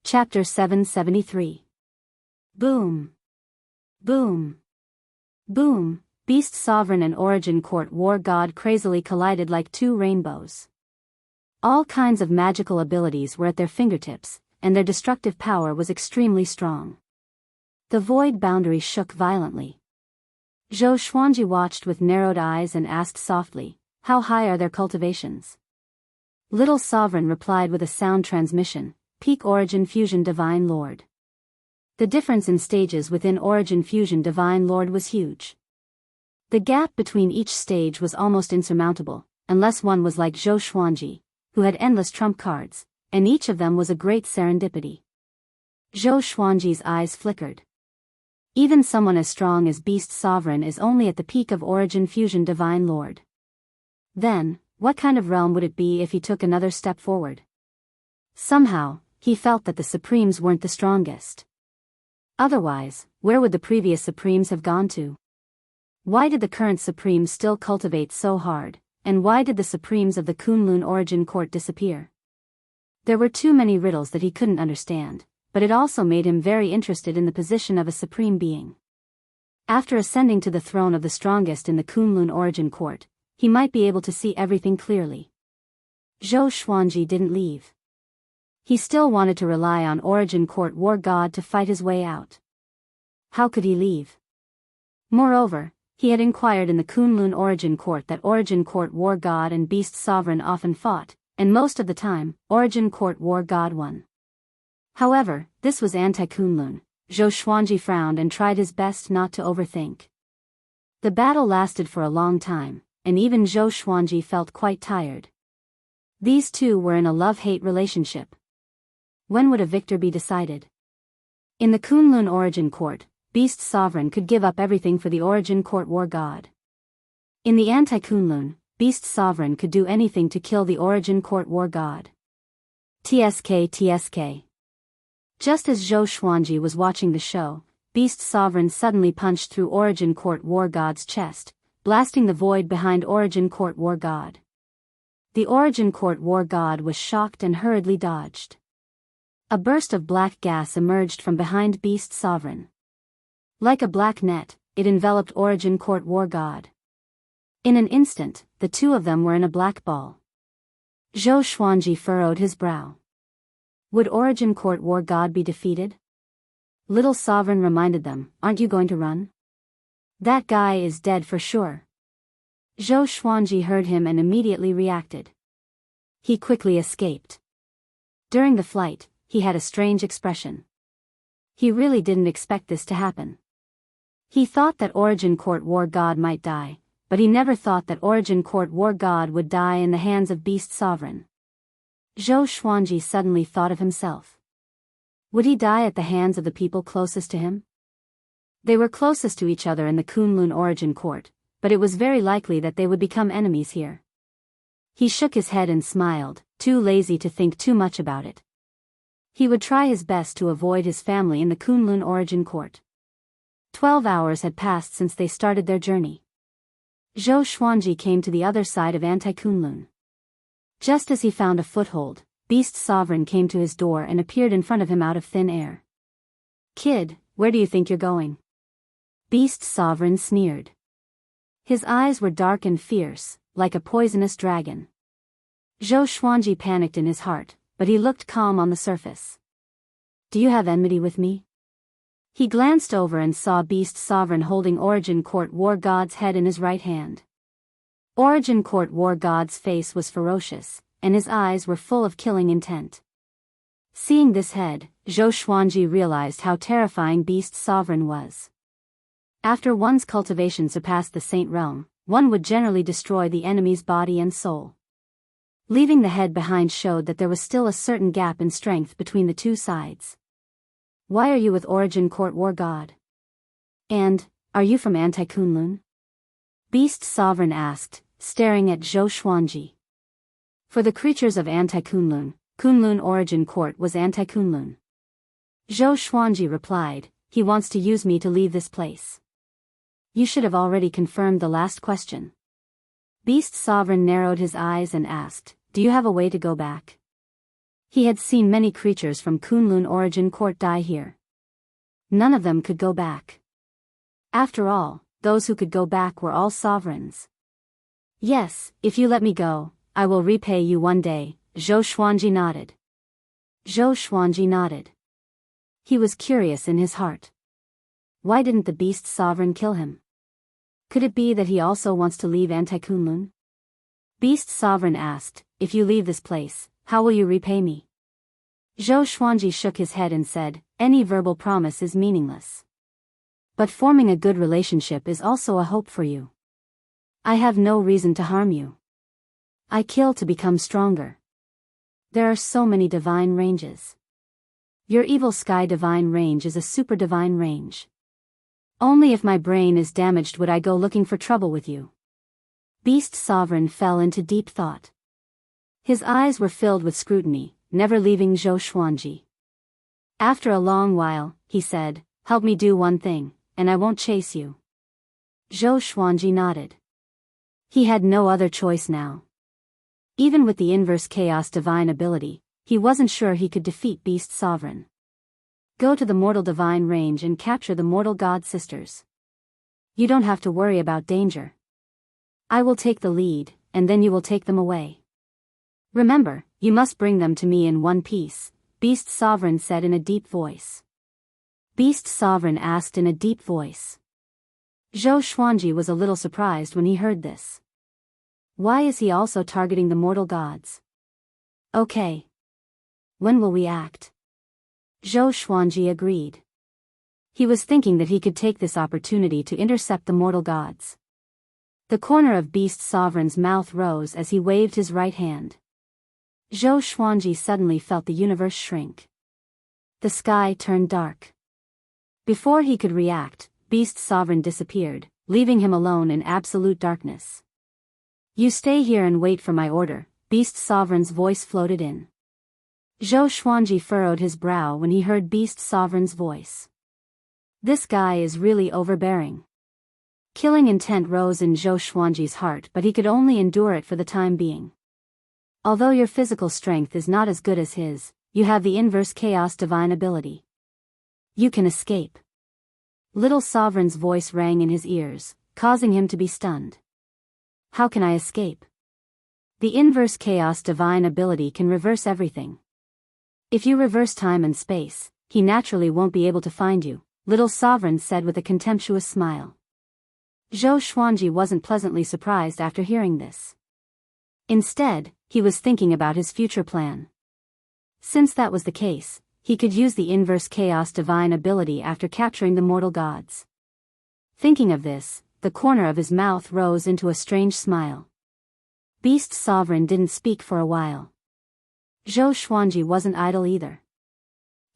Chapter 773. Boom. Boom. Boom. Beast Sovereign and Origin Court War God crazily collided like two rainbows. All kinds of magical abilities were at their fingertips, and their destructive power was extremely strong. The void boundary shook violently. Zhou Xuanji watched with narrowed eyes and asked softly, "How high are their cultivations?" Little Sovereign replied with a sound transmission, "Peak Origin Fusion Divine Lord." The difference in stages within Origin Fusion Divine Lord was huge. The gap between each stage was almost insurmountable, unless one was like Zhou Xuanji, who had endless trump cards, and each of them was a great serendipity. Zhou Xuanji's eyes flickered. Even someone as strong as Beast Sovereign is only at the peak of Origin Fusion Divine Lord. Then, what kind of realm would it be if he took another step forward? Somehow, he felt that the Supremes weren't the strongest. Otherwise, where would the previous Supremes have gone to? Why did the current Supremes still cultivate so hard, and why did the Supremes of the Kunlun Origin Court disappear? There were too many riddles that he couldn't understand, but it also made him very interested in the position of a Supreme Being. After ascending to the throne of the strongest in the Kunlun Origin Court, he might be able to see everything clearly. Zhou Xuanji didn't leave. He still wanted to rely on Origin Court War God to fight his way out. How could he leave? Moreover, he had inquired in the Kunlun Origin Court that Origin Court War God and Beast Sovereign often fought, and most of the time, Origin Court War God won. However, this was anti-Kunlun. Zhou Xuanji frowned and tried his best not to overthink. The battle lasted for a long time, and even Zhou Xuanji felt quite tired. These two were in a love-hate relationship. When would a victor be decided? In the Kunlun Origin Court, Beast Sovereign could give up everything for the Origin Court War God. In the anti-Kunlun, Beast Sovereign could do anything to kill the Origin Court War God. TSK. Just as Zhou Xuanji was watching the show, Beast Sovereign suddenly punched through Origin Court War God's chest, blasting the void behind Origin Court War God. The Origin Court War God was shocked and hurriedly dodged. A burst of black gas emerged from behind Beast Sovereign. Like a black net, it enveloped Origin Court War God. In an instant, the two of them were in a black ball. Zhou Xuanji furrowed his brow. Would Origin Court War God be defeated? Little Sovereign reminded them, "Aren't you going to run? That guy is dead for sure." Zhou Xuanji heard him and immediately reacted. He quickly escaped. During the flight, he had a strange expression. He really didn't expect this to happen. He thought that Origin Court War God might die, but he never thought that Origin Court War God would die in the hands of Beast Sovereign. Zhou Xuanji suddenly thought of himself. Would he die at the hands of the people closest to him? They were closest to each other in the Kunlun Origin Court, but it was very likely that they would become enemies here. He shook his head and smiled, too lazy to think too much about it. He would try his best to avoid his family in the Kunlun Origin Court. 12 hours had passed since they started their journey. Zhou Xuanji came to the other side of Anti-Kunlun. Just as he found a foothold, Beast Sovereign came to his door and appeared in front of him out of thin air. "Kid, where do you think you're going?" Beast Sovereign sneered. His eyes were dark and fierce, like a poisonous dragon. Zhou Xuanji panicked in his heart, but he looked calm on the surface. "Do you have enmity with me?" He glanced over and saw Beast Sovereign holding Origin Court War God's head in his right hand. Origin Court War God's face was ferocious, and his eyes were full of killing intent. Seeing this head, Zhou Xuanji realized how terrifying Beast Sovereign was. After one's cultivation surpassed the Saint Realm, one would generally destroy the enemy's body and soul. Leaving the head behind showed that there was still a certain gap in strength between the two sides. "Why are you with Origin Court War God? And, are you from Anti-Kunlun?" Beast Sovereign asked, staring at Zhou Xuanji. For the creatures of Anti-Kunlun, Kunlun Origin Court was Anti-Kunlun. Zhou Xuanji replied, "He wants to use me to leave this place." "You should have already confirmed the last question." Beast Sovereign narrowed his eyes and asked, "Do you have a way to go back?" He had seen many creatures from Kunlun Origin Court die here. None of them could go back. After all, those who could go back were all sovereigns. Yes, if you let me go, I will repay you one day, Zhou Xuanji nodded. Zhou Xuanji nodded. He was curious in his heart. Why didn't the beast sovereign kill him? Could it be that he also wants to leave Anti-Kunlun? Beast sovereign asked, if you leave this place, how will you repay me? Zhou Xuanji shook his head and said, any verbal promise is meaningless. But forming a good relationship is also a hope for you. I have no reason to harm you. I kill to become stronger. There are so many divine ranges. Your evil sky divine range is a super divine range. Only if my brain is damaged would I go looking for trouble with you. Beast Sovereign fell into deep thought. His eyes were filled with scrutiny, never leaving Zhou Xuanji. After a long while, he said, help me do one thing, and I won't chase you. Zhou Xuanji nodded. He had no other choice now. Even with the inverse chaos divine ability, he wasn't sure he could defeat Beast Sovereign. Go to the mortal divine range and capture the mortal god sisters. You don't have to worry about danger. I will take the lead, and then you will take them away. Remember, you must bring them to me in one piece, Beast Sovereign said in a deep voice. Beast Sovereign asked in a deep voice. Zhou Xuanji was a little surprised when he heard this. Why is he also targeting the mortal gods? Okay. When will we act? Zhou Xuanji agreed. He was thinking that he could take this opportunity to intercept the mortal gods. The corner of Beast Sovereign's mouth rose as he waved his right hand. Zhou Xuanji suddenly felt the universe shrink. The sky turned dark. Before he could react, Beast Sovereign disappeared, leaving him alone in absolute darkness. You stay here and wait for my order, Beast Sovereign's voice floated in. Zhou Xuanji furrowed his brow when he heard Beast Sovereign's voice. This guy is really overbearing. Killing intent rose in Zhou Xuanji's heart, but he could only endure it for the time being. Although your physical strength is not as good as his, you have the inverse chaos divine ability. You can escape. Little Sovereign's voice rang in his ears, causing him to be stunned. How can I escape? The inverse chaos divine ability can reverse everything. If you reverse time and space, he naturally won't be able to find you, Little Sovereign said with a contemptuous smile. Zhou Xuanji wasn't pleasantly surprised after hearing this. Instead, he was thinking about his future plan. Since that was the case, he could use the inverse chaos divine ability after capturing the mortal gods. Thinking of this, the corner of his mouth rose into a strange smile. Beast Sovereign didn't speak for a while. Zhou Xuanji wasn't idle either.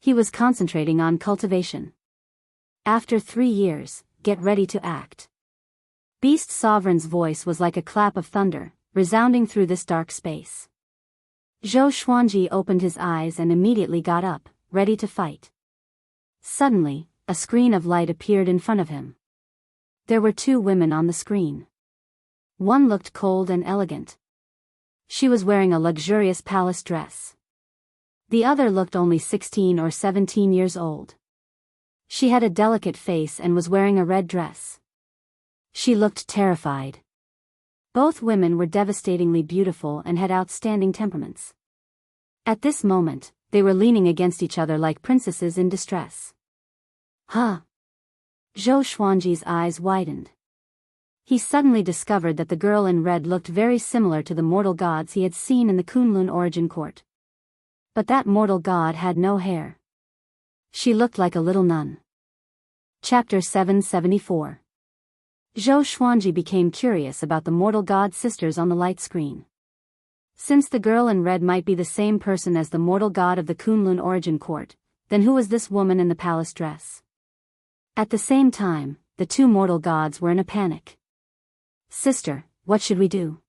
He was concentrating on cultivation. After 3 years, get ready to act. Beast Sovereign's voice was like a clap of thunder, resounding through this dark space. Zhou Xuanji opened his eyes and immediately got up, ready to fight. Suddenly, a screen of light appeared in front of him. There were 2 women on the screen. One looked cold and elegant. She was wearing a luxurious palace dress. The other looked only 16 or 17 years old. She had a delicate face and was wearing a red dress. She looked terrified. Both women were devastatingly beautiful and had outstanding temperaments. At this moment, they were leaning against each other like princesses in distress. Huh? Zhou Xuanji's eyes widened. He suddenly discovered that the girl in red looked very similar to the mortal gods he had seen in the Kunlun Origin Court. But that mortal god had no hair. She looked like a little nun. Chapter 774. Zhou Xuanji became curious about the mortal god sisters on the light screen. Since the girl in red might be the same person as the mortal god of the Kunlun Origin Court, then who was this woman in the palace dress? At the same time, the 2 mortal gods were in a panic. Sister, what should we do?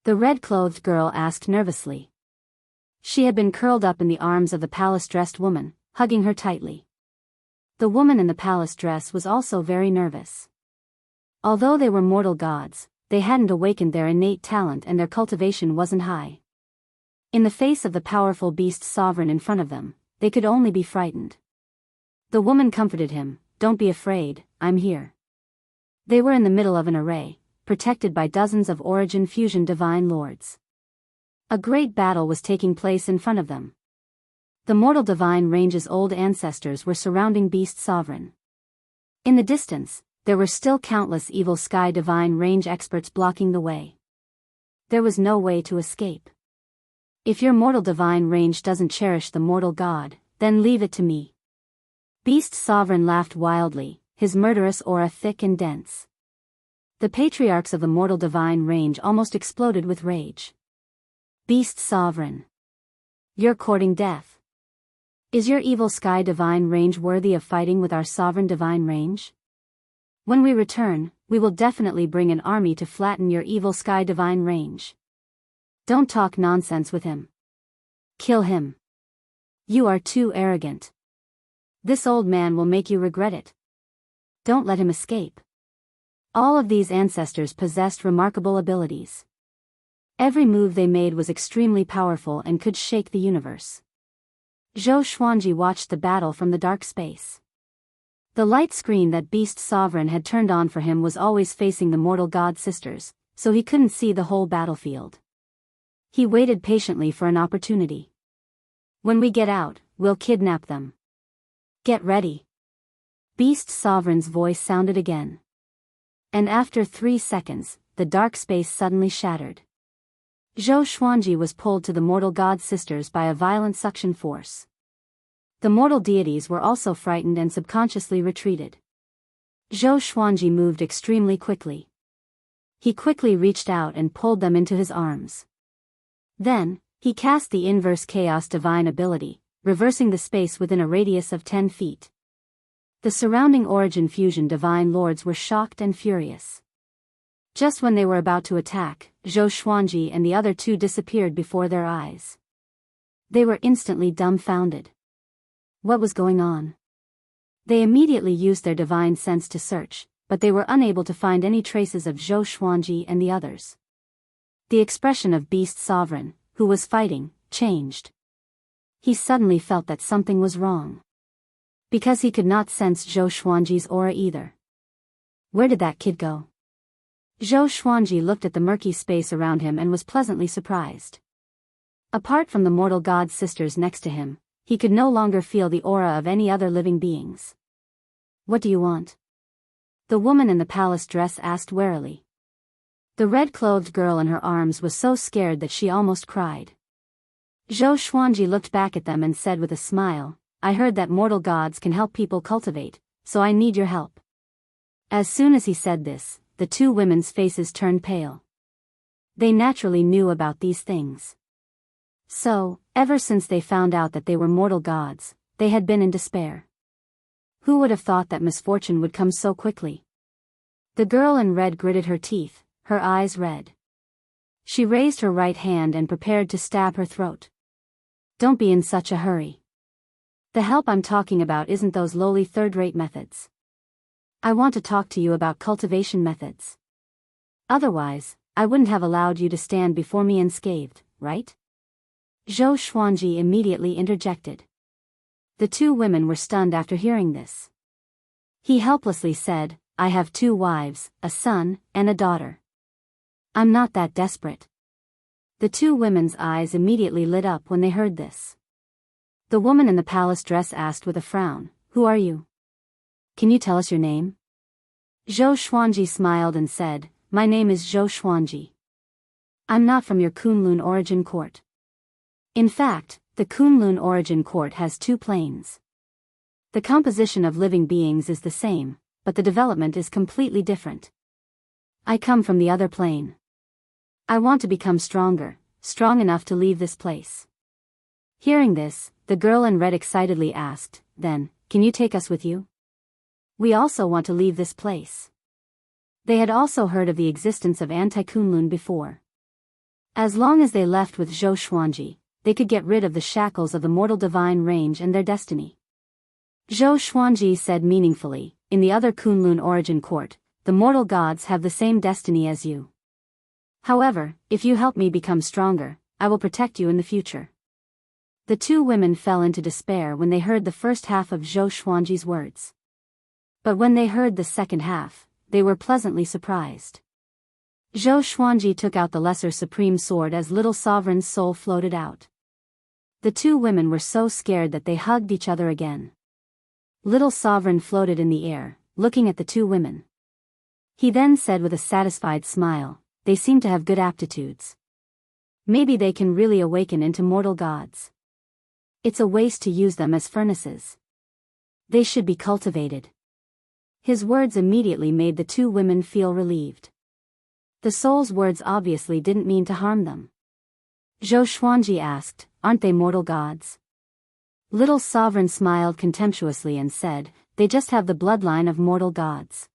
The red-clothed girl asked nervously. She had been curled up in the arms of the palace-dressed woman, hugging her tightly. The woman in the palace dress was also very nervous. Although they were mortal gods, they hadn't awakened their innate talent and their cultivation wasn't high. In the face of the powerful beast sovereign in front of them, they could only be frightened. The woman comforted him, "Don't be afraid, I'm here." They were in the middle of an array, protected by dozens of Origin Fusion divine lords. A great battle was taking place in front of them. The mortal divine range's old ancestors were surrounding Beast Sovereign. In the distance, there were still countless evil sky divine range experts blocking the way. There was no way to escape. "If your mortal divine range doesn't cherish the mortal god, then leave it to me." Beast Sovereign laughed wildly, his murderous aura thick and dense. The patriarchs of the mortal divine range almost exploded with rage. "Beast Sovereign, you're courting death. Is your evil sky divine range worthy of fighting with our sovereign divine range? When we return, we will definitely bring an army to flatten your evil sky divine range. Don't talk nonsense with him. Kill him. You are too arrogant. This old man will make you regret it. Don't let him escape." All of these ancestors possessed remarkable abilities. Every move they made was extremely powerful and could shake the universe. Zhou Xuanji watched the battle from the dark space. The light screen that Beast Sovereign had turned on for him was always facing the mortal god sisters, so he couldn't see the whole battlefield. He waited patiently for an opportunity. "When we get out, we'll kidnap them. Get ready." Beast Sovereign's voice sounded again. And after 3 seconds, the dark space suddenly shattered. Zhou Xuanji was pulled to the mortal god sisters by a violent suction force. The mortal deities were also frightened and subconsciously retreated. Zhou Xuanji moved extremely quickly. He quickly reached out and pulled them into his arms. Then, he cast the inverse chaos divine ability, reversing the space within a radius of 10 feet. The surrounding Origin Fusion divine lords were shocked and furious. Just when they were about to attack, Zhou Xuanji and the other two disappeared before their eyes. They were instantly dumbfounded. What was going on? They immediately used their divine sense to search, but they were unable to find any traces of Zhou Xuanji and the others. The expression of Beast Sovereign, who was fighting, changed. He suddenly felt that something was wrong. Because he could not sense Zhou Xuanji's aura either. Where did that kid go? Zhou Xuanji looked at the murky space around him and was pleasantly surprised. Apart from the mortal god sisters next to him, he could no longer feel the aura of any other living beings. "What do you want?" the woman in the palace dress asked warily. The red-clothed girl in her arms was so scared that she almost cried. Zhou Xuanji looked back at them and said with a smile, "I heard that mortal gods can help people cultivate, so I need your help." As soon as he said this, the two women's faces turned pale. They naturally knew about these things. So, ever since they found out that they were mortal gods, they had been in despair. Who would have thought that misfortune would come so quickly? The girl in red gritted her teeth, her eyes red. She raised her right hand and prepared to stab her throat. "Don't be in such a hurry. The help I'm talking about isn't those lowly third-rate methods. I want to talk to you about cultivation methods. Otherwise, I wouldn't have allowed you to stand before me unscathed, right?" Zhou Xuanji immediately interjected. The two women were stunned after hearing this. He helplessly said, "I have 2 wives, a son, and a daughter. I'm not that desperate." The two women's eyes immediately lit up when they heard this. The woman in the palace dress asked with a frown, "Who are you? Can you tell us your name?" Zhou Xuanji smiled and said, "My name is Zhou Xuanji. I'm not from your Kunlun origin court. In fact, the Kunlun origin court has 2 planes. The composition of living beings is the same, but the development is completely different. I come from the other plane. I want to become stronger, strong enough to leave this place." Hearing this, the girl in red excitedly asked, "Then, can you take us with you? We also want to leave this place." They had also heard of the existence of anti-Kunlun before. As long as they left with Zhou Xuanji, they could get rid of the shackles of the mortal divine range and their destiny. Zhou Xuanji said meaningfully, "In the other Kunlun origin court, the mortal gods have the same destiny as you. However, if you help me become stronger, I will protect you in the future. The two women fell into despair when they heard the first half of Zhou Xuanji's words. But when they heard the second half, they were pleasantly surprised. Zhou Xuanji took out the lesser supreme sword as little sovereign's soul floated out. The two women were so scared that they hugged each other again. Little sovereign floated in the air, looking at the two women. He then said with a satisfied smile, "They seem to have good aptitudes. Maybe they can really awaken into mortal gods. It's a waste to use them as furnaces. They should be cultivated." His words immediately made the two women feel relieved. The soul's words obviously didn't mean to harm them. Zhou Xuanji asked, "Aren't they mortal gods?" Little sovereign smiled contemptuously and said, "They just have the bloodline of mortal gods.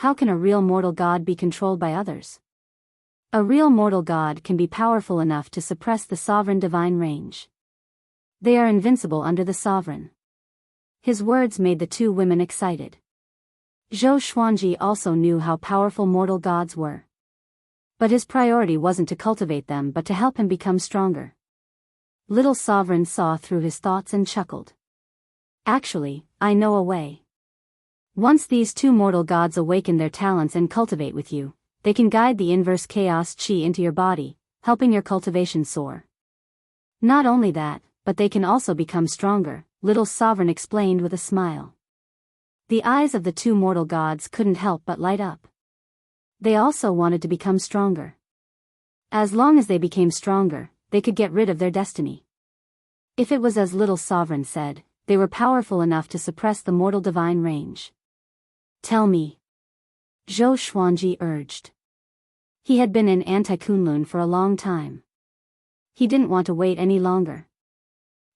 How can a real mortal god be controlled by others? A real mortal god can be powerful enough to suppress the sovereign divine range. They are invincible under the sovereign." His words made the two women excited. Zhou Xuanji also knew how powerful mortal gods were. But his priority wasn't to cultivate them but to help him become stronger. Little sovereign saw through his thoughts and chuckled. "Actually, I know a way. Once these two mortal gods awaken their talents and cultivate with you, they can guide the inverse chaos chi into your body, helping your cultivation soar. Not only that, but they can also become stronger," Little Sovereign explained with a smile. The eyes of the two mortal gods couldn't help but light up. They also wanted to become stronger. As long as they became stronger, they could get rid of their destiny. If it was as Little Sovereign said, they were powerful enough to suppress the mortal divine range. "Tell me," Zhou Xuanji urged. He had been in Anti-Kunlun for a long time. He didn't want to wait any longer.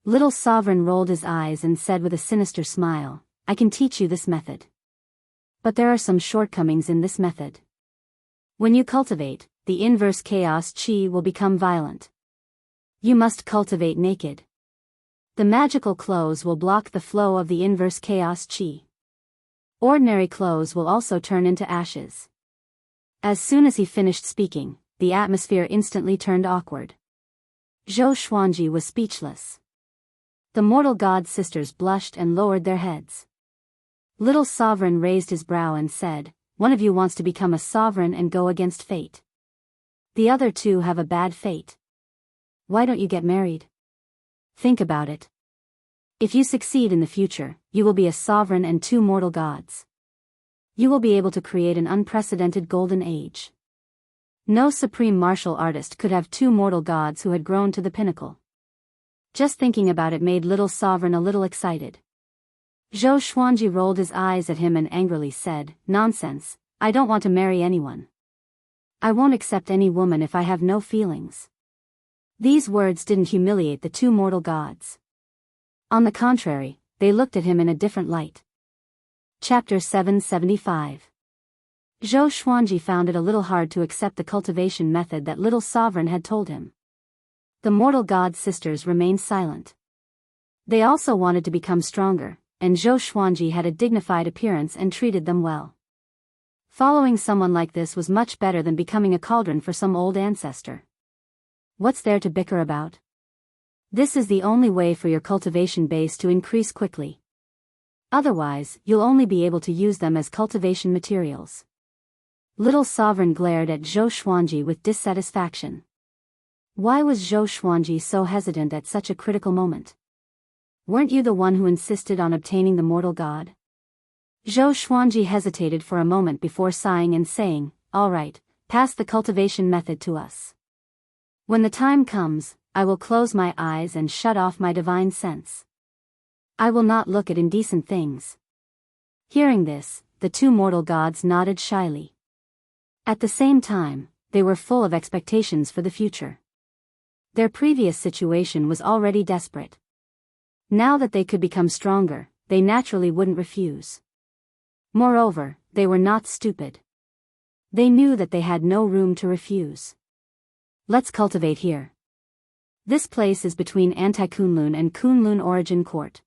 Little Sovereign rolled his eyes and said with a sinister smile, "I can teach you this method. But there are some shortcomings in this method. When you cultivate, the inverse chaos chi will become violent. You must cultivate naked. The magical clothes will block the flow of the inverse chaos chi. Ordinary clothes will also turn into ashes." As soon as he finished speaking, the atmosphere instantly turned awkward. Zhou Xuanji was speechless. The mortal god sisters blushed and lowered their heads. Little Sovereign raised his brow and said, "One of you wants to become a sovereign and go against fate. The other two have a bad fate. Why don't you get married? Think about it. If you succeed in the future, you will be a sovereign and two mortal gods. You will be able to create an unprecedented golden age. No supreme martial artist could have two mortal gods who had grown to the pinnacle." Just thinking about it made Little Sovereign a little excited. Zhou Xuanji rolled his eyes at him and angrily said, "Nonsense, I don't want to marry anyone. I won't accept any woman if I have no feelings." These words didn't humiliate the two mortal gods. On the contrary, they looked at him in a different light. Chapter 775. Zhou Xuanji found it a little hard to accept the cultivation method that Little Sovereign had told him. The mortal god sisters remained silent. They also wanted to become stronger, and Zhou Xuanji had a dignified appearance and treated them well. Following someone like this was much better than becoming a cauldron for some old ancestor. What's there to bicker about? This is the only way for your cultivation base to increase quickly. Otherwise, you'll only be able to use them as cultivation materials. Little Sovereign glared at Zhou Xuanji with dissatisfaction. Why was Zhou Xuanji so hesitant at such a critical moment? Weren't you the one who insisted on obtaining the mortal god? Zhou Xuanji hesitated for a moment before sighing and saying, "All right, pass the cultivation method to us. When the time comes, I will close my eyes and shut off my divine sense. I will not look at indecent things." Hearing this, the two mortal gods nodded shyly. At the same time, they were full of expectations for the future. Their previous situation was already desperate. Now that they could become stronger, they naturally wouldn't refuse. Moreover, they were not stupid. They knew that they had no room to refuse. "Let's cultivate here. This place is between Anti-Kunlun and Kunlun Origin Court.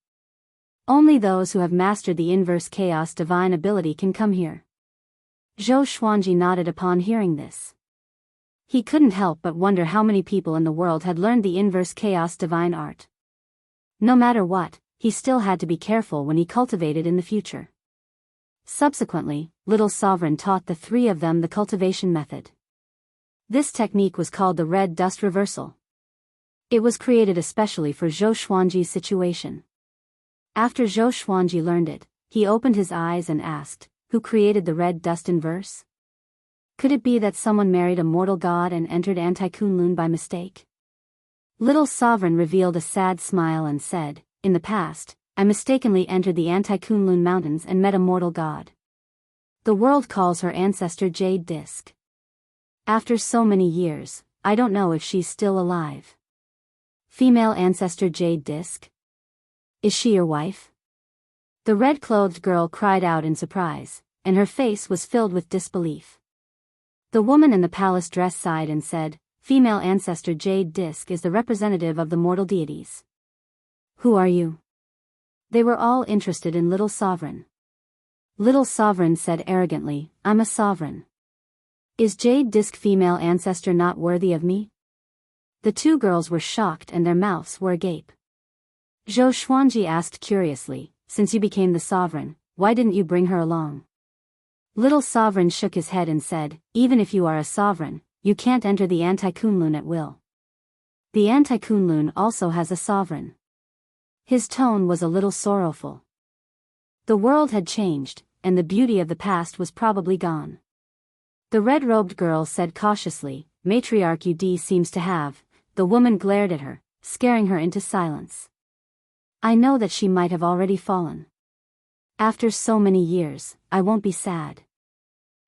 Only those who have mastered the inverse chaos divine ability can come here." Zhou Xuanji nodded upon hearing this. He couldn't help but wonder how many people in the world had learned the inverse chaos divine art. No matter what, he still had to be careful when he cultivated in the future. Subsequently, Little Sovereign taught the three of them the cultivation method. This technique was called the red dust reversal. It was created especially for Zhou Xuanji's situation. After Zhou Xuanji learned it, he opened his eyes and asked, "Who created the red dust inverse? Could it be that someone married a mortal god and entered Anti-Kunlun by mistake?" Little Sovereign revealed a sad smile and said, "In the past, I mistakenly entered the Anti-Kunlun mountains and met a mortal god. The world calls her ancestor Jade Disc. After so many years, I don't know if she's still alive." "Female ancestor Jade Disc? Is she your wife?" The red-clothed girl cried out in surprise, and her face was filled with disbelief. The woman in the palace dress sighed and said, "Female ancestor Jade Disc is the representative of the mortal deities." "Who are you?" They were all interested in Little Sovereign. Little Sovereign said arrogantly, "I'm a sovereign. Is Jade Disc female ancestor not worthy of me?" The two girls were shocked and their mouths were agape. Zhou Xuanji asked curiously, "Since you became the sovereign, why didn't you bring her along?" Little Sovereign shook his head and said, "Even if you are a sovereign, you can't enter the Anti-Kunlun at will. The Anti-Kunlun also has a sovereign." His tone was a little sorrowful. The world had changed, and the beauty of the past was probably gone. The red-robed girl said cautiously, "Matriarch Ud seems to have." The woman glared at her, scaring her into silence. "I know that she might have already fallen. After so many years, I won't be sad.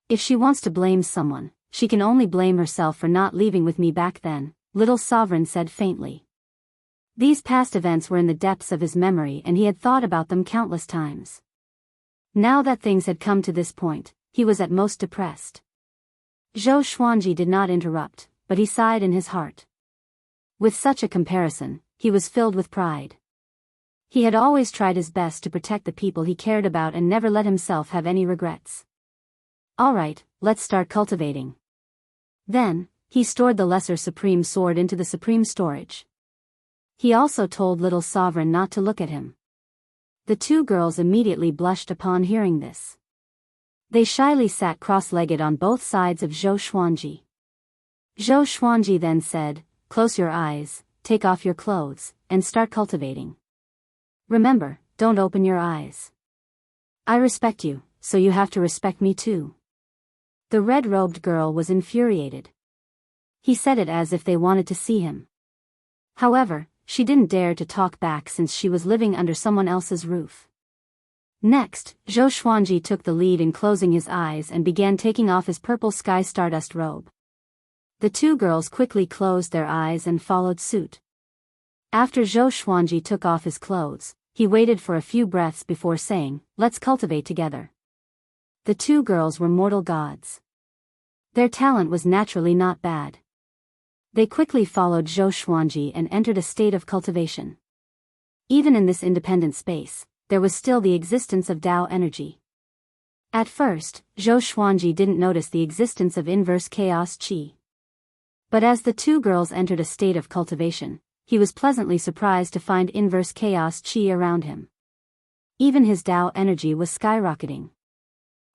If she wants to blame someone, she can only blame herself for not leaving with me back then," Little Sovereign said faintly. These past events were in the depths of his memory and he had thought about them countless times. Now that things had come to this point, he was at most depressed. Zhou Xuanji did not interrupt, but he sighed in his heart. With such a comparison, he was filled with pride. He had always tried his best to protect the people he cared about and never let himself have any regrets. "All right, let's start cultivating." Then, he stored the Lesser Supreme Sword into the Supreme Storage. He also told Little Sovereign not to look at him. The two girls immediately blushed upon hearing this. They shyly sat cross-legged on both sides of Zhou Xuanji. Zhou Xuanji then said, "Close your eyes, take off your clothes, and start cultivating. Remember, don't open your eyes. I respect you, so you have to respect me too." The red-robed girl was infuriated. He said it as if they wanted to see him. However, she didn't dare to talk back since she was living under someone else's roof. Next, Zhou Xuanji took the lead in closing his eyes and began taking off his purple sky stardust robe. The two girls quickly closed their eyes and followed suit. After Zhou Xuanji took off his clothes, he waited for a few breaths before saying, "Let's cultivate together." The two girls were mortal gods. Their talent was naturally not bad. They quickly followed Zhou Xuanji and entered a state of cultivation. Even in this independent space, there was still the existence of Tao energy. At first, Zhou Xuanji didn't notice the existence of inverse chaos qi. But as the two girls entered a state of cultivation, he was pleasantly surprised to find inverse chaos qi around him. Even his Tao energy was skyrocketing.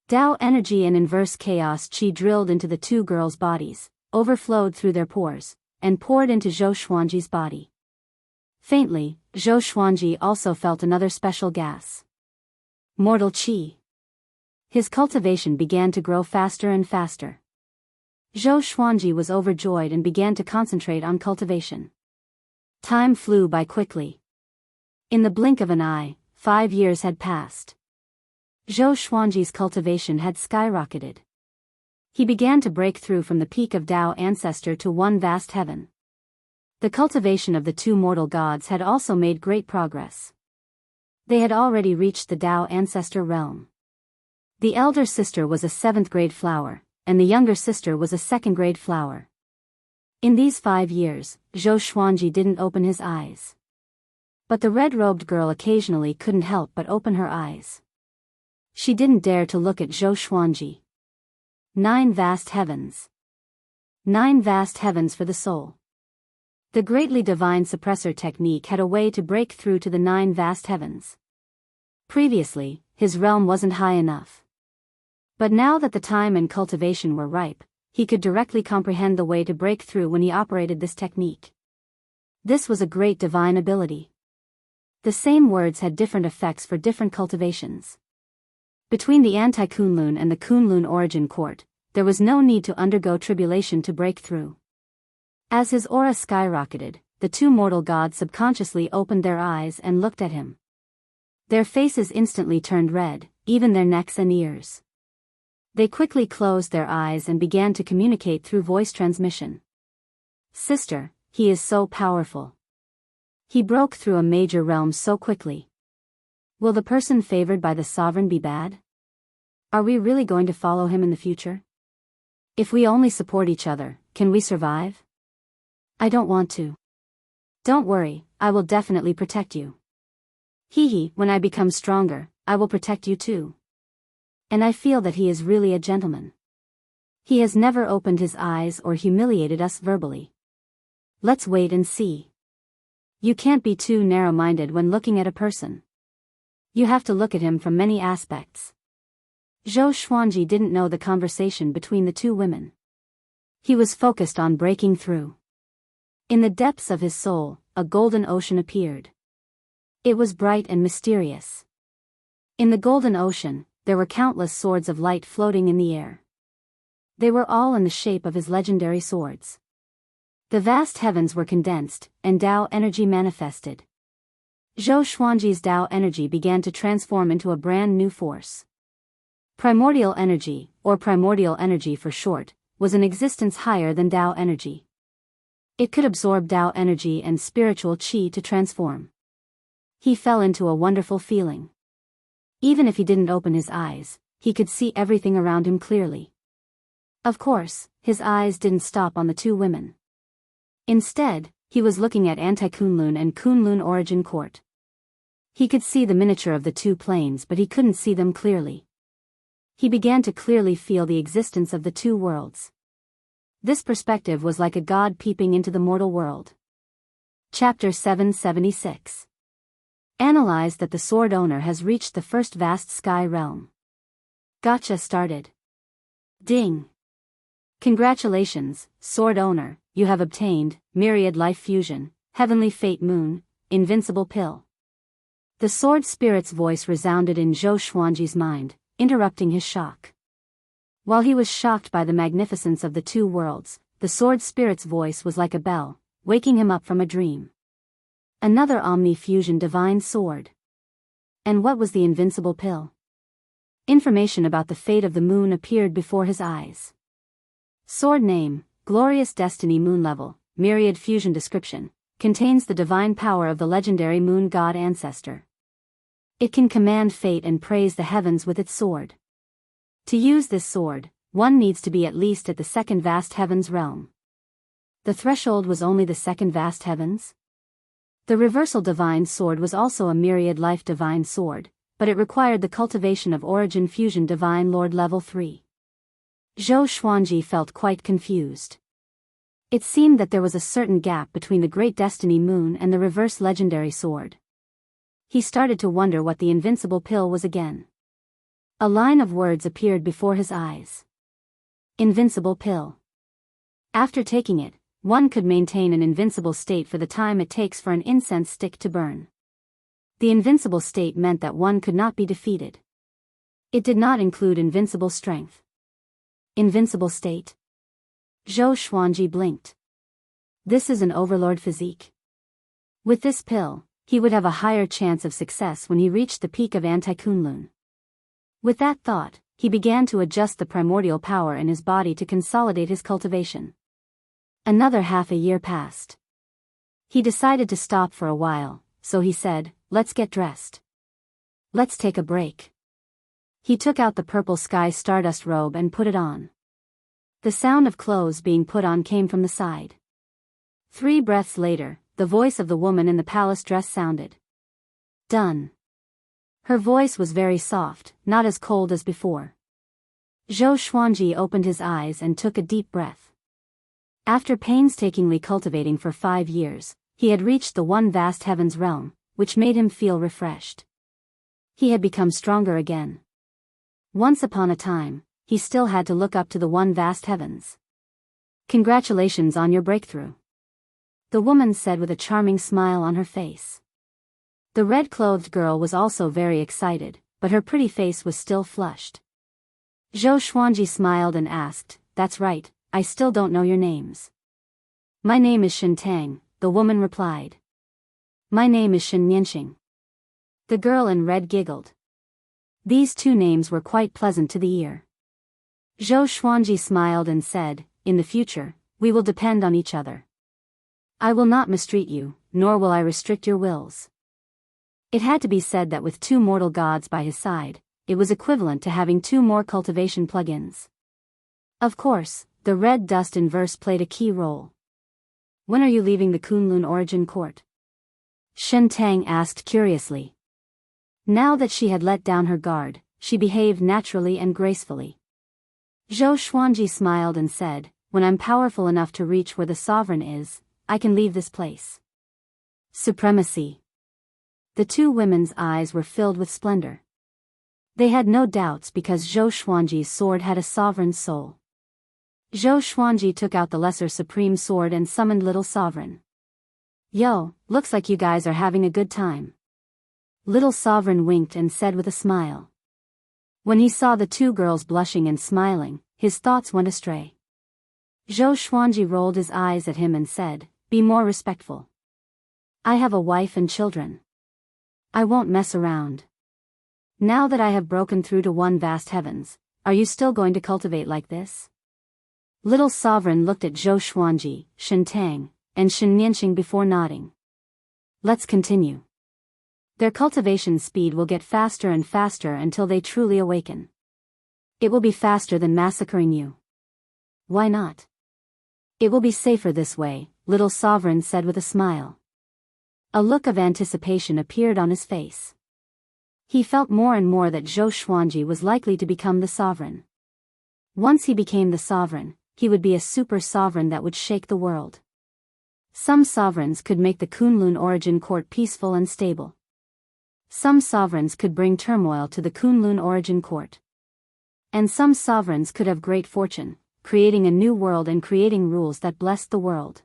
Tao energy and inverse chaos qi drilled into the two girls' bodies, overflowed through their pores, and poured into Zhou Xuanji's body. Faintly, Zhou Xuanji also felt another special gas. Mortal qi. His cultivation began to grow faster and faster. Zhou Xuanji was overjoyed and began to concentrate on cultivation. Time flew by quickly. In the blink of an eye, 5 years had passed. Zhou Xuanji's cultivation had skyrocketed. He began to break through from the peak of Tao ancestor to one vast heaven. The cultivation of the two mortal gods had also made great progress. They had already reached the Tao ancestor realm. The elder sister was a 7th-grade flower, and the younger sister was a 2nd-grade flower. In these 5 years, Zhou Xuanji didn't open his eyes. But the red-robed girl occasionally couldn't help but open her eyes. She didn't dare to look at Zhou Xuanji. 9 vast heavens. 9 vast heavens for the soul. The greatly divine suppressor technique had a way to break through to the 9 vast heavens. Previously, his realm wasn't high enough. But now that the time and cultivation were ripe, he could directly comprehend the way to break through when he operated this technique. This was a great divine ability. The same words had different effects for different cultivations. Between the anti-Kunlun and the Kunlun origin court, there was no need to undergo tribulation to break through. As his aura skyrocketed, the 2 mortal gods subconsciously opened their eyes and looked at him. Their faces instantly turned red, even their necks and ears. They quickly closed their eyes and began to communicate through voice transmission. Sister, he is so powerful. He broke through a major realm so quickly. Will the person favored by the sovereign be bad? Are we really going to follow him in the future? If we only support each other, can we survive? I don't want to. Don't worry, I will definitely protect you. When I become stronger, I will protect you too. And I feel that he is really a gentleman. He has never opened his eyes or humiliated us verbally. Let's wait and see. You can't be too narrow-minded when looking at a person. You have to look at him from many aspects. Zhou Xuanji didn't know the conversation between the 2 women. He was focused on breaking through. In the depths of his soul, a golden ocean appeared. It was bright and mysterious. In the golden ocean, there were countless swords of light floating in the air. They were all in the shape of his legendary swords. The vast heavens were condensed, and Dao energy manifested. Zhou Xuanji's Dao energy began to transform into a brand new force. Primordial energy, or primordial energy for short, was an existence higher than Dao energy. It could absorb Dao energy and spiritual qi to transform. He fell into a wonderful feeling. Even if he didn't open his eyes, he could see everything around him clearly. Of course, his eyes didn't stop on the 2 women. Instead, he was looking at anti-Kunlun and Kunlun origin court. He could see the miniature of the 2 planes, but he couldn't see them clearly. He began to clearly feel the existence of the 2 worlds. This perspective was like a god peeping into the mortal world. Chapter 776. Analyze that the sword owner has reached the first vast sky realm. Gotcha started. Ding. Congratulations, sword owner, you have obtained Myriad Life Fusion, Heavenly Fate Moon, Invincible Pill. The sword spirit's voice resounded in Zhou Xuanji's mind, interrupting his shock. While he was shocked by the magnificence of the 2 worlds, the sword spirit's voice was like a bell, waking him up from a dream. Another Omni-Fusion divine sword. And what was the invincible pill? Information about the fate of the moon appeared before his eyes. Sword name, Glorious Destiny Moon Level, Myriad Fusion Description, contains the divine power of the legendary moon god ancestor. It can command fate and praise the heavens with its sword. To use this sword, one needs to be at least at the 2nd vast heavens realm. The threshold was only the 2nd vast heavens? The reversal divine sword was also a myriad life divine sword, but it required the cultivation of origin fusion divine lord level 3. Zhou Xuanji felt quite confused. It seemed that there was a certain gap between the great destiny moon and the reverse legendary sword. He started to wonder what the invincible pill was again. A line of words appeared before his eyes. Invincible pill. After taking it, one could maintain an invincible state for the time it takes for an incense stick to burn. The invincible state meant that one could not be defeated. It did not include invincible strength. Invincible state? Zhou Xuanji blinked. This is an overlord physique. With this pill, he would have a higher chance of success when he reached the peak of anti-Kunlun. With that thought, he began to adjust the primordial power in his body to consolidate his cultivation. Another half a year passed. He decided to stop for a while, so he said, "Let's get dressed. Let's take a break." He took out the purple sky stardust robe and put it on. The sound of clothes being put on came from the side. 3 breaths later, the voice of the woman in the palace dress sounded. Done. Her voice was very soft, not as cold as before. Zhou Xuanji opened his eyes and took a deep breath. After painstakingly cultivating for 5 years, he had reached the one vast heavens realm, which made him feel refreshed. He had become stronger again. Once upon a time, he still had to look up to the one vast heavens. Congratulations on your breakthrough, the woman said with a charming smile on her face. The red-clothed girl was also very excited, but her pretty face was still flushed. Zhou Xuanji smiled and asked, "That's right, I still don't know your names." "My name is Shen Tang," the woman replied. "My name is Shen Nianxing." The girl in red giggled. These two names were quite pleasant to the ear. Zhou Xuanji smiled and said, "In the future, we will depend on each other. I will not mistreat you, nor will I restrict your wills." It had to be said that with 2 mortal gods by his side, it was equivalent to having 2 more cultivation plugins. Of course, the red dust in verse played a key role. "When are you leaving the Kunlun origin court?" Shen Tang asked curiously. Now that she had let down her guard, she behaved naturally and gracefully. Zhou Xuanji smiled and said, "When I'm powerful enough to reach where the sovereign is, I can leave this place." Supremacy. The 2 women's eyes were filled with splendor. They had no doubts because Zhou Xuanji's sword had a sovereign's soul. Zhou Xuanji took out the lesser supreme sword and summoned Little Sovereign. "Yo, looks like you guys are having a good time." Little Sovereign winked and said with a smile. When he saw the 2 girls blushing and smiling, his thoughts went astray. Zhou Xuanji rolled his eyes at him and said, "Be more respectful. I have a wife and children. I won't mess around. Now that I have broken through to one vast heavens, are you still going to cultivate like this?" Little Sovereign looked at Zhou Xuanji, Shen Tang, and Shen Nianxing before nodding. "Let's continue. Their cultivation speed will get faster and faster until they truly awaken. It will be faster than massacring you." "Why not?" "It will be safer this way," Little Sovereign said with a smile. A look of anticipation appeared on his face. He felt more and more that Zhou Xuanji was likely to become the sovereign. Once he became the sovereign, he would be a super sovereign that would shake the world. Some sovereigns could make the Kunlun origin court peaceful and stable. Some sovereigns could bring turmoil to the Kunlun origin court. And some sovereigns could have great fortune, creating a new world and creating rules that blessed the world.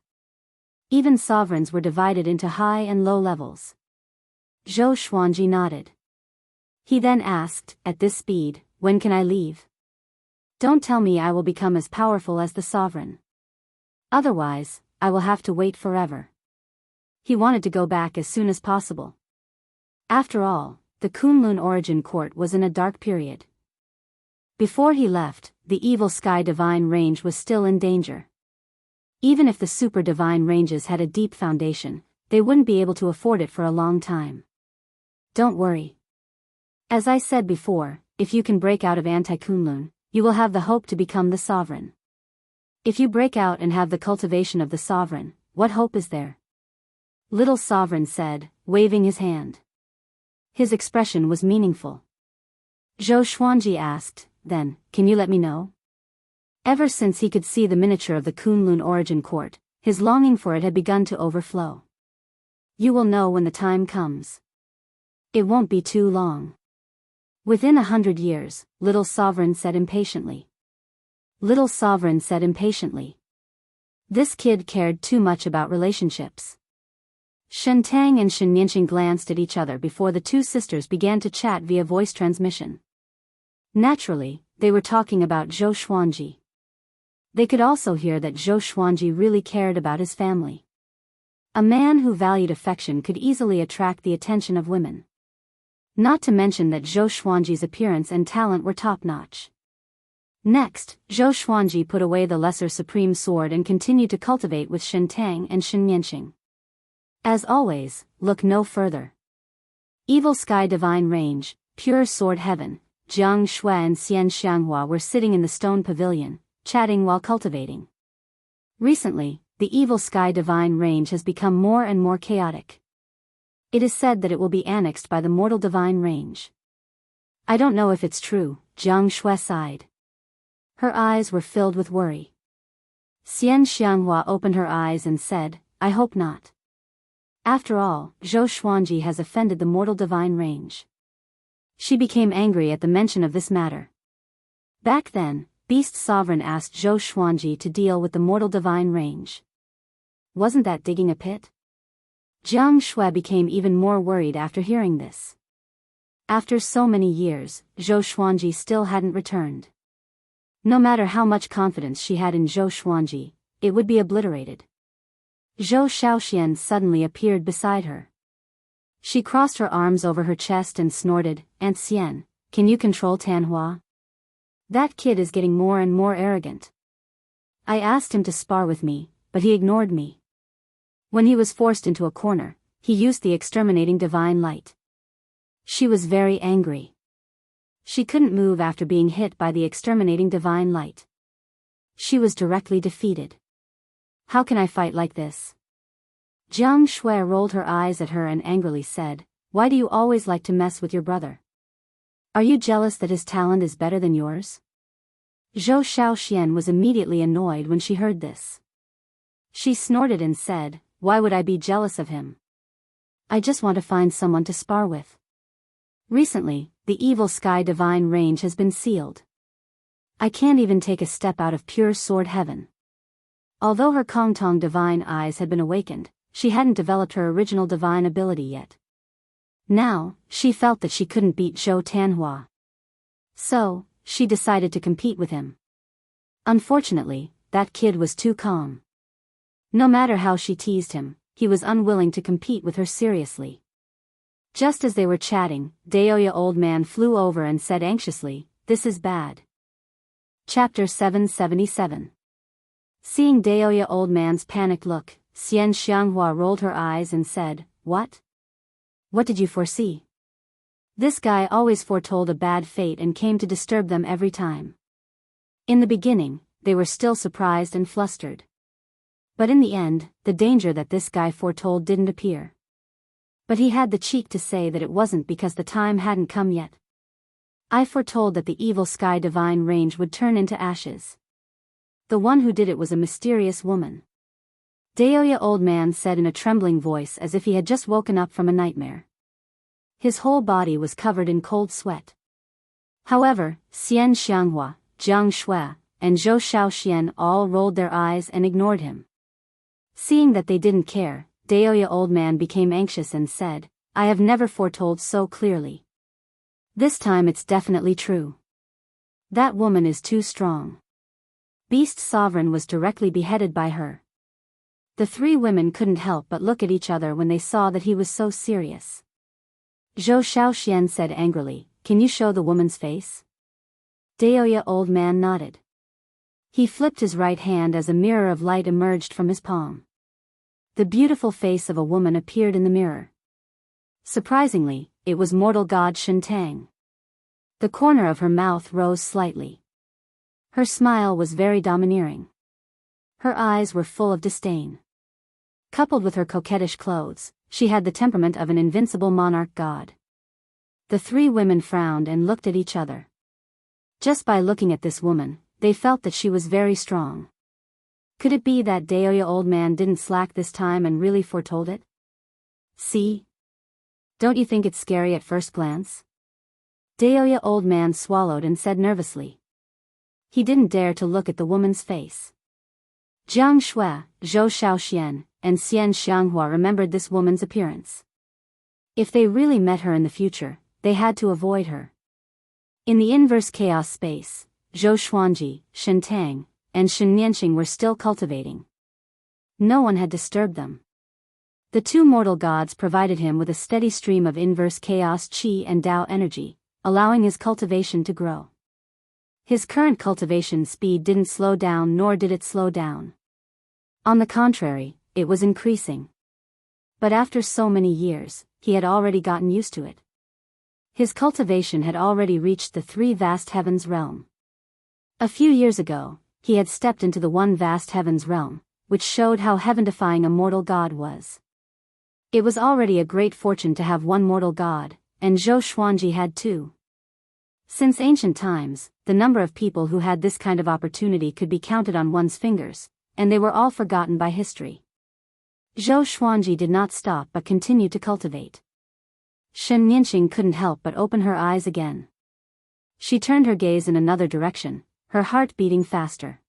Even sovereigns were divided into high and low levels. Zhou Xuanji nodded. He then asked, "At this speed, when can I leave? Don't tell me I will become as powerful as the sovereign. Otherwise, I will have to wait forever." He wanted to go back as soon as possible. After all, the Kunlun origin court was in a dark period. Before he left, the evil Sky Divine Range was still in danger. Even if the super divine ranges had a deep foundation, they wouldn't be able to afford it for a long time. "Don't worry. As I said before, if you can break out of Anti-Kunlun, you will have the hope to become the sovereign. If you break out and have the cultivation of the sovereign, what hope is there?" Little Sovereign said, waving his hand. His expression was meaningful. Zhou Xuanji asked, "Then, can you let me know?" Ever since he could see the miniature of the Kunlun origin court, his longing for it had begun to overflow. "You will know when the time comes. It won't be too long." "Within 100 years, Little Sovereign said impatiently. Little Sovereign said impatiently. This kid cared too much about relationships. Shen Tang and Shen Nianxing glanced at each other before the 2 sisters began to chat via voice transmission. Naturally, they were talking about Zhou Xuanji. They could also hear that Zhou Xuanji really cared about his family. A man who valued affection could easily attract the attention of women. Not to mention that Zhou Xuanji's appearance and talent were top-notch. Next, Zhou Xuanji put away the lesser supreme sword and continued to cultivate with Shen Tang and Shen Nianxing. As always, look no further. Evil Sky Divine Range, Pure Sword Heaven, Jianghu and Xianxia were sitting in the stone pavilion, chatting while cultivating. Recently, the Evil Sky Divine Range has become more and more chaotic. It is said that it will be annexed by the Mortal Divine Range. "I don't know if it's true," Jianghu sighed. Her eyes were filled with worry. Xianxia opened her eyes and said, I hope not. After all, Zhou Xuanji has offended the mortal divine range. She became angry at the mention of this matter. Back then, Beast Sovereign asked Zhou Xuanji to deal with the mortal divine range. Wasn't that digging a pit? Jianghu became even more worried after hearing this. After so many years, Zhou Xuanji still hadn't returned. No matter how much confidence she had in Zhou Xuanji, it would be obliterated. Zhou Xiaoxian suddenly appeared beside her. She crossed her arms over her chest and snorted, Aunt Xian, can you control Tanhua? That kid is getting more and more arrogant. I asked him to spar with me, but he ignored me. When he was forced into a corner, he used the exterminating divine light. She was very angry. She couldn't move after being hit by the exterminating divine light. She was directly defeated. How can I fight like this? Jiang Shui rolled her eyes at her and angrily said, why do you always like to mess with your brother? Are you jealous that his talent is better than yours? Zhou Xiaoxian was immediately annoyed when she heard this. She snorted and said, why would I be jealous of him? I just want to find someone to spar with. Recently, the evil sky divine range has been sealed. I can't even take a step out of pure sword heaven. Although her Kongtong divine eyes had been awakened, she hadn't developed her original divine ability yet. Now, she felt that she couldn't beat Zhou Tanhua. So, she decided to compete with him. Unfortunately, that kid was too calm. No matter how she teased him, he was unwilling to compete with her seriously. Just as they were chatting, Daoist old man flew over and said anxiously, this is bad. Chapter 777. Seeing Daoist old man's panicked look, Xianxia rolled her eyes and said, what? What did you foresee? This guy always foretold a bad fate and came to disturb them every time. In the beginning, they were still surprised and flustered. But in the end, the danger that this guy foretold didn't appear. But he had the cheek to say that it wasn't because the time hadn't come yet. I foretold that the evil sky divine range would turn into ashes. The one who did it was a mysterious woman. Daoist old man said in a trembling voice as if he had just woken up from a nightmare. His whole body was covered in cold sweat. However, Xian Xianghua, Jiang Shui, and Zhou Xiaoxian all rolled their eyes and ignored him. Seeing that they didn't care, Daoist old man became anxious and said, I have never foretold so clearly. This time it's definitely true. That woman is too strong. Beast Sovereign was directly beheaded by her. The three women couldn't help but look at each other when they saw that he was so serious. Zhou Xiaoxian said angrily, can you show the woman's face? Daoist old man nodded. He flipped his right hand as a mirror of light emerged from his palm. The beautiful face of a woman appeared in the mirror. Surprisingly, it was mortal god Shentang. The corner of her mouth rose slightly. Her smile was very domineering. Her eyes were full of disdain. Coupled with her coquettish clothes, she had the temperament of an invincible monarch god. The three women frowned and looked at each other. Just by looking at this woman, they felt that she was very strong. Could it be that Daoist old man didn't slack this time and really foretold it? See? Don't you think it's scary at first glance? Daoist old man swallowed and said nervously. He didn't dare to look at the woman's face. Jiang Shui, Zhou Xiaoxian, and Xian Xianghua remembered this woman's appearance. If they really met her in the future, they had to avoid her. In the inverse chaos space, Zhou Xuanji, Shentang, and Shen Nianxing were still cultivating. No one had disturbed them. The two mortal gods provided him with a steady stream of inverse chaos qi and Dao energy, allowing his cultivation to grow. His current cultivation speed didn't slow down, nor did it slow down. On the contrary, it was increasing. But after so many years, he had already gotten used to it. His cultivation had already reached the three vast heavens realm. A few years ago, he had stepped into the one vast heavens realm, which showed how heaven-defying a mortal god was. It was already a great fortune to have one mortal god, and Zhou Xuanji had two. Since ancient times, the number of people who had this kind of opportunity could be counted on one's fingers, and they were all forgotten by history. Zhou Xuanji did not stop but continued to cultivate. Shen Nianqing couldn't help but open her eyes again. She turned her gaze in another direction, her heart beating faster.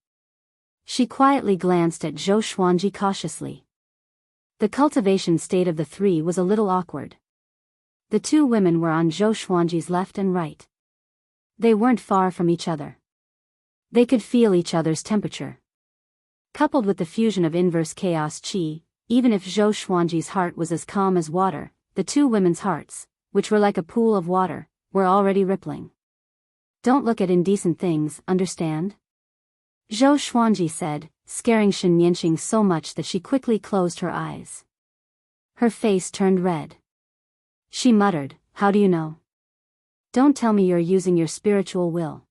She quietly glanced at Zhou Xuanji cautiously. The cultivation state of the three was a little awkward. The two women were on Zhou Xuanji's left and right. They weren't far from each other. They could feel each other's temperature. Coupled with the fusion of inverse chaos qi, even if Zhou Xuanji's heart was as calm as water, the two women's hearts, which were like a pool of water, were already rippling. Don't look at indecent things, understand? Zhou Xuanji said, scaring Shen Nianqing so much that she quickly closed her eyes. Her face turned red. She muttered, "How do you know? Don't tell me you're using your spiritual will."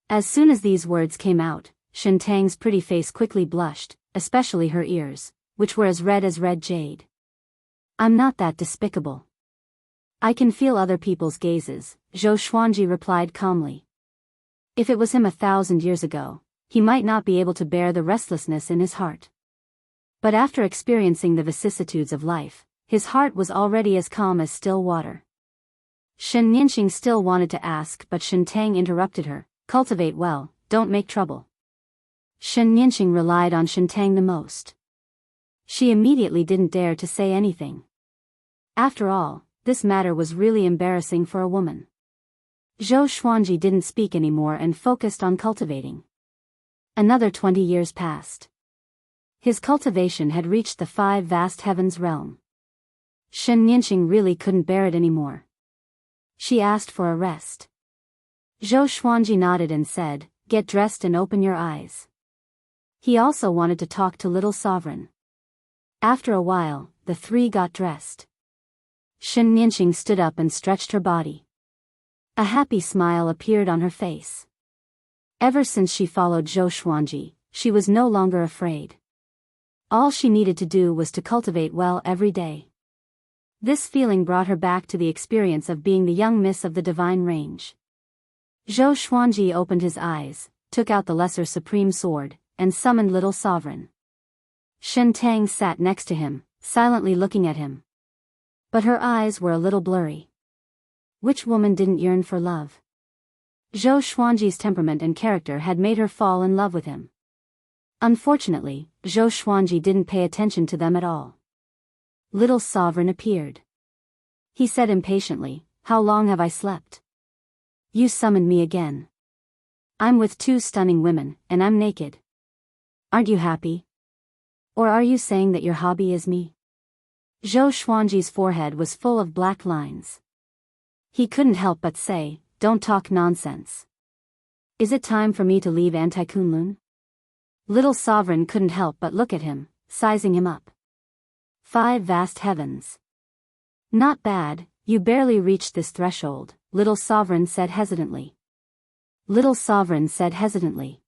As soon as these words came out, Shen Tang's pretty face quickly blushed, especially her ears, which were as red jade. "I'm not that despicable. I can feel other people's gazes," Zhou Xuanji replied calmly. If it was him 1,000 years ago, he might not be able to bear the restlessness in his heart. But after experiencing the vicissitudes of life, his heart was already as calm as still water. Shen Nianqing still wanted to ask, but Shen Tang interrupted her, "Cultivate well, don't make trouble." Shen Nianqing relied on Shen Tang the most. She immediately didn't dare to say anything. After all, this matter was really embarrassing for a woman. Zhou Xuanji didn't speak anymore and focused on cultivating. Another 20 years passed. His cultivation had reached the 5 vast heavens realm. Shen Nianqing really couldn't bear it anymore. She asked for a rest. Zhou Xuanji nodded and said, "Get dressed and open your eyes." He also wanted to talk to Little Sovereign. After a while, the three got dressed. Shen Nianqing stood up and stretched her body. A happy smile appeared on her face. Ever since she followed Zhou Xuanji, she was no longer afraid. All she needed to do was to cultivate well every day. This feeling brought her back to the experience of being the young miss of the divine range. Zhou Xuanji opened his eyes, took out the lesser supreme sword, and summoned Little Sovereign. Shen Tang sat next to him, silently looking at him. But her eyes were a little blurry. Which woman didn't yearn for love? Zhou Xuanji's temperament and character had made her fall in love with him. Unfortunately, Zhou Xuanji didn't pay attention to them at all. Little Sovereign appeared. He said impatiently, "How long have I slept? You summoned me again. I'm with 2 stunning women, and I'm naked. Aren't you happy? Or are you saying that your hobby is me?" Zhou Xuanji's forehead was full of black lines. He couldn't help but say, "Don't talk nonsense. Is it time for me to leave Anti-Kunlun?" Little Sovereign couldn't help but look at him, sizing him up. 5 vast heavens. Not bad, you barely reached this threshold, Little Sovereign said hesitantly. Little Sovereign said hesitantly.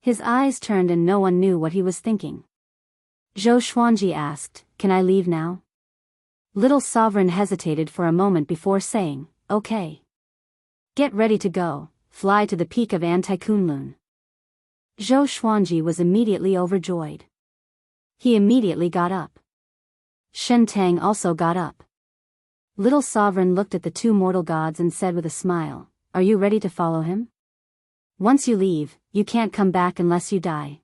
His eyes turned and no one knew what he was thinking. Zhou Xuanji asked, "Can I leave now?" Little Sovereign hesitated for a moment before saying, "Okay. Get ready to go, fly to the peak of Anti-Kunlun." Zhou Xuanji was immediately overjoyed. He immediately got up. Shen Tang also got up. Little Sovereign looked at the 2 mortal gods and said with a smile, "Are you ready to follow him? Once you leave, you can't come back unless you die."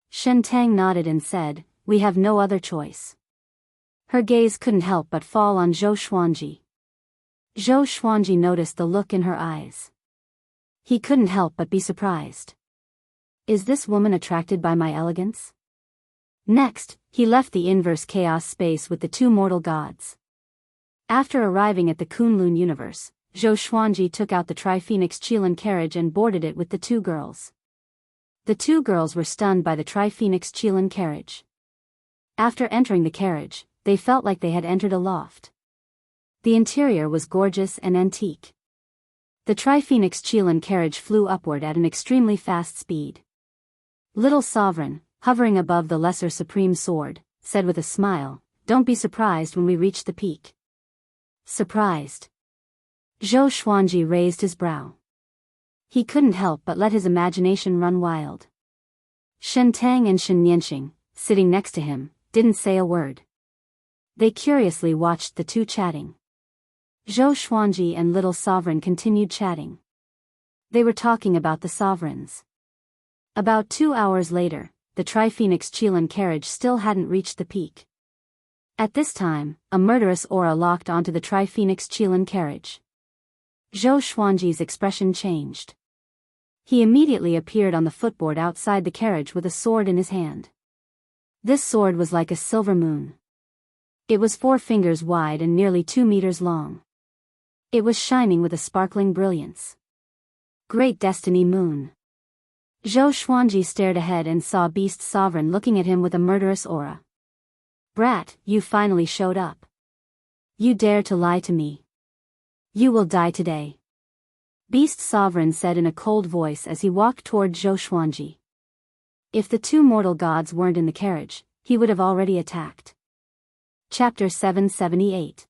Shen Tang nodded and said, "We have no other choice." Her gaze couldn't help but fall on Zhou Xuanji. Zhou Xuanji noticed the look in her eyes. He couldn't help but be surprised. Is this woman attracted by my elegance? Next, he left the inverse chaos space with the 2 mortal gods. After arriving at the Kunlun universe, Zhou Xuanji took out the Tri-Phoenix Qilin carriage and boarded it with the 2 girls. The 2 girls were stunned by the Tri-Phoenix Qilin carriage. After entering the carriage, they felt like they had entered a loft. The interior was gorgeous and antique. The Tri-Phoenix Qilin carriage flew upward at an extremely fast speed. Little Sovereign, hovering above the lesser supreme sword, said with a smile, "Don't be surprised when we reach the peak." Surprised? Zhou Xuanji raised his brow. He couldn't help but let his imagination run wild. Shen Tang and Shen Yanxing, sitting next to him, didn't say a word. They curiously watched the two chatting. Zhou Xuanji and Little Sovereign continued chatting. They were talking about the sovereigns. About 2 hours later, the Tri-Phoenix Qilin carriage still hadn't reached the peak. At this time, a murderous aura locked onto the Tri-Phoenix Qilin carriage. Zhou Xuanji's expression changed. He immediately appeared on the footboard outside the carriage with a sword in his hand. This sword was like a silver moon. It was 4 fingers wide and nearly 2 meters long. It was shining with a sparkling brilliance. Great Destiny Moon. Zhou Xuanji stared ahead and saw Beast Sovereign looking at him with a murderous aura. Brat, you finally showed up. You dare to lie to me. You will die today. Beast Sovereign said in a cold voice as he walked toward Zhou Xuanji. If the 2 mortal gods weren't in the carriage, he would have already attacked. Chapter 778.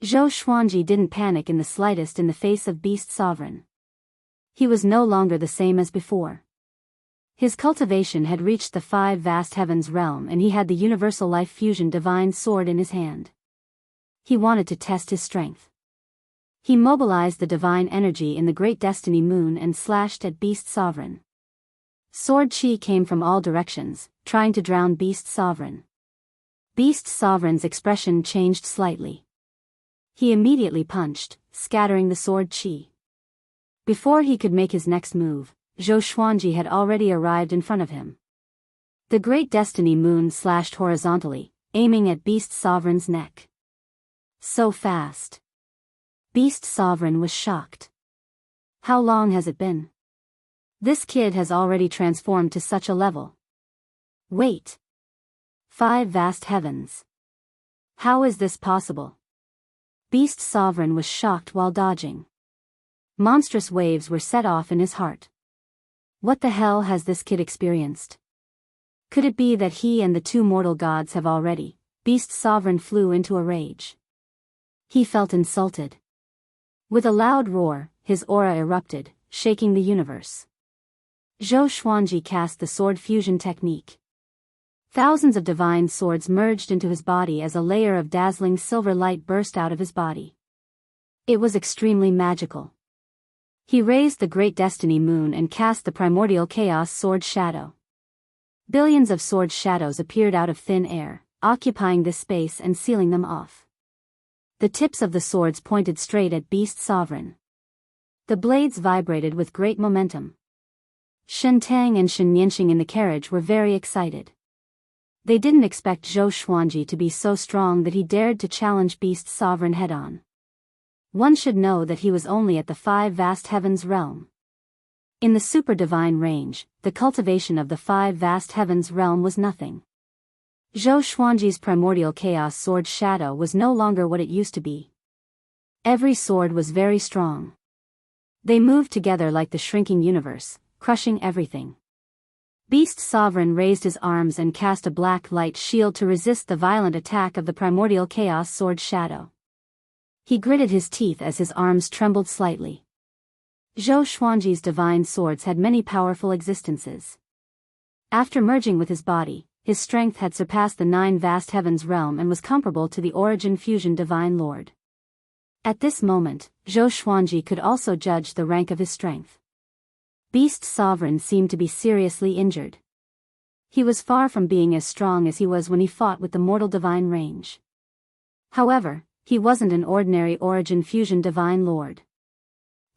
Zhou Xuanji didn't panic in the slightest in the face of Beast Sovereign. He was no longer the same as before. His cultivation had reached the 5 vast heavens realm and he had the universal life fusion divine sword in his hand. He wanted to test his strength. He mobilized the divine energy in the Great Destiny Moon and slashed at Beast Sovereign. Sword chi came from all directions, trying to drown Beast Sovereign. Beast Sovereign's expression changed slightly. He immediately punched, scattering the sword chi. Before he could make his next move, Zhou Xuanji had already arrived in front of him. The Great Destiny Moon slashed horizontally, aiming at Beast Sovereign's neck. So fast. Beast Sovereign was shocked. How long has it been? This kid has already transformed to such a level. Wait. 5 vast heavens. How is this possible? Beast Sovereign was shocked while dodging. Monstrous waves were set off in his heart. What the hell has this kid experienced? Could it be that he and the 2 mortal gods have already? Beast Sovereign flew into a rage. He felt insulted. With a loud roar, his aura erupted, shaking the universe. Zhou Xuanji cast the sword fusion technique. Thousands of divine swords merged into his body as a layer of dazzling silver light burst out of his body. It was extremely magical. He raised the Great Destiny Moon and cast the primordial chaos sword shadow. Billions of sword shadows appeared out of thin air, occupying this space and sealing them off. The tips of the swords pointed straight at Beast Sovereign. The blades vibrated with great momentum. Shen Tang and Shen Yanxing in the carriage were very excited. They didn't expect Zhou Xuanji to be so strong that he dared to challenge Beast Sovereign head-on. One should know that he was only at the 5 vast heavens realm. In the super divine range, the cultivation of the 5 vast heavens realm was nothing. Zhou Xuanji's primordial chaos sword shadow was no longer what it used to be. Every sword was very strong. They moved together like the shrinking universe, crushing everything. Beast Sovereign raised his arms and cast a black light shield to resist the violent attack of the primordial chaos sword shadow. He gritted his teeth as his arms trembled slightly. Zhou Xuanji's divine swords had many powerful existences. After merging with his body, his strength had surpassed the 9 vast heavens realm and was comparable to the Origin Fusion Divine Lord. At this moment, Zhou Xuanji could also judge the rank of his strength. Beast Sovereign seemed to be seriously injured. He was far from being as strong as he was when he fought with the mortal divine range. However, he wasn't an ordinary Origin Fusion Divine Lord.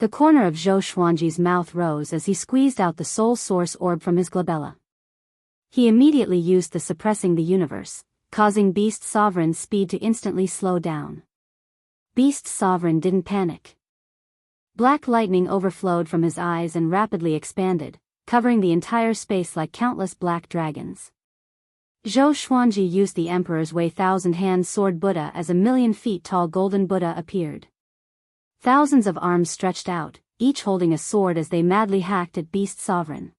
The corner of Zhou Xuanji's mouth rose as he squeezed out the Soul Source Orb from his glabella. He immediately used the Suppressing the Universe, causing Beast Sovereign's speed to instantly slow down. Beast Sovereign didn't panic. Black lightning overflowed from his eyes and rapidly expanded, covering the entire space like countless black dragons. Zhou Xuanji used the Emperor's Way Thousand-Hand Sword Buddha as a 1,000,000 feet tall golden Buddha appeared. Thousands of arms stretched out, each holding a sword as they madly hacked at Beast Sovereign.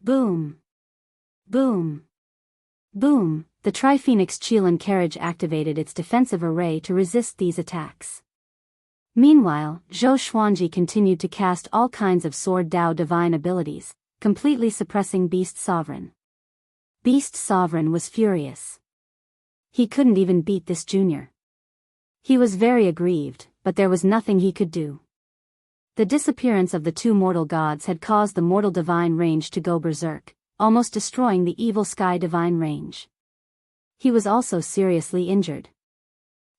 Boom! Boom! Boom! The Tri-Phoenix Qilin carriage activated its defensive array to resist these attacks. Meanwhile, Zhou Xuanji continued to cast all kinds of Sword Dao divine abilities, completely suppressing Beast Sovereign. Beast Sovereign was furious. He couldn't even beat this junior. He was very aggrieved, but there was nothing he could do. The disappearance of the two mortal gods had caused the mortal divine range to go berserk, almost destroying the evil sky divine range. He was also seriously injured.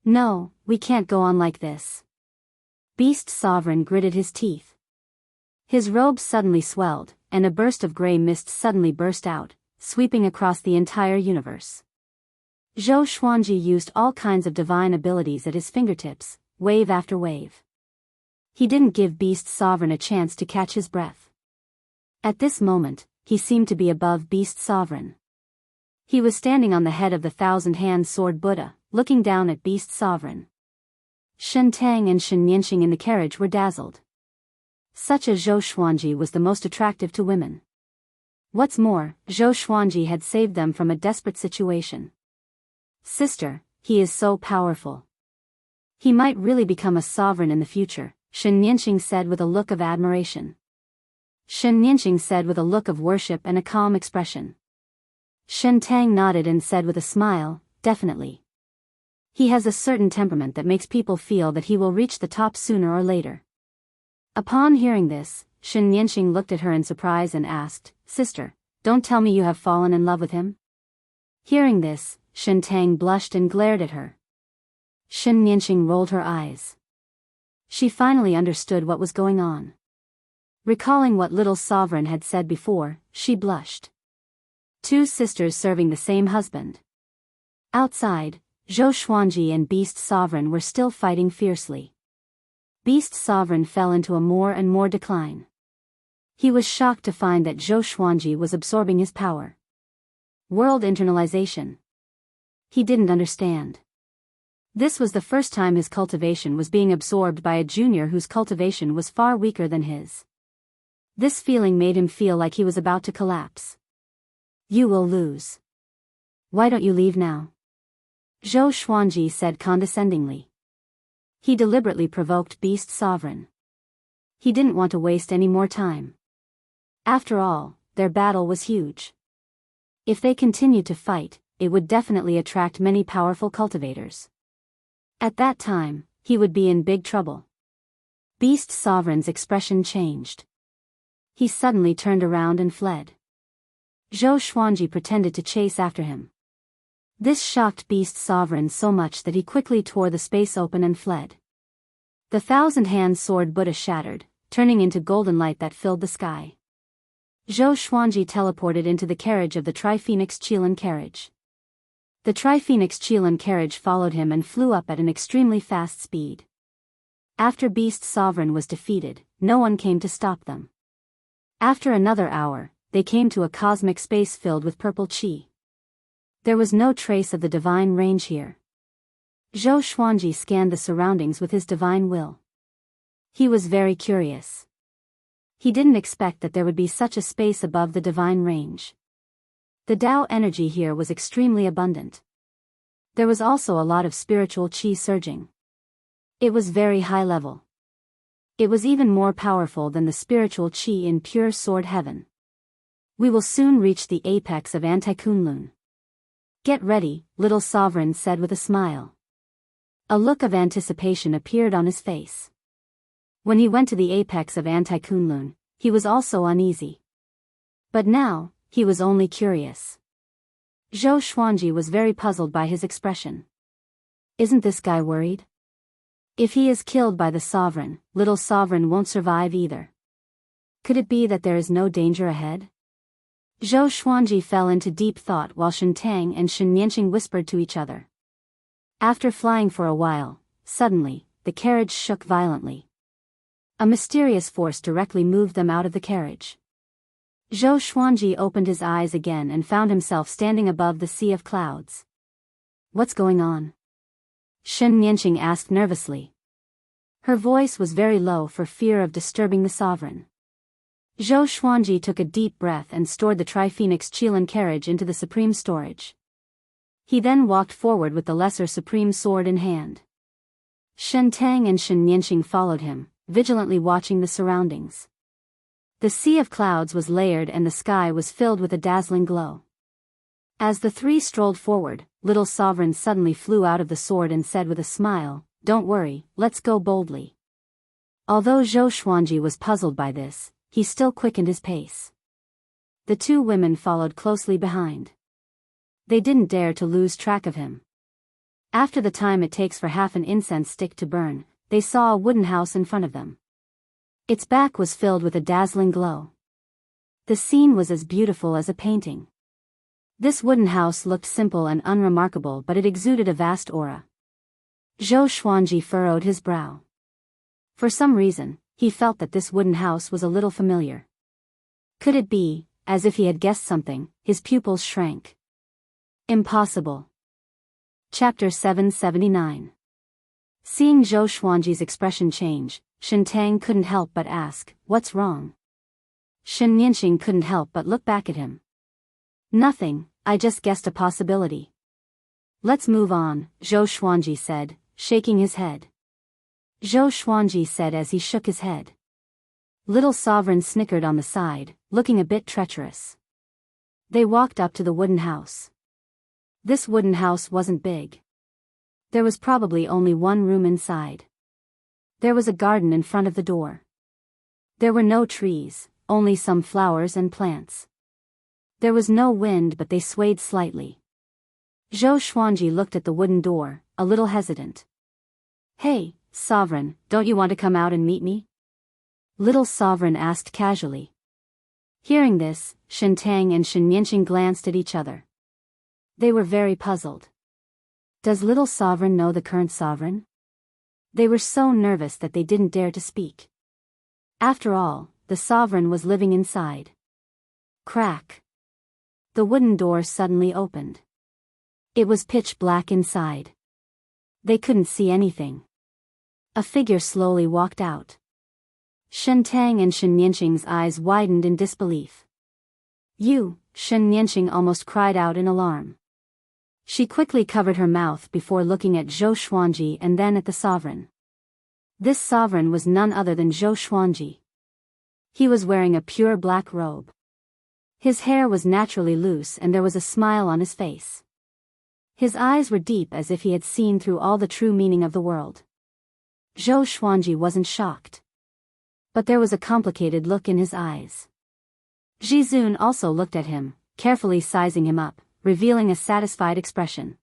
No, we can't go on like this. Beast Sovereign gritted his teeth. His robe suddenly swelled, and a burst of gray mist suddenly burst out, sweeping across the entire universe. Zhou Xuanji used all kinds of divine abilities at his fingertips, wave after wave. He didn't give Beast Sovereign a chance to catch his breath. At this moment, he seemed to be above Beast Sovereign. He was standing on the head of the thousand-hand sword Buddha, looking down at Beast Sovereign. Shen Tang and Shen Nianxing in the carriage were dazzled. Such a Zhou Xuanji was the most attractive to women. What's more, Zhou Xuanji had saved them from a desperate situation. Sister, he is so powerful. He might really become a sovereign in the future, Shen Nianxing said with a look of admiration. Shen Nianxing said with a look of worship and a calm expression. Shen Tang nodded and said with a smile, definitely. He has a certain temperament that makes people feel that he will reach the top sooner or later. Upon hearing this, Shen Nianxing looked at her in surprise and asked, Sister, don't tell me you have fallen in love with him? Hearing this, Shen Tang blushed and glared at her. Shen Nianxing rolled her eyes. She finally understood what was going on. Recalling what little sovereign had said before, she blushed. Two sisters serving the same husband. Outside, Zhou Xuanji and Beast Sovereign were still fighting fiercely. Beast Sovereign fell into a more and more decline. He was shocked to find that Zhou Xuanji was absorbing his power. World internalization. He didn't understand. This was the first time his cultivation was being absorbed by a junior whose cultivation was far weaker than his. This feeling made him feel like he was about to collapse. You will lose. Why don't you leave now? Zhou Xuanji said condescendingly. He deliberately provoked Beast Sovereign. He didn't want to waste any more time. After all, their battle was huge. If they continued to fight, it would definitely attract many powerful cultivators. At that time, he would be in big trouble. Beast Sovereign's expression changed. He suddenly turned around and fled. Zhou Xuanji pretended to chase after him. This shocked Beast Sovereign so much that he quickly tore the space open and fled. The thousand-hand sword Buddha shattered, turning into golden light that filled the sky. Zhou Xuanji teleported into the carriage of the Tri-Phoenix Qilin carriage. The Tri-Phoenix Qilin carriage followed him and flew up at an extremely fast speed. After Beast Sovereign was defeated, no one came to stop them. After another hour, they came to a cosmic space filled with purple qi. There was no trace of the divine range here. Zhou Xuanji scanned the surroundings with his divine will. He was very curious. He didn't expect that there would be such a space above the divine range. The Tao energy here was extremely abundant. There was also a lot of spiritual qi surging. It was very high level. It was even more powerful than the spiritual qi in pure sword heaven. We will soon reach the apex of Anti-Kunlun. Get ready, little sovereign said with a smile. A look of anticipation appeared on his face. When he went to the apex of Anti-Kunlun, he was also uneasy. But now, he was only curious. Zhou Xuanji was very puzzled by his expression. Isn't this guy worried? If he is killed by the sovereign, little sovereign won't survive either. Could it be that there is no danger ahead? Zhou Xuanji fell into deep thought while Shen Tang and Shen Nianxing whispered to each other. After flying for a while, suddenly, the carriage shook violently. A mysterious force directly moved them out of the carriage. Zhou Xuanji opened his eyes again and found himself standing above the sea of clouds. What's going on? Shen Nianxing asked nervously. Her voice was very low for fear of disturbing the sovereign. Zhou Xuanji took a deep breath and stored the Tri-Phoenix Qilin carriage into the supreme storage. He then walked forward with the lesser supreme sword in hand. Shen Tang and Shen Nianxing followed him, vigilantly watching the surroundings. The sea of clouds was layered and the sky was filled with a dazzling glow. As the three strolled forward, Little Sovereign suddenly flew out of the sword and said with a smile, "Don't worry, let's go boldly." Although Zhou Xuanji was puzzled by this, he still quickened his pace. The two women followed closely behind. They didn't dare to lose track of him. After the time it takes for half an incense stick to burn, they saw a wooden house in front of them. Its back was filled with a dazzling glow. The scene was as beautiful as a painting. This wooden house looked simple and unremarkable, but it exuded a vast aura. Zhou Xuanji furrowed his brow. For some reason, he felt that this wooden house was a little familiar. Could it be, as if he had guessed something, his pupils shrank. Impossible. Chapter 779. Seeing Zhou Xuanji's expression change, Shen Tang couldn't help but ask, "What's wrong?" Shen Nianxing couldn't help but look back at him. "Nothing, I just guessed a possibility." "Let's move on," Zhou Xuanji said, shaking his head. Zhou Xuanji said as he shook his head. Little Sovereign snickered on the side, looking a bit treacherous. They walked up to the wooden house. This wooden house wasn't big. There was probably only one room inside. There was a garden in front of the door. There were no trees, only some flowers and plants. There was no wind, but they swayed slightly. Zhou Xuanji looked at the wooden door, a little hesitant. "Hey, Sovereign, don't you want to come out and meet me?" Little Sovereign asked casually. Hearing this, Shen Tang and Shen Nianxing glanced at each other. They were very puzzled. Does Little Sovereign know the current sovereign? They were so nervous that they didn't dare to speak. After all, the sovereign was living inside. Crack. The wooden door suddenly opened. It was pitch black inside. They couldn't see anything. A figure slowly walked out. Shen Tang and Shen Nianxing's eyes widened in disbelief. "You," Shen Nianxing almost cried out in alarm. She quickly covered her mouth before looking at Zhou Xuanji and then at the sovereign. This sovereign was none other than Zhou Xuanji. He was wearing a pure black robe. His hair was naturally loose and there was a smile on his face. His eyes were deep as if he had seen through all the true meaning of the world. Zhou Xuanji wasn't shocked. But there was a complicated look in his eyes. Jizun also looked at him, carefully sizing him up, revealing a satisfied expression.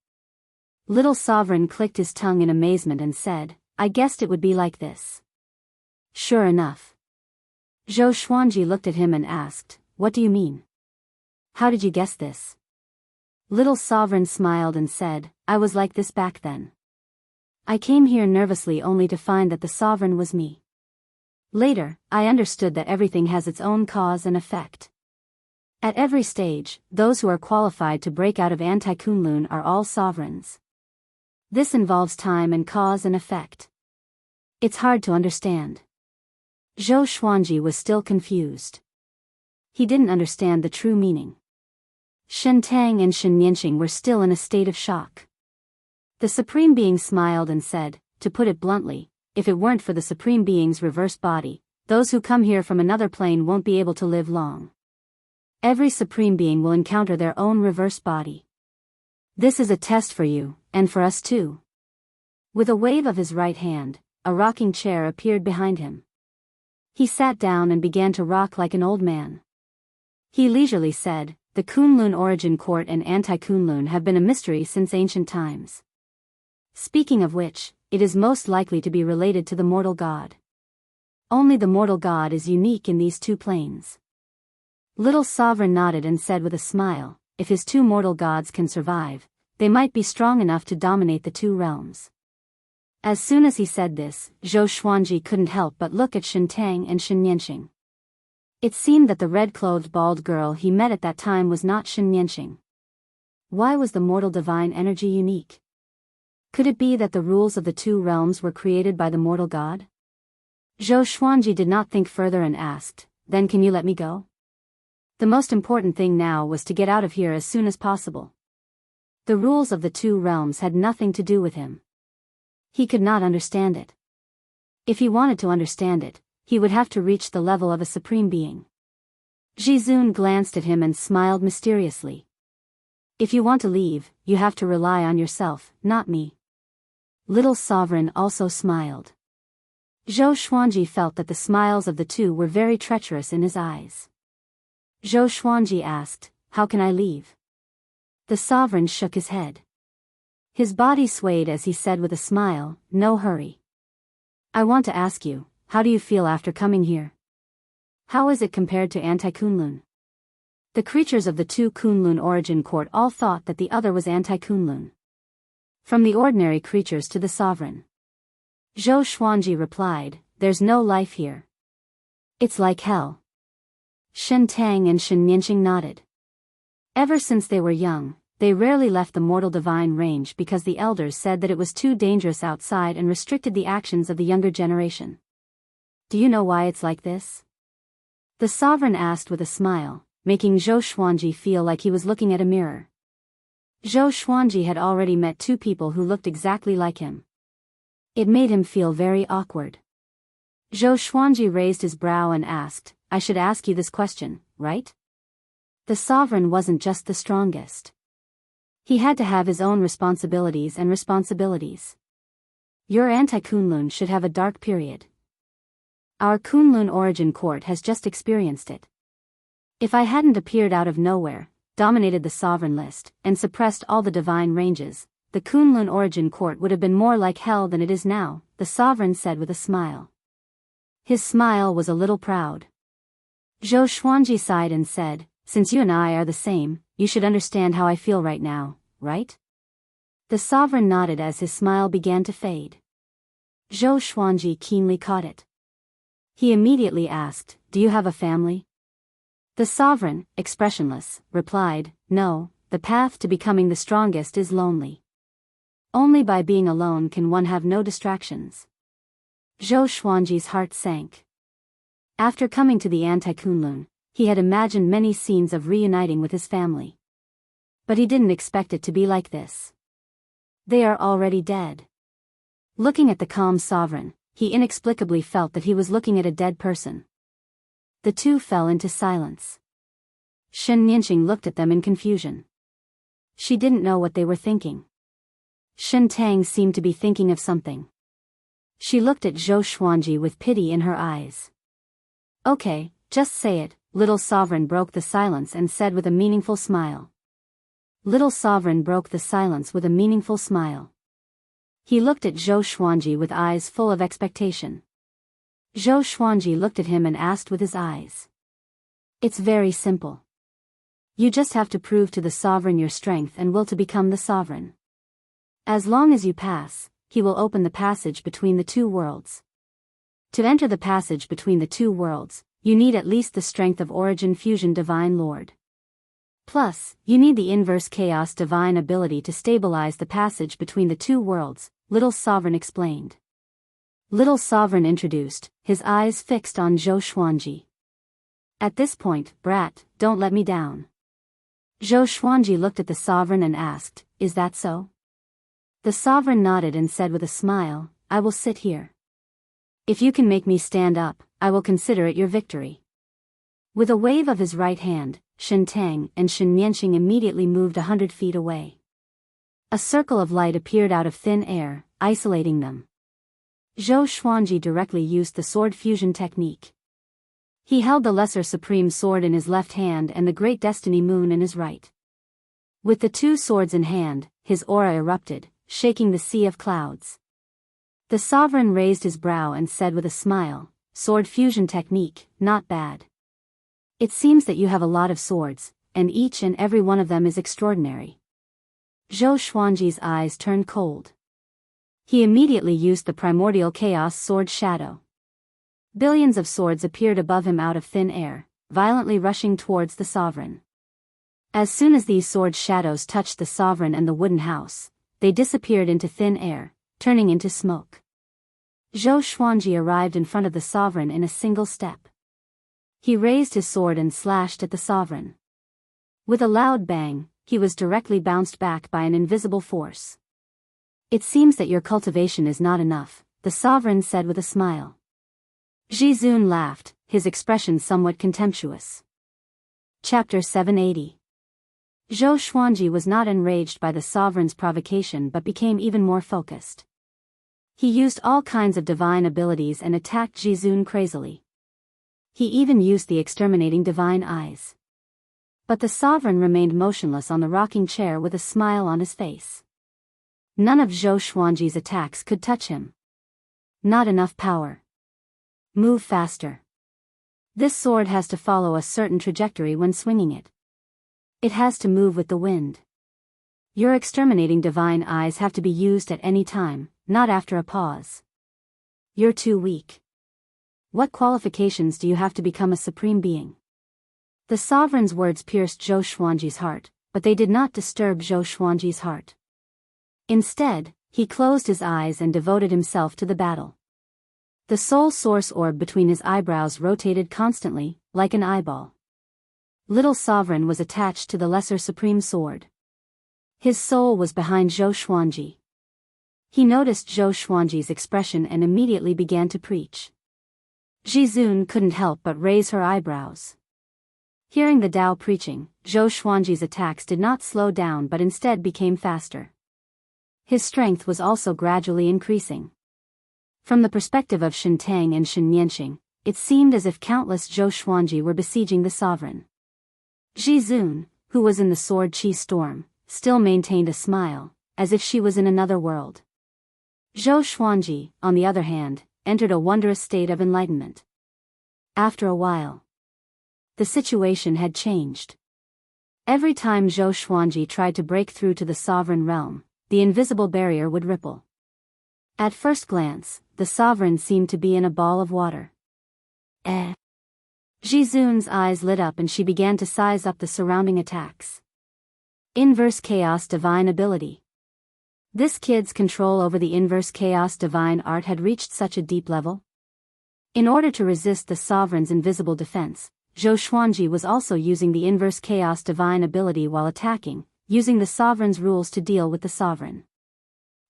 Little Sovereign clicked his tongue in amazement and said, "I guessed it would be like this." Sure enough. Zhou Xuanji looked at him and asked, "What do you mean? How did you guess this?" Little Sovereign smiled and said, "I was like this back then. I came here nervously only to find that the sovereign was me. Later, I understood that everything has its own cause and effect. At every stage, those who are qualified to break out of Anti-Kunlun are all sovereigns. This involves time and cause and effect. It's hard to understand." Zhou Xuanji was still confused. He didn't understand the true meaning. Shen Tang and Shen Nianxing were still in a state of shock. The Supreme Being smiled and said, "To put it bluntly, if it weren't for the Supreme Being's reversed body, those who come here from another plane won't be able to live long. Every Supreme Being will encounter their own reverse body. This is a test for you, and for us too." With a wave of his right hand, a rocking chair appeared behind him. He sat down and began to rock like an old man. He leisurely said, "The Kunlun origin court and Anti-Kunlun have been a mystery since ancient times. Speaking of which, it is most likely to be related to the mortal god. Only the mortal god is unique in these two planes." Little Sovereign nodded and said with a smile, "If his two mortal gods can survive, they might be strong enough to dominate the two realms." As soon as he said this, Zhou Xuanji couldn't help but look at Shen Tang and Shen Nianxing. It seemed that the red-clothed bald girl he met at that time was not Shen Nianxing. Why was the mortal divine energy unique? Could it be that the rules of the two realms were created by the mortal god? Zhou Xuanji did not think further and asked, "Then can you let me go?" The most important thing now was to get out of here as soon as possible. The rules of the two realms had nothing to do with him. He could not understand it. If he wanted to understand it, he would have to reach the level of a supreme being. Jizun glanced at him and smiled mysteriously. If you want to leave, you have to rely on yourself, not me. Little Sovereign also smiled. Zhou Xuanji felt that the smiles of the two were very treacherous in his eyes. Zhou Xuanji asked, "How can I leave?" The Sovereign shook his head. His body swayed as he said with a smile, "No hurry. I want to ask you, how do you feel after coming here? How is it compared to Anti-Kunlun?" The creatures of the two Kunlun origin court all thought that the other was Anti-Kunlun. From the ordinary creatures to the Sovereign. Zhou Xuanji replied, "There's no life here. It's like hell." Shen Tang and Shen Nianqing nodded. Ever since they were young, they rarely left the mortal divine range because the elders said that it was too dangerous outside and restricted the actions of the younger generation. "Do you know why it's like this?" The Sovereign asked with a smile, making Zhou Xuanji feel like he was looking at a mirror. Zhou Xuanji had already met two people who looked exactly like him. It made him feel very awkward. Zhou Xuanji raised his brow and asked, "I should ask you this question, right?" The Sovereign wasn't just the strongest. He had to have his own responsibilities and responsibilities. Your anti-Kunlun should have a dark period. Our Kunlun origin court has just experienced it. If I hadn't appeared out of nowhere, dominated the Sovereign list, and suppressed all the divine ranges, the Kunlun origin court would have been more like hell than it is now, the Sovereign said with a smile. His smile was a little proud. Zhou Xuanji sighed and said, "Since you and I are the same, you should understand how I feel right now, right?" The Sovereign nodded as his smile began to fade. Zhou Xuanji keenly caught it. He immediately asked, "Do you have a family?" The Sovereign, expressionless, replied, "No, the path to becoming the strongest is lonely. Only by being alone can one have no distractions." Zhou Xuanji's heart sank. After coming to the Anti-Kunlun, he had imagined many scenes of reuniting with his family. But he didn't expect it to be like this. They are already dead. Looking at the calm Sovereign, he inexplicably felt that he was looking at a dead person. The two fell into silence. Shen Nianqing looked at them in confusion. She didn't know what they were thinking. Shen Tang seemed to be thinking of something. She looked at Zhou Xuanji with pity in her eyes. "Okay, just say it," Little Sovereign broke the silence and said with a meaningful smile. Little Sovereign broke the silence with a meaningful smile. He looked at Zhou Xuanji with eyes full of expectation. Zhou Xuanji looked at him and asked with his eyes. "It's very simple. You just have to prove to the Sovereign your strength and will to become the Sovereign. As long as you pass, he will open the passage between the two worlds. To enter the passage between the two worlds, you need at least the strength of Origin Fusion Divine Lord. Plus, you need the inverse Chaos Divine ability to stabilize the passage between the two worlds," Little Sovereign explained. Little Sovereign introduced, his eyes fixed on Zhou Xuanji. "At this point, brat, don't let me down." Zhou Xuanji looked at the Sovereign and asked, "Is that so?" The Sovereign nodded and said with a smile, "I will sit here. If you can make me stand up, I will consider it your victory." With a wave of his right hand, Shen Tang and Shen Nianqing immediately moved 100 feet away. A circle of light appeared out of thin air, isolating them. Zhou Xuanji directly used the sword fusion technique. He held the Lesser Supreme Sword in his left hand and the Great Destiny Moon in his right. With the two swords in hand, his aura erupted, shaking the sea of clouds. The Sovereign raised his brow and said with a smile, "Sword fusion technique, not bad. It seems that you have a lot of swords, and each and every one of them is extraordinary." Zhou Xuanji's eyes turned cold. He immediately used the primordial chaos sword shadow. Billions of swords appeared above him out of thin air, violently rushing towards the Sovereign. As soon as these sword shadows touched the Sovereign and the wooden house, they disappeared into thin air, turning into smoke. Zhou Xuanji arrived in front of the Sovereign in a single step. He raised his sword and slashed at the Sovereign. With a loud bang, he was directly bounced back by an invisible force. "It seems that your cultivation is not enough," the Sovereign said with a smile. Jizun laughed, his expression somewhat contemptuous. Chapter 780. Zhou Xuanji was not enraged by the sovereign's provocation but became even more focused. He used all kinds of divine abilities and attacked Jizun crazily. He even used the exterminating divine eyes. But the sovereign remained motionless on the rocking chair with a smile on his face. None of Zhou Xuanji's attacks could touch him. Not enough power. Move faster. This sword has to follow a certain trajectory when swinging it. It has to move with the wind. Your exterminating divine eyes have to be used at any time, not after a pause. You're too weak. What qualifications do you have to become a supreme being? The sovereign's words pierced Zhou Xuanji's heart, but they did not disturb Zhou Xuanji's heart. Instead, he closed his eyes and devoted himself to the battle. The soul source orb between his eyebrows rotated constantly, like an eyeball. Little Sovereign was attached to the lesser supreme sword. His soul was behind Zhou Xuanji. He noticed Zhou Xuanji's expression and immediately began to preach. Jizun couldn't help but raise her eyebrows. Hearing the Tao preaching, Zhou Xuanji's attacks did not slow down but instead became faster. His strength was also gradually increasing. From the perspective of Shintang and Shenyanqing, it seemed as if countless Zhou Xuanji were besieging the sovereign. Jizun, who was in the sword chi storm, still maintained a smile, as if she was in another world. Zhou Xuanji, on the other hand, entered a wondrous state of enlightenment. After a while, the situation had changed. Every time Zhou Xuanji tried to break through to the sovereign realm, the invisible barrier would ripple. At first glance, the sovereign seemed to be in a ball of water. Jizun's eyes lit up and she began to size up the surrounding attacks. Inverse Chaos Divine Ability. This kid's control over the Inverse Chaos Divine Art had reached such a deep level. In order to resist the sovereign's invisible defense, Zhou Xuanji was also using the Inverse Chaos Divine Ability while attacking, using the sovereign's rules to deal with the sovereign.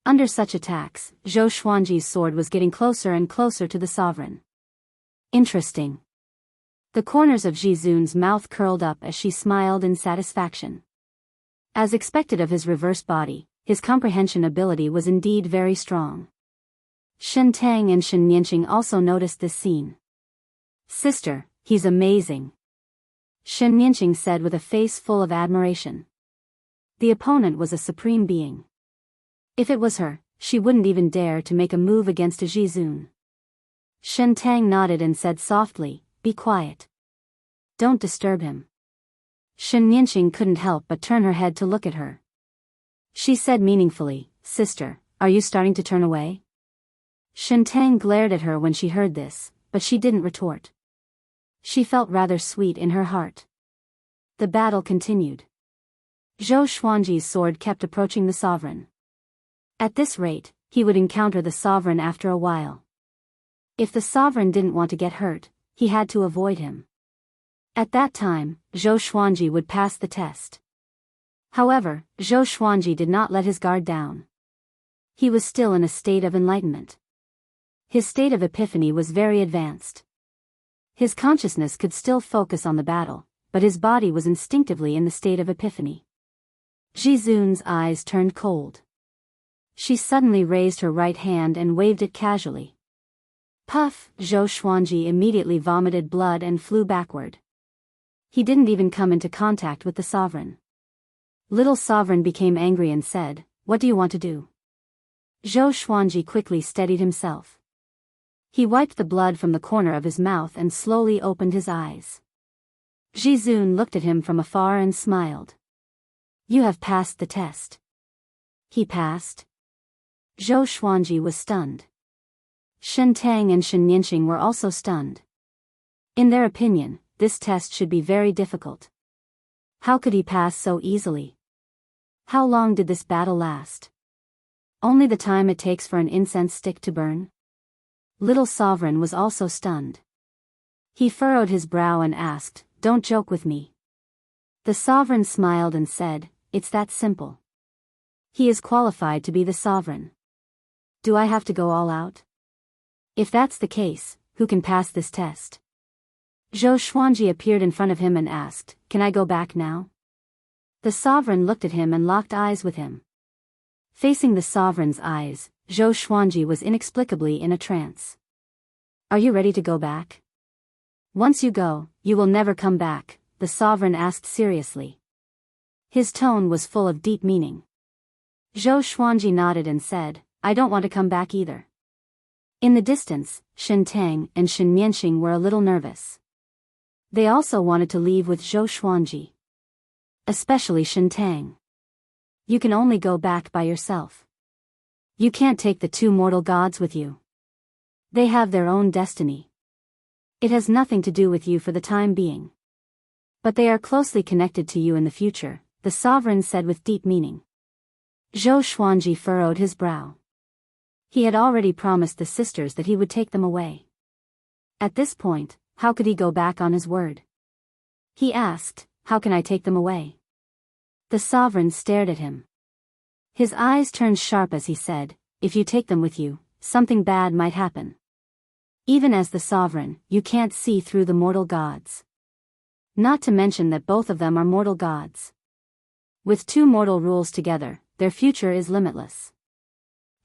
Under such attacks, Zhou Xuanji's sword was getting closer and closer to the sovereign. Interesting. The corners of Jizun's mouth curled up as she smiled in satisfaction. As expected of his reverse body, his comprehension ability was indeed very strong. Shintang and Shenyanqing also noticed this scene. "Sister, he's amazing," Shenyanqing said with a face full of admiration. The opponent was a supreme being. If it was her, she wouldn't even dare to make a move against a Jizun. Shintang nodded and said softly, "Be quiet. Don't disturb him." Shenyanqing couldn't help but turn her head to look at her. She said meaningfully, "Sister, are you starting to turn away?" Shintang glared at her when she heard this, but she didn't retort. She felt rather sweet in her heart. The battle continued. Zhou Xuanji's sword kept approaching the sovereign. At this rate, he would encounter the sovereign after a while. If the sovereign didn't want to get hurt, he had to avoid him. At that time, Zhou Xuanji would pass the test. However, Zhou Xuanji did not let his guard down. He was still in a state of enlightenment. His state of epiphany was very advanced. His consciousness could still focus on the battle, but his body was instinctively in the state of epiphany. Jizun's eyes turned cold. She suddenly raised her right hand and waved it casually. Puff! Zhou Xuanji immediately vomited blood and flew backward. He didn't even come into contact with the sovereign. Little Sovereign became angry and said, "What do you want to do?" Zhou Xuanji quickly steadied himself. He wiped the blood from the corner of his mouth and slowly opened his eyes. Jizun looked at him from afar and smiled. "You have passed the test." He passed? Zhou Xuanji was stunned. Shintang and Shenyanqing were also stunned. In their opinion, this test should be very difficult. How could he pass so easily? How long did this battle last? Only the time it takes for an incense stick to burn? Little Sovereign was also stunned. He furrowed his brow and asked, "Don't joke with me." The Sovereign smiled and said, "It's that simple. He is qualified to be the Sovereign. Do I have to go all out? If that's the case, who can pass this test? Zhou Xuanji appeared in front of him and asked, "Can I go back now?" The sovereign looked at him and locked eyes with him. Facing the sovereign's eyes, Zhou Xuanji was inexplicably in a trance. "Are you ready to go back?" "Once you go, you will never come back," the sovereign asked seriously. His tone was full of deep meaning. Zhou Xuanji nodded and said, "I don't want to come back either." In the distance, Shen Tang and Shen Mianxing were a little nervous. They also wanted to leave with Zhou Xuanji. Especially Shen Tang. "You can only go back by yourself. You can't take the two mortal gods with you. They have their own destiny. It has nothing to do with you for the time being. But they are closely connected to you in the future," the sovereign said with deep meaning. Zhou Xuanji furrowed his brow. He had already promised the sisters that he would take them away. At this point, how could he go back on his word? He asked, "How can I take them away?" The sovereign stared at him. His eyes turned sharp as he said, "If you take them with you, something bad might happen. Even as the sovereign, you can't see through the mortal gods. Not to mention that both of them are mortal gods. With two mortal rules together, their future is limitless."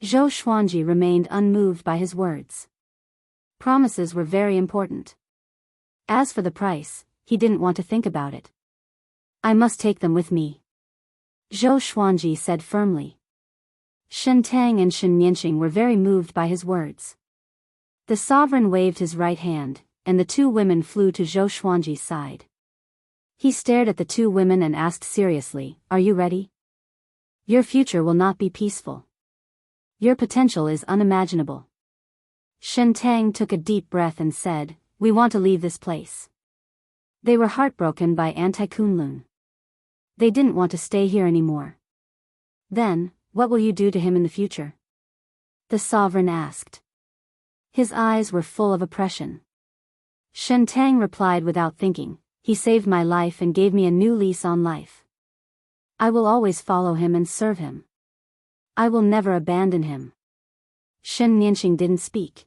Zhou Xuanji remained unmoved by his words. Promises were very important. As for the price, he didn't want to think about it. "I must take them with me," Zhou Xuanji said firmly. Shen Tang and Shen Mianxing were very moved by his words. The sovereign waved his right hand, and the two women flew to Zhou Xuanji's side. He stared at the two women and asked seriously, "Are you ready? Your future will not be peaceful. Your potential is unimaginable." Shen Tang took a deep breath and said, "We want to leave this place." They were heartbroken by Anti-Kunlun. They didn't want to stay here anymore. "Then, what will you do to him in the future?" the sovereign asked. His eyes were full of oppression. Shen Tang replied without thinking, "He saved my life and gave me a new lease on life. I will always follow him and serve him. I will never abandon him." Shen Mianxing didn't speak.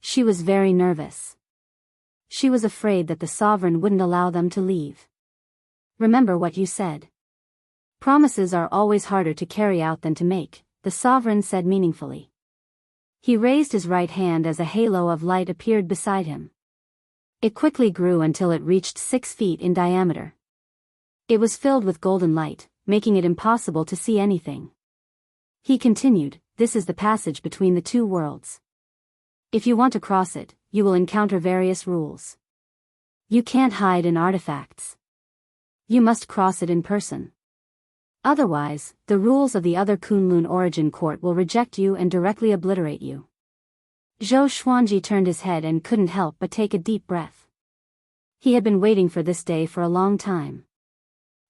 She was very nervous. She was afraid that the sovereign wouldn't allow them to leave. "Remember what you said. Promises are always harder to carry out than to make," the sovereign said meaningfully. He raised his right hand as a halo of light appeared beside him. It quickly grew until it reached 6 feet in diameter. It was filled with golden light, making it impossible to see anything. He continued, "This is the passage between the two worlds. If you want to cross it, you will encounter various rules. You can't hide in artifacts. You must cross it in person. Otherwise, the rules of the other Kunlun origin court will reject you and directly obliterate you." Zhou Xuanji turned his head and couldn't help but take a deep breath. He had been waiting for this day for a long time.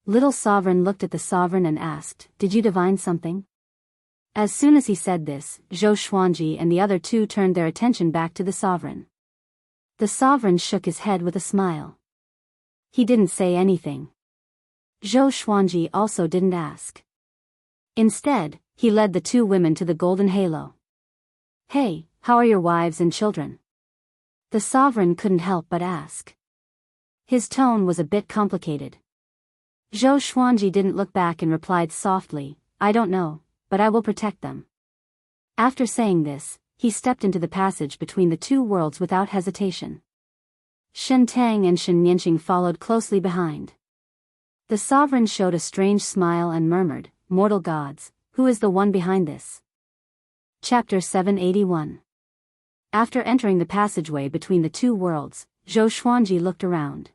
Little Sovereign looked at the sovereign and asked, "Did you divine something?" As soon as he said this, Zhou Xuanji and the other two turned their attention back to the sovereign. The sovereign shook his head with a smile. He didn't say anything. Zhou Xuanji also didn't ask. Instead, he led the two women to the golden halo. "Hey, how are your wives and children?" The sovereign couldn't help but ask. His tone was a bit complicated. Zhou Xuanji didn't look back and replied softly, "I don't know, but I will protect them." After saying this, he stepped into the passage between the two worlds without hesitation. Shen Tang and Shen Mianxing followed closely behind. The sovereign showed a strange smile and murmured, "Mortal gods, who is the one behind this?" Chapter 781. After entering the passageway between the two worlds, Zhou Xuanji looked around.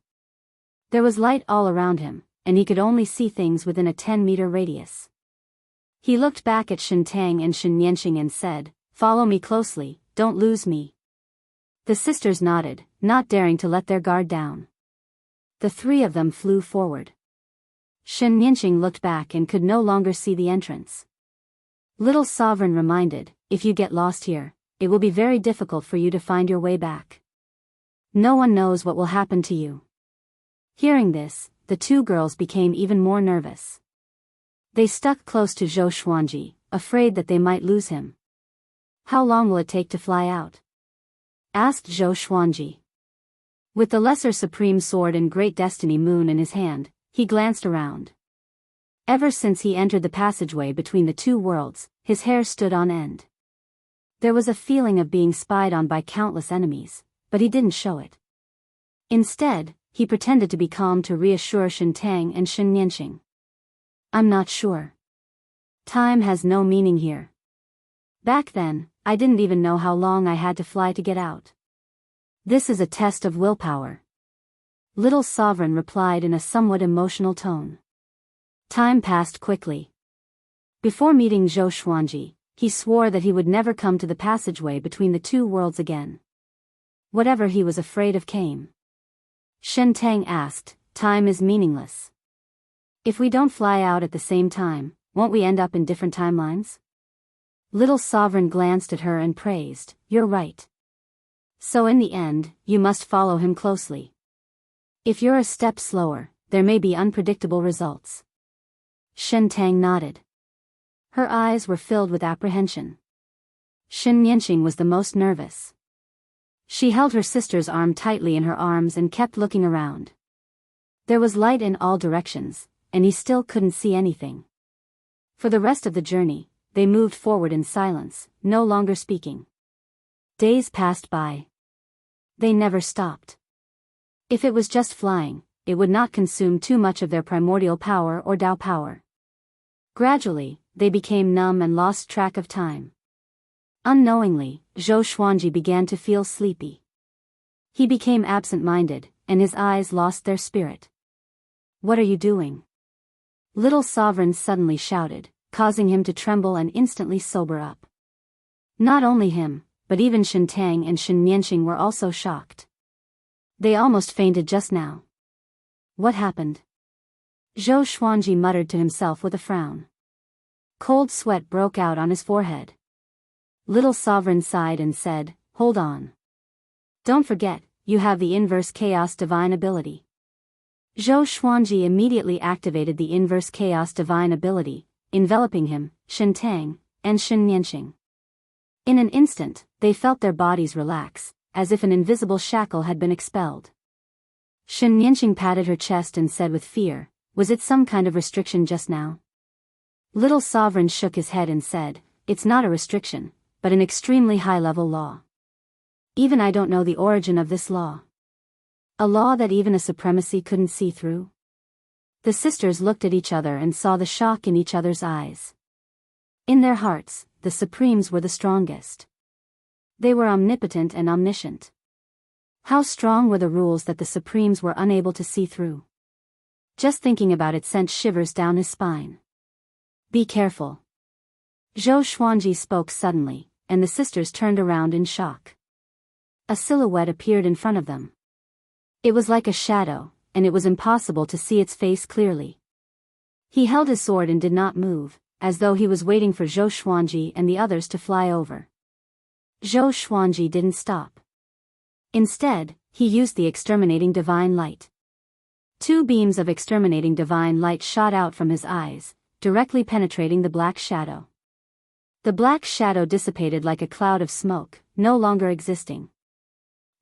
There was light all around him, and he could only see things within a 10-meter radius. He looked back at Shen Tang and Shen Mianxing and said, "Follow me closely, don't lose me." The sisters nodded, not daring to let their guard down. The three of them flew forward. Shen Mianxing looked back and could no longer see the entrance. Little Sovereign reminded, "If you get lost here, it will be very difficult for you to find your way back. No one knows what will happen to you." Hearing this, the two girls became even more nervous. They stuck close to Zhou Xuanji, afraid that they might lose him. "How long will it take to fly out?" asked Zhou Xuanji. With the Lesser Supreme Sword and Great Destiny Moon in his hand, he glanced around. Ever since he entered the passageway between the two worlds, his hair stood on end. There was a feeling of being spied on by countless enemies, but he didn't show it. Instead, he pretended to be calm to reassure Shintang and Shenyanxing. I'm not sure. Time has no meaning here. Back then, I didn't even know how long I had to fly to get out. This is a test of willpower. Little Sovereign replied in a somewhat emotional tone. Time passed quickly. Before meeting Zhou Xuanji, he swore that he would never come to the passageway between the two worlds again. Whatever he was afraid of came. Shen Tang asked, time is meaningless. If we don't fly out at the same time, won't we end up in different timelines? Little Sovereign glanced at her and praised, you're right. So in the end, you must follow him closely. If you're a step slower, there may be unpredictable results. Shen Tang nodded. Her eyes were filled with apprehension. Shenyanxing was the most nervous. She held her sister's arm tightly in her arms and kept looking around. There was light in all directions, and he still couldn't see anything. For the rest of the journey, they moved forward in silence, no longer speaking. Days passed by. They never stopped. If it was just flying, it would not consume too much of their primordial power or Dao power. Gradually, they became numb and lost track of time. Unknowingly, Zhou Xuanji began to feel sleepy. He became absent-minded, and his eyes lost their spirit. What are you doing? Little Sovereign suddenly shouted, causing him to tremble and instantly sober up. Not only him, but even Shintang and Shenyanxing were also shocked. They almost fainted just now. What happened? Zhou Xuanji muttered to himself with a frown. Cold sweat broke out on his forehead. Little Sovereign sighed and said, hold on. Don't forget, you have the inverse chaos divine ability. Zhou Xuanji immediately activated the inverse chaos divine ability, enveloping him, Shintang, and Shenyanxing. In an instant, they felt their bodies relax, as if an invisible shackle had been expelled. Shenyanxing patted her chest and said with fear, was it some kind of restriction just now? Little Sovereign shook his head and said, it's not a restriction, but an extremely high-level law. Even I don't know the origin of this law. A law that even a supremacy couldn't see through? The sisters looked at each other and saw the shock in each other's eyes. In their hearts, the Supremes were the strongest. They were omnipotent and omniscient. How strong were the rules that the Supremes were unable to see through? Just thinking about it sent shivers down his spine. Be careful. Zhou Xuanji spoke suddenly, and the sisters turned around in shock. A silhouette appeared in front of them. It was like a shadow, and it was impossible to see its face clearly. He held his sword and did not move, as though he was waiting for Zhou Xuanji and the others to fly over. Zhou Xuanji didn't stop. Instead, he used the exterminating divine light. Two beams of exterminating divine light shot out from his eyes, directly penetrating the black shadow. The black shadow dissipated like a cloud of smoke, no longer existing.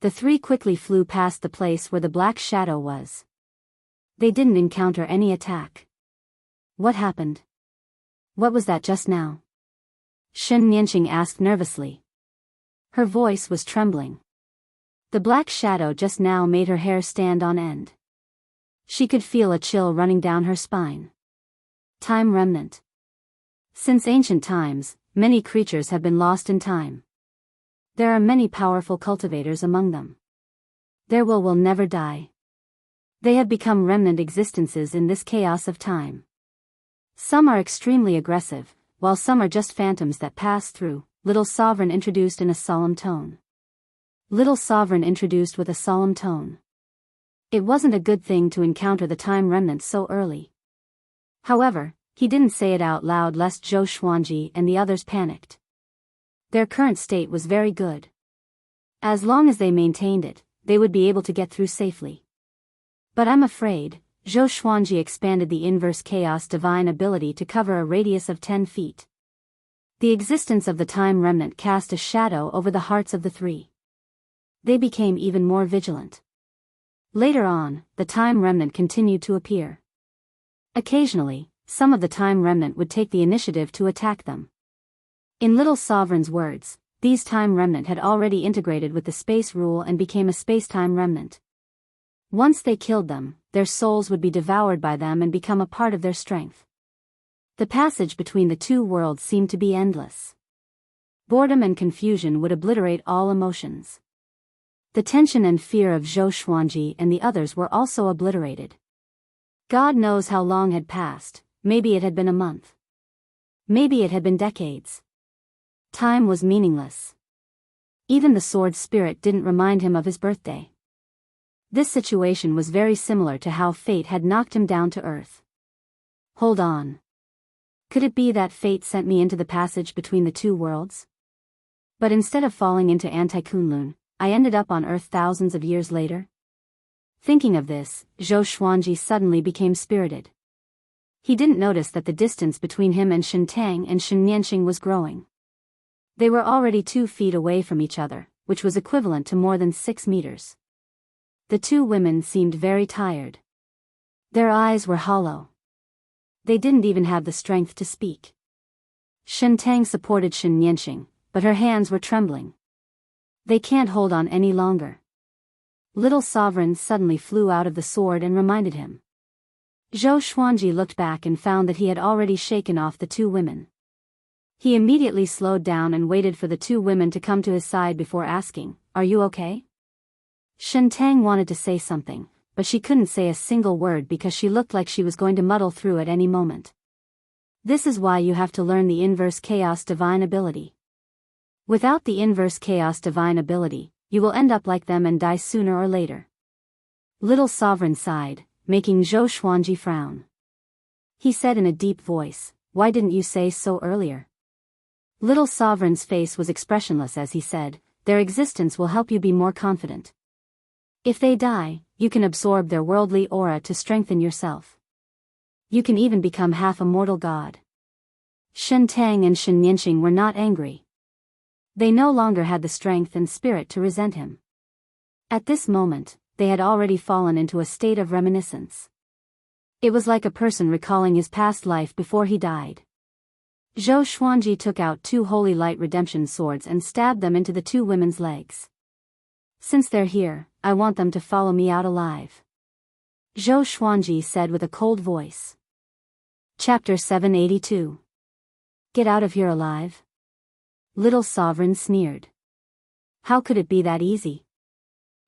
The three quickly flew past the place where the black shadow was. They didn't encounter any attack. What happened? What was that just now? Shenyanxing asked nervously. Her voice was trembling. The black shadow just now made her hair stand on end. She could feel a chill running down her spine. Time remnant. Since ancient times, many creatures have been lost in time. There are many powerful cultivators among them. Their will never die. They have become remnant existences in this chaos of time. Some are extremely aggressive, while some are just phantoms that pass through, Little Sovereign introduced in a solemn tone. Little Sovereign introduced with a solemn tone. It wasn't a good thing to encounter the time remnants so early. However, he didn't say it out loud lest Zhou Xuanji and the others panicked. Their current state was very good. As long as they maintained it, they would be able to get through safely. But I'm afraid, Zhou Xuanji expanded the inverse chaos divine ability to cover a radius of 10 feet. The existence of the time remnant cast a shadow over the hearts of the three. They became even more vigilant. Later on, the Time Remnant continued to appear. Occasionally, some of the Time Remnant would take the initiative to attack them. In Little Sovereign's words, these Time Remnant had already integrated with the space rule and became a space-time remnant. Once they killed them, their souls would be devoured by them and become a part of their strength. The passage between the two worlds seemed to be endless. Boredom and confusion would obliterate all emotions. The tension and fear of Zhou Xuanji and the others were also obliterated. God knows how long had passed, maybe it had been a month. Maybe it had been decades. Time was meaningless. Even the sword spirit didn't remind him of his birthday. This situation was very similar to how fate had knocked him down to earth. Hold on. Could it be that fate sent me into the passage between the two worlds? But instead of falling into Anti-Kunlun, I ended up on Earth thousands of years later? Thinking of this, Zhou Xuanji suddenly became spirited. He didn't notice that the distance between him and Shintang and Xianxia was growing. They were already 2 feet away from each other, which was equivalent to more than 6 meters. The two women seemed very tired. Their eyes were hollow. They didn't even have the strength to speak. Shintang supported Xianxia, but her hands were trembling. They can't hold on any longer. Little Sovereign suddenly flew out of the sword and reminded him. Zhou Xuanji looked back and found that he had already shaken off the two women. He immediately slowed down and waited for the two women to come to his side before asking, "Are you okay?" Shintang wanted to say something, but she couldn't say a single word because she looked like she was going to muddle through at any moment. This is why you have to learn the inverse chaos divine ability. Without the inverse chaos divine ability, you will end up like them and die sooner or later. Little Sovereign sighed, making Zhou Xuanji frown. He said in a deep voice, "Why didn't you say so earlier?" Little Sovereign's face was expressionless as he said, "Their existence will help you be more confident. If they die, you can absorb their worldly aura to strengthen yourself. You can even become half a mortal god." Shintang and Xianxia were not angry. They no longer had the strength and spirit to resent him. At this moment, they had already fallen into a state of reminiscence. It was like a person recalling his past life before he died. Zhou Xuanji took out 2 holy light redemption swords and stabbed them into the two women's legs. "Since they're here, I want them to follow me out alive," Zhou Xuanji said with a cold voice. Chapter 782. Get out of here alive? Little Sovereign sneered. How could it be that easy?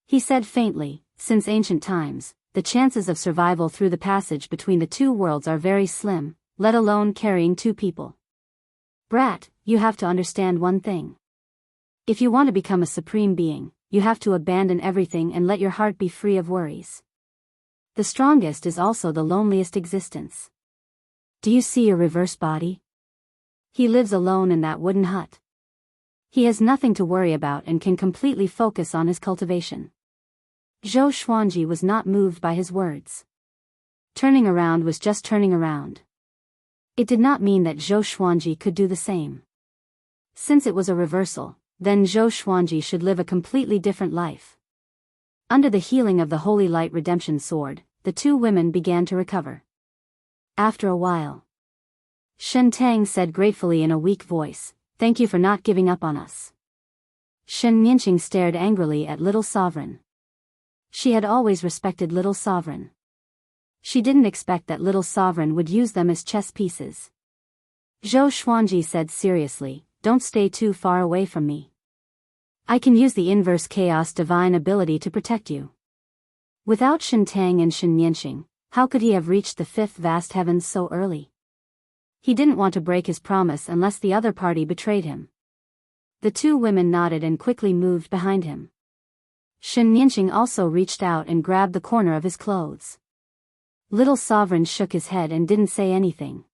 He said faintly, "Since ancient times, the chances of survival through the passage between the two worlds are very slim, let alone carrying 2 people. Brat, you have to understand one thing. If you want to become a supreme being, you have to abandon everything and let your heart be free of worries. The strongest is also the loneliest existence. Do you see your reverse body? He lives alone in that wooden hut. He has nothing to worry about and can completely focus on his cultivation." Zhou Xuanji was not moved by his words. Turning around was just turning around. It did not mean that Zhou Xuanji could do the same. Since it was a reversal, then Zhou Xuanji should live a completely different life. Under the healing of the Holy Light Redemption Sword, the two women began to recover. After a while, Shintang said gratefully in a weak voice, "Thank you for not giving up on us." Xianxia stared angrily at Little Sovereign. She had always respected Little Sovereign. She didn't expect that Little Sovereign would use them as chess pieces. Zhou Xuanji said seriously, "Don't stay too far away from me. I can use the inverse chaos divine ability to protect you." Without Shintang and Xianxia, how could he have reached the 5th vast heavens so early? He didn't want to break his promise unless the other party betrayed him. The two women nodded and quickly moved behind him. Xianxia also reached out and grabbed the corner of his clothes. Little Sovereign shook his head and didn't say anything.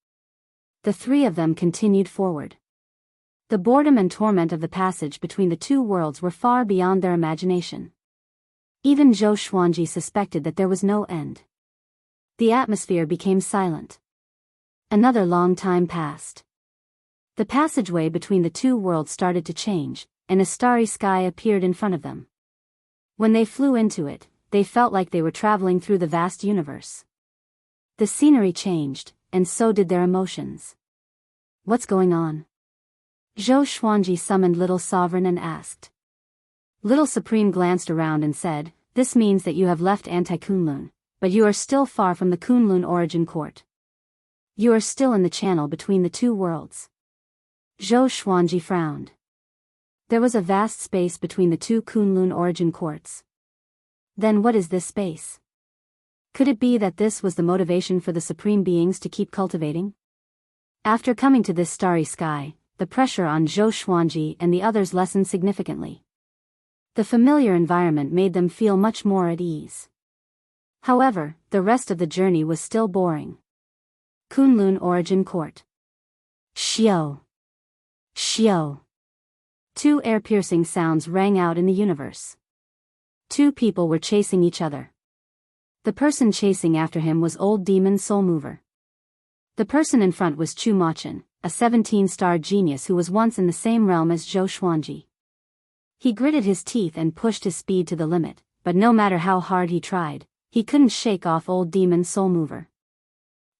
The 3 of them continued forward. The boredom and torment of the passage between the two worlds were far beyond their imagination. Even Zhou Xuanji suspected that there was no end. The atmosphere became silent. Another long time passed. The passageway between the two worlds started to change, and a starry sky appeared in front of them. When they flew into it, they felt like they were traveling through the vast universe. The scenery changed, and so did their emotions. What's going on? Zhou Xuanji summoned Little Sovereign and asked. Little Supreme glanced around and said, "This means that you have left Anti-Kunlun, but you are still far from the Kunlun origin court. You are still in the channel between the two worlds." Zhou Xuanji frowned. There was a vast space between the two Kunlun origin courts. Then what is this space? Could it be that this was the motivation for the Supreme Beings to keep cultivating? After coming to this starry sky, the pressure on Zhou Xuanji and the others lessened significantly. The familiar environment made them feel much more at ease. However, the rest of the journey was still boring. Kunlun Origin Court. Xiao. Xiao. Two ear-piercing sounds rang out in the universe. Two people were chasing each other. The person chasing after him was Old Demon Soul Mover. The person in front was Chu Machin, a 17-star genius who was once in the same realm as Zhou Xuanji. He gritted his teeth and pushed his speed to the limit, but no matter how hard he tried, he couldn't shake off Old Demon Soul Mover.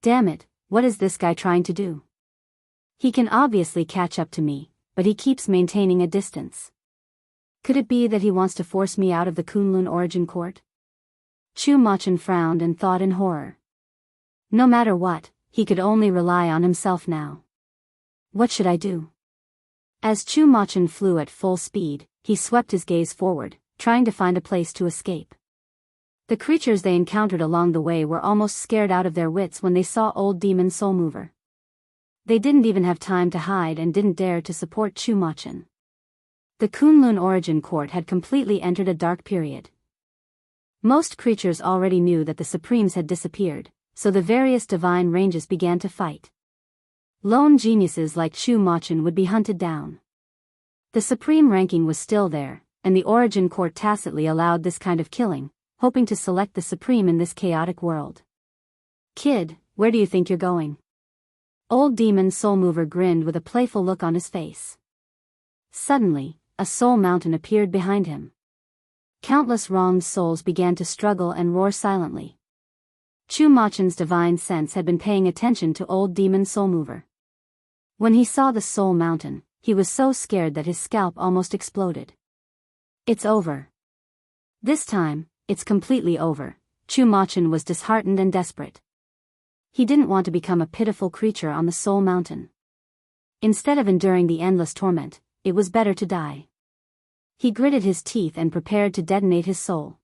Damn it, what is this guy trying to do? He can obviously catch up to me, but he keeps maintaining a distance. Could it be that he wants to force me out of the Kunlun origin court? Chu Machin frowned and thought in horror. No matter what, he could only rely on himself now. What should I do? As Chu Machin flew at full speed, he swept his gaze forward, trying to find a place to escape. The creatures they encountered along the way were almost scared out of their wits when they saw Old Demon Soul Mover. They didn't even have time to hide and didn't dare to support Chu Machin. The Kunlun origin court had completely entered a dark period. Most creatures already knew that the Supremes had disappeared, so the various divine ranges began to fight. Lone geniuses like Chu Machin would be hunted down. The Supreme ranking was still there, and the origin court tacitly allowed this kind of killing, hoping to select the Supreme in this chaotic world. Kid, where do you think you're going? Old Demon Soul Mover grinned with a playful look on his face. Suddenly, a soul mountain appeared behind him. Countless wronged souls began to struggle and roar silently. Chu Machin's divine sense had been paying attention to Old Demon Soul Mover. When he saw the soul mountain, he was so scared that his scalp almost exploded. It's over. This time, it's completely over. Chu Machin was disheartened and desperate. He didn't want to become a pitiful creature on the soul mountain. Instead of enduring the endless torment, it was better to die. He gritted his teeth and prepared to detonate his soul.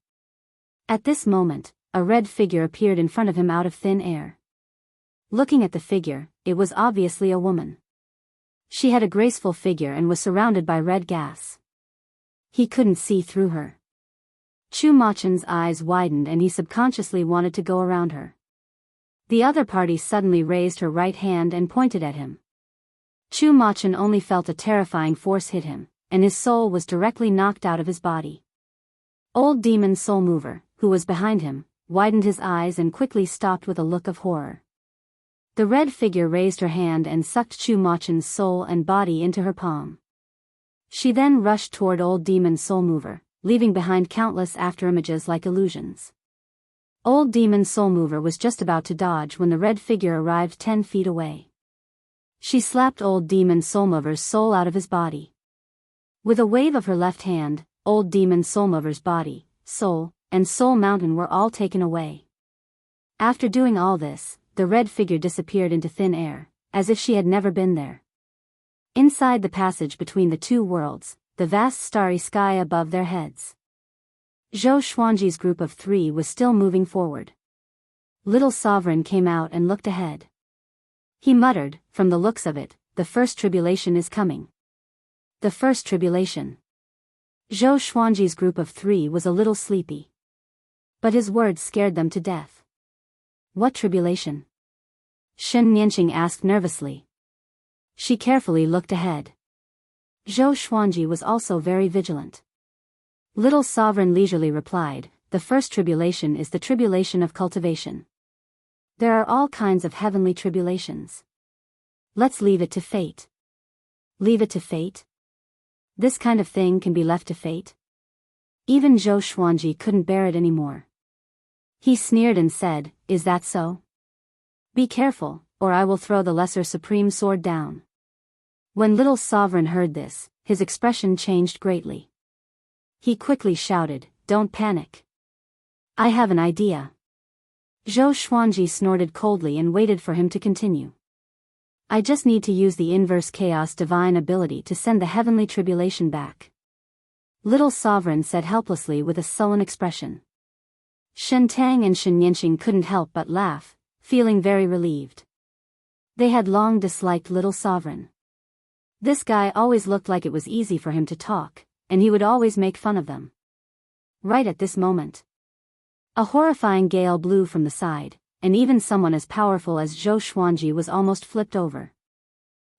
At this moment, a red figure appeared in front of him out of thin air. Looking at the figure, it was obviously a woman. She had a graceful figure and was surrounded by red gas. He couldn't see through her. Chu Machin's eyes widened and he subconsciously wanted to go around her. The other party suddenly raised her right hand and pointed at him. Chu Machin only felt a terrifying force hit him, and his soul was directly knocked out of his body. Old Demon Soul Mover, who was behind him, widened his eyes and quickly stopped with a look of horror. The red figure raised her hand and sucked Chu Machin's soul and body into her palm. She then rushed toward Old Demon Soul Mover, leaving behind countless afterimages like illusions. Old Demon Soul Mover was just about to dodge when the red figure arrived 10 feet away. She slapped Old Demon Soul Mover's soul out of his body. With a wave of her left hand, Old Demon Soul Mover's body, soul, and soul mountain were all taken away. After doing all this, the red figure disappeared into thin air, as if she had never been there. Inside the passage between the two worlds, the vast starry sky above their heads. Zhou Xuanji's group of 3 was still moving forward. Little Sovereign came out and looked ahead. He muttered, "From the looks of it, the first tribulation is coming." The first tribulation. Zhou Xuanji's group of 3 was a little sleepy. But his words scared them to death. What tribulation? Shen Nianqing asked nervously. She carefully looked ahead. Zhou Xuanji was also very vigilant. Little Sovereign leisurely replied, "The first tribulation is the tribulation of cultivation. There are all kinds of heavenly tribulations. Let's leave it to fate." Leave it to fate? This kind of thing can be left to fate? Even Zhou Xuanji couldn't bear it anymore. He sneered and said, "Is that so? Be careful, or I will throw the lesser supreme sword down." When little sovereign heard this, his expression changed greatly. He quickly shouted, "Don't panic. I have an idea." Zhou Xuanji snorted coldly and waited for him to continue. "I just need to use the inverse chaos divine ability to send the heavenly tribulation back," little sovereign said helplessly with a sullen expression. Shen Tang and Shen Yanqing couldn't help but laugh, feeling very relieved. They had long disliked little sovereign. This guy always looked like it was easy for him to talk, and he would always make fun of them. Right at this moment, a horrifying gale blew from the side, and even someone as powerful as Zhou Xuanji was almost flipped over.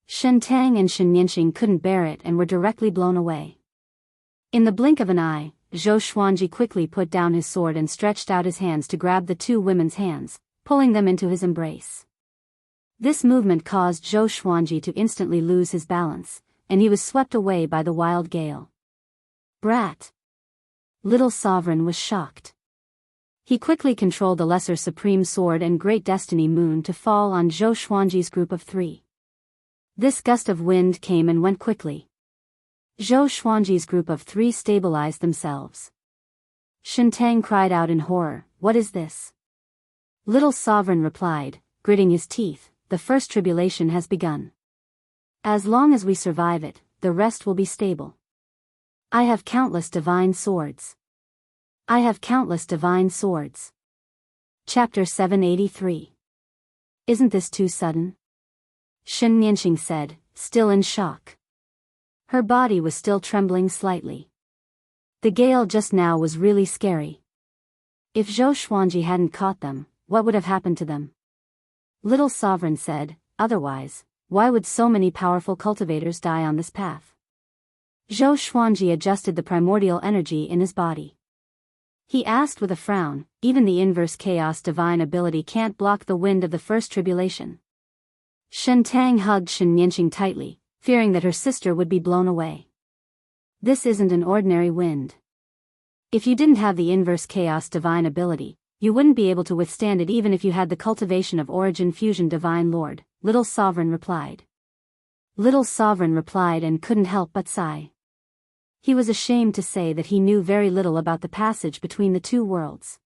Shen Tang and Shen Yanqing couldn't bear it and were directly blown away. In the blink of an eye, Zhou Xuanji quickly put down his sword and stretched out his hands to grab the two women's hands, pulling them into his embrace. This movement caused Zhou Xuanji to instantly lose his balance, and he was swept away by the wild gale. "Brat!" Little sovereign was shocked. He quickly controlled the lesser supreme sword and great destiny moon to fall on Zhou Xuanji's group of three. This gust of wind came and went quickly. Zhou Xuanji's group of three stabilized themselves. Shen Tang cried out in horror, "What is this?" Little sovereign replied, gritting his teeth, "The first tribulation has begun. As long as we survive it, the rest will be stable. I have countless divine swords. I have countless divine swords." Chapter 783. "Isn't this too sudden?" Shen Yanqing said, still in shock. Her body was still trembling slightly. The gale just now was really scary. If Zhou Xuanji hadn't caught them, what would have happened to them? Little sovereign said, "Otherwise, why would so many powerful cultivators die on this path?" Zhou Xuanji adjusted the primordial energy in his body. He asked with a frown, "Even the inverse chaos divine ability can't block the wind of the first tribulation." Shen Tang hugged Shen Yanqing tightly, fearing that her sister would be blown away. "This isn't an ordinary wind. If you didn't have the inverse chaos divine ability, you wouldn't be able to withstand it even if you had the cultivation of origin fusion divine lord," little sovereign replied. Little sovereign replied and couldn't help but sigh. He was ashamed to say that he knew very little about the passage between the two worlds.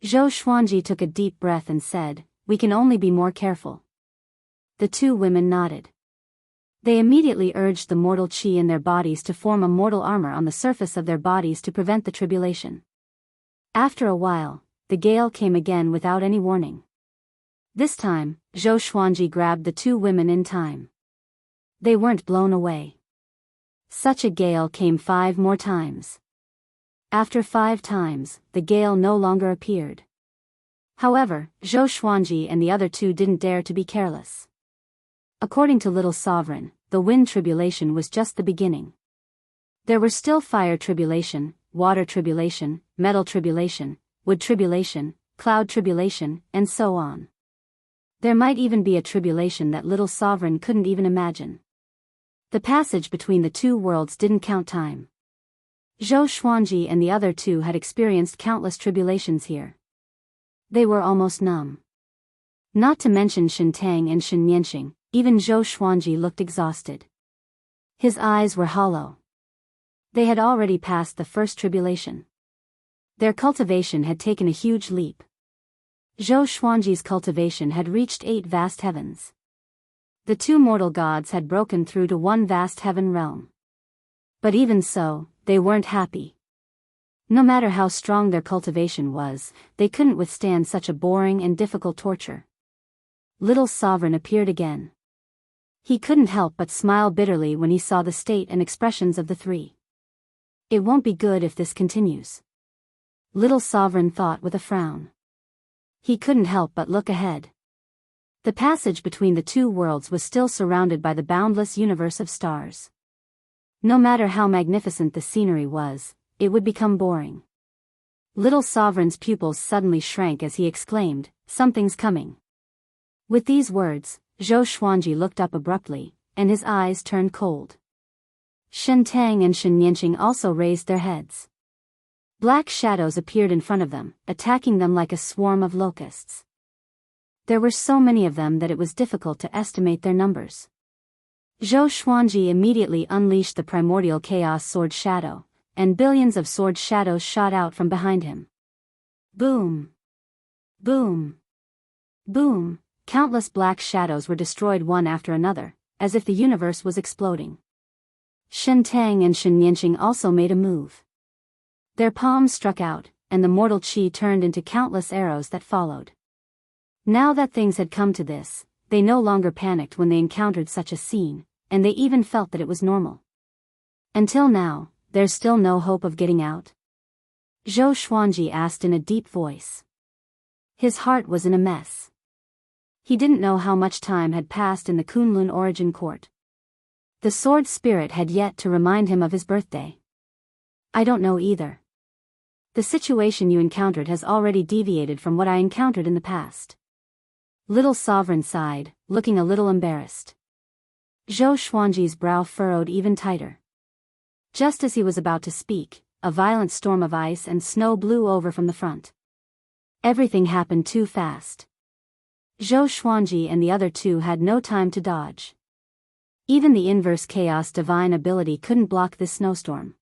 Zhou Xuanji took a deep breath and said, "We can only be more careful." The two women nodded. They immediately urged the mortal qi in their bodies to form a mortal armor on the surface of their bodies to prevent the tribulation. After a while, the gale came again without any warning. This time, Zhou Xuanji grabbed the two women in time. They weren't blown away. Such a gale came 5 more times. After 5 times, the gale no longer appeared. However, Zhou Xuanji and the other two didn't dare to be careless. According to Little Sovereign, the wind tribulation was just the beginning. There were still fire tribulation, water tribulation, metal tribulation, wood tribulation, cloud tribulation, and so on. There might even be a tribulation that Little Sovereign couldn't even imagine. The passage between the two worlds didn't count time. Zhou Xuanji and the other two had experienced countless tribulations here. They were almost numb. Not to mention Shen Tang and Shen Yanqing, even Zhou Xuanji looked exhausted. His eyes were hollow. They had already passed the first tribulation. Their cultivation had taken a huge leap. Zhou Xuanji's cultivation had reached 8 vast heavens. The 2 mortal gods had broken through to 1 vast heaven realm. But even so, they weren't happy. No matter how strong their cultivation was, they couldn't withstand such a boring and difficult torture. Little Sovereign appeared again. He couldn't help but smile bitterly when he saw the state and expressions of the 3. It won't be good if this continues. Little Sovereign thought with a frown. He couldn't help but look ahead. The passage between the two worlds was still surrounded by the boundless universe of stars. No matter how magnificent the scenery was, it would become boring. Little Sovereign's pupils suddenly shrank as he exclaimed, "Something's coming." With these words, Zhou Xuanji looked up abruptly, and his eyes turned cold. Shen Tang and Shen Yanqing also raised their heads. Black shadows appeared in front of them, attacking them like a swarm of locusts. There were so many of them that it was difficult to estimate their numbers. Zhou Xuanji immediately unleashed the primordial chaos sword shadow, and billions of sword shadows shot out from behind him. Boom! Boom! Boom! Countless black shadows were destroyed one after another, as if the universe was exploding. Shen Tang and Shen Yanqing also made a move. Their palms struck out, and the mortal chi turned into countless arrows that followed. Now that things had come to this, they no longer panicked when they encountered such a scene, and they even felt that it was normal. Until now, there's still no hope of getting out? Zhou Xuanji asked in a deep voice. His heart was in a mess. He didn't know how much time had passed in the Kunlun origin court. The sword spirit had yet to remind him of his birthday. I don't know either. The situation you encountered has already deviated from what I encountered in the past. Little Sovereign sighed, looking a little embarrassed. Zhou Xuanji's brow furrowed even tighter. Just as he was about to speak, a violent storm of ice and snow blew over from the front. Everything happened too fast. Zhou Xuanji and the other two had no time to dodge. Even the inverse chaos divine ability couldn't block this snowstorm.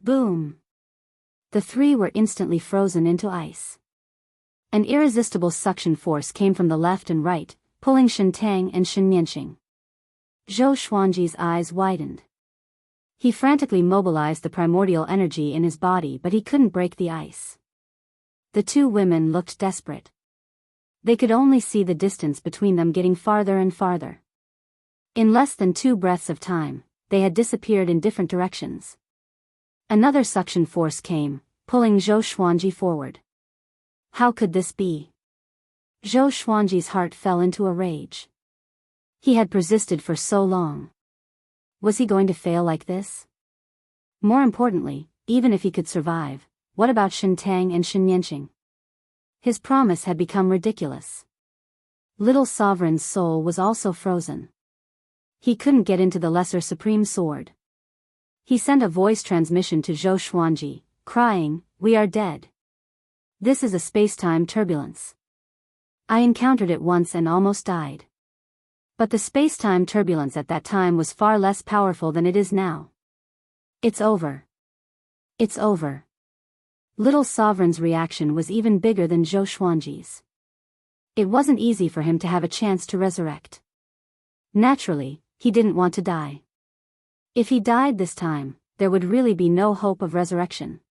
Boom! The three were instantly frozen into ice. An irresistible suction force came from the left and right, pulling Shen Tang and Shen Yanqing. Zhou Xuanji's eyes widened. He frantically mobilized the primordial energy in his body, but he couldn't break the ice. The two women looked desperate. They could only see the distance between them getting farther and farther. In less than 2 breaths of time, they had disappeared in different directions. Another suction force came, pulling Zhou Xuanji forward. How could this be? Zhou Xuanji's heart fell into a rage. He had persisted for so long. Was he going to fail like this? More importantly, even if he could survive, what about Shen Tang and Shen Yanqing? His promise had become ridiculous. Little Sovereign's soul was also frozen. He couldn't get into the Lesser Supreme Sword. He sent a voice transmission to Zhou Xuanji, crying, "We are dead. This is a space-time turbulence. I encountered it once and almost died. But the space-time turbulence at that time was far less powerful than it is now. It's over. It's over." Little Sovereign's reaction was even bigger than Zhou Xuanji's. It wasn't easy for him to have a chance to resurrect. Naturally, he didn't want to die. If he died this time, there would really be no hope of resurrection.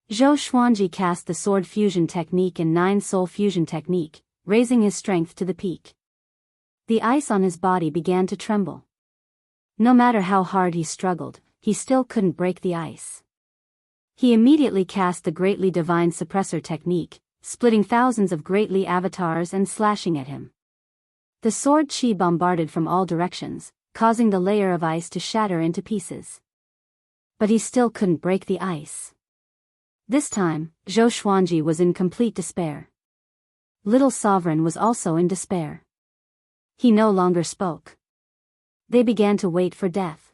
Zhou Xuanji cast the Sword Fusion Technique and 9 Soul Fusion Technique, raising his strength to the peak. The ice on his body began to tremble. No matter how hard he struggled, he still couldn't break the ice. He immediately cast the Greatly Divine Suppressor Technique, splitting thousands of Greatly avatars and slashing at him. The sword chi bombarded from all directions, causing the layer of ice to shatter into pieces. But he still couldn't break the ice. This time, Zhou Xuanji was in complete despair. Little Sovereign was also in despair. He no longer spoke. They began to wait for death.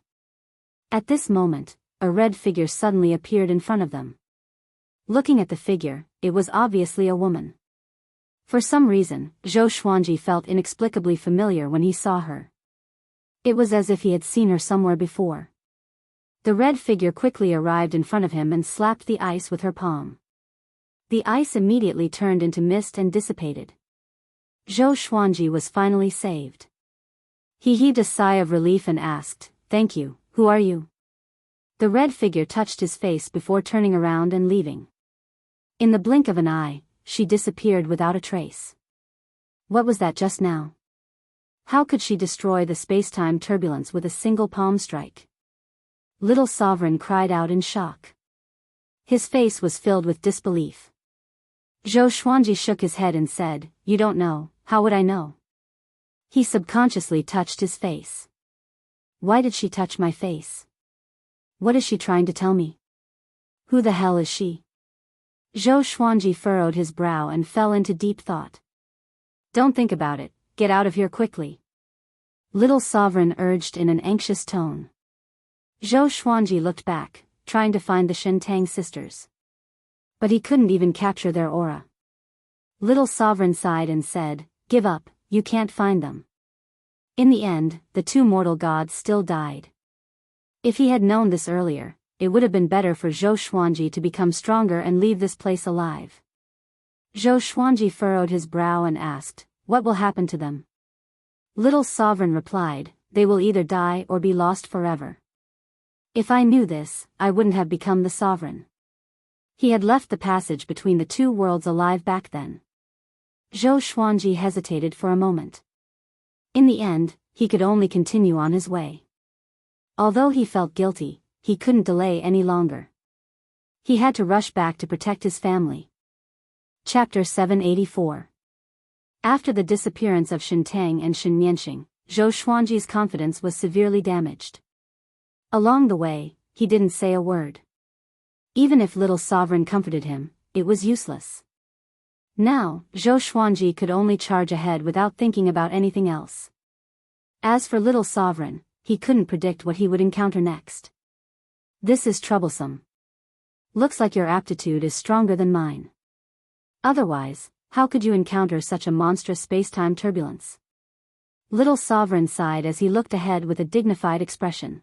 At this moment, a red figure suddenly appeared in front of them. Looking at the figure, it was obviously a woman. For some reason, Zhou Xuanji felt inexplicably familiar when he saw her. It was as if he had seen her somewhere before. The red figure quickly arrived in front of him and slapped the ice with her palm. The ice immediately turned into mist and dissipated. Zhou Xuanji was finally saved. He heaved a sigh of relief and asked, "Thank you, who are you?" The red figure touched his face before turning around and leaving. In the blink of an eye, she disappeared without a trace. What was that just now? How could she destroy the space-time turbulence with a single palm strike? Little Sovereign cried out in shock. His face was filled with disbelief. Zhou Xuanji shook his head and said, "You don't know, how would I know?" He subconsciously touched his face. Why did she touch my face? What is she trying to tell me? Who the hell is she? Zhou Xuanji furrowed his brow and fell into deep thought. Don't think about it, get out of here quickly. Little Sovereign urged in an anxious tone. Zhou Xuanji looked back, trying to find the Shen Tang sisters. But he couldn't even capture their aura. Little Sovereign sighed and said, "Give up, you can't find them." In the end, the two mortal gods still died. If he had known this earlier, it would have been better for Zhou Xuanji to become stronger and leave this place alive. Zhou Xuanji furrowed his brow and asked, "What will happen to them?" Little Sovereign replied, "They will either die or be lost forever." If I knew this, I wouldn't have become the sovereign. He had left the passage between the two worlds alive back then. Zhou Xuanji hesitated for a moment. In the end, he could only continue on his way. Although he felt guilty, he couldn't delay any longer. He had to rush back to protect his family. Chapter 784. After the disappearance of Shintang and Shenyanxing, Zhou Xuanji's confidence was severely damaged. Along the way, he didn't say a word. Even if Little Sovereign comforted him, it was useless. Now, Zhou Xuanji could only charge ahead without thinking about anything else. As for Little Sovereign, he couldn't predict what he would encounter next. "This is troublesome. Looks like your aptitude is stronger than mine. Otherwise, how could you encounter such a monstrous space-time turbulence?" Little Sovereign sighed as he looked ahead with a dignified expression.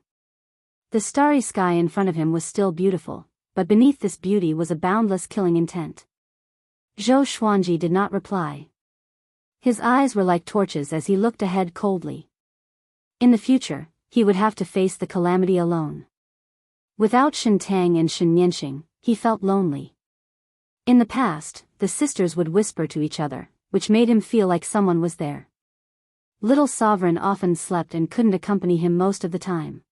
The starry sky in front of him was still beautiful, but beneath this beauty was a boundless killing intent. Zhou Xuanji did not reply. His eyes were like torches as he looked ahead coldly. In the future, he would have to face the calamity alone. Without Shintang and Shenyanxing, he felt lonely. In the past, the sisters would whisper to each other, which made him feel like someone was there. Little Sovereign often slept and couldn't accompany him most of the time.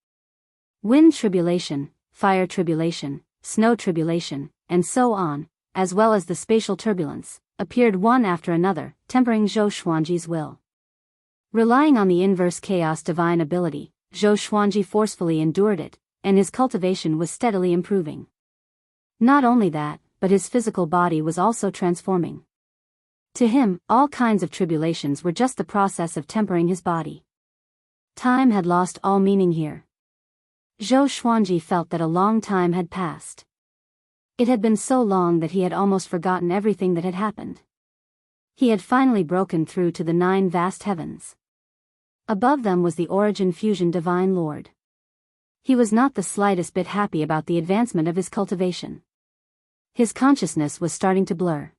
Wind tribulation, fire tribulation, snow tribulation, and so on, as well as the spatial turbulence, appeared one after another, tempering Zhou Xuanji's will. Relying on the inverse chaos divine ability, Zhou Xuanji forcefully endured it, and his cultivation was steadily improving. Not only that, but his physical body was also transforming. To him, all kinds of tribulations were just the process of tempering his body. Time had lost all meaning here. Zhou Xuanji felt that a long time had passed. It had been so long that he had almost forgotten everything that had happened. He had finally broken through to the 9 vast heavens. Above them was the Origin Fusion Divine Lord. He was not the slightest bit happy about the advancement of his cultivation. His consciousness was starting to blur.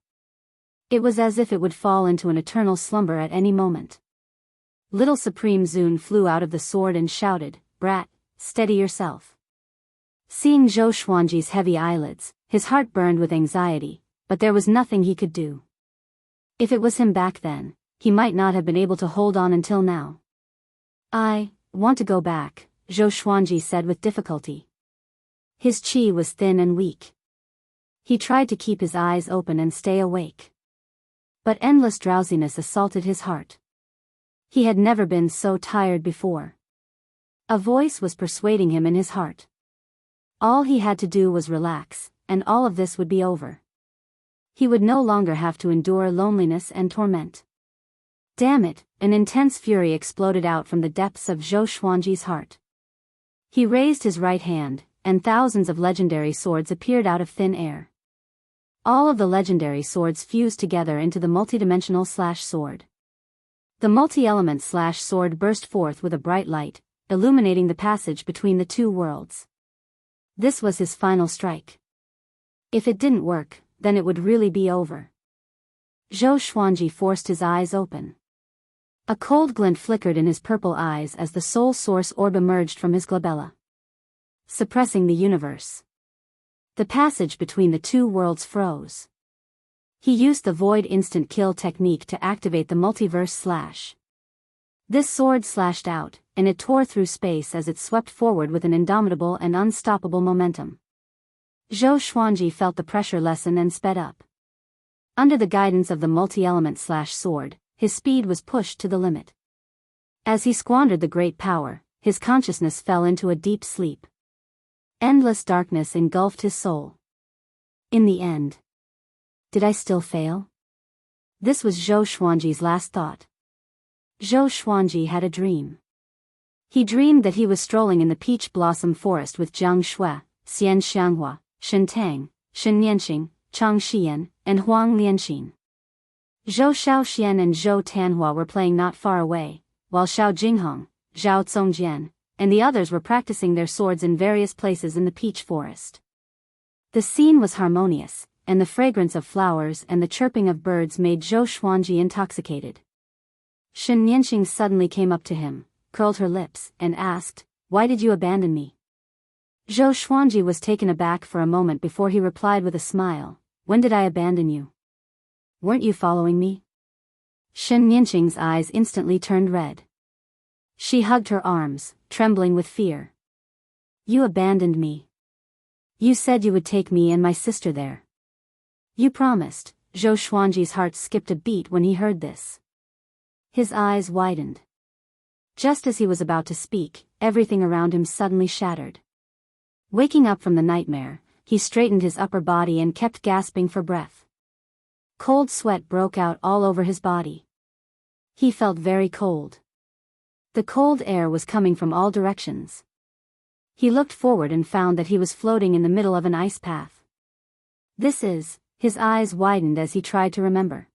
It was as if it would fall into an eternal slumber at any moment. Little Supreme Zun flew out of the sword and shouted, "Brat, steady yourself." Seeing Zhou Xuanji's heavy eyelids, his heart burned with anxiety, but there was nothing he could do. If it was him back then, he might not have been able to hold on until now. "I want to go back," Zhou Xuanji said with difficulty. His qi was thin and weak. He tried to keep his eyes open and stay awake. But endless drowsiness assaulted his heart. He had never been so tired before. A voice was persuading him in his heart. All he had to do was relax, and all of this would be over. He would no longer have to endure loneliness and torment. Damn it, an intense fury exploded out from the depths of Zhou Xuanji's heart. He raised his right hand, and thousands of legendary swords appeared out of thin air. All of the legendary swords fused together into the multidimensional sword. The multi-element sword burst forth with a bright light, illuminating the passage between the two worlds. This was his final strike. If it didn't work, then it would really be over. Zhou Xuanji forced his eyes open. A cold glint flickered in his purple eyes as the soul source orb emerged from his glabella. Suppressing the universe. The passage between the two worlds froze. He used the void instant kill technique to activate the multiverse slash. This sword slashed out, and it tore through space as it swept forward with an indomitable and unstoppable momentum. Zhou Xuanji felt the pressure lessen and sped up. Under the guidance of the multi-element sword, his speed was pushed to the limit. As he squandered the great power, his consciousness fell into a deep sleep. Endless darkness engulfed his soul. In the end. Did I still fail? This was Zhou Xuanji's last thought. Zhou Xuanji had a dream. He dreamed that he was strolling in the peach blossom forest with Jianghu, Xianxia, Shintang, Shenyanxing, Chang Xian, and Huang Lianxin. Zhou Shaoxian and Zhou Tanhua were playing not far away, while Xiao Jinghong, Zhao Zongjian, and the others were practicing their swords in various places in the peach forest. The scene was harmonious, and the fragrance of flowers and the chirping of birds made Zhou Xuanji intoxicated. Shen Nianxing suddenly came up to him, curled her lips, and asked, "Why did you abandon me?" Zhou Xuanji was taken aback for a moment before he replied with a smile, "When did I abandon you? Weren't you following me?" Shen Nianxing's eyes instantly turned red. She hugged her arms, trembling with fear. "You abandoned me. You said you would take me and my sister there. You promised." Zhou Xuanji's heart skipped a beat when he heard this. His eyes widened. Just as he was about to speak, everything around him suddenly shattered. Waking up from the nightmare, he straightened his upper body and kept gasping for breath. Cold sweat broke out all over his body. He felt very cold. The cold air was coming from all directions. He looked forward and found that he was floating in the middle of an ice path. His eyes widened as he tried to remember.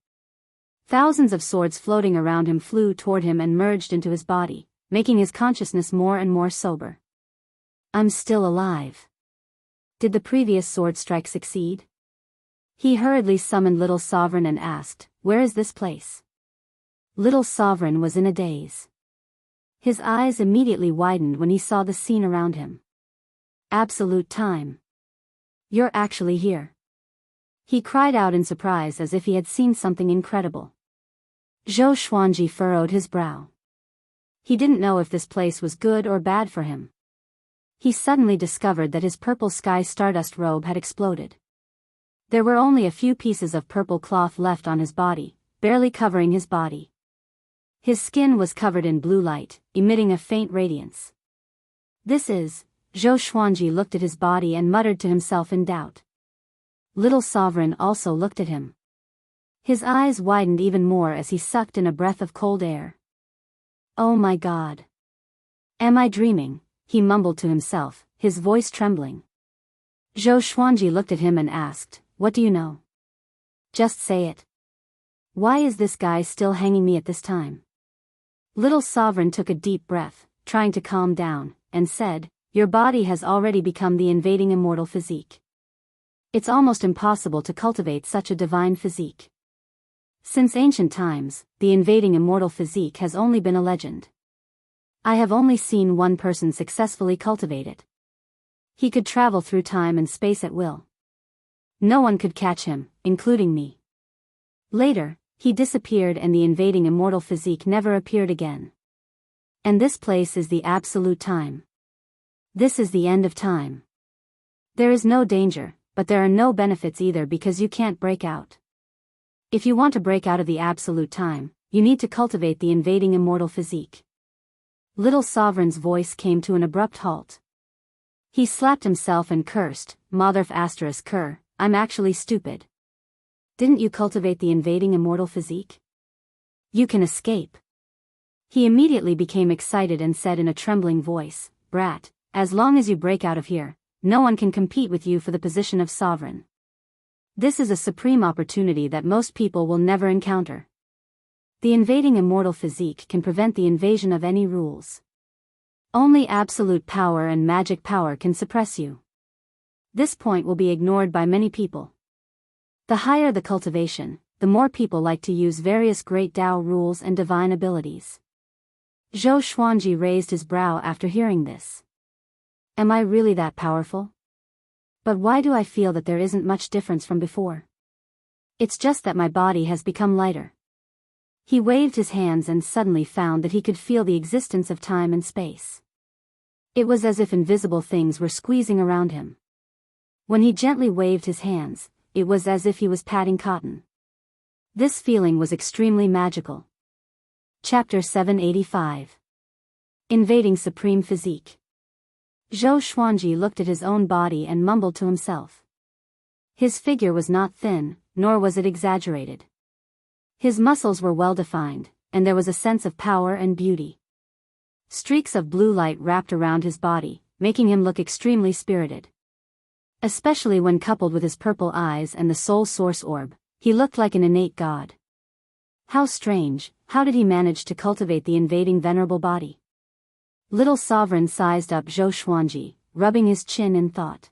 Thousands of swords floating around him flew toward him and merged into his body, making his consciousness more and more sober. "I'm still alive. Did the previous sword strike succeed?" He hurriedly summoned Little Sovereign and asked, "Where is this place?" Little Sovereign was in a daze. His eyes immediately widened when he saw the scene around him. Absolute time. "You're actually here." He cried out in surprise as if he had seen something incredible. Zhou Xuanji furrowed his brow. He didn't know if this place was good or bad for him. He suddenly discovered that his purple sky stardust robe had exploded. There were only a few pieces of purple cloth left on his body, barely covering his body. His skin was covered in blue light, emitting a faint radiance. Zhou Xuanji looked at his body and muttered to himself in doubt. Little Sovereign also looked at him. His eyes widened even more as he sucked in a breath of cold air. "Oh my God. Am I dreaming?" he mumbled to himself, his voice trembling. Zhou Xuanji looked at him and asked, "What do you know? Just say it. Why is this guy still hanging me at this time?" Little Sovereign took a deep breath, trying to calm down, and said, "Your body has already become the invading immortal physique. It's almost impossible to cultivate such a divine physique. Since ancient times, the invading immortal physique has only been a legend. I have only seen one person successfully cultivate it. He could travel through time and space at will. No one could catch him, including me. Later, he disappeared and the invading immortal physique never appeared again. And this place is the absolute time. This is the end of time. There is no danger, but there are no benefits either because you can't break out. If you want to break out of the absolute time, you need to cultivate the invading immortal physique." Little Sovereign's voice came to an abrupt halt. He slapped himself and cursed, "Motherf asterisk cur, I'm actually stupid. Didn't you cultivate the invading immortal physique? You can escape." He immediately became excited and said in a trembling voice, "Brat, as long as you break out of here, no one can compete with you for the position of sovereign. This is a supreme opportunity that most people will never encounter. The invading immortal physique can prevent the invasion of any rules. Only absolute power and magic power can suppress you. This point will be ignored by many people. The higher the cultivation, the more people like to use various great Tao rules and divine abilities." Zhou Xuanji raised his brow after hearing this. Am I really that powerful? But why do I feel that there isn't much difference from before? It's just that my body has become lighter. He waved his hands and suddenly found that he could feel the existence of time and space. It was as if invisible things were squeezing around him. When he gently waved his hands, it was as if he was patting cotton. This feeling was extremely magical. Chapter 785. Invading Supreme Physique. Zhou Xuanji looked at his own body and mumbled to himself. His figure was not thin, nor was it exaggerated. His muscles were well defined, and there was a sense of power and beauty. Streaks of blue light wrapped around his body, making him look extremely spirited. Especially when coupled with his purple eyes and the soul source orb, he looked like an innate god. How strange, how did he manage to cultivate the invading venerable body? Little sovereign sized up Zhou Xuanji, rubbing his chin in thought.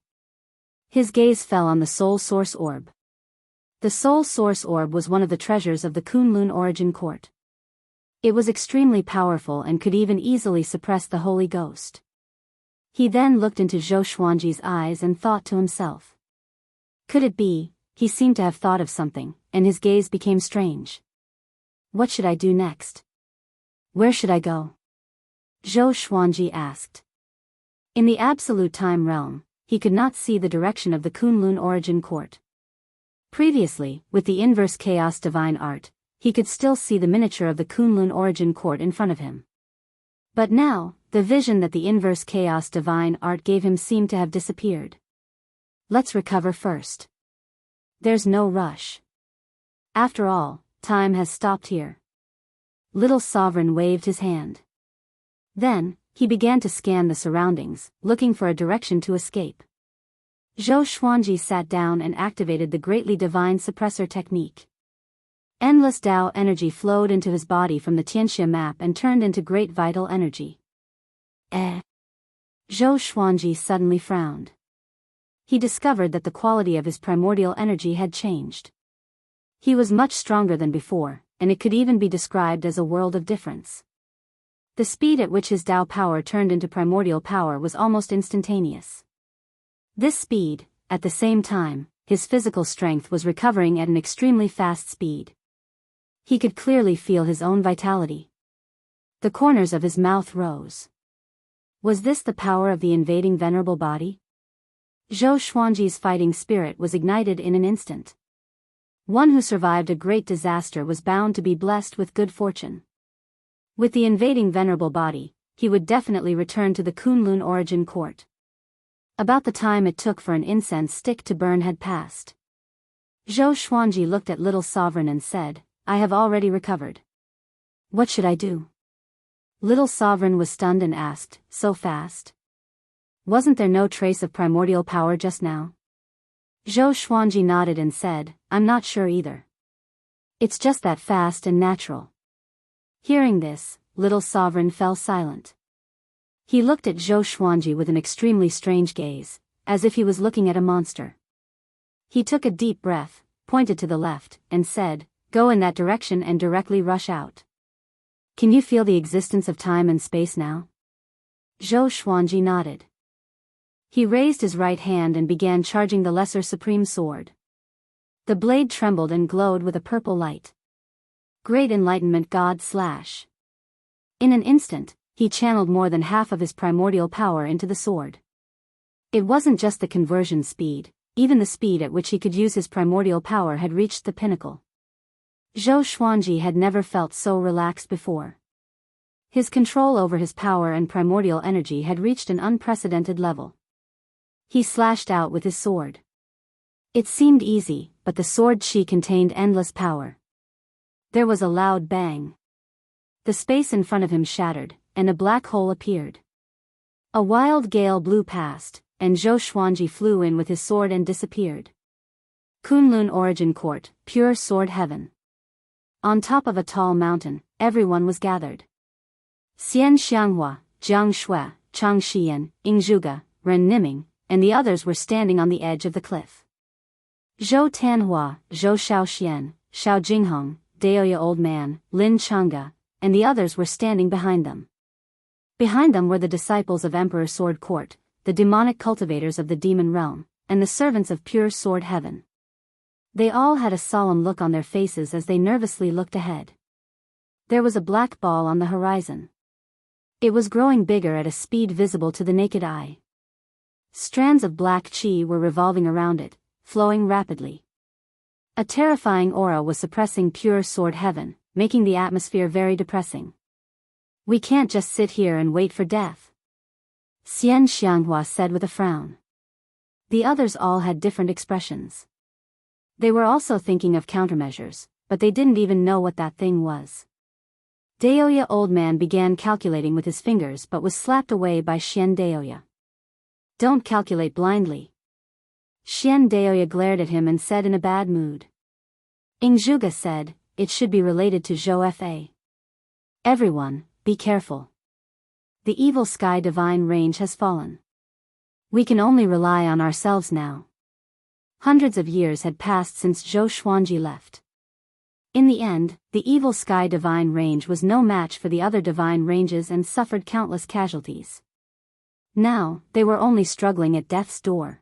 His gaze fell on the soul source orb. The soul source orb was one of the treasures of the Kunlun origin court. It was extremely powerful and could even easily suppress the Holy Ghost. He then looked into Zhou Xuanji's eyes and thought to himself. Could it be, he seemed to have thought of something, and his gaze became strange. What should I do next? Where should I go? Zhou Xuanji asked. In the absolute time realm, he could not see the direction of the Kunlun origin court. Previously, with the inverse chaos divine art, he could still see the miniature of the Kunlun origin court in front of him. But now, the vision that the inverse chaos divine art gave him seemed to have disappeared. Let's recover first. There's no rush. After all, time has stopped here. Little sovereign waved his hand. Then, he began to scan the surroundings, looking for a direction to escape. Zhou Xuanji sat down and activated the greatly divine suppressor technique. Endless Tao energy flowed into his body from the Tianxia map and turned into great vital energy. Zhou Xuanji suddenly frowned. He discovered that the quality of his primordial energy had changed. He was much stronger than before, and it could even be described as a world of difference. The speed at which his Tao power turned into primordial power was almost instantaneous. This speed, at the same time, his physical strength was recovering at an extremely fast speed. He could clearly feel his own vitality. The corners of his mouth rose. Was this the power of the invading venerable body? Zhou Xuanji's fighting spirit was ignited in an instant. One who survived a great disaster was bound to be blessed with good fortune. With the invading venerable body, he would definitely return to the Kunlun origin court. About the time it took for an incense stick to burn had passed. Zhou Xuanji looked at Little Sovereign and said, I have already recovered. What should I do? Little Sovereign was stunned and asked, so fast? Wasn't there no trace of primordial power just now? Zhou Xuanji nodded and said, I'm not sure either. It's just that fast and natural. Hearing this, Little Sovereign fell silent. He looked at Zhou Xuanji with an extremely strange gaze, as if he was looking at a monster. He took a deep breath, pointed to the left, and said, Go in that direction and directly rush out. Can you feel the existence of time and space now? Zhou Xuanji nodded. He raised his right hand and began charging the Lesser Supreme Sword. The blade trembled and glowed with a purple light. Great Enlightenment God /. In an instant, he channeled more than half of his primordial power into the sword. It wasn't just the conversion speed, even the speed at which he could use his primordial power had reached the pinnacle. Zhou Xuanji had never felt so relaxed before. His control over his power and primordial energy had reached an unprecedented level. He slashed out with his sword. It seemed easy, but the sword chi contained endless power. There was a loud bang. The space in front of him shattered, and a black hole appeared. A wild gale blew past, and Zhou Xuanji flew in with his sword and disappeared. Kunlun Origin Court, pure sword heaven. On top of a tall mountain, everyone was gathered. Xian Xianghua, Jiang Shui, Chang Xian, Ying Zhuge, Ren Niming, and the others were standing on the edge of the cliff. Zhou Tanhua, Zhou Shaoxian, Xiao Jinghong, Daoist Old Man, Lin Changge, and the others were standing behind them. Behind them were the disciples of Emperor Sword Court, the demonic cultivators of the demon realm, and the servants of pure sword heaven. They all had a solemn look on their faces as they nervously looked ahead. There was a black ball on the horizon. It was growing bigger at a speed visible to the naked eye. Strands of black chi were revolving around it, flowing rapidly. A terrifying aura was suppressing pure sword heaven, making the atmosphere very depressing. We can't just sit here and wait for death. Xian Xianghua said with a frown. The others all had different expressions. They were also thinking of countermeasures, but they didn't even know what that thing was. Daoist Old Man began calculating with his fingers but was slapped away by Xian Daoist. Don't calculate blindly. Xian Daoya glared at him and said in a bad mood. Ingzhuge said, it should be related to Zhou Fa. Everyone, be careful. The evil sky divine range has fallen. We can only rely on ourselves now. Hundreds of years had passed since Zhou Xuanji left. In the end, the evil sky divine range was no match for the other divine ranges and suffered countless casualties. Now, they were only struggling at death's door.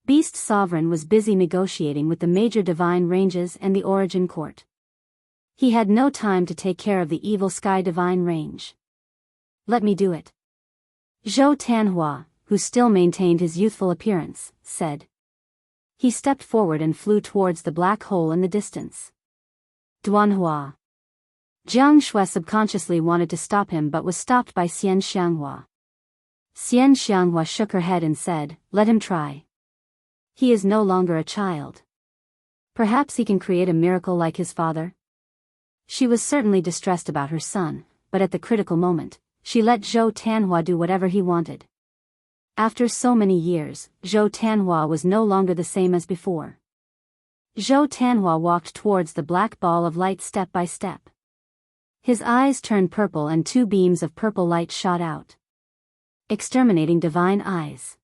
Beast Sovereign was busy negotiating with the major divine ranges and the origin court. He had no time to take care of the evil sky divine range. Let me do it. Zhou Tanhua, who still maintained his youthful appearance, said. He stepped forward and flew towards the black hole in the distance. Duanhua. Jianghu subconsciously wanted to stop him but was stopped by Xian Xianghua. Xian Xianghua shook her head and said, let him try. He is no longer a child. Perhaps he can create a miracle like his father? She was certainly distressed about her son, but at the critical moment, she let Zhou Tanhua do whatever he wanted. After so many years, Zhou Tanhua was no longer the same as before. Zhou Tanhua walked towards the black ball of light step by step. His eyes turned purple and two beams of purple light shot out. Exterminating divine eyes.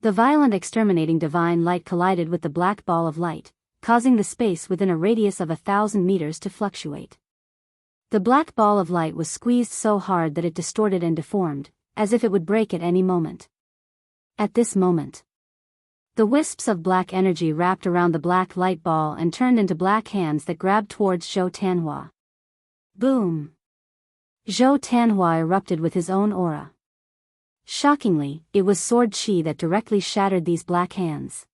The violent exterminating divine light collided with the black ball of light, causing the space within a radius of 1,000 meters to fluctuate. The black ball of light was squeezed so hard that it distorted and deformed, as if it would break at any moment. At this moment, the wisps of black energy wrapped around the black light ball and turned into black hands that grabbed towards Zhou Tanhua. Boom! Zhou Tanhua erupted with his own aura. Shockingly, it was sword qi that directly shattered these black hands.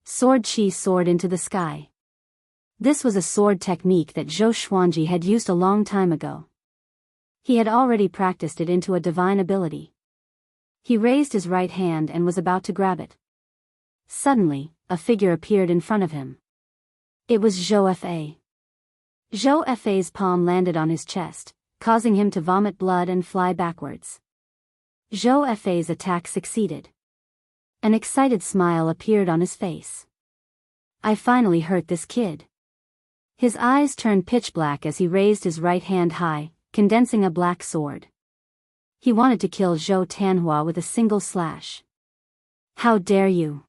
Sword qi soared into the sky. This was a sword technique that Zhou Xuanji had used a long time ago. He had already practiced it into a divine ability. He raised his right hand and was about to grab it. Suddenly, a figure appeared in front of him. It was Zhou Fa. Zhou Fa's palm landed on his chest, causing him to vomit blood and fly backwards. Zhou Fa's attack succeeded. An excited smile appeared on his face. I finally hurt this kid. His eyes turned pitch black as he raised his right hand high, condensing a black sword. He wanted to kill Zhou Tanhua with a single slash. How dare you!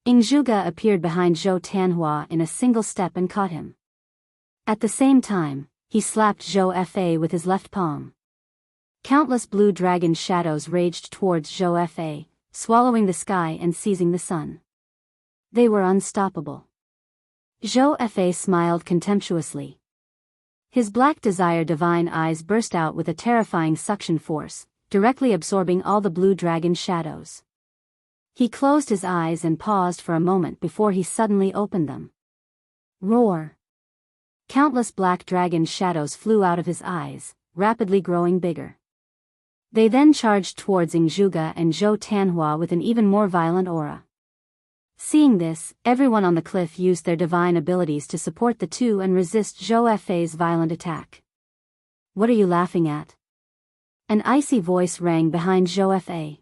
Ingzhuge appeared behind Zhou Tanhua in a single step and caught him. At the same time, he slapped Zhou Fa with his left palm. Countless blue dragon shadows raged towards Zhou Fa, swallowing the sky and seizing the sun. They were unstoppable. Zhou Fa smiled contemptuously. His black desire divine eyes burst out with a terrifying suction force, directly absorbing all the blue dragon shadows. He closed his eyes and paused for a moment before he suddenly opened them. Roar! Countless black dragon shadows flew out of his eyes, rapidly growing bigger. They then charged towards Ingzhuge and Zhou Tanhua with an even more violent aura. Seeing this, everyone on the cliff used their divine abilities to support the two and resist Zhou Fa's violent attack. What are you laughing at? An icy voice rang behind Zhou Fa.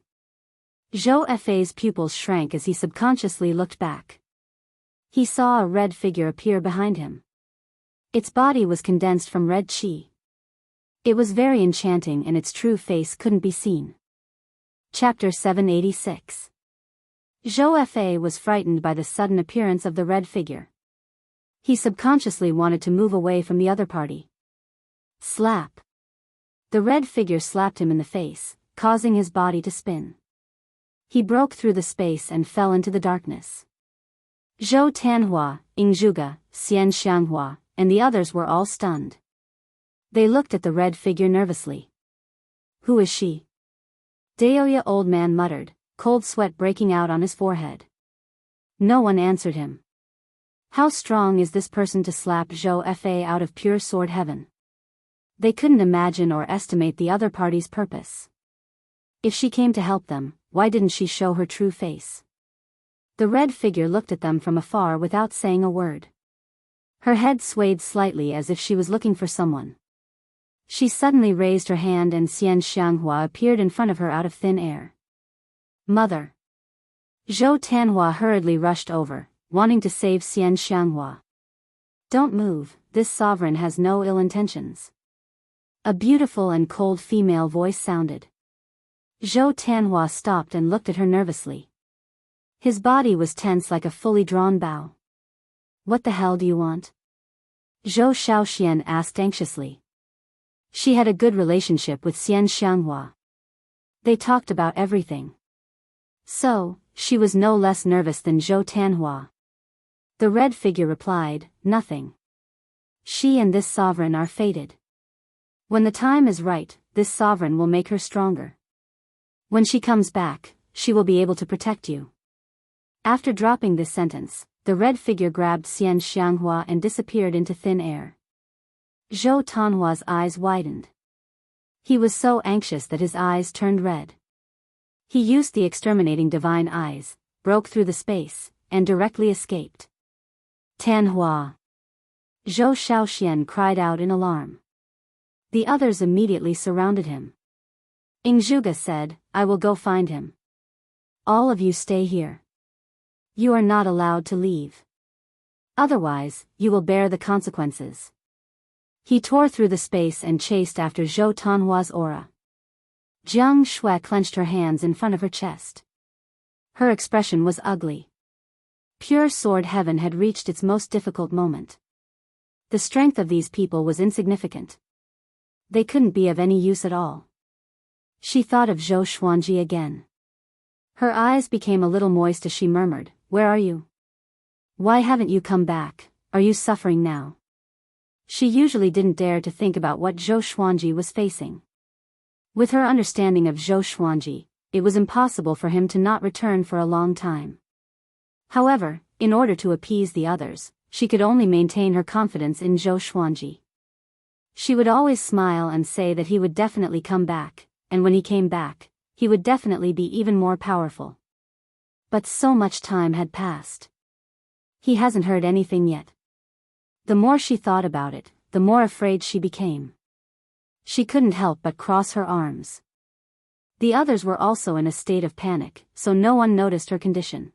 Zhou Fa's pupils shrank as he subconsciously looked back. He saw a red figure appear behind him. Its body was condensed from red qi. It was very enchanting and its true face couldn't be seen. Chapter 786. Zhou Fa was frightened by the sudden appearance of the red figure. He subconsciously wanted to move away from the other party. Slap! The red figure slapped him in the face, causing his body to spin. He broke through the space and fell into the darkness. Zhou Tanhua, Ingzhuge, Xian Xianghua, and the others were all stunned. They looked at the red figure nervously. Who is she? Daoya old man muttered, cold sweat breaking out on his forehead. No one answered him. How strong is this person to slap Zhou Fa out of pure sword heaven? They couldn't imagine or estimate the other party's purpose. If she came to help them, why didn't she show her true face? The red figure looked at them from afar without saying a word. Her head swayed slightly as if she was looking for someone. She suddenly raised her hand and Xian Xianghua appeared in front of her out of thin air. Mother! Zhou Tanhua hurriedly rushed over, wanting to save Xianxia. Don't move, this sovereign has no ill intentions. A beautiful and cold female voice sounded. Zhou Tanhua stopped and looked at her nervously. His body was tense like a fully drawn bow. What the hell do you want? Zhou Xiaoxian asked anxiously. She had a good relationship with Xianxia. They talked about everything. So, she was no less nervous than Zhou Tanhua. The red figure replied, nothing. She and this sovereign are fated. When the time is right, this sovereign will make her stronger. When she comes back, she will be able to protect you. After dropping this sentence, the red figure grabbed Xianxia and disappeared into thin air. Zhou Tanhua's eyes widened. He was so anxious that his eyes turned red. He used the exterminating divine eyes, broke through the space, and directly escaped. Tanhua! Zhou Xiaoxian cried out in alarm. The others immediately surrounded him. Ingzhuge said, I will go find him. All of you stay here. You are not allowed to leave. Otherwise, you will bear the consequences. He tore through the space and chased after Zhou Tanhua's aura. Jiang Shui clenched her hands in front of her chest. Her expression was ugly. Pure sword heaven had reached its most difficult moment. The strength of these people was insignificant. They couldn't be of any use at all. She thought of Zhou Xuanji again. Her eyes became a little moist as she murmured, Where are you? Why haven't you come back? Are you suffering now? She usually didn't dare to think about what Zhou Xuanji was facing. With her understanding of Zhou Xuanji, it was impossible for him to not return for a long time. However, in order to appease the others, she could only maintain her confidence in Zhou Xuanji. She would always smile and say that he would definitely come back, and when he came back, he would definitely be even more powerful. But so much time had passed. He hasn't heard anything yet. The more she thought about it, the more afraid she became. She couldn't help but cross her arms. The others were also in a state of panic, so no one noticed her condition.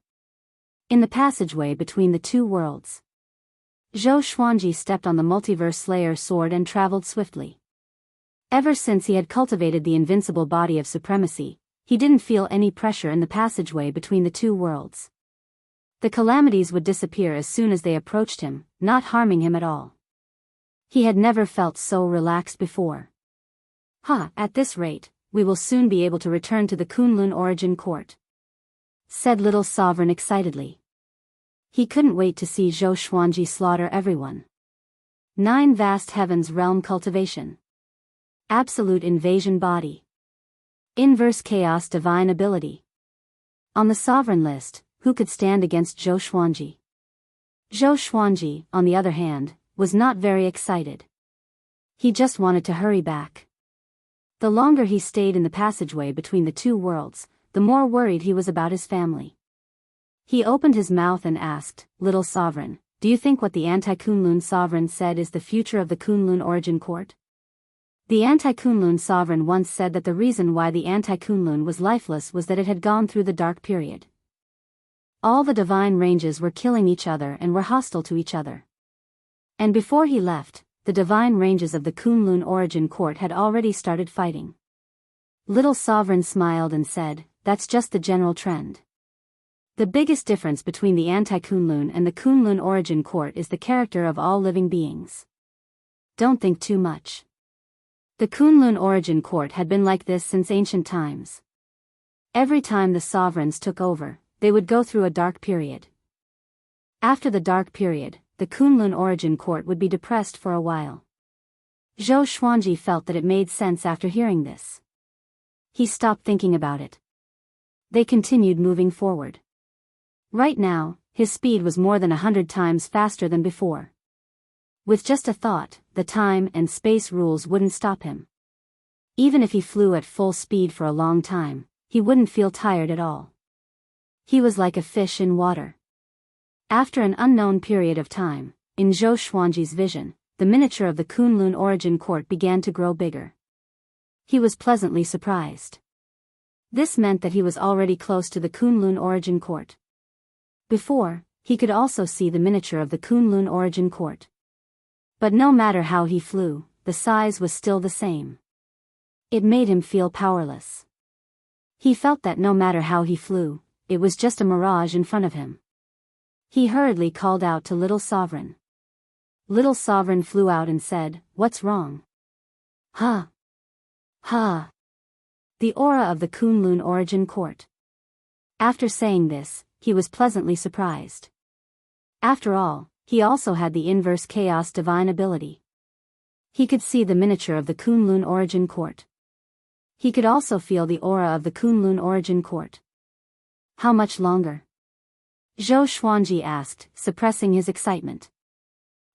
In the passageway between the two worlds, Zhou Xuanji stepped on the multiverse slayer sword and traveled swiftly. Ever since he had cultivated the invincible body of supremacy, he didn't feel any pressure in the passageway between the two worlds. The calamities would disappear as soon as they approached him, not harming him at all. He had never felt so relaxed before. At this rate, we will soon be able to return to the Kunlun origin court, said Little Sovereign excitedly. He couldn't wait to see Zhou Xuanji slaughter everyone. 9 Vast Heavens Realm Cultivation. Absolute Invasion Body. Inverse Chaos Divine Ability. On the Sovereign list, who could stand against Zhou Xuanji? Zhou Xuanji, on the other hand, was not very excited. He just wanted to hurry back. The longer he stayed in the passageway between the two worlds, the more worried he was about his family. He opened his mouth and asked, Little Sovereign, do you think what the anti-Kunlun sovereign said is the future of the Kunlun origin court? The anti-Kunlun sovereign once said that the reason why the anti-Kunlun was lifeless was that it had gone through the dark period. All the divine ranges were killing each other and were hostile to each other. And before he left, the divine ranges of the Kunlun origin court had already started fighting. Little Sovereign smiled and said, that's just the general trend. The biggest difference between the anti-Kunlun and the Kunlun origin court is the character of all living beings. Don't think too much. The Kunlun origin court had been like this since ancient times. Every time the sovereigns took over, they would go through a dark period. After the dark period, the Kunlun origin court would be depressed for a while. Zhou Xuanji felt that it made sense after hearing this. He stopped thinking about it. They continued moving forward. Right now, his speed was more than 100 times faster than before. With just a thought, the time and space rules wouldn't stop him. Even if he flew at full speed for a long time, he wouldn't feel tired at all. He was like a fish in water. After an unknown period of time, in Zhou Xuanji's vision, the miniature of the Kunlun origin court began to grow bigger. He was pleasantly surprised. This meant that he was already close to the Kunlun origin court. Before, he could also see the miniature of the Kunlun origin court. But no matter how he flew, the size was still the same. It made him feel powerless. He felt that no matter how he flew, it was just a mirage in front of him. He hurriedly called out to Little Sovereign. Little Sovereign flew out and said, "What's wrong?" "Ha! Ha!" The aura of the Kunlun origin court. After saying this, he was pleasantly surprised. After all, he also had the inverse chaos divine ability. He could see the miniature of the Kunlun origin court. He could also feel the aura of the Kunlun origin court. How much longer? Zhou Xuanji asked, suppressing his excitement.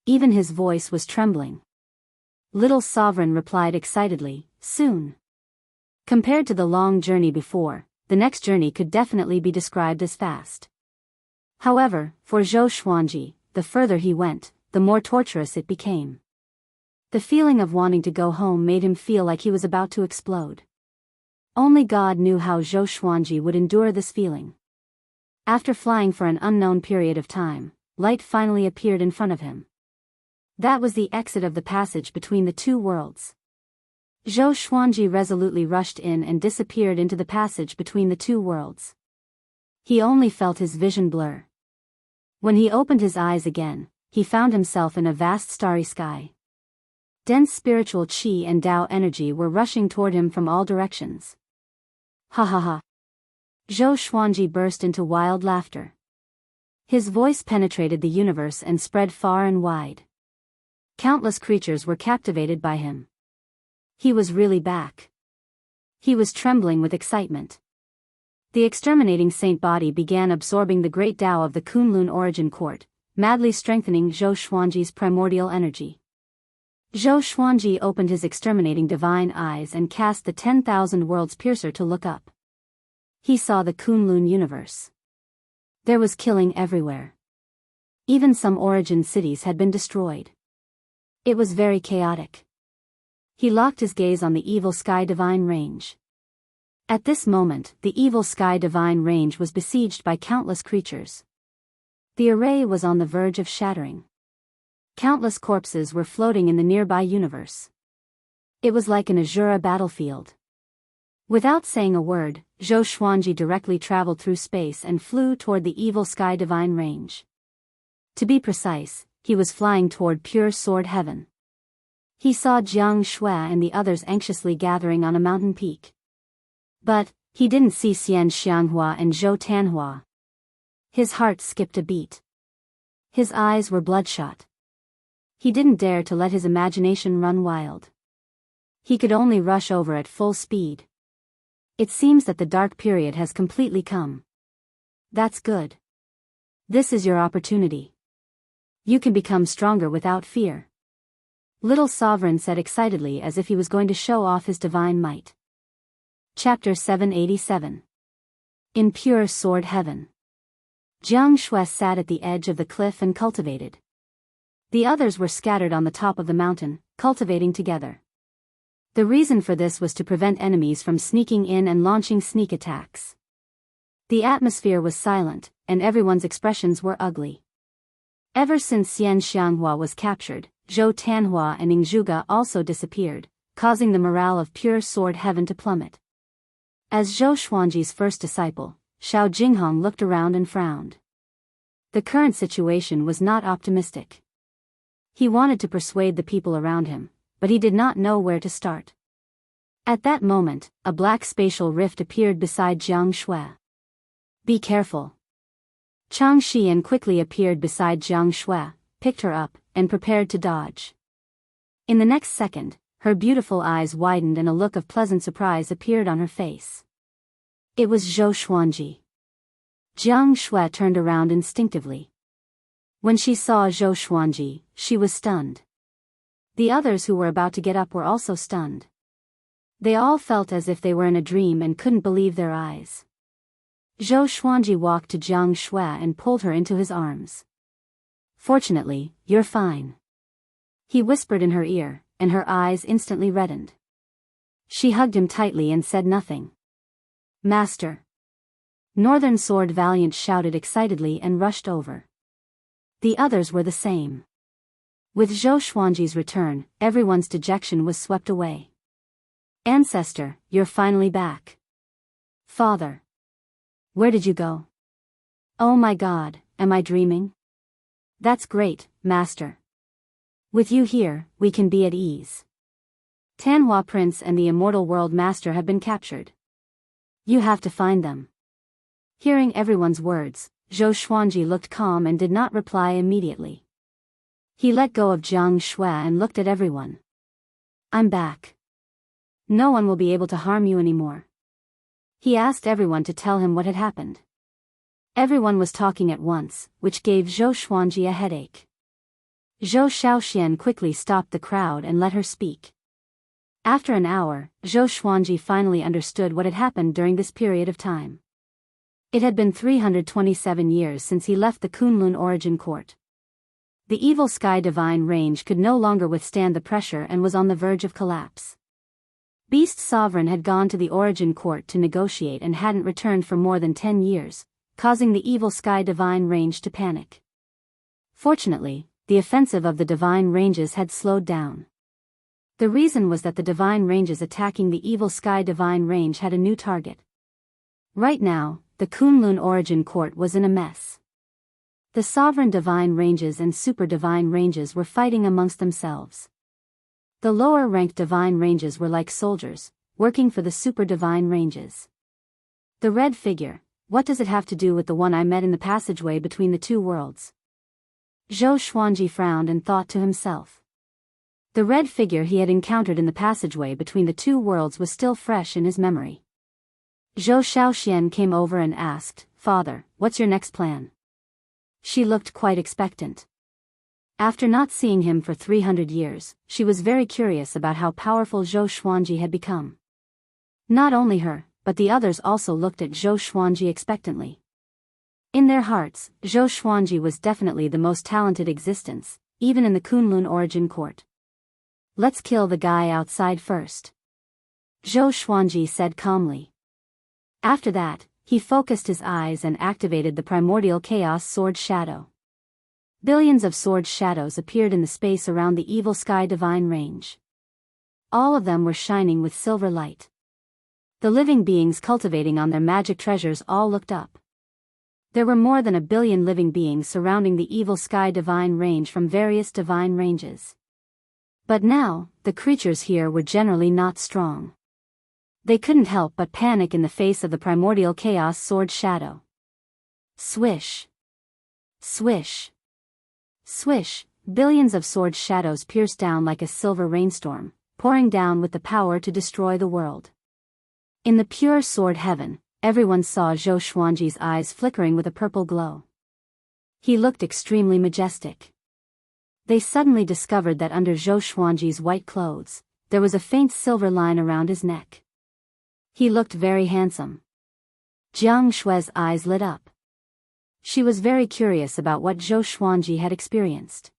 Even his voice was trembling. Little Sovereign replied excitedly, "Soon." Compared to the long journey before, the next journey could definitely be described as fast. However, for Zhou Xuanji, the further he went, the more torturous it became. The feeling of wanting to go home made him feel like he was about to explode. Only God knew how Zhou Xuanji would endure this feeling. After flying for an unknown period of time, light finally appeared in front of him. That was the exit of the passage between the two worlds. Zhou Xuanji resolutely rushed in and disappeared into the passage between the two worlds. He only felt his vision blur. When he opened his eyes again, he found himself in a vast starry sky. Dense spiritual qi and Tao energy were rushing toward him from all directions. Ha ha ha! Zhou Xuanji burst into wild laughter. His voice penetrated the universe and spread far and wide. Countless creatures were captivated by him. He was really back. He was trembling with excitement. The exterminating saint body began absorbing the great Tao of the Kunlun origin court, madly strengthening Zhou Xuanji's primordial energy. Zhou Xuanji opened his exterminating divine eyes and cast the 10,000 worlds piercer to look up. He saw the Kunlun universe. There was killing everywhere. Even some origin cities had been destroyed. It was very chaotic. He locked his gaze on the evil sky divine range. At this moment, the evil sky divine range was besieged by countless creatures. The array was on the verge of shattering. Countless corpses were floating in the nearby universe. It was like an Azura battlefield. Without saying a word, Zhou Xuanji directly traveled through space and flew toward the evil sky divine range. To be precise, he was flying toward pure sword heaven. He saw Jianghu and the others anxiously gathering on a mountain peak. But he didn't see Xianxia and Zhou Tanhua. His heart skipped a beat. His eyes were bloodshot. He didn't dare to let his imagination run wild. He could only rush over at full speed. It seems that the dark period has completely come. That's good. This is your opportunity. You can become stronger without fear. Little Sovereign said excitedly as if he was going to show off his divine might. Chapter 787. In Pure Sword Heaven. Jianghu sat at the edge of the cliff and cultivated. The others were scattered on the top of the mountain, cultivating together. The reason for this was to prevent enemies from sneaking in and launching sneak attacks. The atmosphere was silent, and everyone's expressions were ugly. Ever since Xianxia was captured, Zhou Tanhua and Ingzhuge also disappeared, causing the morale of Pure Sword Heaven to plummet. As Zhou Xuanji's first disciple, Xiao Jinghong looked around and frowned. The current situation was not optimistic. He wanted to persuade the people around him, but he did not know where to start. At that moment, a black spatial rift appeared beside Jianghu. "Be careful." Chang Xian quickly appeared beside Jianghu, picked her up, and prepared to dodge. In the next second, her beautiful eyes widened and a look of pleasant surprise appeared on her face. It was Zhou Xuanji. Jianghu turned around instinctively. When she saw Zhou Xuanji, she was stunned. The others who were about to get up were also stunned. They all felt as if they were in a dream and couldn't believe their eyes. Zhou Xuanji walked to Jianghu and pulled her into his arms. "Fortunately, you're fine," he whispered in her ear, and her eyes instantly reddened. She hugged him tightly and said nothing. Master! Northern Sword Valiant shouted excitedly and rushed over. The others were the same. With Zhou Xuanji's return, everyone's dejection was swept away. Ancestor, you're finally back. Father! Where did you go? Oh my God, am I dreaming? That's great, Master. With you here, we can be at ease. Tanhua Prince and the Immortal World Master have been captured. You have to find them. Hearing everyone's words, Zhou Xuanji looked calm and did not reply immediately. He let go of Jiang Shui and looked at everyone. I'm back. No one will be able to harm you anymore. He asked everyone to tell him what had happened. Everyone was talking at once, which gave Zhou Xuanji a headache. Zhou Xiaoxian quickly stopped the crowd and let her speak. After an hour, Zhou Xuanji finally understood what had happened during this period of time. It had been 327 years since he left the Kunlun Origin Court. The evil Sky Divine Range could no longer withstand the pressure and was on the verge of collapse. Beast Sovereign had gone to the Origin Court to negotiate and hadn't returned for more than 10 years, causing the evil Sky Divine Range to panic. Fortunately, the offensive of the Divine Ranges had slowed down. The reason was that the Divine Ranges attacking the evil Sky Divine Range had a new target. Right now, the Kunlun Origin Court was in a mess. The Sovereign Divine Ranges and Super Divine Ranges were fighting amongst themselves. The lower-ranked Divine Ranges were like soldiers, working for the Super Divine Ranges. The red figure, what does it have to do with the one I met in the passageway between the two worlds? Zhou Xuanji frowned and thought to himself. The red figure he had encountered in the passageway between the two worlds was still fresh in his memory. Zhou Xiaoxian came over and asked, Father, what's your next plan? She looked quite expectant. After not seeing him for 300 years, she was very curious about how powerful Zhou Xuanji had become. Not only her, but the others also looked at Zhou Xuanji expectantly. In their hearts, Zhou Xuanji was definitely the most talented existence, even in the Kunlun Origin Court. Let's kill the guy outside first. Zhou Xuanji said calmly. After that, he focused his eyes and activated the primordial chaos sword shadow. Billions of sword shadows appeared in the space around the evil Sky Divine Range. All of them were shining with silver light. The living beings cultivating on their magic treasures all looked up. There were more than 1 billion living beings surrounding the evil Sky Divine Range from various divine ranges. But now, the creatures here were generally not strong. They couldn't help but panic in the face of the primordial chaos sword shadow. Swish! Swish! Swish! Billions of sword shadows pierced down like a silver rainstorm, pouring down with the power to destroy the world. In the pure sword heaven, everyone saw Zhou Xuanji's eyes flickering with a purple glow. He looked extremely majestic. They suddenly discovered that under Zhou Xuanji's white clothes, there was a faint silver line around his neck. He looked very handsome. Jiang Shui's eyes lit up. She was very curious about what Zhou Xuanji had experienced.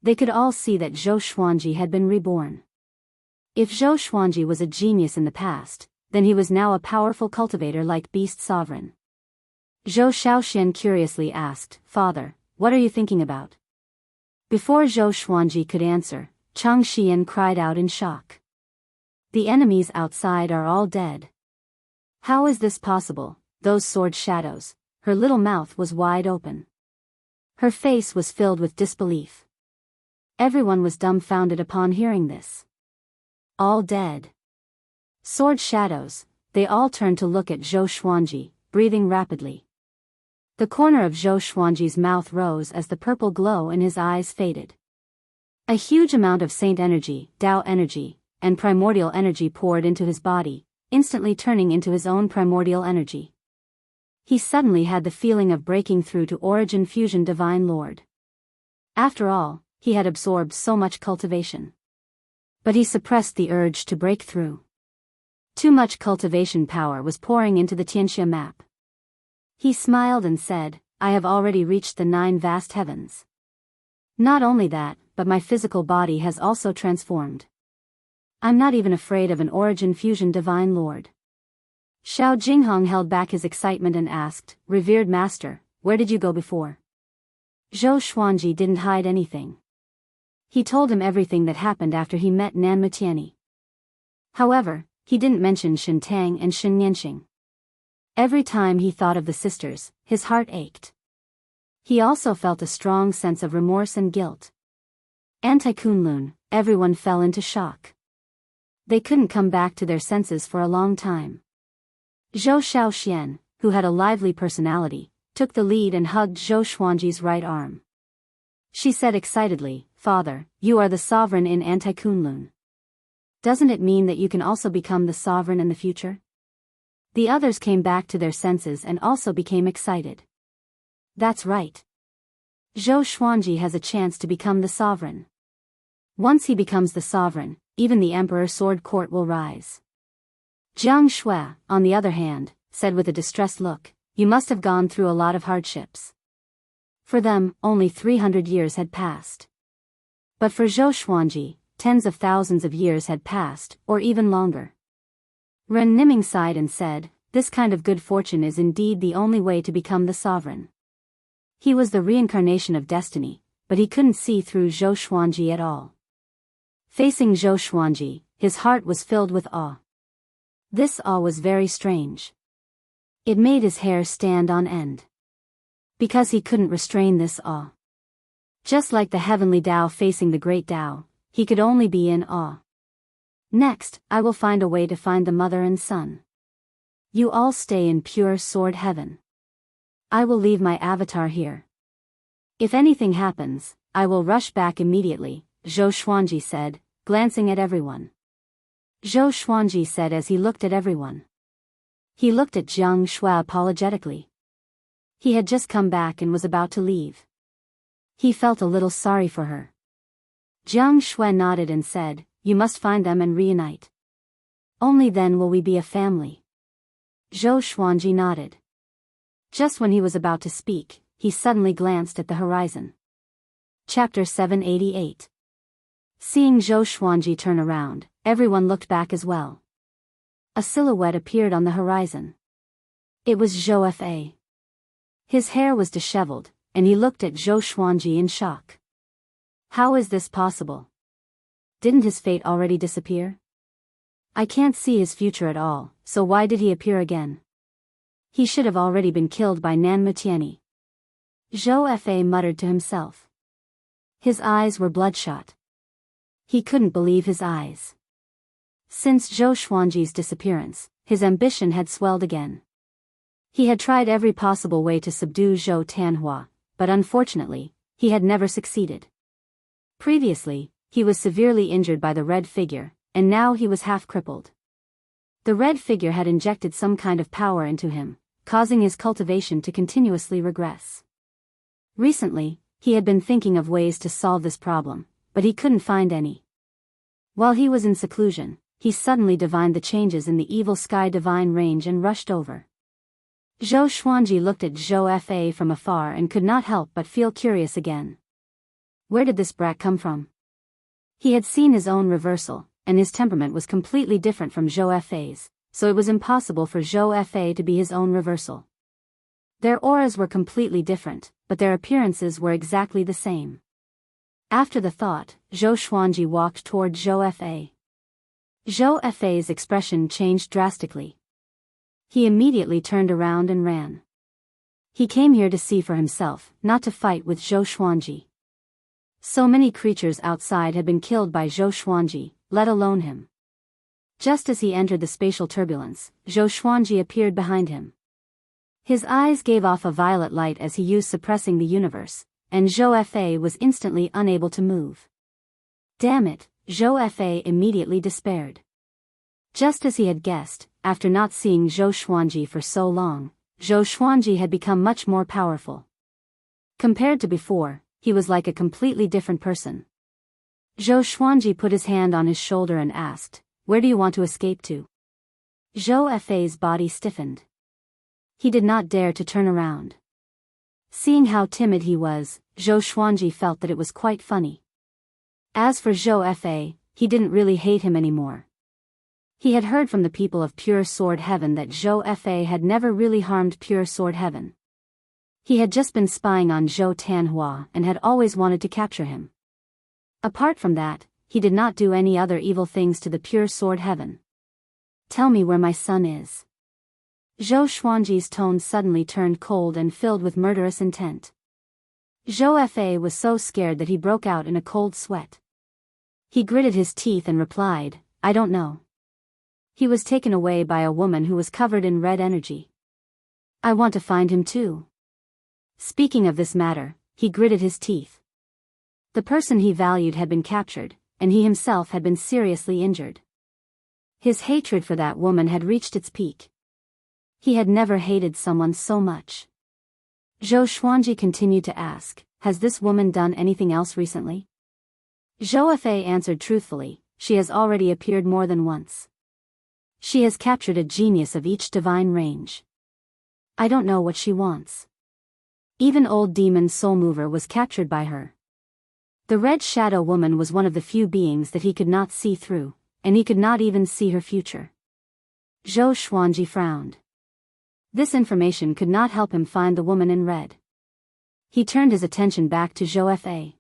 They could all see that Zhou Xuanji had been reborn. If Zhou Xuanji was a genius in the past, then he was now a powerful cultivator like Beast Sovereign. Zhou Xiaoxian curiously asked, Father, what are you thinking about? Before Zhou Xuanji could answer, Chang Xian cried out in shock. The enemies outside are all dead. How is this possible? Those sword shadows. Her little mouth was wide open. Her face was filled with disbelief. Everyone was dumbfounded upon hearing this. All dead. Sword shadows, they all turned to look at Zhou Xuanji, breathing rapidly. The corner of Zhou Xuanji's mouth rose as the purple glow in his eyes faded. A huge amount of saint energy, Dao energy, and primordial energy poured into his body, instantly turning into his own primordial energy. He suddenly had the feeling of breaking through to Origin Fusion Divine Lord. After all, he had absorbed so much cultivation. But he suppressed the urge to break through. Too much cultivation power was pouring into the Xianxia map. He smiled and said, I have already reached the 9 vast heavens. Not only that, but my physical body has also transformed. I'm not even afraid of an Origin Fusion Divine Lord. Xiao Jinghong held back his excitement and asked, "Revered master, where did you go before?" Zhou Xuanji didn't hide anything. He told him everything that happened after he met Nan Mutiani. However, he didn't mention Shen Tang and Shen Yanxing. Every time he thought of the sisters, his heart ached. He also felt a strong sense of remorse and guilt. Anti-Kunlun, everyone fell into shock. They couldn't come back to their senses for a long time. Zhou Xiaoxian, who had a lively personality, took the lead and hugged Zhou Xuanji's right arm. She said excitedly, "Father, you are the sovereign in Anti-Kunlun. Doesn't it mean that you can also become the sovereign in the future?" The others came back to their senses and also became excited. That's right. Zhou Xuanji has a chance to become the sovereign. Once he becomes the sovereign, even the Emperor's sword court will rise. Jiang Shui, on the other hand, said with a distressed look, "You must have gone through a lot of hardships." For them, only 300 years had passed. But for Zhou Xuanji, tens of thousands of years had passed, or even longer. Ren Niming sighed and said, "This kind of good fortune is indeed the only way to become the sovereign." He was the reincarnation of destiny, but he couldn't see through Zhou Xuanji at all. Facing Zhou Xuanji, his heart was filled with awe. This awe was very strange. It made his hair stand on end. Because he couldn't restrain this awe. Just like the heavenly Tao facing the great Tao, he could only be in awe. "Next, I will find a way to find the mother and son. You all stay in pure sword heaven. I will leave my avatar here. If anything happens, I will rush back immediately," Zhou Xuanji said, glancing at everyone. Zhou Xuanji said as he looked at everyone. He looked at Jiang Shui apologetically. He had just come back and was about to leave. He felt a little sorry for her. Jiang Shui nodded and said, "You must find them and reunite. Only then will we be a family." Zhou Xuanji nodded. Just when he was about to speak, he suddenly glanced at the horizon. Chapter 788. Seeing Zhou Xuanji turn around, everyone looked back as well. A silhouette appeared on the horizon. It was Zhou Fa. His hair was disheveled, and he looked at Zhou Xuanji in shock. How is this possible? Didn't his fate already disappear? I can't see his future at all, so why did he appear again? He should have already been killed by Nan Mutiani. Zhou Fa muttered to himself. His eyes were bloodshot. He couldn't believe his eyes. Since Zhou Xuanji's disappearance, his ambition had swelled again. He had tried every possible way to subdue Zhou Tanhua, but unfortunately, he had never succeeded. Previously, he was severely injured by the red figure, and now he was half crippled. The red figure had injected some kind of power into him, causing his cultivation to continuously regress. Recently, he had been thinking of ways to solve this problem, but he couldn't find any. While he was in seclusion, he suddenly divined the changes in the evil sky divine range and rushed over. Zhou Xuanji looked at Zhou Fa from afar and could not help but feel curious again. Where did this brat come from? He had seen his own reversal, and his temperament was completely different from Zhou Fa's, so it was impossible for Zhou Fa to be his own reversal. Their auras were completely different, but their appearances were exactly the same. After the thought, Zhou Xuanji walked toward Zhou Fa. Zhou Fa's expression changed drastically. He immediately turned around and ran. He came here to see for himself, not to fight with Zhou Xuanji. So many creatures outside had been killed by Zhou Xuanji, let alone him. Just as he entered the spatial turbulence, Zhou Xuanji appeared behind him. His eyes gave off a violet light as he used suppressing the universe, and Zhou Fa was instantly unable to move. Damn it, Zhou Fa immediately despaired. Just as he had guessed, after not seeing Zhou Xuanji for so long, Zhou Xuanji had become much more powerful. Compared to before, he was like a completely different person. Zhou Xuanji put his hand on his shoulder and asked, "Where do you want to escape to?" Zhou Fa's body stiffened. He did not dare to turn around. Seeing how timid he was, Zhou Xuanji felt that it was quite funny. As for Zhou Fa, he didn't really hate him anymore. He had heard from the people of Pure Sword Heaven that Zhou Fa had never really harmed Pure Sword Heaven. He had just been spying on Zhou Tanhua and had always wanted to capture him. Apart from that, he did not do any other evil things to the Pure Sword Heaven. Tell me where my son is. Zhou Xuanji's tone suddenly turned cold and filled with murderous intent. Zhou Fa was so scared that he broke out in a cold sweat. He gritted his teeth and replied, I don't know. He was taken away by a woman who was covered in red energy. I want to find him too. Speaking of this matter, he gritted his teeth. The person he valued had been captured, and he himself had been seriously injured. His hatred for that woman had reached its peak. He had never hated someone so much. Zhou Xuanji continued to ask, has this woman done anything else recently? Zhou Fa answered truthfully, she has already appeared more than once. She has captured a genius of each divine range. I don't know what she wants. Even old demon Soul Mover was captured by her. The Red Shadow Woman was one of the few beings that he could not see through, and he could not even see her future. Zhou Xuanji frowned. This information could not help him find the woman in red. He turned his attention back to Zhou Fa.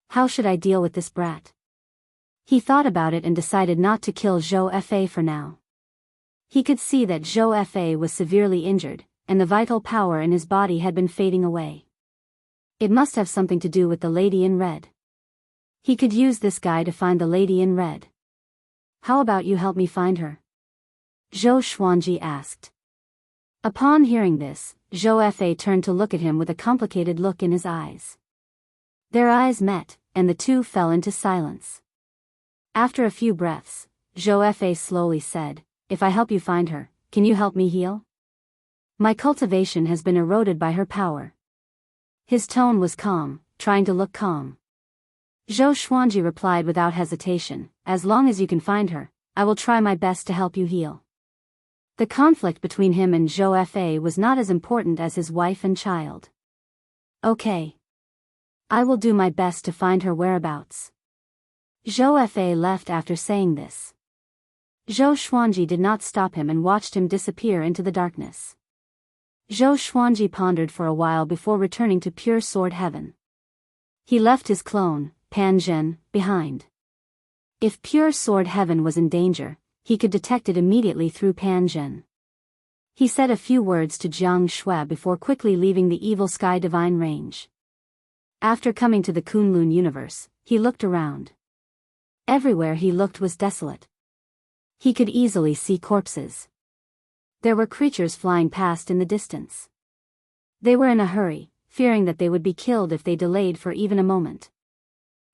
How should I deal with this brat? He thought about it and decided not to kill Zhou Fa for now. He could see that Zhou Fa was severely injured, and the vital power in his body had been fading away. It must have something to do with the lady in red. He could use this guy to find the lady in red. How about you help me find her? Zhou Xuanji asked. Upon hearing this, Zhou Fa turned to look at him with a complicated look in his eyes. Their eyes met, and the two fell into silence. After a few breaths, Zhou Fa slowly said, if I help you find her, can you help me heal? My cultivation has been eroded by her power. His tone was calm, trying to look calm. Zhou Xuanji replied without hesitation, as long as you can find her, I will try my best to help you heal. The conflict between him and Zhou Fa was not as important as his wife and child. Okay. I will do my best to find her whereabouts. Zhou Fa left after saying this. Zhou Xuanji did not stop him and watched him disappear into the darkness. Zhou Xuanji pondered for a while before returning to Pure Sword Heaven. He left his clone, Pan Zhen, behind. If Pure Sword Heaven was in danger, he could detect it immediately through Pan Zhen. He said a few words to Jianghu before quickly leaving the Evil Sky Divine Range. After coming to the Kunlun universe, he looked around. Everywhere he looked was desolate. He could easily see corpses. There were creatures flying past in the distance. They were in a hurry, fearing that they would be killed if they delayed for even a moment.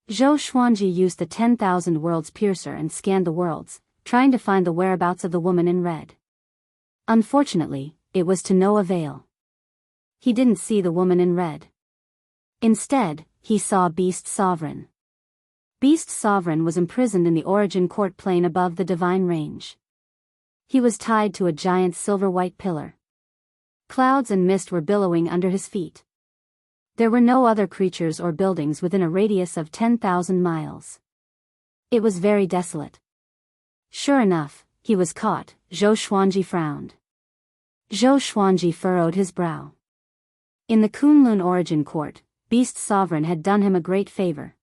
Zhou Xuanji used the 10,000 Worlds Piercer and scanned the worlds, trying to find the whereabouts of the woman in red. Unfortunately, it was to no avail. He didn't see the woman in red. Instead, he saw Beast Sovereign. Beast Sovereign was imprisoned in the origin court plane above the divine range. He was tied to a giant silver-white pillar. Clouds and mist were billowing under his feet. There were no other creatures or buildings within a radius of 10,000 miles. It was very desolate. Sure enough, he was caught. Zhou Xuanji frowned. Zhou Xuanji furrowed his brow. In the Kunlun origin court, Beast Sovereign had done him a great favor.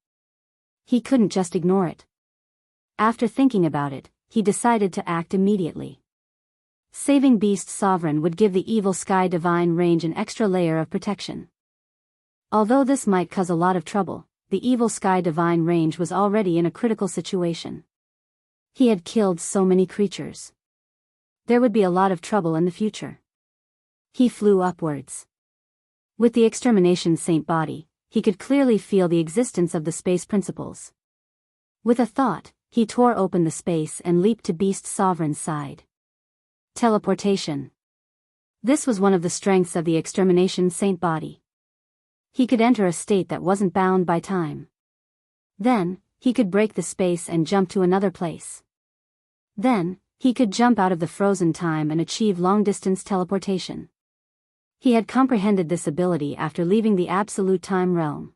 He couldn't just ignore it. After thinking about it, he decided to act immediately. Saving Beast Sovereign would give the Evil Sky Divine Range an extra layer of protection. Although this might cause a lot of trouble, the Evil Sky Divine Range was already in a critical situation. He had killed so many creatures. There would be a lot of trouble in the future. He flew upwards. With the Extermination Saint body, he could clearly feel the existence of the space principles. With a thought, he tore open the space and leaped to Beast Sovereign's side. Teleportation. This was one of the strengths of the Extermination Saint body. He could enter a state that wasn't bound by time. Then, he could break the space and jump to another place. Then, he could jump out of the frozen time and achieve long-distance teleportation. He had comprehended this ability after leaving the Absolute Time Realm.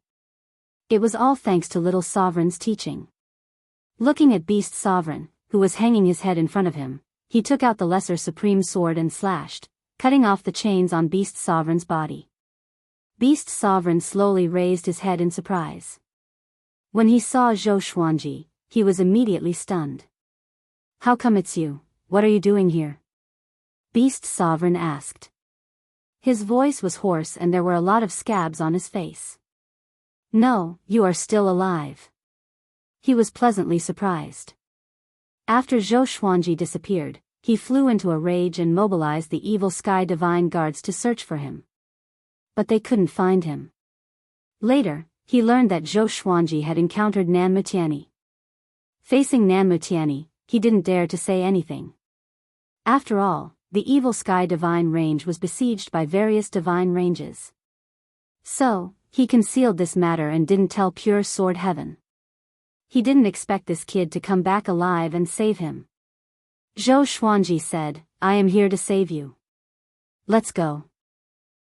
It was all thanks to Little Sovereign's teaching. Looking at Beast Sovereign, who was hanging his head in front of him, he took out the lesser supreme sword and slashed, cutting off the chains on Beast Sovereign's body. Beast Sovereign slowly raised his head in surprise. When he saw Zhou Xuanji, he was immediately stunned. "How come it's you? What are you doing here?" Beast Sovereign asked. His voice was hoarse and there were a lot of scabs on his face. "No, you are still alive." He was pleasantly surprised. After Zhou Xuanji disappeared, he flew into a rage and mobilized the evil Sky Divine Guards to search for him. But they couldn't find him. Later, he learned that Zhou Xuanji had encountered Nan Mutiani. Facing Nan Mutiani, he didn't dare to say anything. After all, the evil Sky Divine Range was besieged by various divine ranges. So, he concealed this matter and didn't tell Pure Sword Heaven. He didn't expect this kid to come back alive and save him. Zhou Xuanji said, "I am here to save you. Let's go."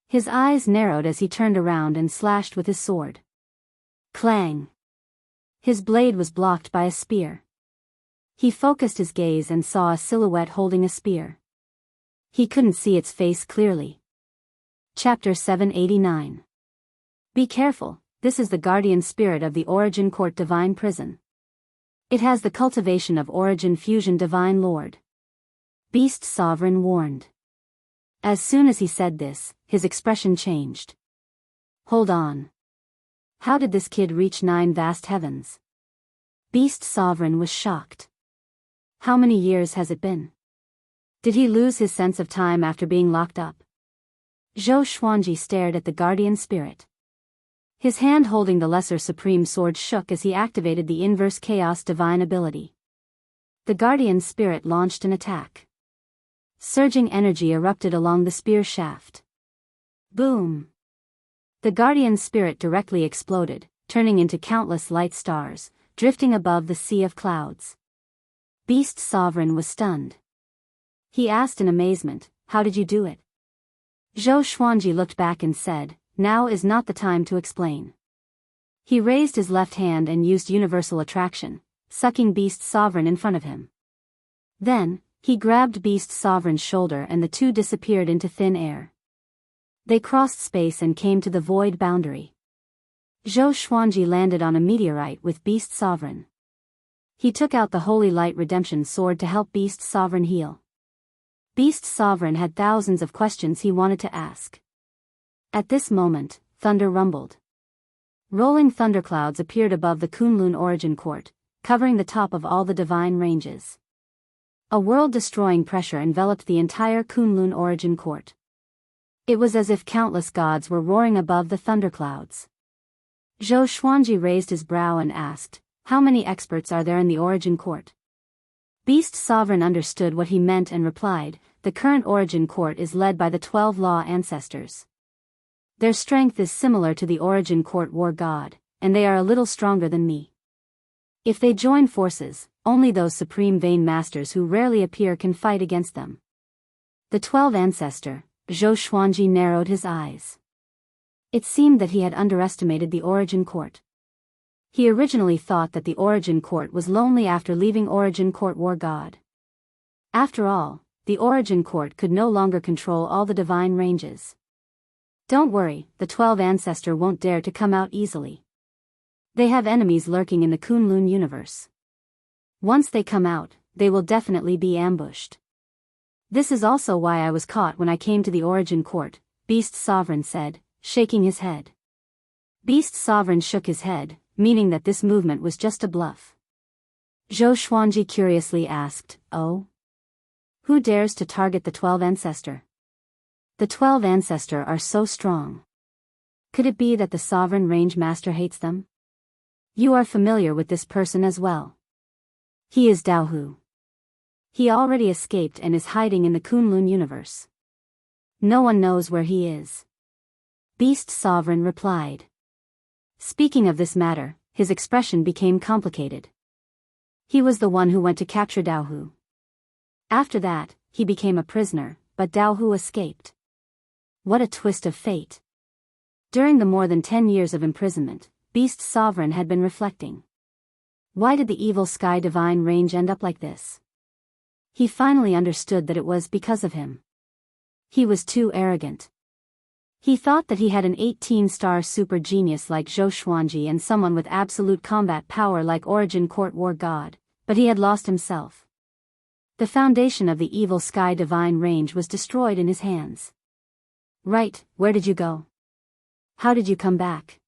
His eyes narrowed as he turned around and slashed with his sword. Clang! His blade was blocked by a spear. He focused his gaze and saw a silhouette holding a spear. He couldn't see its face clearly. Chapter 789. Be careful, this is the guardian spirit of the Origin Court Divine Prison. It has the cultivation of Origin Fusion Divine Lord. Beast Sovereign warned. As soon as he said this, his expression changed. Hold on. How did this kid reach 9 vast heavens? Beast Sovereign was shocked. How many years has it been? Did he lose his sense of time after being locked up? Zhou Xuanji stared at the guardian spirit. His hand holding the lesser supreme sword shook as he activated the inverse chaos divine ability. The guardian spirit launched an attack. Surging energy erupted along the spear shaft. Boom! The guardian spirit directly exploded, turning into countless light stars, drifting above the sea of clouds. Beast Sovereign was stunned. He asked in amazement, "How did you do it?" Zhou Xuanji looked back and said, "Now is not the time to explain." He raised his left hand and used universal attraction, sucking Beast Sovereign in front of him. Then, he grabbed Beast Sovereign's shoulder and the two disappeared into thin air. They crossed space and came to the void boundary. Zhou Xuanji landed on a meteorite with Beast Sovereign. He took out the Holy Light Redemption Sword to help Beast Sovereign heal. Beast Sovereign had thousands of questions he wanted to ask. At this moment, thunder rumbled. Rolling thunderclouds appeared above the Kunlun Origin Court, covering the top of all the divine ranges. A world-destroying pressure enveloped the entire Kunlun Origin Court. It was as if countless gods were roaring above the thunderclouds. Zhou Xuanji raised his brow and asked, "How many experts are there in the Origin Court?" Beast Sovereign understood what he meant and replied, "The current Origin Court is led by the 12 Law Ancestors. Their strength is similar to the Origin Court War God, and they are a little stronger than me. If they join forces, only those supreme Vain Masters who rarely appear can fight against them." The 12 Ancestor, Zhou Xuanji narrowed his eyes. It seemed that he had underestimated the Origin Court. He originally thought that the Origin Court was lonely after leaving Origin Court War God. After all, the Origin Court could no longer control all the divine ranges. Don't worry, the 12 Ancestor won't dare to come out easily. They have enemies lurking in the Kunlun universe. Once they come out, they will definitely be ambushed. This is also why I was caught when I came to the Origin Court, Beast Sovereign said, shaking his head. Beast Sovereign shook his head, meaning that this movement was just a bluff. Zhou Xuanji curiously asked, "Oh? Who dares to target the 12 Ancestor? The 12 Ancestor are so strong. Could it be that the Sovereign Range Master hates them? You are familiar with this person as well. He is Daohu. He already escaped and is hiding in the Kunlun universe. No one knows where he is." Beast Sovereign replied. Speaking of this matter, his expression became complicated. He was the one who went to capture Daohu. After that, he became a prisoner, but Daohu escaped. What a twist of fate. During the more than 10 years of imprisonment, Beast Sovereign had been reflecting. Why did the evil sky divine range end up like this? He finally understood that it was because of him. He was too arrogant. He thought that he had an 18-star super genius like Zhou Xuanji and someone with absolute combat power like Origin Court War God, but he had lost himself. The foundation of the evil sky divine range was destroyed in his hands. Right, where did you go? How did you come back?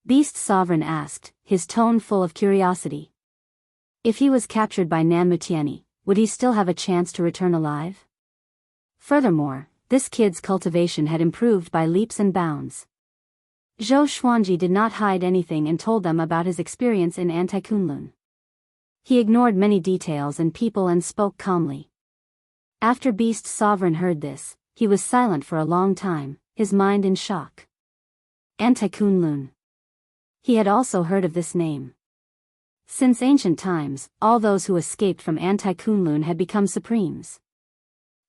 Beast Sovereign asked, his tone full of curiosity. If he was captured by Nanmutiani, would he still have a chance to return alive? Furthermore, this kid's cultivation had improved by leaps and bounds. Zhou Xuanji did not hide anything and told them about his experience in Anti-Kunlun. He ignored many details and people and spoke calmly. After Beast Sovereign heard this, he was silent for a long time, his mind in shock. Anti-Kunlun. He had also heard of this name. Since ancient times, all those who escaped from Anti-Kunlun had become supremes.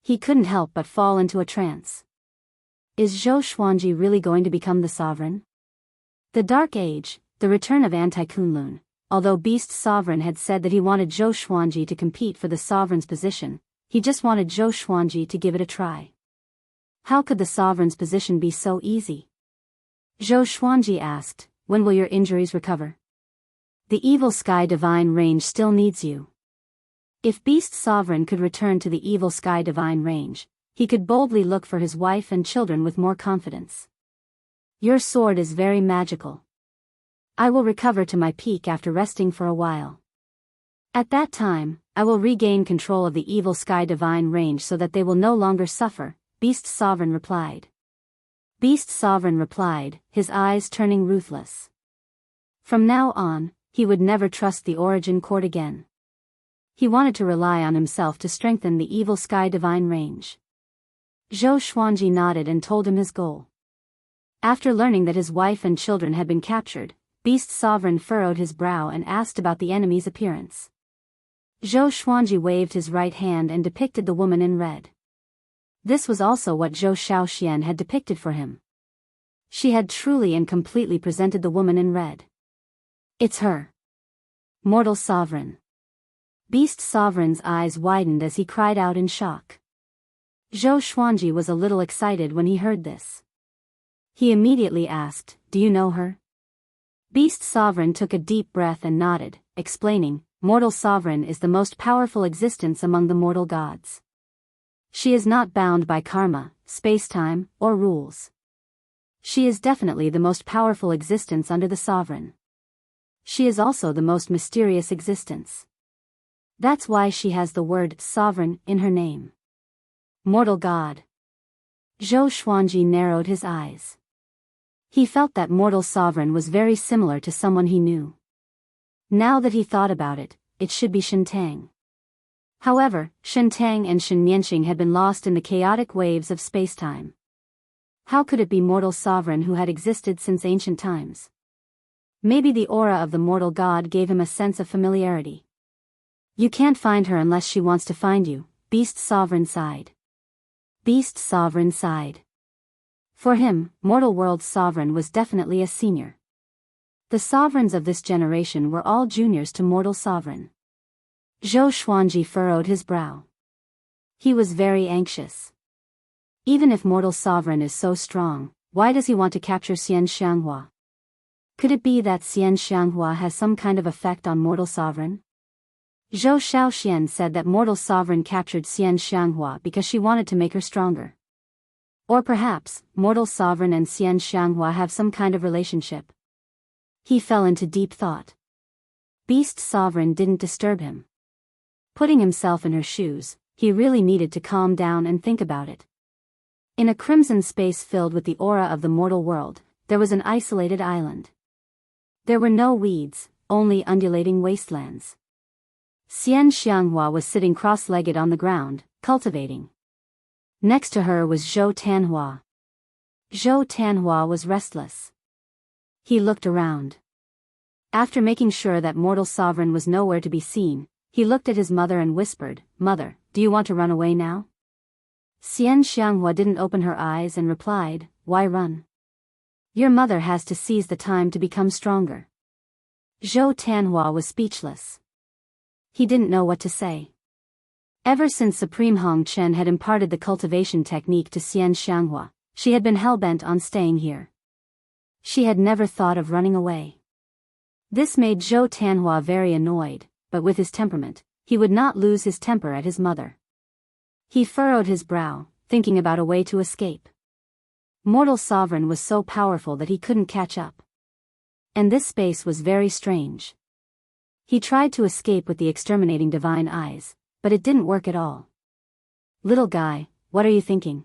He couldn't help but fall into a trance. Is Zhou Xuanji really going to become the sovereign? The Dark Age, the return of Anti-Kunlun. Although Beast Sovereign had said that he wanted Zhou Xuanji to compete for the sovereign's position, he just wanted Zhou Xuanji to give it a try. How could the sovereign's position be so easy? Zhou Xuanji asked, when will your injuries recover? The evil sky divine range still needs you. If Beast Sovereign could return to the evil sky divine range, he could boldly look for his wife and children with more confidence. Your sword is very magical. I will recover to my peak after resting for a while. At that time, I will regain control of the evil sky divine range so that they will no longer suffer, Beast Sovereign replied. Beast Sovereign replied, his eyes turning ruthless. From now on, he would never trust the Origin Court again. He wanted to rely on himself to strengthen the evil sky divine range. Zhou Xuanji nodded and told him his goal. After learning that his wife and children had been captured, Beast Sovereign furrowed his brow and asked about the enemy's appearance. Zhou Xuanji waved his right hand and depicted the woman in red. This was also what Zhou Xiaoxian had depicted for him. She had truly and completely presented the woman in red. It's her. Mortal Sovereign. Beast Sovereign's eyes widened as he cried out in shock. Zhou Xuanji was a little excited when he heard this. He immediately asked, do you know her? Beast Sovereign took a deep breath and nodded, explaining, Mortal Sovereign is the most powerful existence among the mortal gods. She is not bound by karma, space-time, or rules. She is definitely the most powerful existence under the Sovereign. She is also the most mysterious existence. That's why she has the word sovereign in her name. Mortal God. Zhou Xuanji narrowed his eyes. He felt that Mortal Sovereign was very similar to someone he knew. Now that he thought about it, it should be Shentang. However, Shentang and Shen Nianxing had been lost in the chaotic waves of space-time. How could it be Mortal Sovereign who had existed since ancient times? Maybe the aura of the mortal god gave him a sense of familiarity. You can't find her unless she wants to find you, Beast Sovereign sighed. Beast Sovereign sighed. For him, Mortal World's Sovereign was definitely a senior. The sovereigns of this generation were all juniors to Mortal Sovereign. Zhou Xuanji furrowed his brow. He was very anxious. Even if Mortal Sovereign is so strong, why does he want to capture Xianxia? Could it be that Xianxia has some kind of effect on Mortal Sovereign? Zhou Xiaoxian said that Mortal Sovereign captured Xianxia because she wanted to make her stronger. Or perhaps, Mortal Sovereign and Xianxia have some kind of relationship. He fell into deep thought. Beast Sovereign didn't disturb him. Putting himself in her shoes, he really needed to calm down and think about it. In a crimson space filled with the aura of the mortal world, there was an isolated island. There were no weeds, only undulating wastelands. Xianxia was sitting cross-legged on the ground, cultivating. Next to her was Zhou Tanhua. Zhou Tanhua was restless. He looked around. After making sure that Mortal Sovereign was nowhere to be seen, he looked at his mother and whispered, "Mother, do you want to run away now?" Xianxia didn't open her eyes and replied, "Why run? Your mother has to seize the time to become stronger." Zhou Tanhua was speechless. He didn't know what to say. Ever since Supreme Hong Chen had imparted the cultivation technique to Xianxia, she had been hell-bent on staying here. She had never thought of running away. This made Zhou Tanhua very annoyed, but with his temperament, he would not lose his temper at his mother. He furrowed his brow, thinking about a way to escape. Mortal sovereign was so powerful that he couldn't catch up. And this space was very strange. He tried to escape with the exterminating divine eyes, but it didn't work at all. "Little guy, what are you thinking?"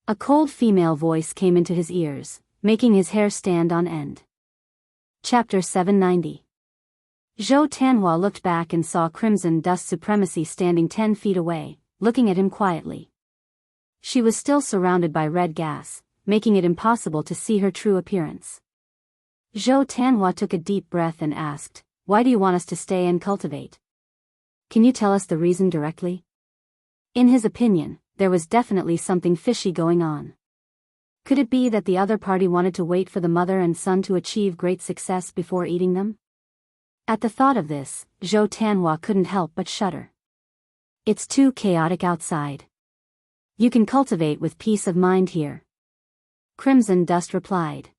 A cold female voice came into his ears, making his hair stand on end. Chapter 790. Zhou Tanhua looked back and saw Crimson Dust Supremacy standing 10 feet away, looking at him quietly. She was still surrounded by red gas, making it impossible to see her true appearance. Zhou Tanhua took a deep breath and asked, "Why do you want us to stay and cultivate? Can you tell us the reason directly?" In his opinion, there was definitely something fishy going on. Could it be that the other party wanted to wait for the mother and son to achieve great success before eating them? At the thought of this, Zhou Tanhua couldn't help but shudder. "It's too chaotic outside. You can cultivate with peace of mind here," Crimson Dust replied.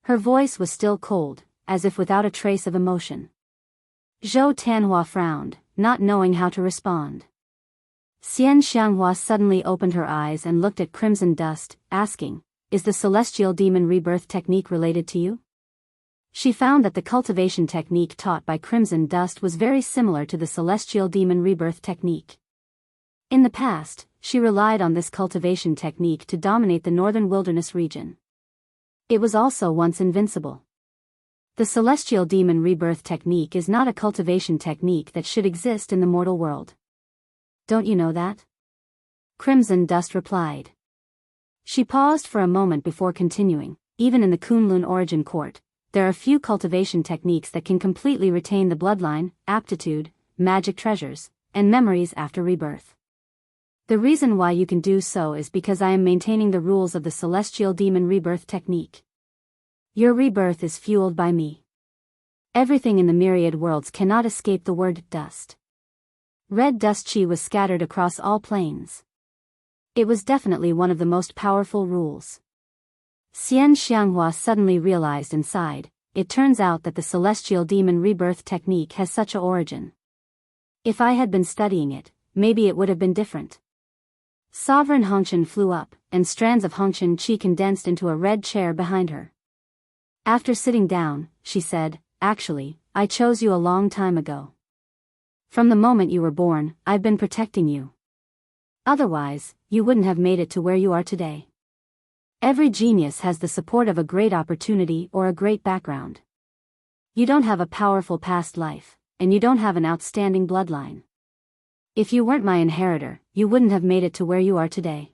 Her voice was still cold, as if without a trace of emotion. Zhou Tanhua frowned, not knowing how to respond. Xianxia suddenly opened her eyes and looked at Crimson Dust, asking, "Is the celestial demon rebirth technique related to you?" She found that the cultivation technique taught by Crimson Dust was very similar to the celestial demon rebirth technique. In the past, she relied on this cultivation technique to dominate the northern wilderness region. It was also once invincible. The celestial demon rebirth technique is not a cultivation technique that should exist in the mortal world. Don't you know that? Crimson Dust replied. She paused for a moment before continuing. Even in the Kunlun origin court, there are few cultivation techniques that can completely retain the bloodline, aptitude, magic treasures, and memories after rebirth. The reason why you can do so is because I am maintaining the rules of the celestial demon rebirth technique. Your rebirth is fueled by me. Everything in the myriad worlds cannot escape the word dust. Red dust chi was scattered across all planes. It was definitely one of the most powerful rules. Xianxia suddenly realized and sighed. It turns out that the celestial demon rebirth technique has such a origin. If I had been studying it, maybe it would have been different. Sovereign Hongqian flew up, and strands of Hongqian chi condensed into a red chair behind her. After sitting down, she said, "Actually, I chose you a long time ago. From the moment you were born, I've been protecting you. Otherwise, you wouldn't have made it to where you are today. Every genius has the support of a great opportunity or a great background. You don't have a powerful past life, and you don't have an outstanding bloodline. If you weren't my inheritor, you wouldn't have made it to where you are today.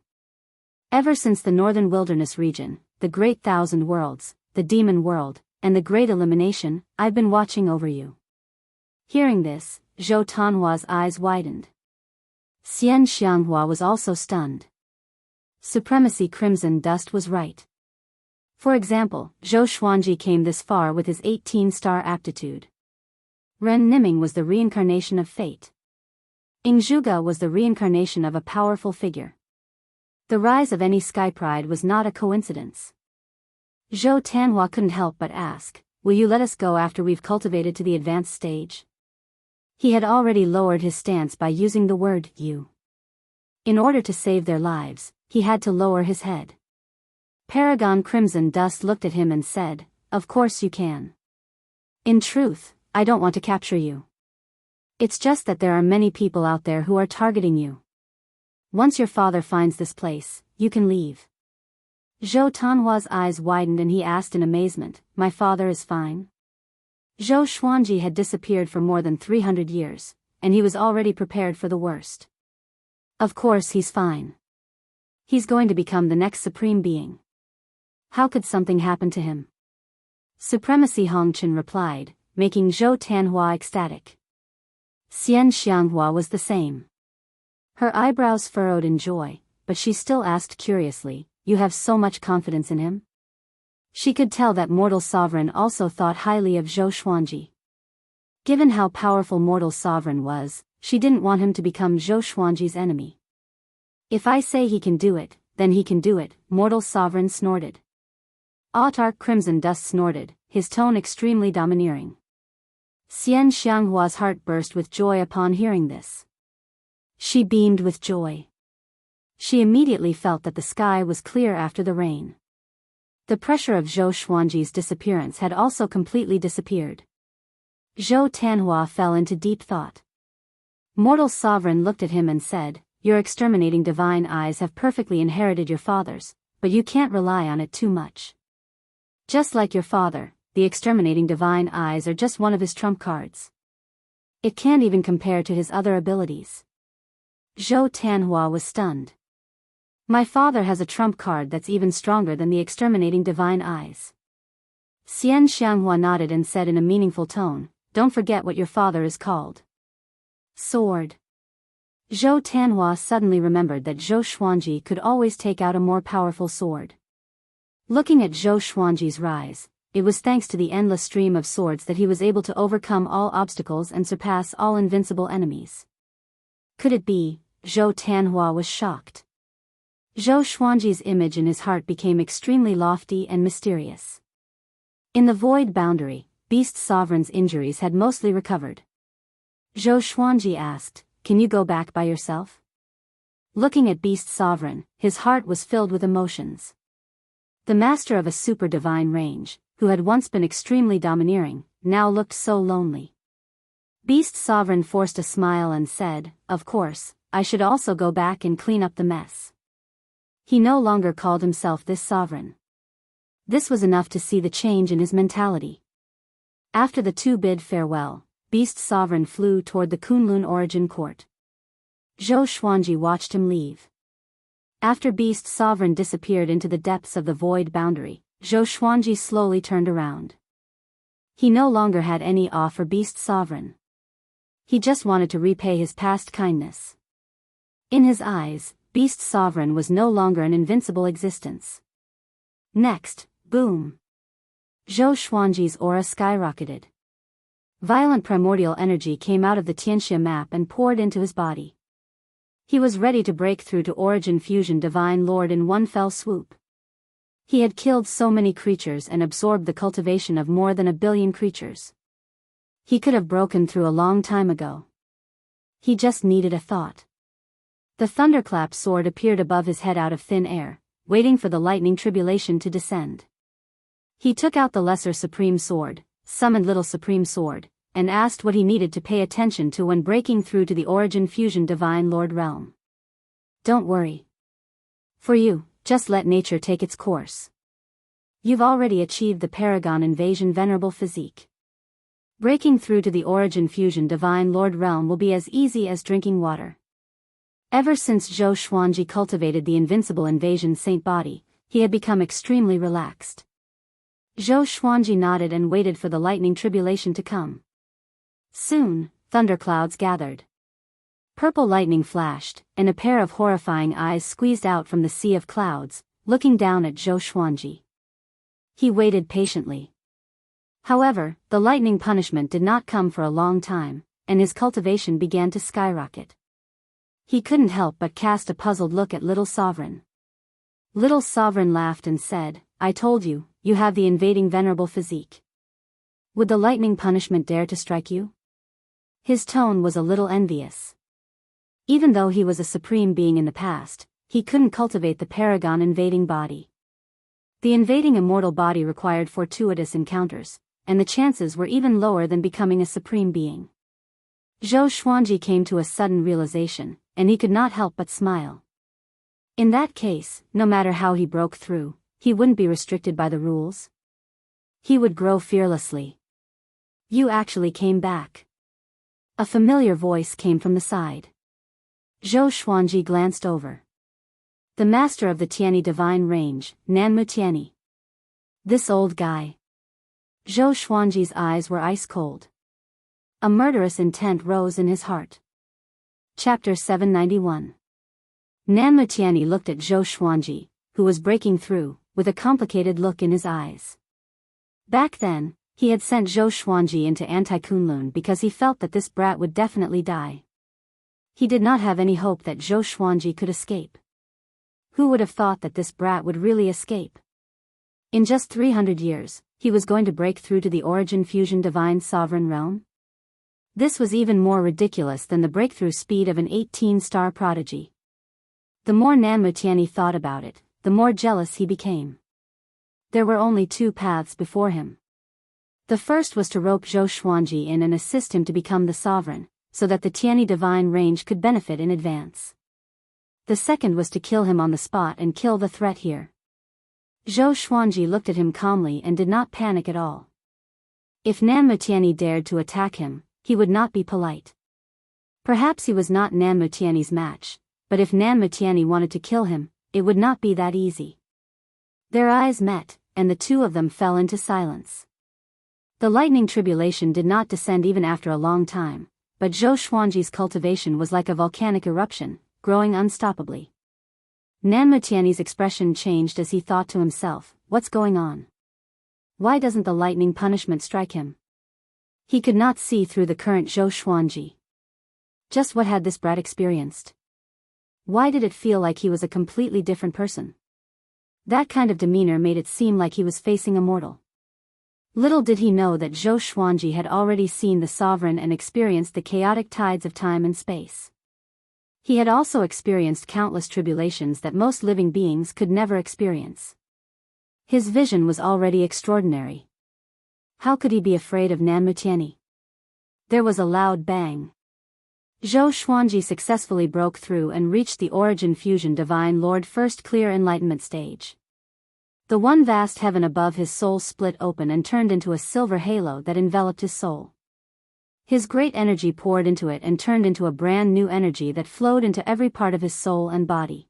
Ever since the northern wilderness region, the great thousand worlds, the demon world, and the great elimination, I've been watching over you." Hearing this, Zhou Tanhua's eyes widened. Xianxia was also stunned. Supremacy Crimson Dust was right. For example, Zhou Xuanji came this far with his 18-star aptitude. Ren Niming was the reincarnation of fate. Ingzhuge was the reincarnation of a powerful figure. The rise of any sky pride was not a coincidence. Zhou Tanhua couldn't help but ask, "Will you let us go after we've cultivated to the advanced stage?" He had already lowered his stance by using the word "you." In order to save their lives, he had to lower his head. Paragon Crimson Dust looked at him and said, "Of course you can. In truth, I don't want to capture you. It's just that there are many people out there who are targeting you. Once your father finds this place, you can leave." Zhou Tanhua's eyes widened and he asked in amazement, "My father is fine?" Zhou Xuanji had disappeared for more than 300 years, and he was already prepared for the worst. Of course he's fine. He's going to become the next supreme being. How could something happen to him? Supremacy Hongqian replied, making Zhou Tanhua ecstatic. Xianxia was the same. Her eyebrows furrowed in joy, but she still asked curiously, "You have so much confidence in him?" She could tell that mortal sovereign also thought highly of Zhou Xuanji. Given how powerful mortal sovereign was, she didn't want him to become Zhou Xuanji's enemy. If I say he can do it, then he can do it, mortal sovereign snorted. Autarch Crimson Dust snorted, his tone extremely domineering. Xianxianghua's heart burst with joy upon hearing this. She beamed with joy. She immediately felt that the sky was clear after the rain. The pressure of Zhou Xuanji's disappearance had also completely disappeared. Zhou Tanhua fell into deep thought. Mortal sovereign looked at him and said, "Your exterminating divine eyes have perfectly inherited your father's, but you can't rely on it too much. Just like your father, the exterminating divine eyes are just one of his trump cards. It can't even compare to his other abilities." Zhou Tanhua was stunned. My father has a trump card that's even stronger than the exterminating divine eyes. Xianxianghua nodded and said in a meaningful tone, "Don't forget what your father is called." Sword. Zhou Tanhua suddenly remembered that Zhou Xuanji could always take out a more powerful sword. Looking at Zhou Xuanji's rise, it was thanks to the endless stream of swords that he was able to overcome all obstacles and surpass all invincible enemies. Could it be? Zhou Tanhua was shocked. Zhou Xuanji's image in his heart became extremely lofty and mysterious. In the void boundary, Beast Sovereign's injuries had mostly recovered. Zhou Xuanji asked, "Can you go back by yourself?" Looking at Beast Sovereign, his heart was filled with emotions. The master of a super divine range, who had once been extremely domineering, now looked so lonely. Beast Sovereign forced a smile and said, "Of course, I should also go back and clean up the mess." He no longer called himself this sovereign. This was enough to see the change in his mentality. After the two bid farewell, Beast Sovereign flew toward the Kunlun origin court. Zhou Xuanji watched him leave. After Beast Sovereign disappeared into the depths of the void boundary, Zhou Xuanji slowly turned around. He no longer had any awe for Beast Sovereign. He just wanted to repay his past kindness. In his eyes, Beast Sovereign was no longer an invincible existence. Next, boom! Zhou Xuanji's aura skyrocketed. Violent primordial energy came out of the Tianxia map and poured into his body. He was ready to break through to Origin Fusion Divine Lord in one fell swoop. He had killed so many creatures and absorbed the cultivation of more than 1 billion creatures. He could have broken through a long time ago. He just needed a thought. The thunderclap sword appeared above his head out of thin air, waiting for the lightning tribulation to descend. He took out the lesser supreme sword, summoned little supreme sword, and asked what he needed to pay attention to when breaking through to the Origin Fusion Divine Lord realm. "Don't worry. For you, just let nature take its course. You've already achieved the Paragon Invasion Venerable Physique. Breaking through to the Origin Fusion Divine Lord realm will be as easy as drinking water." Ever since Zhou Xuanji cultivated the Invincible Invasion Saint Body, he had become extremely relaxed. Zhou Xuanji nodded and waited for the lightning tribulation to come. Soon, thunderclouds gathered. Purple lightning flashed, and a pair of horrifying eyes squeezed out from the sea of clouds, looking down at Zhou Xuanji. He waited patiently. However, the lightning punishment did not come for a long time, and his cultivation began to skyrocket. He couldn't help but cast a puzzled look at Little Sovereign. Little Sovereign laughed and said, "I told you, you have the invading venerable physique. Would the lightning punishment dare to strike you?" His tone was a little envious. Even though he was a supreme being in the past, he couldn't cultivate the Paragon invading body. The invading immortal body required fortuitous encounters, and the chances were even lower than becoming a supreme being. Zhou Xuanji came to a sudden realization, and he could not help but smile. In that case, no matter how he broke through, he wouldn't be restricted by the rules. He would grow fearlessly. "You actually came back." A familiar voice came from the side. Zhou Xuanji glanced over. The master of the Tiani divine range, Nanmu Tiani. This old guy. Zhou Xuanji's eyes were ice cold. A murderous intent rose in his heart. Chapter 791. Nanmu Tiani looked at Zhou Xuanji, who was breaking through, with a complicated look in his eyes. Back then, he had sent Zhou Xuanji into Anti-Kunlun because he felt that this brat would definitely die. He did not have any hope that Zhou Xuanji could escape. Who would have thought that this brat would really escape? In just 300 years, he was going to break through to the origin fusion divine sovereign realm? This was even more ridiculous than the breakthrough speed of an 18-star prodigy. The more Nanmutiani thought about it, the more jealous he became. There were only two paths before him. The first was to rope Zhou Xuanji in and assist him to become the sovereign, so that the Tiani divine range could benefit in advance. The second was to kill him on the spot and kill the threat here. Zhou Xuanji looked at him calmly and did not panic at all. If Nanmutiani dared to attack him, he would not be polite. Perhaps he was not Nanmutiani's match, but if Nanmutiani wanted to kill him, it would not be that easy. Their eyes met, and the two of them fell into silence. The lightning tribulation did not descend even after a long time, but Zhou Xuanji's cultivation was like a volcanic eruption, growing unstoppably. Nanmutiani's expression changed as he thought to himself, what's going on? Why doesn't the lightning punishment strike him? He could not see through the current Zhou Xuanji. Just what had this brat experienced? Why did it feel like he was a completely different person? That kind of demeanor made it seem like he was facing a mortal. Little did he know that Zhou Xuanji had already seen the sovereign and experienced the chaotic tides of time and space. He had also experienced countless tribulations that most living beings could never experience. His vision was already extraordinary. How could he be afraid of Nanmutiani? There was a loud bang. Zhou Xuanji successfully broke through and reached the Origin Fusion Divine Lord First Clear Enlightenment stage. The one vast heaven above his soul split open and turned into a silver halo that enveloped his soul. His great energy poured into it and turned into a brand new energy that flowed into every part of his soul and body.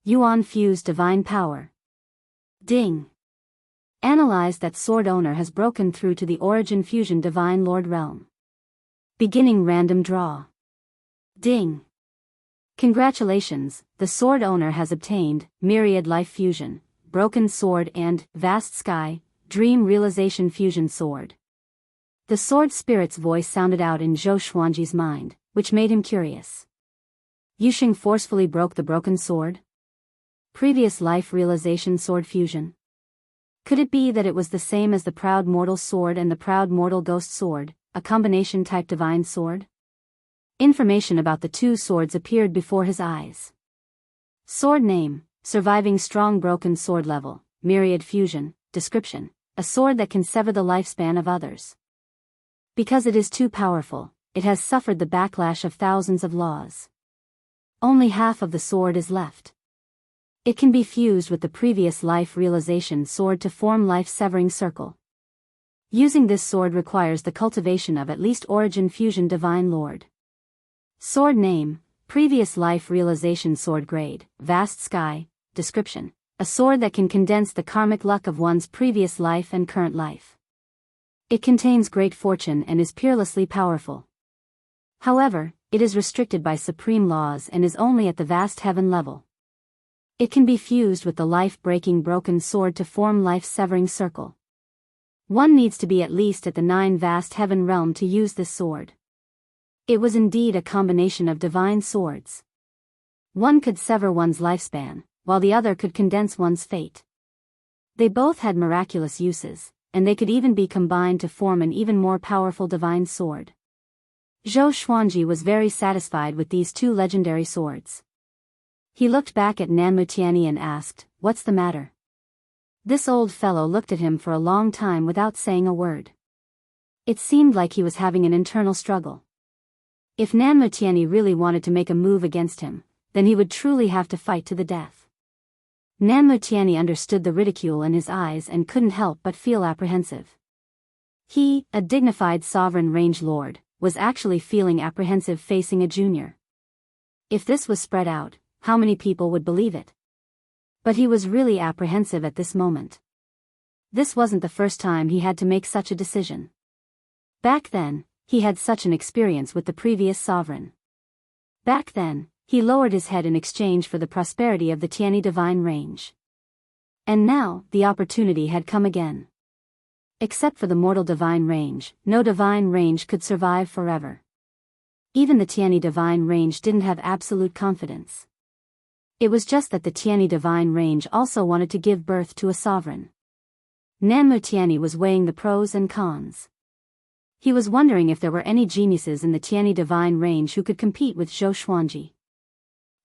Yuan fused divine power. Ding. Analyze that sword owner has broken through to the Origin Fusion Divine Lord realm. Beginning random draw. Ding. Congratulations, the sword owner has obtained Myriad Life Fusion, Broken Sword and Vast Sky, Dream Realization Fusion Sword. The sword spirit's voice sounded out in Zhou Xuanji's mind, which made him curious. Yuxing forcefully broke the broken sword? Previous life realization sword fusion? Could it be that it was the same as the Proud Mortal Sword and the Proud Mortal Ghost Sword, a combination type divine sword? Information about the two swords appeared before his eyes. Sword name, Surviving Strong Broken Sword Level, Myriad Fusion, Description, a sword that can sever the lifespan of others. Because it is too powerful, it has suffered the backlash of thousands of laws. Only half of the sword is left. It can be fused with the previous life realization sword to form life-severing circle. Using this sword requires the cultivation of at least Origin Fusion Divine Lord. Sword name, Previous Life Realization Sword Grade, Vast Sky, Description, a sword that can condense the karmic luck of one's previous life and current life. It contains great fortune and is peerlessly powerful. However, it is restricted by supreme laws and is only at the vast heaven level. It can be fused with the life-breaking broken sword to form life-severing circle. One needs to be at least at the 9 vast heaven realm to use this sword. It was indeed a combination of divine swords. One could sever one's lifespan, while the other could condense one's fate. They both had miraculous uses, and they could even be combined to form an even more powerful divine sword. Zhou Xuanji was very satisfied with these two legendary swords. He looked back at Nanmutiani and asked, "What's the matter?" This old fellow looked at him for a long time without saying a word. It seemed like he was having an internal struggle. If Nanmutiani really wanted to make a move against him, then he would truly have to fight to the death. Nanmutiani understood the ridicule in his eyes and couldn't help but feel apprehensive. He, a dignified sovereign range lord, was actually feeling apprehensive facing a junior. If this was spread out, how many people would believe it? But he was really apprehensive at this moment. This wasn't the first time he had to make such a decision. Back then, he had such an experience with the previous sovereign. Back then, he lowered his head in exchange for the prosperity of the Tiani divine range. And now, the opportunity had come again. Except for the mortal divine range, no divine range could survive forever. Even the Tianyi divine range didn't have absolute confidence. It was just that the Tianyi divine range also wanted to give birth to a sovereign. Nanmu Tianyi was weighing the pros and cons. He was wondering if there were any geniuses in the Tianyi divine range who could compete with Zhou Xuanji.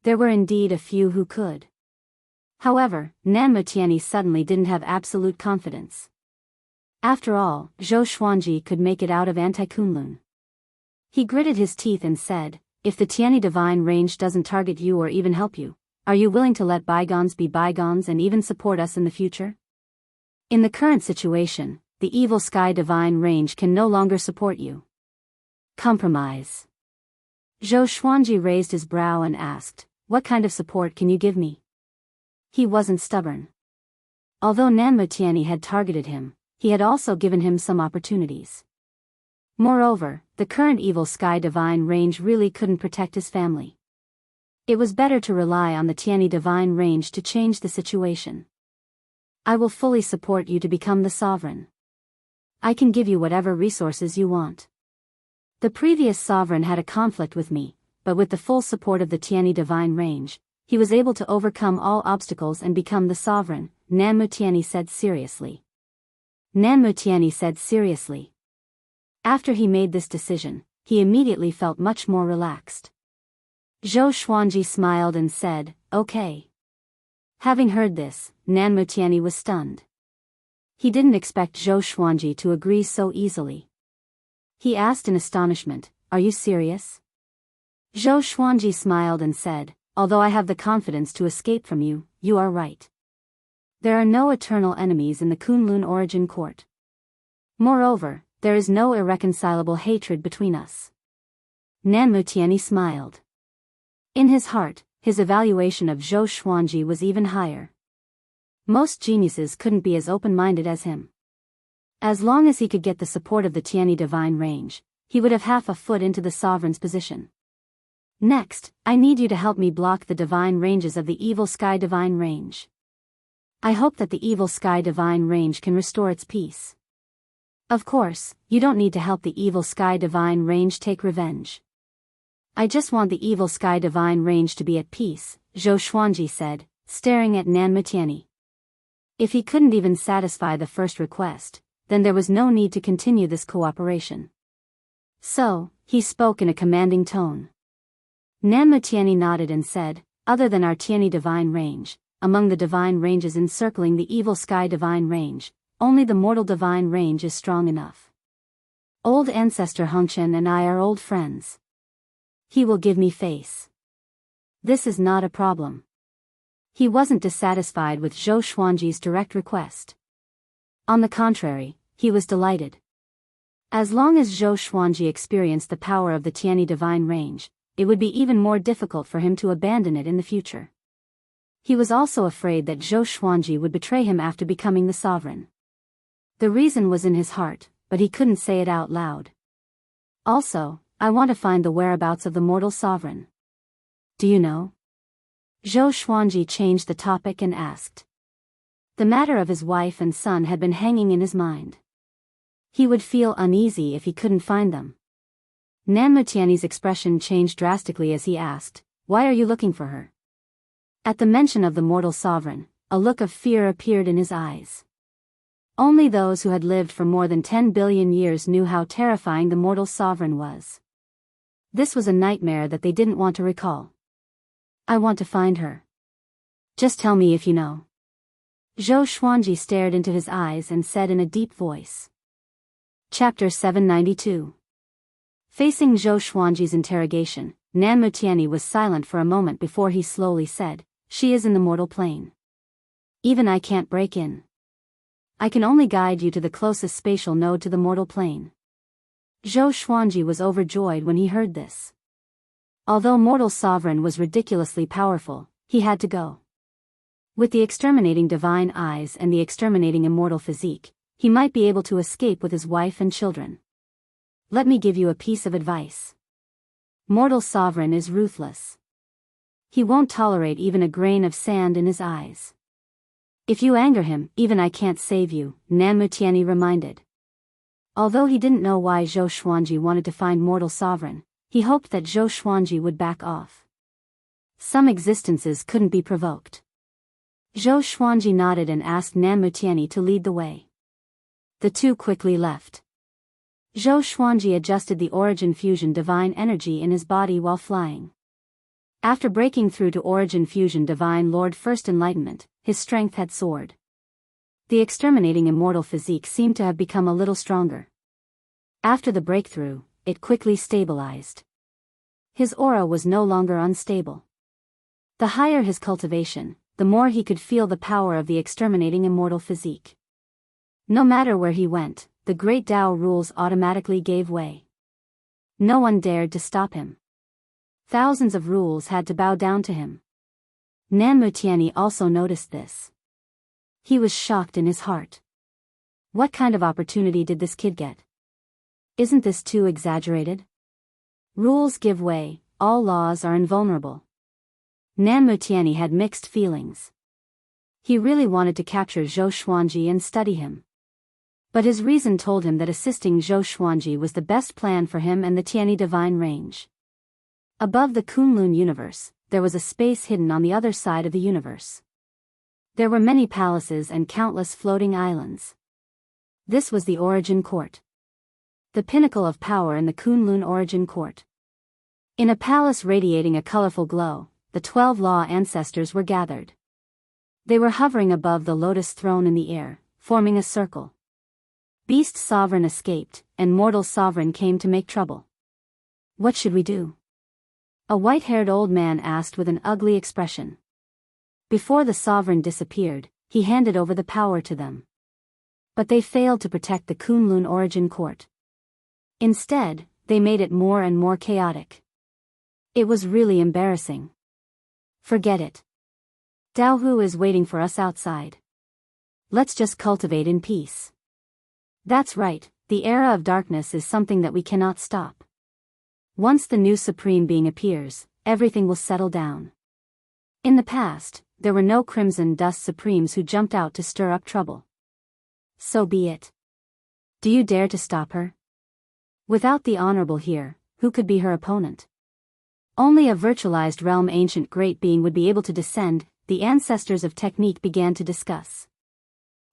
There were indeed a few who could. However, Nanmu Tianyi suddenly didn't have absolute confidence. After all, Zhou Xuanji could make it out of Anti-Kunlun. He gritted his teeth and said, "If the Tianyi divine range doesn't target you or even help you, are you willing to let bygones be bygones and even support us in the future?" In the current situation, the evil sky divine range can no longer support you. Compromise. Zhou Xuanji raised his brow and asked, "What kind of support can you give me?" He wasn't stubborn. Although Nanmu Tianyi had targeted him, he had also given him some opportunities. Moreover, the current evil sky divine range really couldn't protect his family. It was better to rely on the Tianyi divine range to change the situation. "I will fully support you to become the sovereign. I can give you whatever resources you want. The previous sovereign had a conflict with me, but with the full support of the Tianyi divine range, he was able to overcome all obstacles and become the sovereign," Nanmu Tianyi said seriously. Nanmu Tianyi said seriously. After he made this decision, he immediately felt much more relaxed. Zhou Xuanji smiled and said, "Okay." Having heard this, Nanmu Tianyi was stunned. He didn't expect Zhou Xuanji to agree so easily. He asked in astonishment, "Are you serious?" Zhou Xuanji smiled and said, "Although I have the confidence to escape from you, you are right. There are no eternal enemies in the Kunlun origin court. Moreover, there is no irreconcilable hatred between us." Nanmu Tianyi smiled. In his heart, his evaluation of Zhou Xuanji was even higher. Most geniuses couldn't be as open-minded as him. As long as he could get the support of the Tianyi divine range, he would have half a foot into the sovereign's position. "Next, I need you to help me block the divine ranges of the evil sky divine range. I hope that the evil sky divine range can restore its peace. Of course, you don't need to help the evil sky divine range take revenge. I just want the evil sky divine range to be at peace," Zhou Xuanji said, staring at Nanmu Tianyi. If he couldn't even satisfy the first request, then there was no need to continue this cooperation. So, he spoke in a commanding tone. Nanmu Tianyi nodded and said, "Other than our Tianyi divine range, among the divine ranges encircling the evil sky divine range, only the mortal divine range is strong enough. Old ancestor Hongchen and I are old friends. He will give me face. This is not a problem." He wasn't dissatisfied with Zhou Xuanji's direct request. On the contrary, he was delighted. As long as Zhou Xuanji experienced the power of the Tianyi divine range, it would be even more difficult for him to abandon it in the future. He was also afraid that Zhou Xuanji would betray him after becoming the sovereign. The reason was in his heart, but he couldn't say it out loud. "Also, I want to find the whereabouts of the mortal sovereign. Do you know?" Zhou Xuanji changed the topic and asked. The matter of his wife and son had been hanging in his mind. He would feel uneasy if he couldn't find them. Nanmu Tianyi's expression changed drastically as he asked, "Why are you looking for her?" At the mention of the mortal sovereign, a look of fear appeared in his eyes. Only those who had lived for more than 10 billion years knew how terrifying the mortal sovereign was. This was a nightmare that they didn't want to recall. "I want to find her. Just tell me if you know." Zhou Xuanji stared into his eyes and said in a deep voice. Chapter 792. Facing Zhou Xuanji's interrogation, Nanmu Tianyi was silent for a moment before he slowly said, "She is in the mortal plane. Even I can't break in. I can only guide you to the closest spatial node to the mortal plane." Zhou Xuanji was overjoyed when he heard this. Although mortal sovereign was ridiculously powerful, he had to go. With the exterminating divine eyes and the exterminating immortal physique, he might be able to escape with his wife and children. "Let me give you a piece of advice. Mortal sovereign is ruthless. He won't tolerate even a grain of sand in his eyes. If you anger him, even I can't save you, Nanmutiani reminded. Although he didn't know why Zhou Xuanji wanted to find mortal sovereign, he hoped that Zhou Xuanji would back off. Some existences couldn't be provoked. Zhou Xuanji nodded and asked Nanmutiani to lead the way. The two quickly left. Zhou Xuanji adjusted the origin fusion divine energy in his body while flying. After breaking through to origin fusion divine Lord First Enlightenment, his strength had soared. The exterminating immortal physique seemed to have become a little stronger. After the breakthrough, it quickly stabilized. His aura was no longer unstable. The higher his cultivation, the more he could feel the power of the exterminating immortal physique. No matter where he went, the great Tao rules automatically gave way. No one dared to stop him. Thousands of rules had to bow down to him. Nanmutiani also noticed this. He was shocked in his heart. What kind of opportunity did this kid get? Isn't this too exaggerated? Rules give way, all laws are invulnerable. Nanmutiani had mixed feelings. He really wanted to capture Zhou Xuanji and study him. But his reason told him that assisting Zhou Xuanji was the best plan for him and the Tianyi divine range. Above the Kunlun universe, there was a space hidden on the other side of the universe. There were many palaces and countless floating islands. This was the Origin Court. The pinnacle of power in the Kunlun Origin Court. In a palace radiating a colorful glow, the 12 Law ancestors were gathered. They were hovering above the lotus throne in the air, forming a circle. Beast Sovereign escaped, and Mortal Sovereign came to make trouble. What should we do? A white-haired old man asked with an ugly expression. Before the sovereign disappeared, he handed over the power to them. But they failed to protect the Kunlun Origin Court. Instead, they made it more and more chaotic. It was really embarrassing. Forget it. Jianghu is waiting for us outside. Let's just cultivate in peace. That's right, the era of darkness is something that we cannot stop. Once the new Supreme Being appears, everything will settle down. In the past, there were no Crimson Dust Supremes who jumped out to stir up trouble. So be it. Do you dare to stop her? Without the Honorable here, who could be her opponent? Only a virtualized realm ancient great being would be able to descend, the ancestors of technique began to discuss.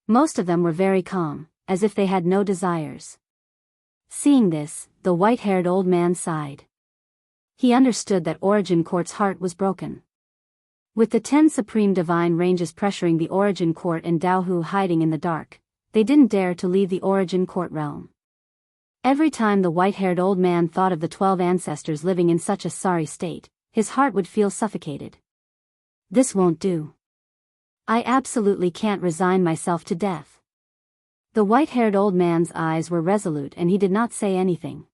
Most of them were very calm, as if they had no desires. Seeing this, the white-haired old man sighed. He understood that Origin Court's heart was broken. With the 10 supreme divine ranges pressuring the Origin Court and Jianghu hiding in the dark, they didn't dare to leave the Origin Court realm. Every time the white-haired old man thought of the 12 ancestors living in such a sorry state, his heart would feel suffocated. This won't do. I absolutely can't resign myself to death. The white-haired old man's eyes were resolute and he did not say anything.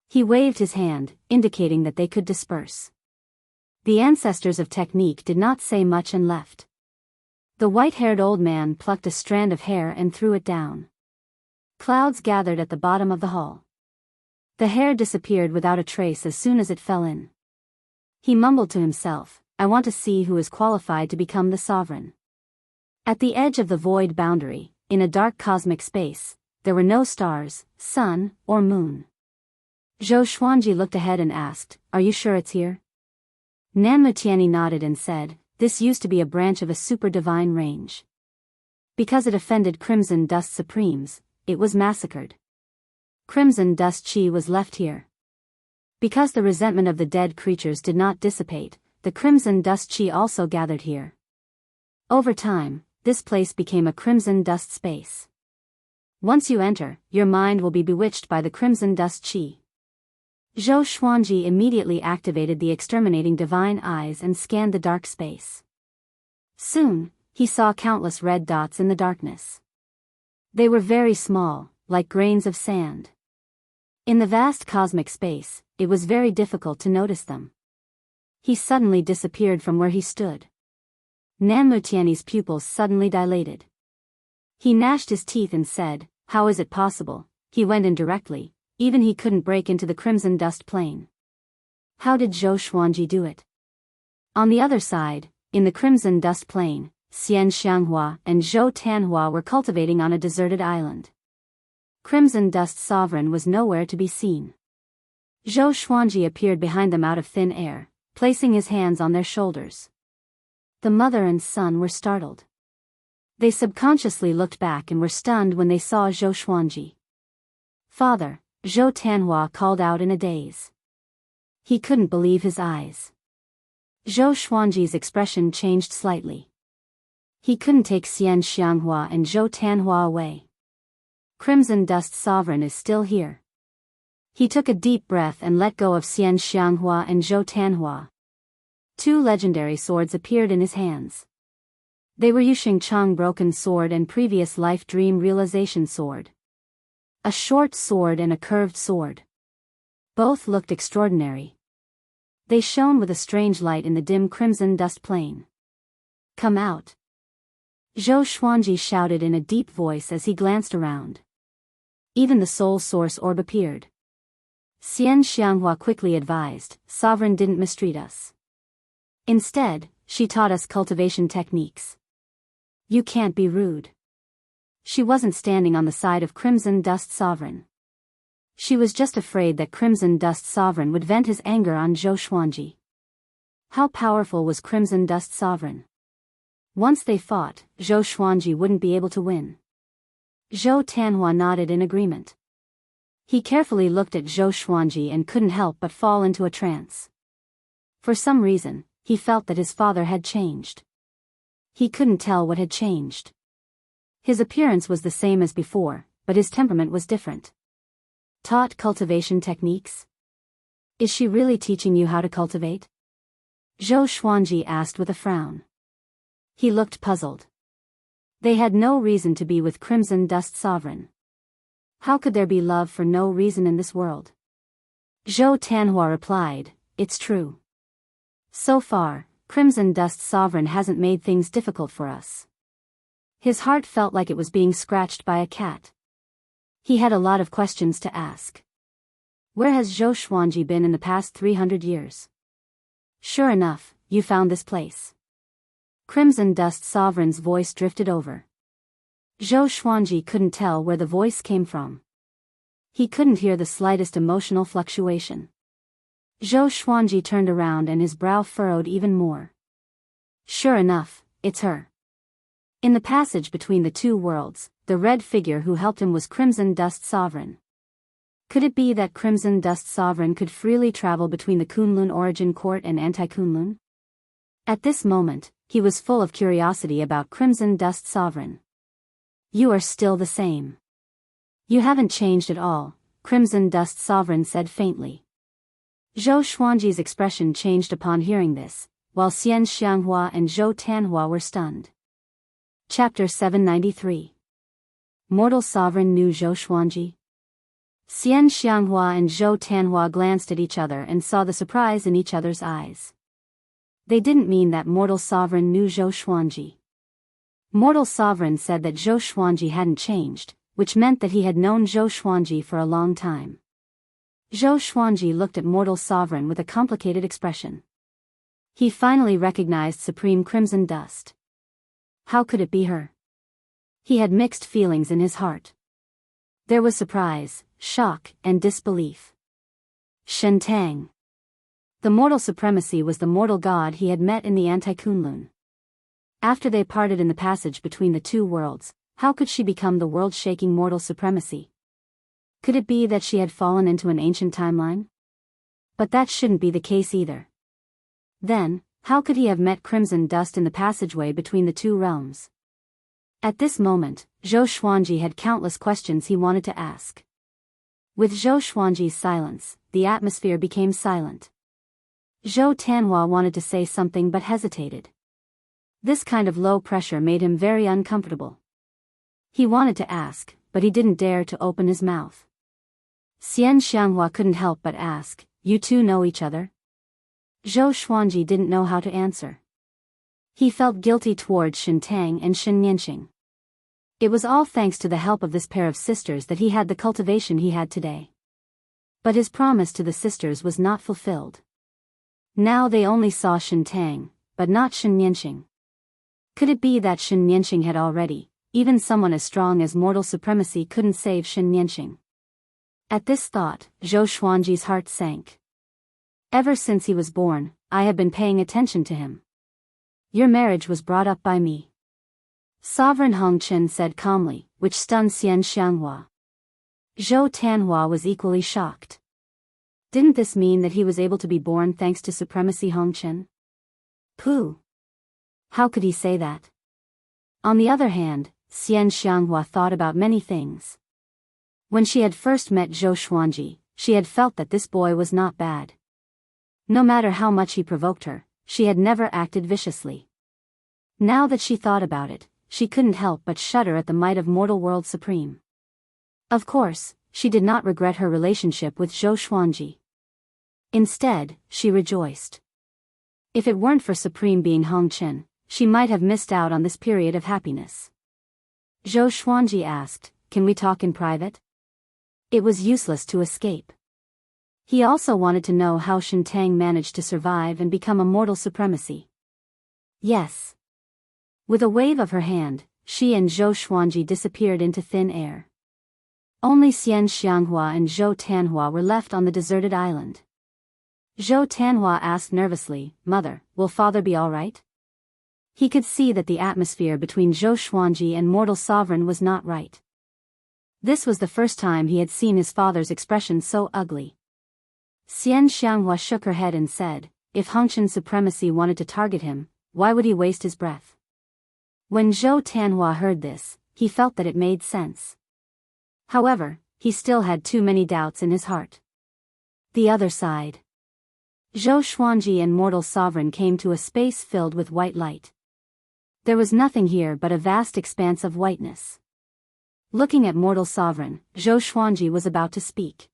He waved his hand, indicating that they could disperse. The ancestors of technique did not say much and left. The white-haired old man plucked a strand of hair and threw it down. Clouds gathered at the bottom of the hall. The hair disappeared without a trace as soon as it fell in. He mumbled to himself, I want to see who is qualified to become the sovereign. At the edge of the void boundary, in a dark cosmic space, there were no stars, sun, or moon. Zhou Xuanji looked ahead and asked, Are you sure it's here? Nanmutiani nodded and said, This used to be a branch of a super divine range. Because it offended Crimson Dust Supremes, it was massacred. Crimson Dust Chi was left here. Because the resentment of the dead creatures did not dissipate, the Crimson Dust Chi also gathered here. Over time, this place became a Crimson Dust space. Once you enter, your mind will be bewitched by the Crimson Dust Chi. Zhou Xuanji immediately activated the exterminating divine eyes and scanned the dark space. Soon, he saw countless red dots in the darkness. They were very small, like grains of sand. In the vast cosmic space, it was very difficult to notice them. He suddenly disappeared from where he stood. Nanmutiani's pupils suddenly dilated. He gnashed his teeth and said, How is it possible? He went in directly. Even he couldn't break into the Crimson Dust Plane. How did Zhou Xuanji do it? On the other side, in the Crimson Dust Plane, Xianxia, and Zhou Tanhua were cultivating on a deserted island. Crimson Dust Sovereign was nowhere to be seen. Zhou Xuanji appeared behind them out of thin air, placing his hands on their shoulders. The mother and son were startled. They subconsciously looked back and were stunned when they saw Zhou Xuanji. "Father," Zhou Tanhua called out in a daze. He couldn't believe his eyes. Zhou Xuanji's expression changed slightly. He couldn't take Xianxia and Zhou Tanhua away. Crimson Dust Sovereign is still here. He took a deep breath and let go of Xianxia and Zhou Tanhua. Two legendary swords appeared in his hands. They were Yuxing Chang Broken Sword and Previous Life Dream Realization Sword. A short sword and a curved sword. Both looked extraordinary. They shone with a strange light in the dim crimson dust plain. "Come out!" Zhou Xuanji shouted in a deep voice as he glanced around. Even the soul source orb appeared. Xianxia quickly advised, "Sovereign didn't mistreat us. Instead, she taught us cultivation techniques. You can't be rude." She wasn't standing on the side of Crimson Dust Sovereign. She was just afraid that Crimson Dust Sovereign would vent his anger on Zhou Xuanji. How powerful was Crimson Dust Sovereign? Once they fought, Zhou Xuanji wouldn't be able to win. Zhou Tanhua nodded in agreement. He carefully looked at Zhou Xuanji and couldn't help but fall into a trance. For some reason, he felt that his father had changed. He couldn't tell what had changed. His appearance was the same as before, but his temperament was different. Taught cultivation techniques? Is she really teaching you how to cultivate? Zhou Xuanji asked with a frown. He looked puzzled. They had no reason to be with Crimson Dust Sovereign. How could there be love for no reason in this world? Zhou Tanhua replied, "It's true. So far, Crimson Dust Sovereign hasn't made things difficult for us." His heart felt like it was being scratched by a cat. He had a lot of questions to ask. Where has Zhou Xuanji been in the past 300 years? Sure enough, you found this place. Crimson Dust Sovereign's voice drifted over. Zhou Xuanji couldn't tell where the voice came from. He couldn't hear the slightest emotional fluctuation. Zhou Xuanji turned around and his brow furrowed even more. Sure enough, it's her. In the passage between the two worlds, the red figure who helped him was Crimson Dust Sovereign. Could it be that Crimson Dust Sovereign could freely travel between the Kunlun Origin Court and Anti-Kunlun? At this moment, he was full of curiosity about Crimson Dust Sovereign. "You are still the same. You haven't changed at all," Crimson Dust Sovereign said faintly. Zhou Xuanji's expression changed upon hearing this, while Xianxia and Zhou Tanhua were stunned. Chapter 793. Mortal Sovereign knew Zhou Xuanji? Xianxia and Zhou Tanhua glanced at each other and saw the surprise in each other's eyes. They didn't mean that Mortal Sovereign knew Zhou Xuanji. Mortal Sovereign said that Zhou Xuanji hadn't changed, which meant that he had known Zhou Xuanji for a long time. Zhou Xuanji looked at Mortal Sovereign with a complicated expression. He finally recognized Supreme Crimson Dust. How could it be her? He had mixed feelings in his heart. There was surprise, shock, and disbelief. Shentang. The mortal supremacy was the mortal god he had met in the Anti-Kunlun. After they parted in the passage between the two worlds, how could she become the world-shaking mortal supremacy? Could it be that she had fallen into an ancient timeline? But that shouldn't be the case either. Then, how could he have met Crimson Dust in the passageway between the two realms? At this moment, Zhou Xuanji had countless questions he wanted to ask. With Zhou Xuanji's silence, the atmosphere became silent. Zhou Tanhua wanted to say something but hesitated. This kind of low pressure made him very uncomfortable. He wanted to ask, but he didn't dare to open his mouth. Xianxia couldn't help but ask, "You two know each other?" Zhou Xuanji didn't know how to answer. He felt guilty towards Shentang and Shenyanqing. It was all thanks to the help of this pair of sisters that he had the cultivation he had today. But his promise to the sisters was not fulfilled. Now they only saw Shentang, but not Shenyanqing. Could it be that Shen Nianxing had already, even someone as strong as mortal supremacy couldn't save Shen Nianxing? At this thought, Zhou Xuanji's heart sank. Ever since he was born, I have been paying attention to him. Your marriage was brought up by me. Sovereign Hong Chen said calmly, which stunned Xian Xianghua. Zhou Tanhua was equally shocked. Didn't this mean that he was able to be born thanks to supremacy Hong Chen? Pooh! How could he say that? On the other hand, Xian Xianghua thought about many things. When she had first met Zhou Xuanji, she had felt that this boy was not bad. No matter how much he provoked her, she had never acted viciously. Now that she thought about it, she couldn't help but shudder at the might of mortal world supreme. Of course, she did not regret her relationship with Zhou Xuanji. Instead, she rejoiced. If it weren't for Supreme Being Hong Chen, she might have missed out on this period of happiness. Zhou Xuanji asked, "Can we talk in private?" It was useless to escape. He also wanted to know how Shen Tang managed to survive and become a mortal supremacy. Yes. With a wave of her hand, she and Zhou Xuanji disappeared into thin air. Only Xian Xianghua and Zhou Tanhua were left on the deserted island. Zhou Tanhua asked nervously, "Mother, will father be all right?" He could see that the atmosphere between Zhou Xuanji and mortal sovereign was not right. This was the first time he had seen his father's expression so ugly. Xian Xianghua shook her head and said, "If Hong Chen's supremacy wanted to target him, why would he waste his breath?" When Zhou Tanhua heard this, he felt that it made sense. However, he still had too many doubts in his heart. The other side. Zhou Xuanji and mortal sovereign came to a space filled with white light. There was nothing here but a vast expanse of whiteness. Looking at mortal sovereign, Zhou Xuanji was about to speak.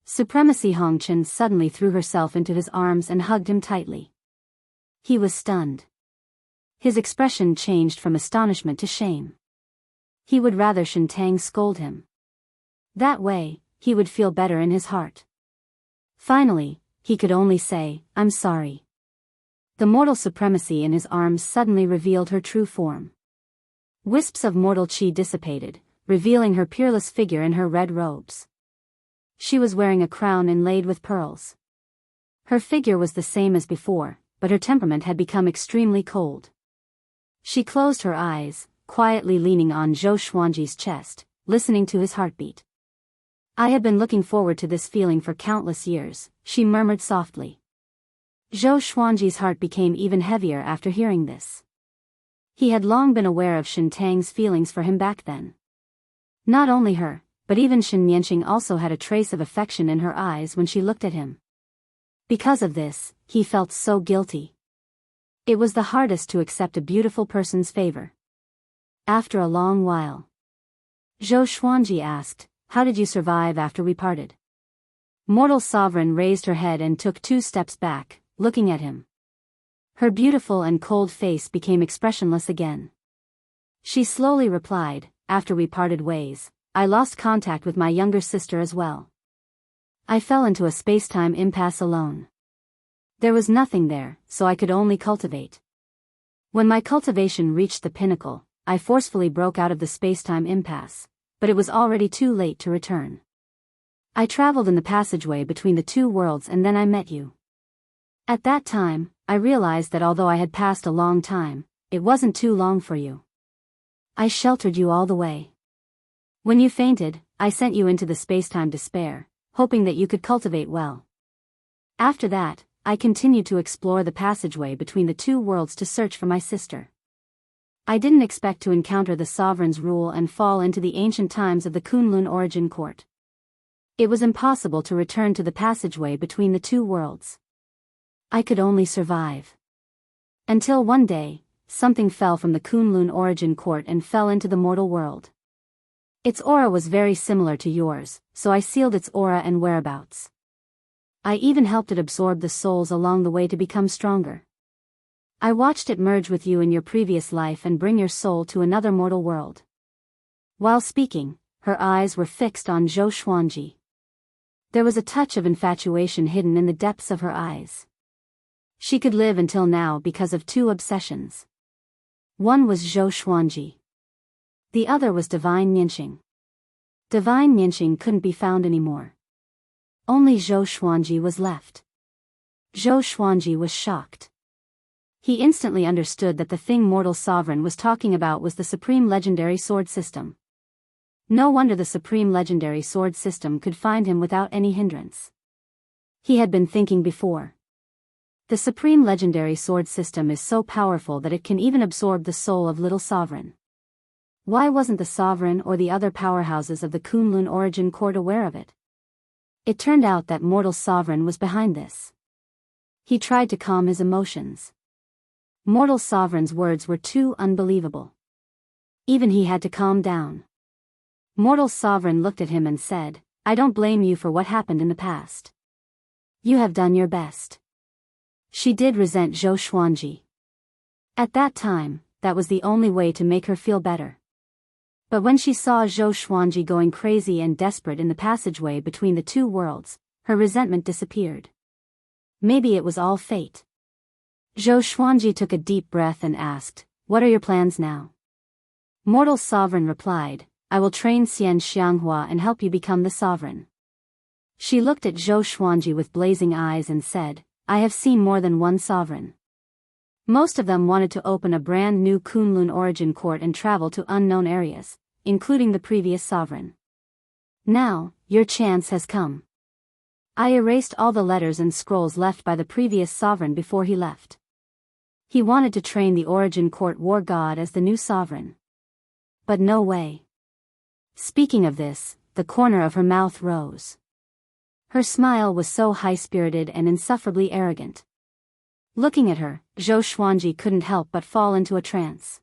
Supremacy Hong Chen suddenly threw herself into his arms and hugged him tightly. He was stunned. His expression changed from astonishment to shame. He would rather Shen Tang scold him. That way, he would feel better in his heart. Finally, he could only say, "I'm sorry." The mortal supremacy in his arms suddenly revealed her true form. Wisps of mortal chi dissipated, revealing her peerless figure in her red robes. She was wearing a crown inlaid with pearls. Her figure was the same as before, but her temperament had become extremely cold. She closed her eyes, quietly leaning on Zhou Xuanji's chest, listening to his heartbeat. "I have been looking forward to this feeling for countless years," she murmured softly. Zhou Xuanji's heart became even heavier after hearing this. He had long been aware of Shen Tang's feelings for him back then. Not only her, but even Shen Nianxing also had a trace of affection in her eyes when she looked at him. Because of this, he felt so guilty. It was the hardest to accept a beautiful person's favor. After a long while, Zhou Xuanji asked, "How did you survive after we parted?" Mortal sovereign raised her head and took 2 steps back, looking at him. Her beautiful and cold face became expressionless again. She slowly replied, "After we parted ways, I lost contact with my younger sister as well. I fell into a space-time impasse alone. There was nothing there, so I could only cultivate. When my cultivation reached the pinnacle, I forcefully broke out of the space-time impasse, but it was already too late to return. I traveled in the passageway between the 2 worlds and then I met you. At that time, I realized that although I had passed a long time, it wasn't too long for you. I sheltered you all the way. When you fainted, I sent you into the space-time despair, hoping that you could cultivate well. After that, I continued to explore the passageway between the 2 worlds to search for my sister. I didn't expect to encounter the sovereign's rule and fall into the ancient times of the Kunlun origin court. It was impossible to return to the passageway between the 2 worlds. I could only survive. Until one day, something fell from the Kunlun origin court and fell into the mortal world. Its aura was very similar to yours, so I sealed its aura and whereabouts. I even helped it absorb the souls along the way to become stronger. I watched it merge with you in your previous life and bring your soul to another mortal world." While speaking, her eyes were fixed on Zhou Xuanji. There was a touch of infatuation hidden in the depths of her eyes. She could live until now because of 2 obsessions. One was Zhou Xuanji. The other was Divine Nianqing. Divine Nianqing couldn't be found anymore. Only Zhou Xuanji was left. Zhou Xuanji was shocked. He instantly understood that the thing Mortal Sovereign was talking about was the Supreme Legendary Sword System. No wonder the Supreme Legendary Sword System could find him without any hindrance. He had been thinking before. The Supreme Legendary Sword System is so powerful that it can even absorb the soul of Little Sovereign. Why wasn't the Sovereign or the other powerhouses of the Kunlun Origin Court aware of it? It turned out that Mortal Sovereign was behind this. He tried to calm his emotions. Mortal Sovereign's words were too unbelievable. Even he had to calm down. Mortal Sovereign looked at him and said, "I don't blame you for what happened in the past. You have done your best." She did resent Zhou Xuanji. At that time, that was the only way to make her feel better. But when she saw Zhou Xuanji going crazy and desperate in the passageway between the two worlds, her resentment disappeared. Maybe it was all fate. Zhou Xuanji took a deep breath and asked, "What are your plans now?" Mortal Sovereign replied, "I will train Xianxia and help you become the Sovereign." She looked at Zhou Xuanji with blazing eyes and said, "I have seen more than one Sovereign. Most of them wanted to open a brand new Kunlun Origin Court and travel to unknown areas, including the previous Sovereign. Now, your chance has come." I erased all the letters and scrolls left by the previous Sovereign before he left. He wanted to train the Origin Court War God as the new Sovereign. But no way. Speaking of this, the corner of her mouth rose. Her smile was so high-spirited and insufferably arrogant. Looking at her, Zhou Xuanji couldn't help but fall into a trance.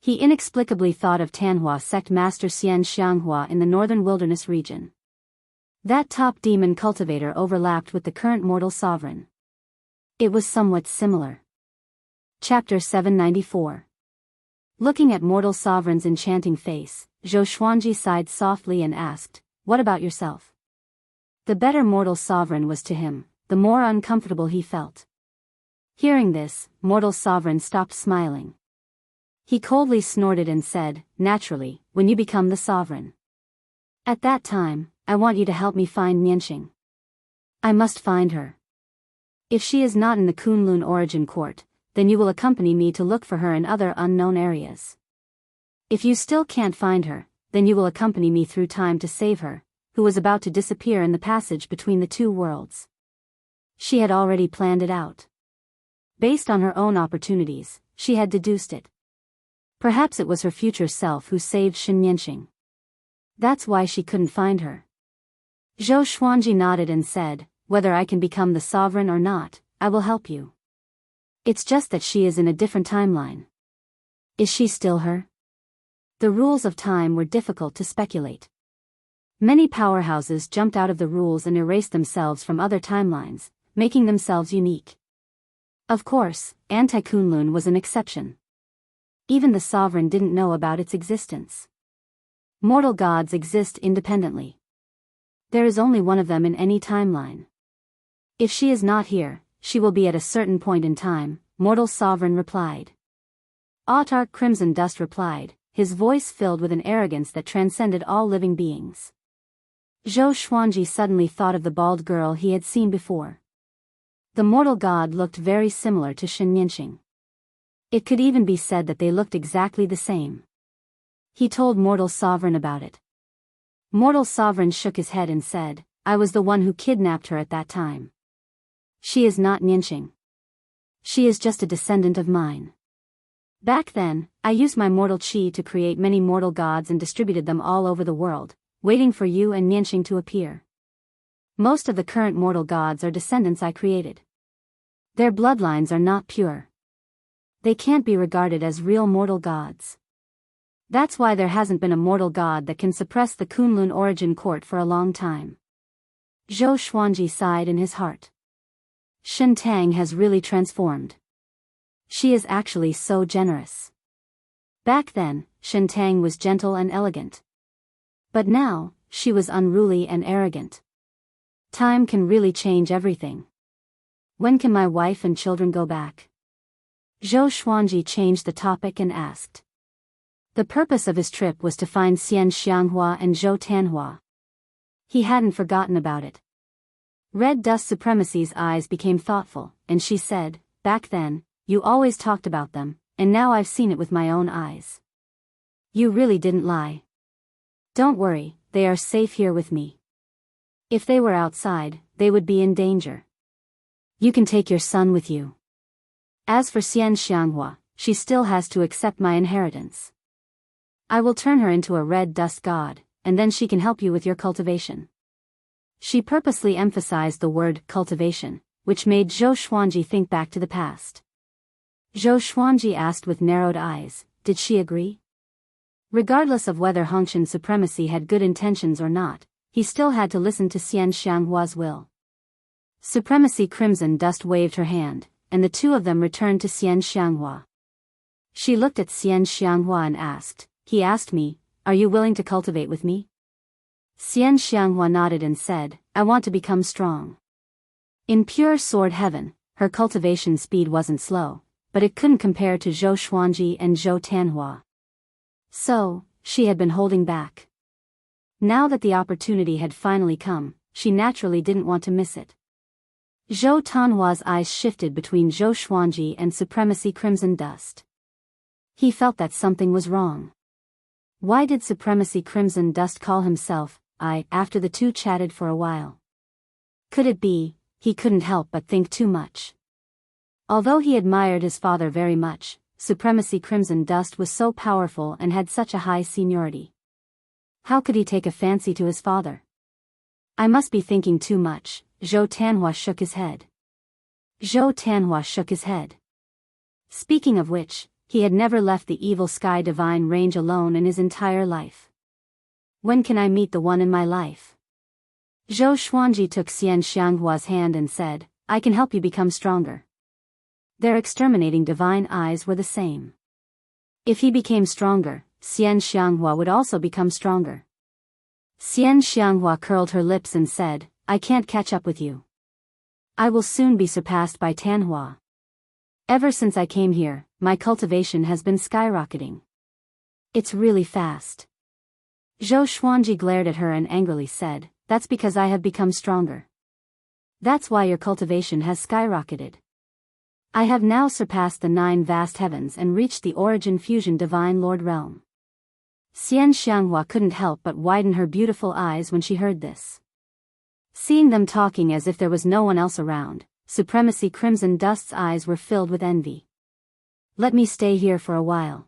He inexplicably thought of Tanhua sect master Xianxia in the northern wilderness region. That top demon cultivator overlapped with the current Mortal Sovereign. It was somewhat similar. Chapter 794. Looking at Mortal Sovereign's enchanting face, Zhou Xuanji sighed softly and asked, "What about yourself?" The better Mortal Sovereign was to him, the more uncomfortable he felt. Hearing this, Mortal Sovereign stopped smiling. He coldly snorted and said, "Naturally, when you become the Sovereign. At that time, I want you to help me find Nianqing. I must find her. If she is not in the Kunlun Origin Court, then you will accompany me to look for her in other unknown areas. If you still can't find her, then you will accompany me through time to save her, who was about to disappear in the passage between the two worlds." She had already planned it out. Based on her own opportunities, she had deduced it. Perhaps it was her future self who saved Nianqing. That's why she couldn't find her. Zhou Xuanji nodded and said, "Whether I can become the Sovereign or not, I will help you. It's just that she is in a different timeline." Is she still her? The rules of time were difficult to speculate. Many powerhouses jumped out of the rules and erased themselves from other timelines, making themselves unique. Of course, Anti-Kunlun was an exception. Even the Sovereign didn't know about its existence. Mortal gods exist independently. There is only one of them in any timeline. If she is not here, she will be at a certain point in time, Mortal Sovereign replied. Autarch Crimson Dust replied, his voice filled with an arrogance that transcended all living beings. Zhou Xuanji suddenly thought of the bald girl he had seen before. The mortal god looked very similar to Nianqing. It could even be said that they looked exactly the same. He told Mortal Sovereign about it. Mortal Sovereign shook his head and said, "I was the one who kidnapped her at that time. She is not Nianqing. She is just a descendant of mine. Back then, I used my mortal chi to create many mortal gods and distributed them all over the world, waiting for you and Nianqing to appear. Most of the current mortal gods are descendants I created. Their bloodlines are not pure. They can't be regarded as real mortal gods. That's why there hasn't been a mortal god that can suppress the Kunlun Origin Court for a long time." Zhou Xuanji sighed in his heart. Shen Tang has really transformed. She is actually so generous. Back then, Shen Tang was gentle and elegant. But now, she was unruly and arrogant. Time can really change everything. When can my wife and children go back? Zhou Xuanji changed the topic and asked. The purpose of his trip was to find Xian Xianghua and Zhou Tanhua. He hadn't forgotten about it. Red Dust Supremacy's eyes became thoughtful, and she said, back then, you always talked about them, and now I've seen it with my own eyes. You really didn't lie. Don't worry, they are safe here with me. If they were outside, they would be in danger. You can take your son with you. As for Xian Xianghua, she still has to accept my inheritance. I will turn her into a red dust god, and then she can help you with your cultivation. She purposely emphasized the word cultivation, which made Zhou Xuanji think back to the past. Zhou Xuanji asked with narrowed eyes, did she agree? Regardless of whether Hongshan Supremacy had good intentions or not, he still had to listen to Xian Xianghua's will. Supremacy Crimson Dust waved her hand, and the two of them returned to Xian Xianghua. She looked at Xian Xianghua and asked, he asked me, are you willing to cultivate with me? Xian Xianghua nodded and said, I want to become strong. In pure sword heaven, her cultivation speed wasn't slow, but it couldn't compare to Zhou Xuanji and Zhou Tanhua. So, she had been holding back. Now that the opportunity had finally come, she naturally didn't want to miss it. Zhou Tanhua's eyes shifted between Zhou Xuanji and Supremacy Crimson Dust. He felt that something was wrong. Why did Supremacy Crimson Dust call himself I after the two chatted for a while? Could it be, he couldn't help but think too much. Although he admired his father very much, Supremacy Crimson Dust was so powerful and had such a high seniority. How could he take a fancy to his father? I must be thinking too much. Zhou Tanhua shook his head. Zhou Tanhua shook his head. Speaking of which, he had never left the Evil Sky Divine range alone in his entire life. When can I meet the one in my life? Zhou Xuanji took Xian Xianghua's hand and said, I can help you become stronger. Their exterminating divine eyes were the same. If he became stronger, Xian Xianghua would also become stronger. Xian Xianghua curled her lips and said, I can't catch up with you. I will soon be surpassed by Tanhua. Ever since I came here, my cultivation has been skyrocketing. It's really fast. Zhou Xuanji glared at her and angrily said, that's because I have become stronger. That's why your cultivation has skyrocketed. I have now surpassed the 9 vast heavens and reached the Origin Fusion Divine Lord Realm. Xian Xianghua couldn't help but widen her beautiful eyes when she heard this. Seeing them talking as if there was no one else around, Supremacy Crimson Dust's eyes were filled with envy. Let me stay here for a while.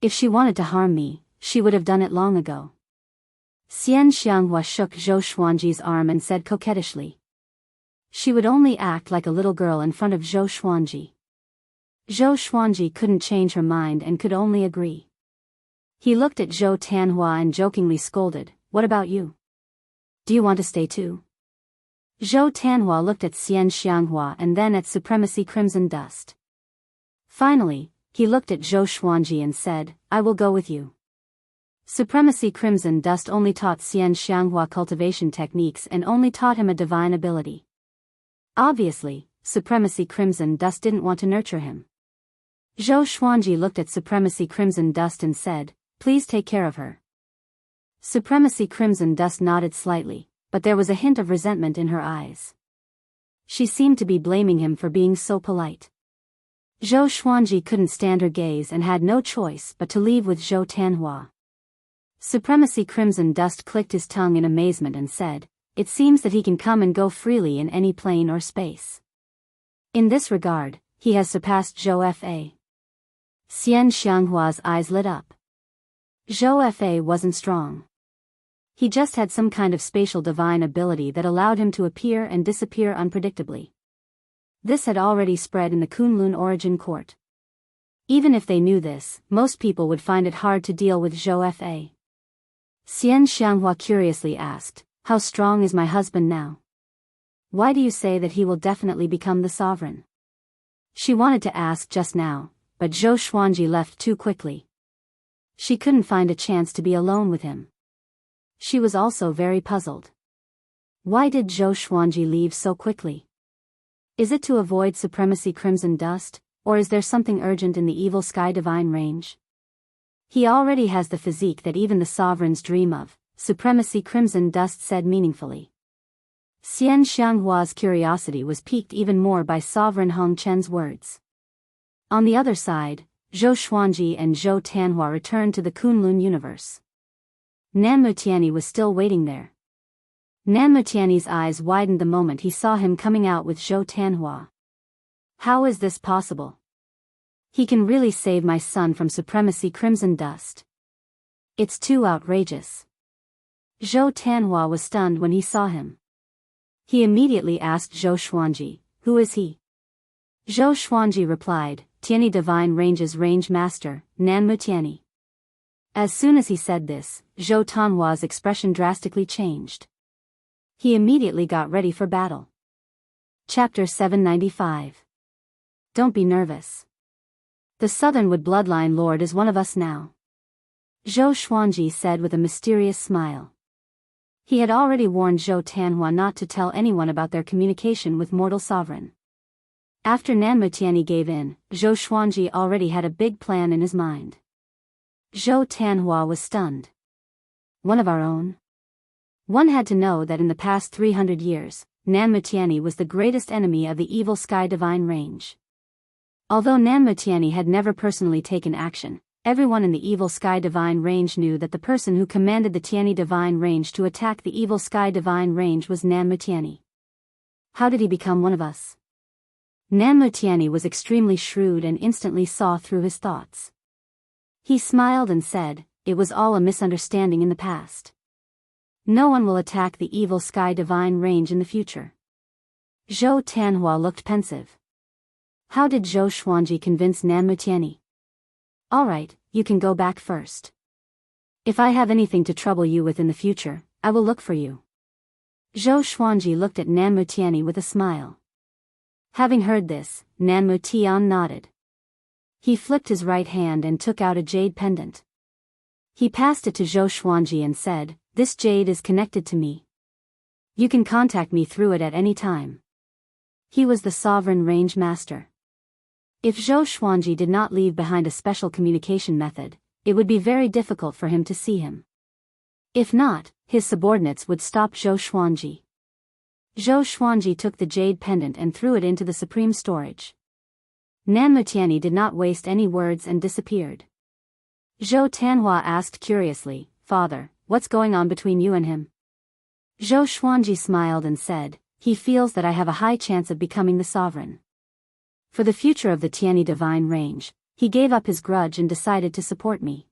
If she wanted to harm me, she would have done it long ago. Xian Xianghua shook Zhou Xuanji's arm and said coquettishly. She would only act like a little girl in front of Zhou Xuanji. Zhou Xuanji couldn't change her mind and could only agree. He looked at Zhou Tanhua and jokingly scolded, what about you? Do you want to stay too? Zhou Tanhua looked at Xian Xianghua and then at Supremacy Crimson Dust. Finally, he looked at Zhou Xuanji and said, I will go with you. Supremacy Crimson Dust only taught Xian Xianghua cultivation techniques and only taught him a divine ability. Obviously, Supremacy Crimson Dust didn't want to nurture him. Zhou Xuanji looked at Supremacy Crimson Dust and said, please take care of her. Supremacy Crimson Dust nodded slightly, but there was a hint of resentment in her eyes. She seemed to be blaming him for being so polite. Zhou Xuanji couldn't stand her gaze and had no choice but to leave with Zhou Tanhua. Supremacy Crimson Dust clicked his tongue in amazement and said, it seems that he can come and go freely in any plane or space. In this regard, he has surpassed Zhou Fa. Xian Xianghua's eyes lit up. Zhou Fa wasn't strong. He just had some kind of spatial divine ability that allowed him to appear and disappear unpredictably. This had already spread in the Kunlun Origin Court. Even if they knew this, most people would find it hard to deal with Zhou Fa. Xian Xianghua curiously asked, how strong is my husband now? Why do you say that he will definitely become the sovereign? She wanted to ask just now, but Zhou Xuanji left too quickly. She couldn't find a chance to be alone with him. She was also very puzzled. Why did Zhou Xuanji leave so quickly? Is it to avoid Supremacy Crimson Dust, Or is there something urgent in the evil sky divine range? He already has the physique that even the sovereigns dream of, supremacy. Crimson Dust said meaningfully. Xianxianghua's curiosity was piqued even more by Sovereign Hong Chen's words. On the other side, Zhou Xuanji and Zhou Tanhua returned to the Kunlun universe. Nanmutiani was still waiting there. Nanmutiani's eyes widened the moment he saw him coming out with Zhou Tanhua. How is this possible? He can really save my son from supremacy. Crimson Dust. It's too outrageous. Zhou Tanhua was stunned when he saw him. He immediately asked Zhou Xuanji, "Who is he?" Zhou Xuanji replied, "Tiani Divine Range's Range Master, Nanmutiani." As soon as he said this, Zhou Tanhua's expression drastically changed. He immediately got ready for battle. Chapter 795. Don't be nervous. The Southernwood bloodline lord is one of us now. Zhou Xuanji said with a mysterious smile. He had already warned Zhou Tanhua not to tell anyone about their communication with mortal sovereign. After Nanmutiani gave in, Zhou Xuanji already had a big plan in his mind. Zhou Tanhua was stunned. One of our own? One had to know that in the past 300 years, Nanmutiani was the greatest enemy of the evil sky divine range. Although Nanmutiani had never personally taken action, everyone in the evil sky divine range knew that the person who commanded the Tiani divine range to attack the evil sky divine range was Nanmutiani. How did he become one of us? Nanmutiani was extremely shrewd and instantly saw through his thoughts. He smiled and said, "It was all a misunderstanding in the past. No one will attack the evil sky divine range in the future." Zhou Tanhua looked pensive. How did Zhou Xuanji convince Nanmutiani? "All right, you can go back first. If I have anything to trouble you with in the future, I will look for you." Zhou Xuanji looked at Nanmutiani with a smile. Having heard this, Nanmutian nodded. He flipped his right hand and took out a jade pendant. He passed it to Zhou Xuanji and said, "This jade is connected to me. You can contact me through it at any time." He was the sovereign range master. If Zhou Xuanji did not leave behind a special communication method, it would be very difficult for him to see him. If not, his subordinates would stop Zhou Xuanji. Zhou Xuanji took the jade pendant and threw it into the supreme storage. Nanmutiani did not waste any words and disappeared. Zhou Tanhua asked curiously, "Father, what's going on between you and him?" Zhou Xuanji smiled and said, "He feels that I have a high chance of becoming the sovereign. For the future of the Tiani divine range, he gave up his grudge and decided to support me."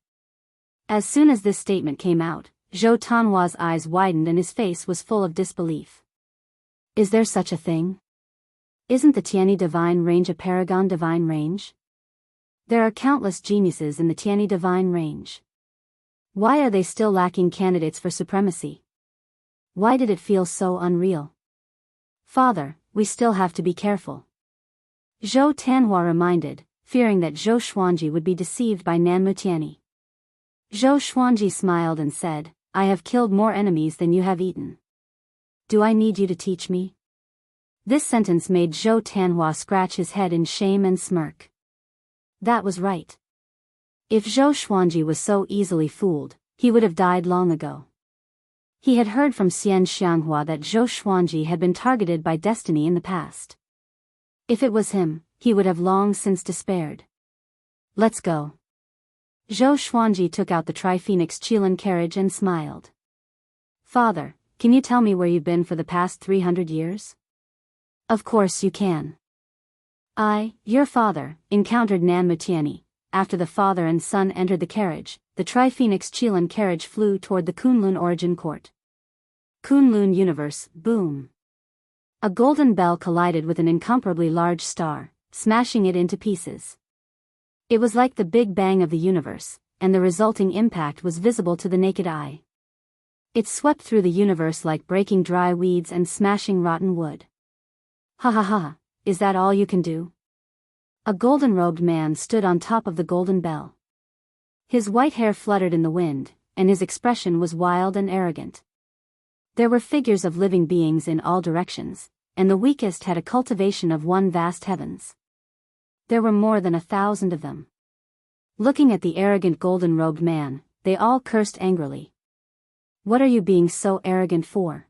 As soon as this statement came out, Zhou Tanhua's eyes widened and his face was full of disbelief. Is there such a thing? Isn't the Tiani divine range a paragon divine range? There are countless geniuses in the Tiani divine range. Why are they still lacking candidates for supremacy? Why did it feel so unreal? Father, we still have to be careful. Zhou Tanhua reminded, fearing that Zhou Xuanji would be deceived by Nanmutiani. Zhou Xuanji smiled and said, "I have killed more enemies than you have eaten. Do I need you to teach me?" This sentence made Zhou Tanhua scratch his head in shame and smirk. That was right. If Zhou Xuanji was so easily fooled, he would have died long ago. He had heard from Xianxia that Zhou Xuanji had been targeted by destiny in the past. If it was him, he would have long since despaired. Let's go. Zhou Xuanji took out the Tri-Phoenix Qilin carriage and smiled. Father, can you tell me where you've been for the past 300 years? Of course you can. I, your father, encountered Nanmutiani. After the father and son entered the carriage, the Tri-Phoenix Qilin carriage flew toward the Kunlun origin court. Kunlun universe, boom. A golden bell collided with an incomparably large star, smashing it into pieces. It was like the Big Bang of the universe, and the resulting impact was visible to the naked eye. It swept through the universe like breaking dry weeds and smashing rotten wood. Ha ha ha, is that all you can do? A golden-robed man stood on top of the golden bell. His white hair fluttered in the wind, and his expression was wild and arrogant. There were figures of living beings in all directions, and the weakest had a cultivation of one vast heavens. There were more than 1,000 of them. Looking at the arrogant golden-robed man, they all cursed angrily. What are you being so arrogant for?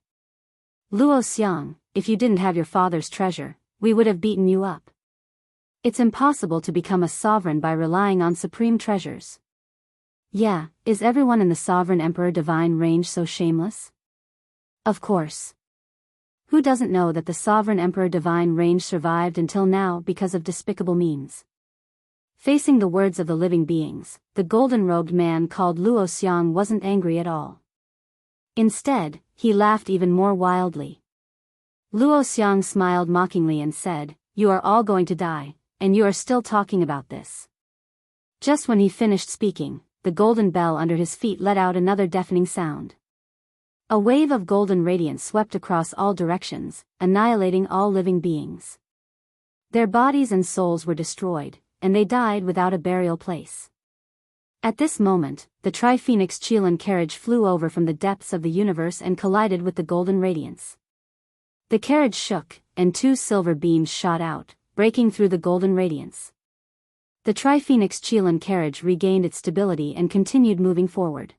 Luo Xiang, if you didn't have your father's treasure, we would have beaten you up. It's impossible to become a sovereign by relying on supreme treasures. Yeah, is everyone in the sovereign emperor divine range so shameless? Of course. Who doesn't know that the sovereign emperor divine range survived until now because of despicable means? Facing the words of the living beings, the golden-robed man called Luo Xiang wasn't angry at all. Instead, he laughed even more wildly. Luo Xiang smiled mockingly and said, "You are all going to die, and you are still talking about this." Just when he finished speaking, the golden bell under his feet let out another deafening sound. A wave of golden radiance swept across all directions, annihilating all living beings. Their bodies and souls were destroyed, and they died without a burial place. At this moment, the Tri-Phoenix Qilin carriage flew over from the depths of the universe and collided with the golden radiance. The carriage shook, and 2 silver beams shot out, breaking through the golden radiance. The Tri-Phoenix Qilin carriage regained its stability and continued moving forward.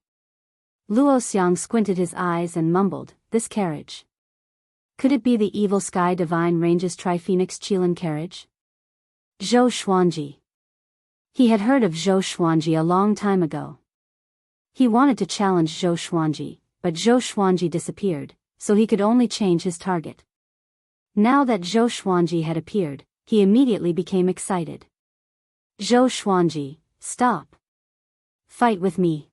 Luo Xiang squinted his eyes and mumbled, "This carriage. Could it be the evil sky divine range's Tri-Phoenix Qilin carriage?" Zhou Xuanji. He had heard of Zhou Xuanji a long time ago. He wanted to challenge Zhou Xuanji, but Zhou Xuanji disappeared, so he could only change his target. Now that Zhou Xuanji had appeared, he immediately became excited. "Zhou Xuanji, stop! Fight with me!"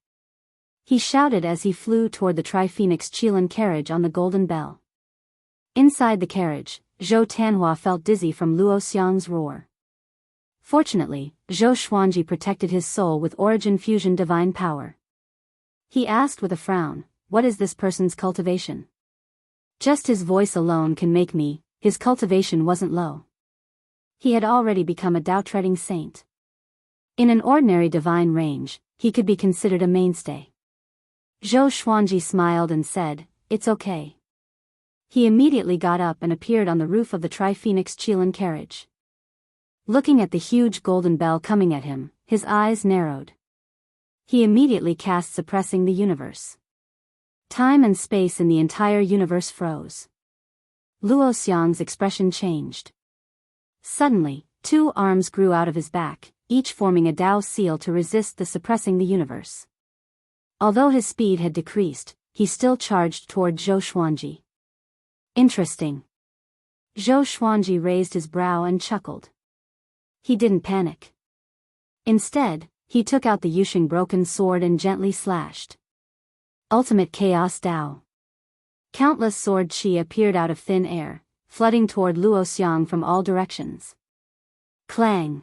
he shouted as he flew toward the Tri-Phoenix Qilin carriage on the golden bell. Inside the carriage, Zhou Tanhua felt dizzy from Luo Xiang's roar. Fortunately, Zhou Xuanji protected his soul with origin fusion divine power. He asked with a frown, "What is this person's cultivation?" Just his voice alone can make me. His cultivation wasn't low. He had already become a Dao-treading saint. In an ordinary divine range, he could be considered a mainstay. Zhou Xuanji smiled and said, "It's okay." He immediately got up and appeared on the roof of the Tri-Phoenix Qilin carriage. Looking at the huge golden bell coming at him, his eyes narrowed. He immediately cast suppressing the universe. Time and space in the entire universe froze. Luo Xiang's expression changed. Suddenly, 2 arms grew out of his back, each forming a Dao seal to resist the suppressing the universe. Although his speed had decreased, he still charged toward Zhou Xuanji. Interesting. Zhou Xuanji raised his brow and chuckled. He didn't panic. Instead, he took out the Yusheng broken sword and gently slashed. Ultimate Chaos Dao. Countless sword chi appeared out of thin air, flooding toward Luo Xiang from all directions. Clang!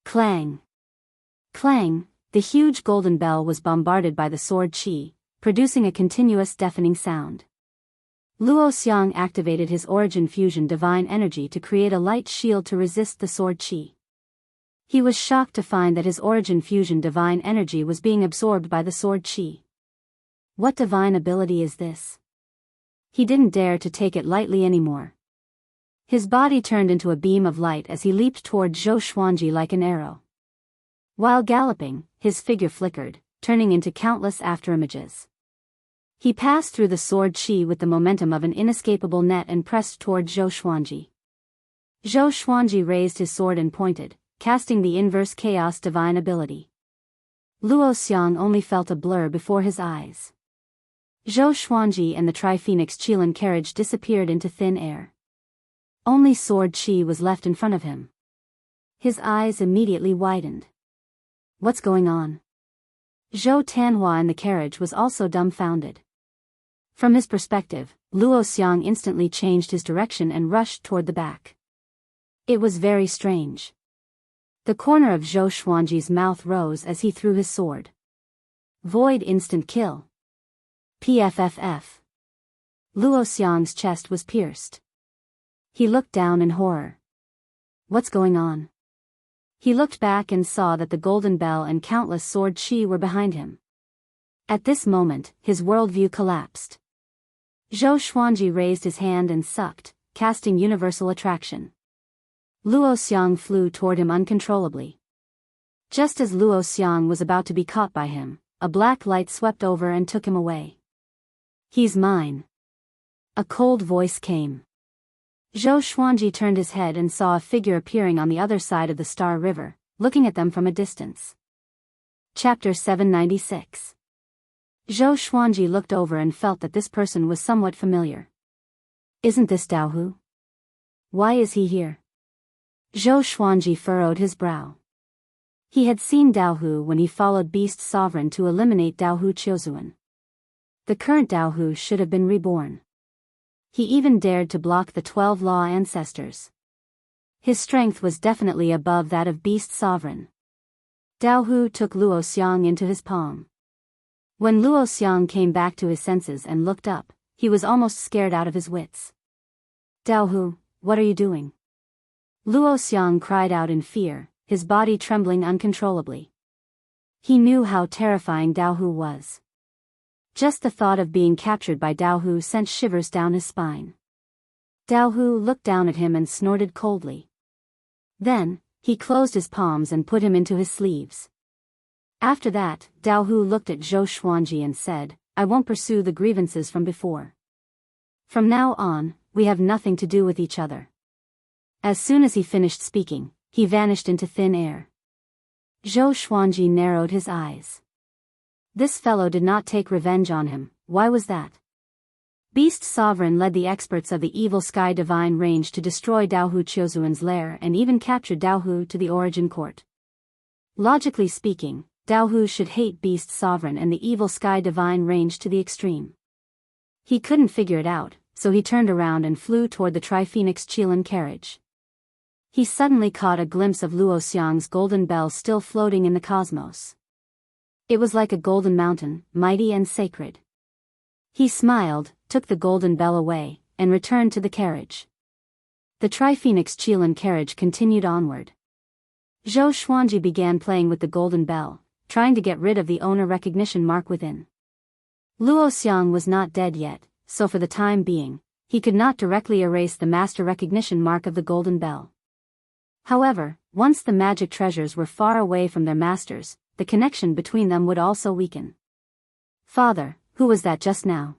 Clang! Clang! The huge golden bell was bombarded by the sword chi, producing a continuous deafening sound. Luo Xiang activated his origin fusion divine energy to create a light shield to resist the sword chi. He was shocked to find that his origin fusion divine energy was being absorbed by the sword chi. What divine ability is this? He didn't dare to take it lightly anymore. His body turned into a beam of light as he leaped toward Zhou Xuanji like an arrow. While galloping, his figure flickered, turning into countless afterimages. He passed through the sword chi with the momentum of an inescapable net and pressed toward Zhou Xuanji. Zhou Xuanji raised his sword and pointed, casting the inverse chaos divine ability. Luo Xiang only felt a blur before his eyes. Zhou Xuanji and the Tri-Phoenix Qilin carriage disappeared into thin air. Only sword chi was left in front of him. His eyes immediately widened. What's going on? Zhou Tanhua in the carriage was also dumbfounded. From his perspective, Luo Xiang instantly changed his direction and rushed toward the back. It was very strange. The corner of Zhou Xuanji's mouth rose as he threw his sword. Void instant kill. PFFF. Luo Xiang's chest was pierced. He looked down in horror. What's going on? He looked back and saw that the golden bell and countless sword chi were behind him. At this moment, his worldview collapsed. Zhou Xuanji raised his hand and sucked, casting universal attraction. Luo Xiang flew toward him uncontrollably. Just as Luo Xiang was about to be caught by him, a black light swept over and took him away. "He's mine." A cold voice came. Zhou Xuanji turned his head and saw a figure appearing on the other side of the Star River, looking at them from a distance. Chapter 796. Zhou Xuanji looked over and felt that this person was somewhat familiar. "Isn't this Daohu? Why is he here?" Zhou Xuanji furrowed his brow. He had seen Daohu when he followed Beast Sovereign to eliminate Daohu Chiozuan. The current Daohu should have been reborn. He even dared to block the 12 Law ancestors. His strength was definitely above that of Beast Sovereign. Daohu took Luo Xiang into his palm. When Luo Xiang came back to his senses and looked up, he was almost scared out of his wits. "Daohu, what are you doing?" Luo Xiang cried out in fear, his body trembling uncontrollably. He knew how terrifying Daohu was. Just the thought of being captured by Daohu sent shivers down his spine. Daohu looked down at him and snorted coldly. Then, he closed his palms and put him into his sleeves. After that, Daohu looked at Zhou Xuanji and said, "I won't pursue the grievances from before. From now on, we have nothing to do with each other." As soon as he finished speaking, he vanished into thin air. Zhou Xuanji narrowed his eyes. This fellow did not take revenge on him. Why was that? Beast Sovereign led the experts of the Evil Sky Divine Range to destroy Daohu Chiozuan's lair and even captured Daohu to the Origin Court. Logically speaking, Daohu should hate Beast Sovereign and the Evil Sky Divine Range to the extreme. He couldn't figure it out, so he turned around and flew toward the Tri-Phoenix Qilin carriage. He suddenly caught a glimpse of Luo Xiang's golden bell still floating in the cosmos. It was like a golden mountain, mighty and sacred. He smiled, took the golden bell away, and returned to the carriage. The Tri-Phoenix Qilin carriage continued onward. Zhou Xuanji began playing with the golden bell, trying to get rid of the owner recognition mark within. Luo Xiang was not dead yet, so for the time being, he could not directly erase the master recognition mark of the golden bell. However, once the magic treasures were far away from their masters, the connection between them would also weaken. "Father, who was that just now?"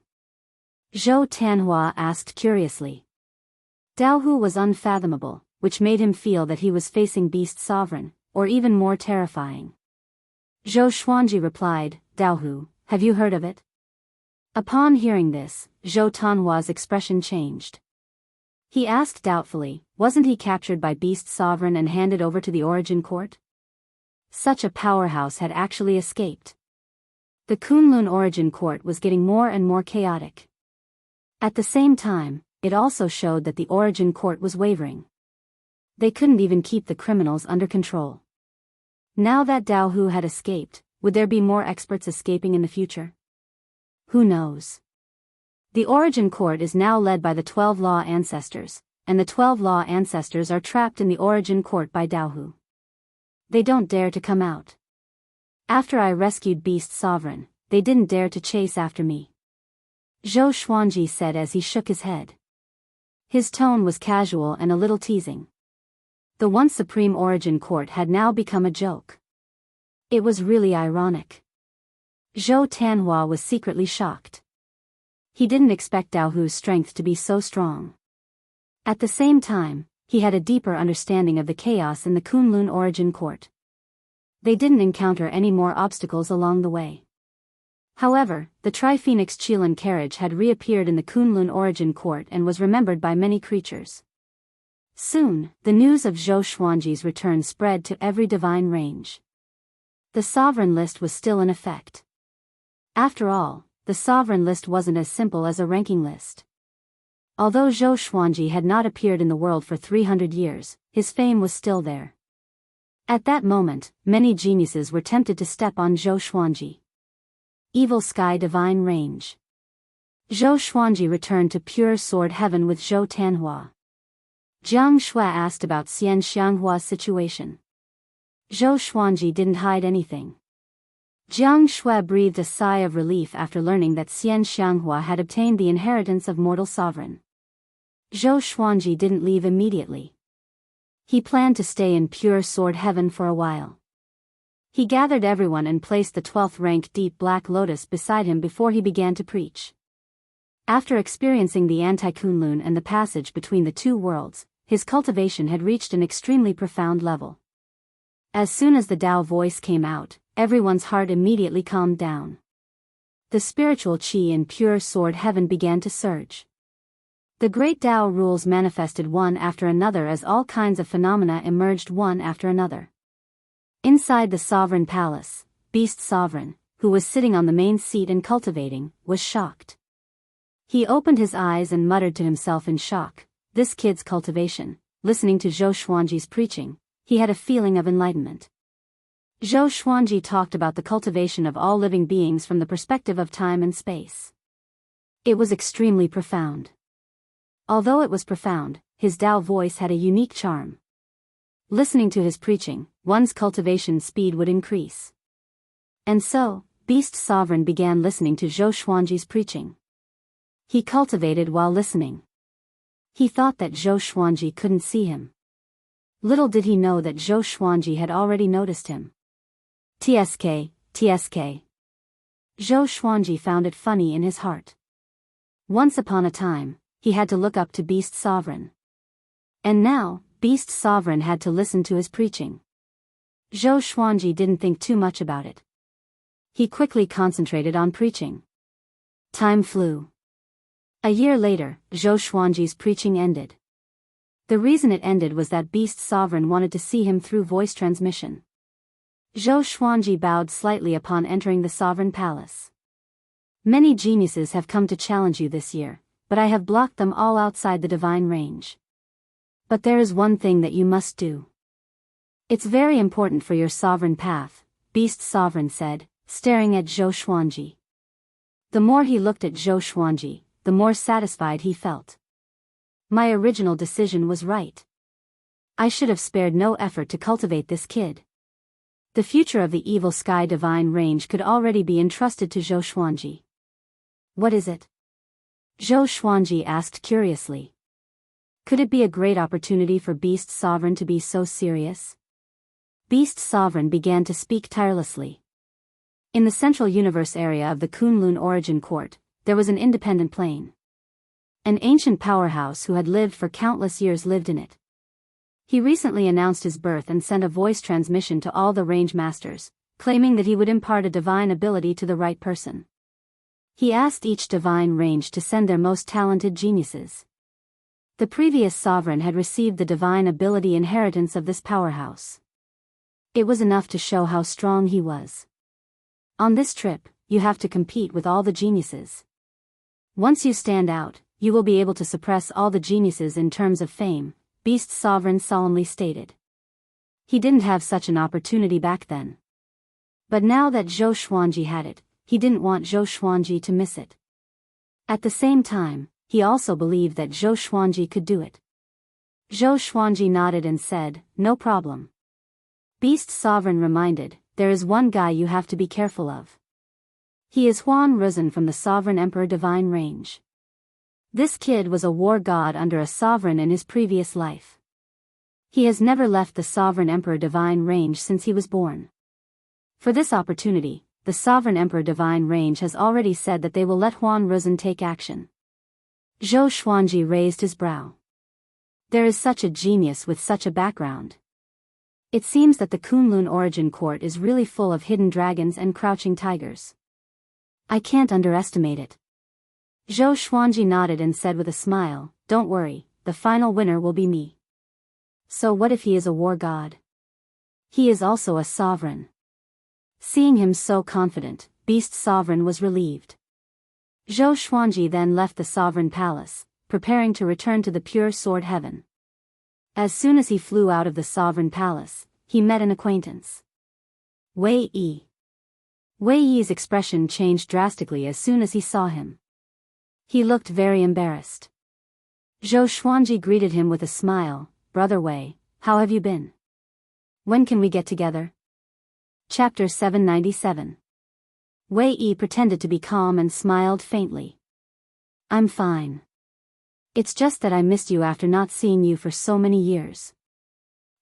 Zhou Tianhua asked curiously. Daohu was unfathomable, which made him feel that he was facing Beast Sovereign, or even more terrifying. Zhou Xuanji replied, "Daohu, have you heard of it?" Upon hearing this, Zhou Tianhua's expression changed. He asked doubtfully, wasn't he captured by Beast Sovereign and handed over to the Origin Court? Such a powerhouse had actually escaped. The Kunlun Origin Court was getting more and more chaotic. At the same time, it also showed that the Origin Court was wavering. They couldn't even keep the criminals under control. Now that Daohu had escaped, would there be more experts escaping in the future? Who knows? The Origin Court is now led by the 12 Law ancestors, and the 12 Law ancestors are trapped in the Origin Court by Daohu. They don't dare to come out. After I rescued Beast Sovereign, they didn't dare to chase after me. Zhou Xuanji said as he shook his head. His tone was casual and a little teasing. The once supreme Origin Court had now become a joke. It was really ironic. Zhou Tianhua was secretly shocked. He didn't expect Daohu's strength to be so strong. At the same time, he had a deeper understanding of the chaos in the Kunlun Origin Court. They didn't encounter any more obstacles along the way. However, the Tri-Phoenix Qilin carriage had reappeared in the Kunlun Origin Court and was remembered by many creatures. Soon, the news of Zhou Xuanji's return spread to every divine range. The sovereign list was still in effect. After all, the sovereign list wasn't as simple as a ranking list. Although Zhou Xuanji had not appeared in the world for 300 years, his fame was still there. At that moment, many geniuses were tempted to step on Zhou Xuanji. Evil Sky Divine Range. Zhou Xuanji returned to pure sword heaven with Zhou Tianhua. Jianghu asked about Xianxianghua's situation. Zhou Xuanji didn't hide anything. Jianghu breathed a sigh of relief after learning that Xianxianghua had obtained the inheritance of Mortal Sovereign. Zhou Xuanji didn't leave immediately. He planned to stay in pure sword heaven for a while. He gathered everyone and placed the 12th rank deep black lotus beside him before he began to preach. After experiencing the anti-Kunlun and the passage between the two worlds, his cultivation had reached an extremely profound level. As soon as the Tao voice came out, everyone's heart immediately calmed down. The spiritual qi in pure sword heaven began to surge. The great Tao rules manifested one after another as all kinds of phenomena emerged one after another. Inside the sovereign palace, Beast Sovereign, who was sitting on the main seat and cultivating, was shocked. He opened his eyes and muttered to himself in shock, "This kid's cultivation." Listening to Zhou Xuanji's preaching, he had a feeling of enlightenment. Zhou Xuanji talked about the cultivation of all living beings from the perspective of time and space. It was extremely profound. Although it was profound, his Tao voice had a unique charm. Listening to his preaching, one's cultivation speed would increase. And so, Beast Sovereign began listening to Zhou Xuanji's preaching. He cultivated while listening. He thought that Zhou Xuanji couldn't see him. Little did he know that Zhou Xuanji had already noticed him. TSK. Zhou Xuanji found it funny in his heart. Once upon a time, he had to look up to Beast Sovereign. And now, Beast Sovereign had to listen to his preaching. Zhou Xuanji didn't think too much about it. He quickly concentrated on preaching. Time flew. A year later, Zhou Xuanji's preaching ended. The reason it ended was that Beast Sovereign wanted to see him through voice transmission. Zhou Xuanji bowed slightly upon entering the sovereign palace. Many geniuses have come to challenge you this year, but I have blocked them all outside the divine range. But there is one thing that you must do. It's very important for your sovereign path, Beast Sovereign said, staring at Zhou Xuanji. The more he looked at Zhou Xuanji, the more satisfied he felt. My original decision was right. I should have spared no effort to cultivate this kid. The future of the evil sky divine range could already be entrusted to Zhou Xuanji. What is it? Zhou Xuanji asked curiously. Could it be a great opportunity for Beast Sovereign to be so serious? Beast Sovereign began to speak tirelessly. In the central universe area of the Kunlun origin court, there was an independent plane. An ancient powerhouse who had lived for countless years lived in it. He recently announced his birth and sent a voice transmission to all the range masters, claiming that he would impart a divine ability to the right person. He asked each divine range to send their most talented geniuses. The previous sovereign had received the divine ability inheritance of this powerhouse. It was enough to show how strong he was. On this trip, you have to compete with all the geniuses. Once you stand out, you will be able to suppress all the geniuses in terms of fame, Beast Sovereign solemnly stated. He didn't have such an opportunity back then. But now that Zhou Xuanji had it, he didn't want Zhou Xuanji to miss it. At the same time, he also believed that Zhou Xuanji could do it. Zhou Xuanji nodded and said, "No problem." Beast Sovereign reminded, "There is one guy you have to be careful of. He is Huan Ruzhen from the Sovereign Emperor Divine Range. This kid was a war god under a sovereign in his previous life. He has never left the Sovereign Emperor Divine Range since he was born. For this opportunity, the Sovereign Emperor Divine Range has already said that they will let Huan Ruzhen take action." Zhou Xuanji raised his brow. There is such a genius with such a background. It seems that the Kunlun origin court is really full of hidden dragons and crouching tigers. I can't underestimate it. Zhou Xuanji nodded and said with a smile, "Don't worry, the final winner will be me." So what if he is a war god? He is also a sovereign. Seeing him so confident, Beast Sovereign was relieved. Zhou Xuanji then left the sovereign palace, preparing to return to the pure sword heaven. As soon as he flew out of the sovereign palace, he met an acquaintance. Wei Yi. Wei Yi's expression changed drastically as soon as he saw him. He looked very embarrassed. Zhou Xuanji greeted him with a smile, "Brother Wei, how have you been? When can we get together?" Chapter 797. Wei Yi pretended to be calm and smiled faintly. "I'm fine. It's just that I missed you after not seeing you for so many years.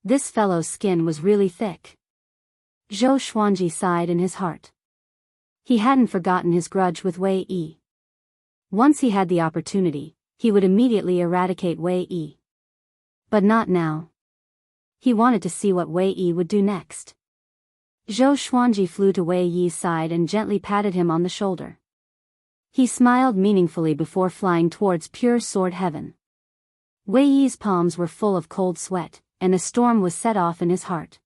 This fellow's skin was really thick. Zhou Xuanji sighed in his heart. He hadn't forgotten his grudge with Wei Yi. Once he had the opportunity, he would immediately eradicate Wei Yi. But not now. He wanted to see what Wei Yi would do next. Zhou Xuanji flew to Wei Yi's side and gently patted him on the shoulder. He smiled meaningfully before flying towards pure sword heaven. Wei Yi's palms were full of cold sweat, and a storm was set off in his heart.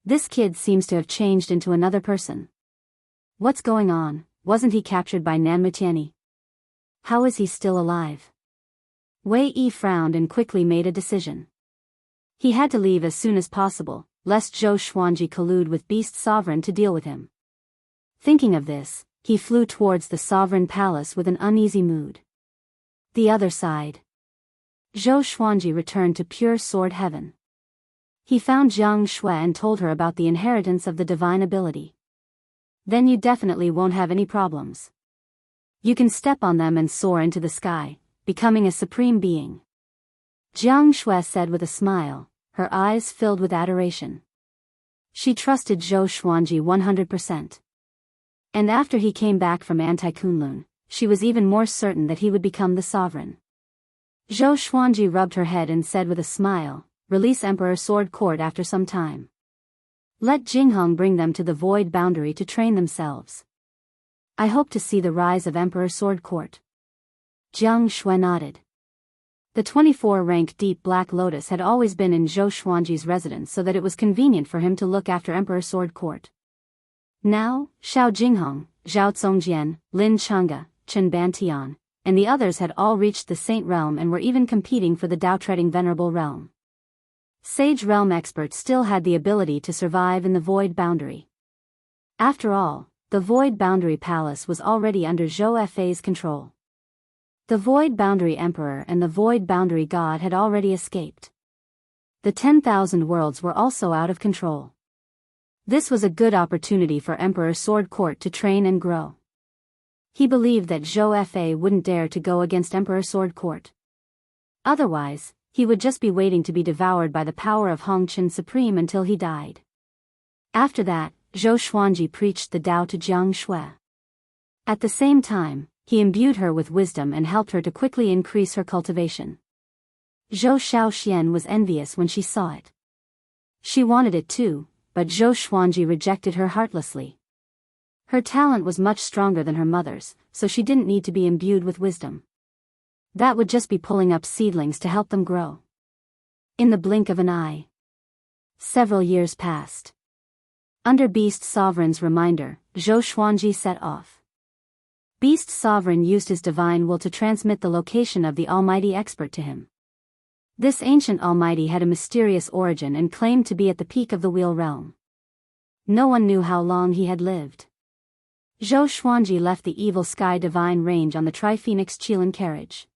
This kid seems to have changed into another person. What's going on? Wasn't he captured by Nanmutiani? How is he still alive? Wei Yi frowned and quickly made a decision. He had to leave as soon as possible, lest Zhou Xuanji collude with Beast Sovereign to deal with him. Thinking of this, he flew towards the Sovereign Palace with an uneasy mood. The other side. Zhou Xuanji returned to pure sword heaven. He found Jiang Shui and told her about the inheritance of the divine ability. Then you definitely won't have any problems. You can step on them and soar into the sky, becoming a supreme being. Jiang Shui said with a smile, her eyes filled with adoration. She trusted Zhou Xuanji 100%. And after he came back from Anti-Kunlun, she was even more certain that he would become the sovereign. Zhou Xuanji rubbed her head and said with a smile, release Emperor Sword Court after some time. Let Jingheng bring them to the void boundary to train themselves. I hope to see the rise of Emperor Sword Court. Jiang Shui nodded. The 24-rank deep black lotus had always been in Zhou Xuanji's residence so that it was convenient for him to look after Emperor Sword Court. Now, Xiao Jingheng, Zhao Zongjian, Lin Changge, Chen Bantian, and the others had all reached the Saint Realm and were even competing for the Dao-treading Venerable Realm. Sage Realm experts still had the ability to survive in the Void Boundary. After all, the Void Boundary Palace was already under Zhou Fei's control. The Void Boundary Emperor and the Void Boundary God had already escaped. The 10,000 worlds were also out of control. This was a good opportunity for Emperor Sword Court to train and grow. He believed that Zhou Fei wouldn't dare to go against Emperor Sword Court. Otherwise, he would just be waiting to be devoured by the power of Hongqin Supreme until he died. After that, Zhou Xuanji preached the Tao to Jiang Shui. At the same time, he imbued her with wisdom and helped her to quickly increase her cultivation. Zhou Xiaoxian was envious when she saw it. She wanted it too, but Zhou Xuanji rejected her heartlessly. Her talent was much stronger than her mother's, so she didn't need to be imbued with wisdom. That would just be pulling up seedlings to help them grow. In the blink of an eye. Several years passed. Under Beast Sovereign's reminder, Zhou Xuanji set off. Beast Sovereign used his divine will to transmit the location of the Almighty Expert to him. This ancient Almighty had a mysterious origin and claimed to be at the peak of the Wheel Realm. No one knew how long he had lived. Zhou Xuanji left the Evil Sky Divine Range on the Tri-Phoenix Qilin carriage.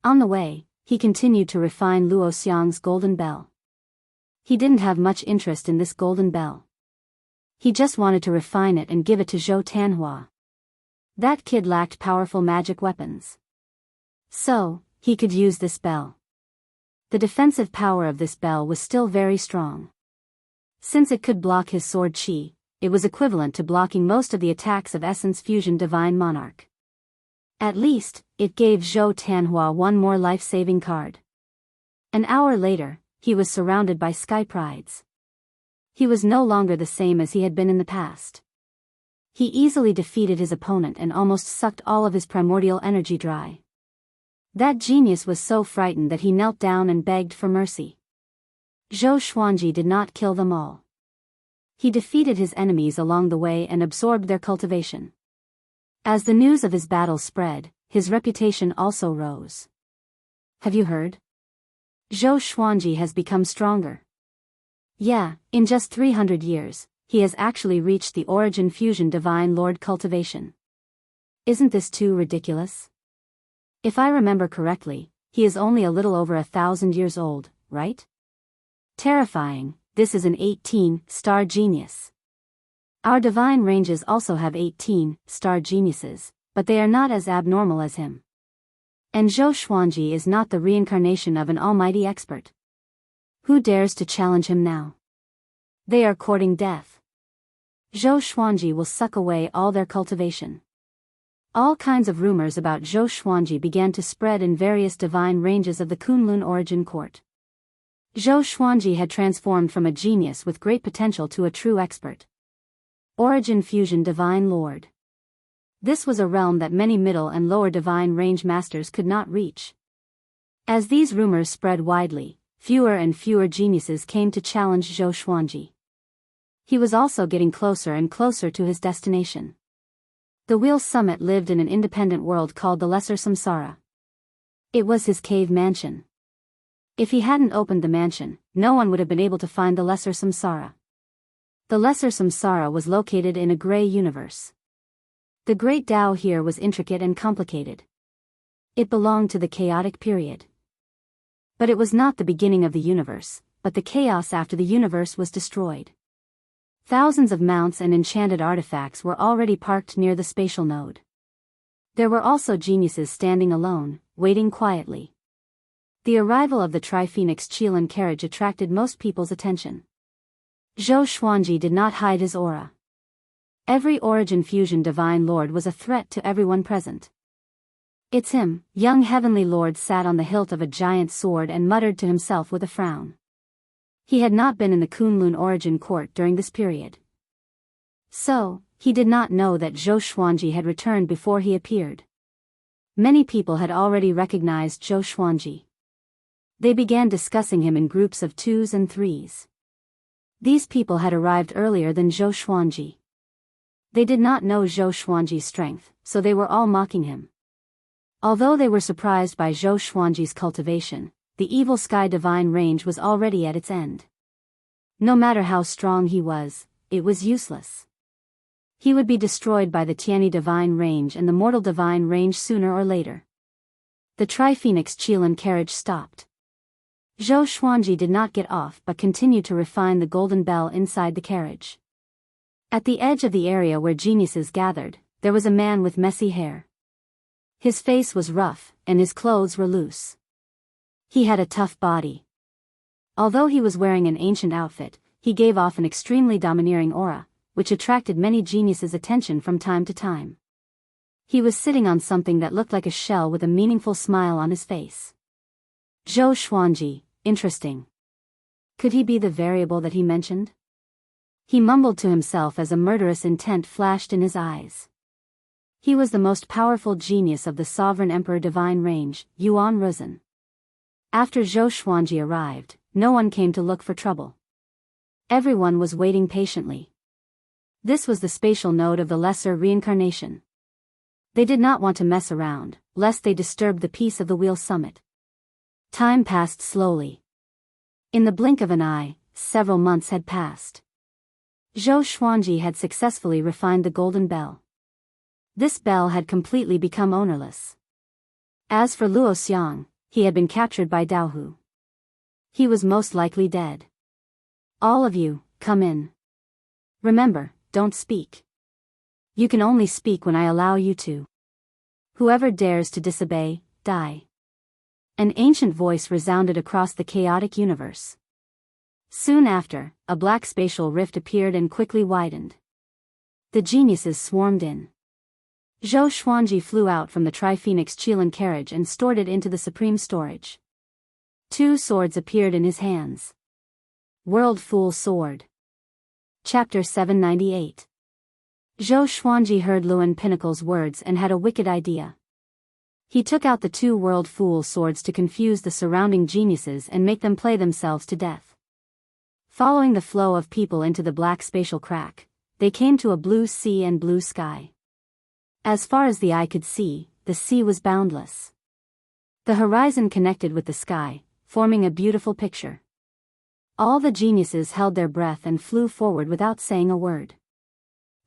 On the way, he continued to refine Luo Xiang's golden bell. He didn't have much interest in this golden bell. He just wanted to refine it and give it to Zhou Tanhua. That kid lacked powerful magic weapons. So, he could use this bell. The defensive power of this bell was still very strong. Since it could block his sword qi, it was equivalent to blocking most of the attacks of Essence Fusion Divine Monarch. At least, it gave Zhou Tanhua one more life-saving card. An hour later, he was surrounded by Sky Prides. He was no longer the same as he had been in the past. He easily defeated his opponent and almost sucked all of his primordial energy dry. That genius was so frightened that he knelt down and begged for mercy. Zhou Xuanji did not kill them all. He defeated his enemies along the way and absorbed their cultivation. As the news of his battle spread, his reputation also rose. Have you heard? Zhou Xuanji has become stronger. Yeah, in just 300 years, he has actually reached the Origin Fusion Divine Lord Cultivation. Isn't this too ridiculous? If I remember correctly, he is only a little over 1,000 years old, right? Terrifying, this is an 18-star genius. Our divine ranges also have 18-star geniuses, but they are not as abnormal as him. And Zhou Xuanji is not the reincarnation of an almighty expert. Who dares to challenge him now? They are courting death. Zhou Xuanji will suck away all their cultivation. All kinds of rumors about Zhou Xuanji began to spread in various divine ranges of the Kunlun origin court. Zhou Xuanji had transformed from a genius with great potential to a true expert. Origin Fusion Divine Lord. This was a realm that many middle and lower divine range masters could not reach. As these rumors spread widely, fewer and fewer geniuses came to challenge Zhou Xuanji. He was also getting closer and closer to his destination. The Wheel Summit lived in an independent world called the Lesser Samsara. It was his cave mansion. If he hadn't opened the mansion, no one would have been able to find the Lesser Samsara. The Lesser Samsara was located in a gray universe. The Great Tao here was intricate and complicated. It belonged to the chaotic period. But it was not the beginning of the universe, but the chaos after the universe was destroyed. Thousands of mounts and enchanted artifacts were already parked near the spatial node. There were also geniuses standing alone, waiting quietly. The arrival of the Tri-Phoenix Qilin carriage attracted most people's attention. Zhou Xuanji did not hide his aura. Every Origin Fusion Divine Lord was a threat to everyone present. "It's him," young Heavenly Lord sat on the hilt of a giant sword and muttered to himself with a frown. He had not been in the Kunlun Origin Court during this period. So, he did not know that Zhou Xuanji had returned before he appeared. Many people had already recognized Zhou Xuanji. They began discussing him in groups of 2s and 3s. These people had arrived earlier than Zhou Xuanji. They did not know Zhou Xuanji's strength, so they were all mocking him. Although they were surprised by Zhou Xuanji's cultivation, the Evil Sky Divine Range was already at its end. No matter how strong he was, it was useless. He would be destroyed by the Tianyi Divine Range and the Mortal Divine Range sooner or later. The Tri-Phoenix Qilin carriage stopped. Zhou Xuanji did not get off but continued to refine the golden bell inside the carriage. At the edge of the area where geniuses gathered, there was a man with messy hair. His face was rough, and his clothes were loose. He had a tough body. Although he was wearing an ancient outfit, he gave off an extremely domineering aura, which attracted many geniuses' attention from time to time. He was sitting on something that looked like a shell with a meaningful smile on his face. Zhou Xuanji, interesting. Could he be the variable that he mentioned? He mumbled to himself as a murderous intent flashed in his eyes. He was the most powerful genius of the Sovereign Emperor Divine Range, Yuan Ruzhen. After Zhou Xuanji arrived, no one came to look for trouble. Everyone was waiting patiently. This was the spatial node of the lesser reincarnation. They did not want to mess around, lest they disturb the peace of the Wheel Summit. Time passed slowly. In the blink of an eye, several months had passed. Zhou Xuanji had successfully refined the golden bell. This bell had completely become ownerless. As for Luo Xiang, he had been captured by Daohu. He was most likely dead. "All of you, come in. Remember, don't speak. You can only speak when I allow you to. Whoever dares to disobey, die." An ancient voice resounded across the chaotic universe. Soon after, a black spatial rift appeared and quickly widened. The geniuses swarmed in. Zhou Xuanji flew out from the Tri-Phoenix Qilin carriage and stored it into the supreme storage. 2 swords appeared in his hands. World Fool Sword. Chapter 798. Zhou Xuanji heard Luan Pinnacle's words and had a wicked idea. He took out the 2 World Fool swords to confuse the surrounding geniuses and make them play themselves to death. Following the flow of people into the black spatial crack, they came to a blue sea and blue sky. As far as the eye could see, the sea was boundless. The horizon connected with the sky, forming a beautiful picture. All the geniuses held their breath and flew forward without saying a word.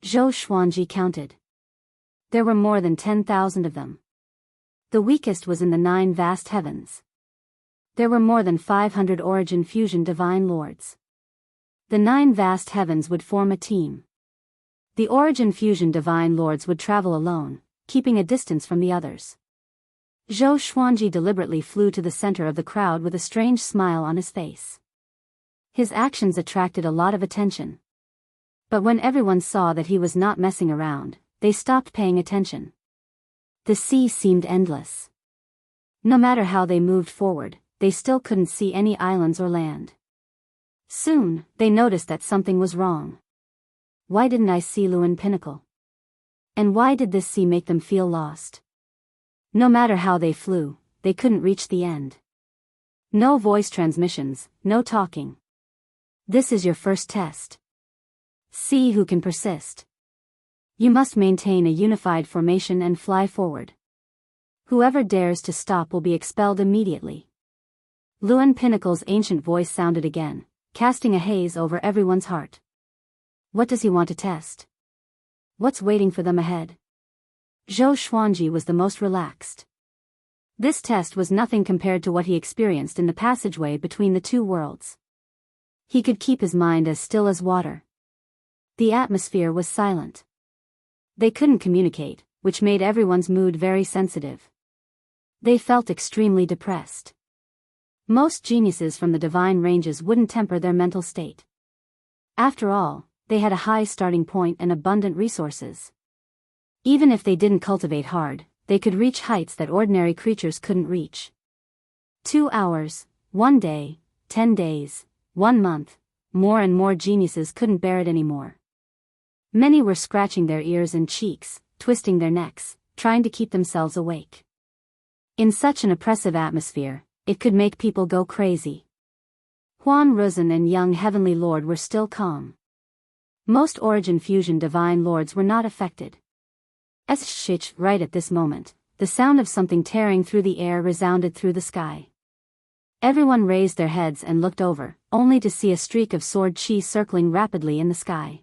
Zhou Xuanji counted. There were more than 10,000 of them. The weakest was in the 9 vast heavens. There were more than 500 Origin Fusion Divine Lords. The 9 vast heavens would form a team. The Origin Fusion Divine Lords would travel alone, keeping a distance from the others. Zhou Xuanji deliberately flew to the center of the crowd with a strange smile on his face. His actions attracted a lot of attention. But when everyone saw that he was not messing around, they stopped paying attention. The sea seemed endless. No matter how they moved forward, they still couldn't see any islands or land. Soon, they noticed that something was wrong. Why didn't I see Luan Pinnacle? And why did this sea make them feel lost? No matter how they flew, they couldn't reach the end. No voice transmissions, no talking. This is your first test. See who can persist. You must maintain a unified formation and fly forward. Whoever dares to stop will be expelled immediately. Luan Pinnacle's ancient voice sounded again, casting a haze over everyone's heart. What does he want to test? What's waiting for them ahead? Zhou Xuanji was the most relaxed. This test was nothing compared to what he experienced in the passageway between the two worlds. He could keep his mind as still as water. The atmosphere was silent. They couldn't communicate, which made everyone's mood very sensitive. They felt extremely depressed. Most geniuses from the divine ranges wouldn't temper their mental state. After all, they had a high starting point and abundant resources. Even if they didn't cultivate hard, they could reach heights that ordinary creatures couldn't reach. 2 hours, 1 day, 10 days, 1 month, more and more geniuses couldn't bear it anymore. Many were scratching their ears and cheeks, twisting their necks, trying to keep themselves awake. In such an oppressive atmosphere, it could make people go crazy. Huan Ruzhen and young Heavenly Lord were still calm. Most Origin Fusion Divine Lords were not affected. Right at this moment, the sound of something tearing through the air resounded through the sky. Everyone raised their heads and looked over, only to see a streak of sword chi circling rapidly in the sky.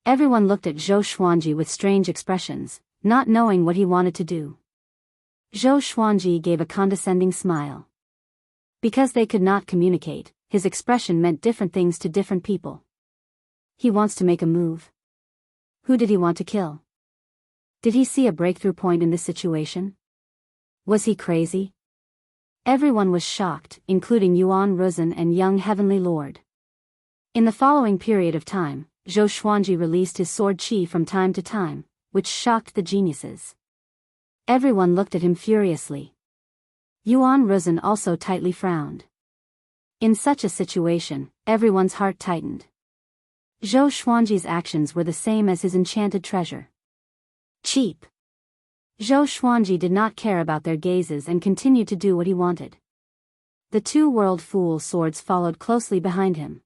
Everyone looked at Zhou Xuanji with strange expressions, not knowing what he wanted to do. Zhou Xuanji gave a condescending smile. Because they could not communicate, his expression meant different things to different people. He wants to make a move. Who did he want to kill? Did he see a breakthrough point in this situation? Was he crazy? Everyone was shocked, including Yuan Ruzhen and young Heavenly Lord. In the following period of time, Zhou Xuanji released his sword qi from time to time, which shocked the geniuses. Everyone looked at him furiously. Yuan Ruzhen also tightly frowned. In such a situation, everyone's heart tightened. Zhou Xuanji's actions were the same as his enchanted treasure. Cheap. Zhou Xuanji did not care about their gazes and continued to do what he wanted. The two World Fool swords followed closely behind him.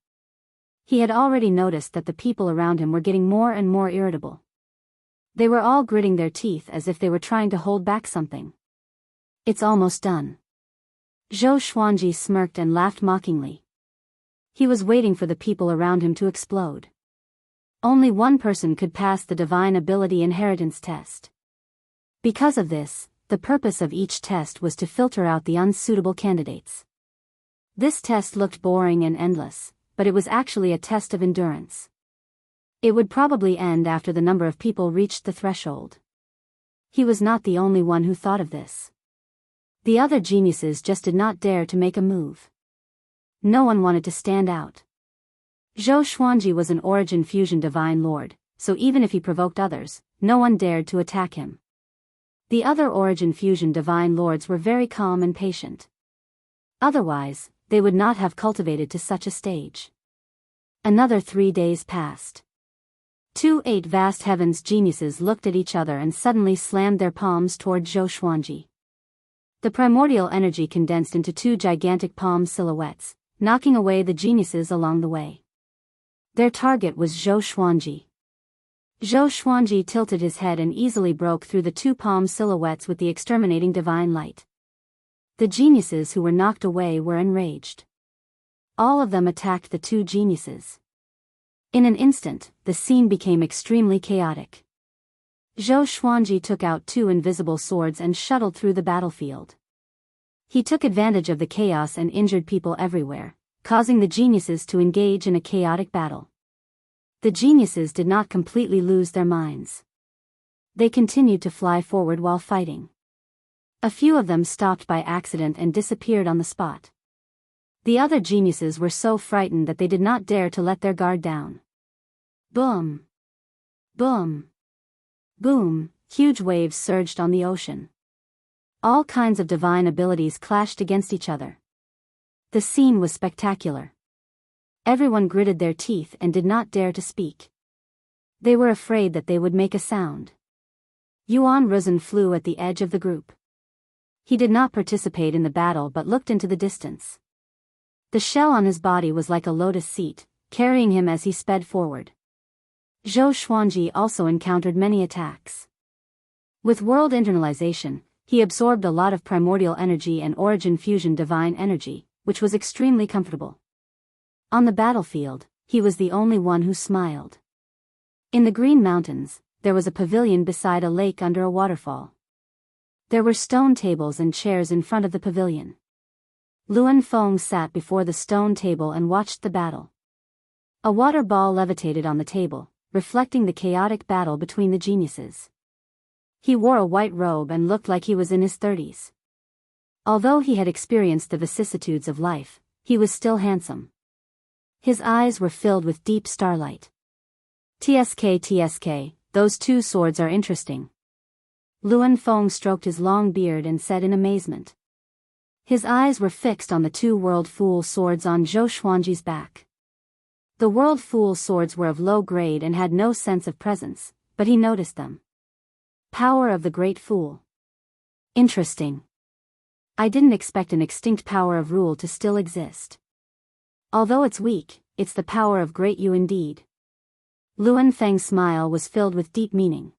He had already noticed that the people around him were getting more and more irritable. They were all gritting their teeth as if they were trying to hold back something. It's almost done. Zhou Xuanji smirked and laughed mockingly. He was waiting for the people around him to explode. Only one person could pass the Divine Ability Inheritance test. Because of this, the purpose of each test was to filter out the unsuitable candidates. This test looked boring and endless, but it was actually a test of endurance. It would probably end after the number of people reached the threshold. He was not the only one who thought of this. The other geniuses just did not dare to make a move. No one wanted to stand out. Zhou Xuanji was an Origin Fusion Divine Lord, so even if he provoked others, no one dared to attack him. The other Origin Fusion Divine Lords were very calm and patient. Otherwise, they would not have cultivated to such a stage. Another 3 days passed. 8 vast heavens geniuses looked at each other and suddenly slammed their palms toward Zhou Xuanji. The primordial energy condensed into 2 gigantic palm silhouettes, knocking away the geniuses along the way. Their target was Zhou Xuanji. Zhou Xuanji tilted his head and easily broke through the 2 palm silhouettes with the exterminating divine light. The geniuses who were knocked away were enraged. All of them attacked the 2 geniuses. In an instant, the scene became extremely chaotic. Zhou Xuanji took out 2 invisible swords and shuttled through the battlefield. He took advantage of the chaos and injured people everywhere, causing the geniuses to engage in a chaotic battle. The geniuses did not completely lose their minds. They continued to fly forward while fighting. A few of them stopped by accident and disappeared on the spot. The other geniuses were so frightened that they did not dare to let their guard down. Boom! Boom! Boom! Huge waves surged on the ocean. All kinds of divine abilities clashed against each other. The scene was spectacular. Everyone gritted their teeth and did not dare to speak. They were afraid that they would make a sound. Yuan Ruzhen flew at the edge of the group. He did not participate in the battle but looked into the distance. The shell on his body was like a lotus seat, carrying him as he sped forward. Zhou Xuanji also encountered many attacks. With world internalization, he absorbed a lot of primordial energy and origin fusion divine energy, which was extremely comfortable. On the battlefield, he was the only one who smiled. In the Green Mountains, there was a pavilion beside a lake under a waterfall. There were stone tables and chairs in front of the pavilion. Luan Feng sat before the stone table and watched the battle. A water ball levitated on the table, reflecting the chaotic battle between the geniuses. He wore a white robe and looked like he was in his 30s. Although he had experienced the vicissitudes of life, he was still handsome. His eyes were filled with deep starlight. TSK, those two swords are interesting. Luan Feng stroked his long beard and said in amazement. His eyes were fixed on the two World Fool swords on Zhou Xuanji's back. The World Fool swords were of low grade and had no sense of presence, but he noticed them. Power of the Great Fool. Interesting. I didn't expect an extinct power of rule to still exist. Although it's weak, it's the power of Great You indeed. Luan Feng's smile was filled with deep meaning.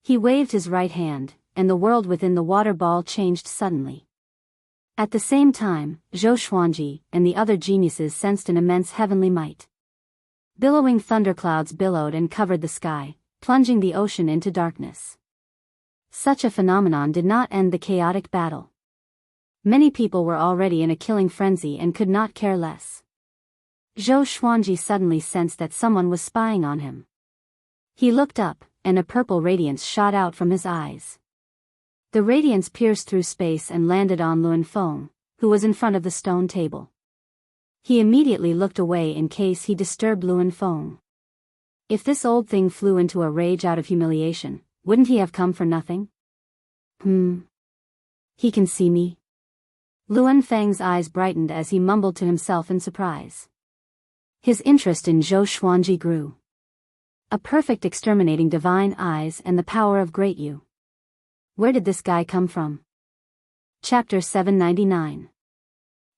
He waved his right hand, and the world within the water ball changed suddenly. At the same time, Zhou Xuanji and the other geniuses sensed an immense heavenly might. Billowing thunderclouds billowed and covered the sky, plunging the ocean into darkness. Such a phenomenon did not end the chaotic battle. Many people were already in a killing frenzy and could not care less. Zhou Xuanji suddenly sensed that someone was spying on him. He looked up, and a purple radiance shot out from his eyes. The radiance pierced through space and landed on Luan Feng, who was in front of the stone table. He immediately looked away in case he disturbed Luan Feng. If this old thing flew into a rage out of humiliation, wouldn't he have come for nothing? He can see me. Luan Feng's eyes brightened as he mumbled to himself in surprise. His interest in Zhou Xuanji grew. A perfect exterminating divine eyes and the power of Great You. Where did this guy come from? Chapter 799.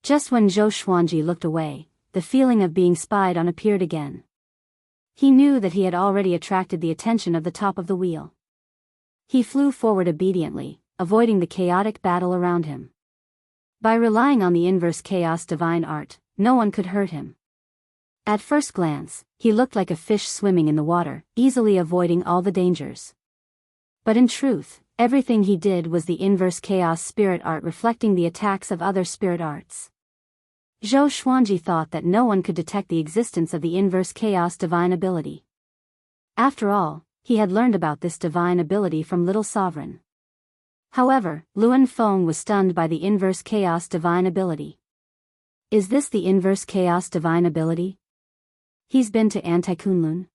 Just when Zhou Xuanji looked away, the feeling of being spied on appeared again. He knew that he had already attracted the attention of the top of the wheel. He flew forward obediently, avoiding the chaotic battle around him. By relying on the inverse chaos divine art, no one could hurt him. At first glance, he looked like a fish swimming in the water, easily avoiding all the dangers. But in truth, everything he did was the inverse chaos spirit art reflecting the attacks of other spirit arts. Zhou Xuanji thought that no one could detect the existence of the inverse chaos divine ability. After all, he had learned about this divine ability from Little Sovereign. However, Luan Feng was stunned by the inverse chaos divine ability. Is this the inverse chaos divine ability? He's been to Anti-Kunlun?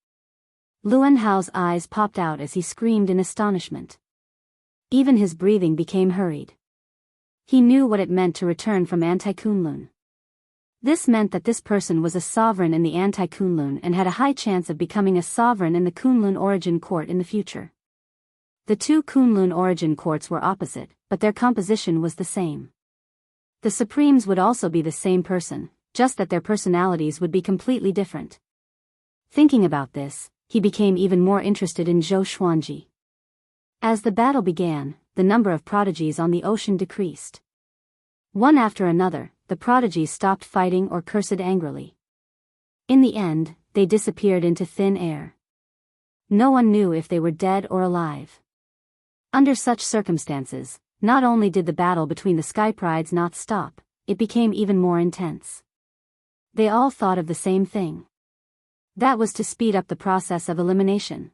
Luan Hao's eyes popped out as he screamed in astonishment. Even his breathing became hurried. He knew what it meant to return from Anti-Kunlun. This meant that this person was a sovereign in the Anti-Kunlun and had a high chance of becoming a sovereign in the Kunlun Origin Court in the future. The two Kunlun Origin Courts were opposite, but their composition was the same. The Supremes would also be the same person, just that their personalities would be completely different. Thinking about this, he became even more interested in Zhou Xuanji. As the battle began, the number of prodigies on the ocean decreased. One after another, the prodigies stopped fighting or cursed angrily. In the end, they disappeared into thin air. No one knew if they were dead or alive. Under such circumstances, not only did the battle between the Sky Prides not stop, it became even more intense. They all thought of the same thing. That was to speed up the process of elimination.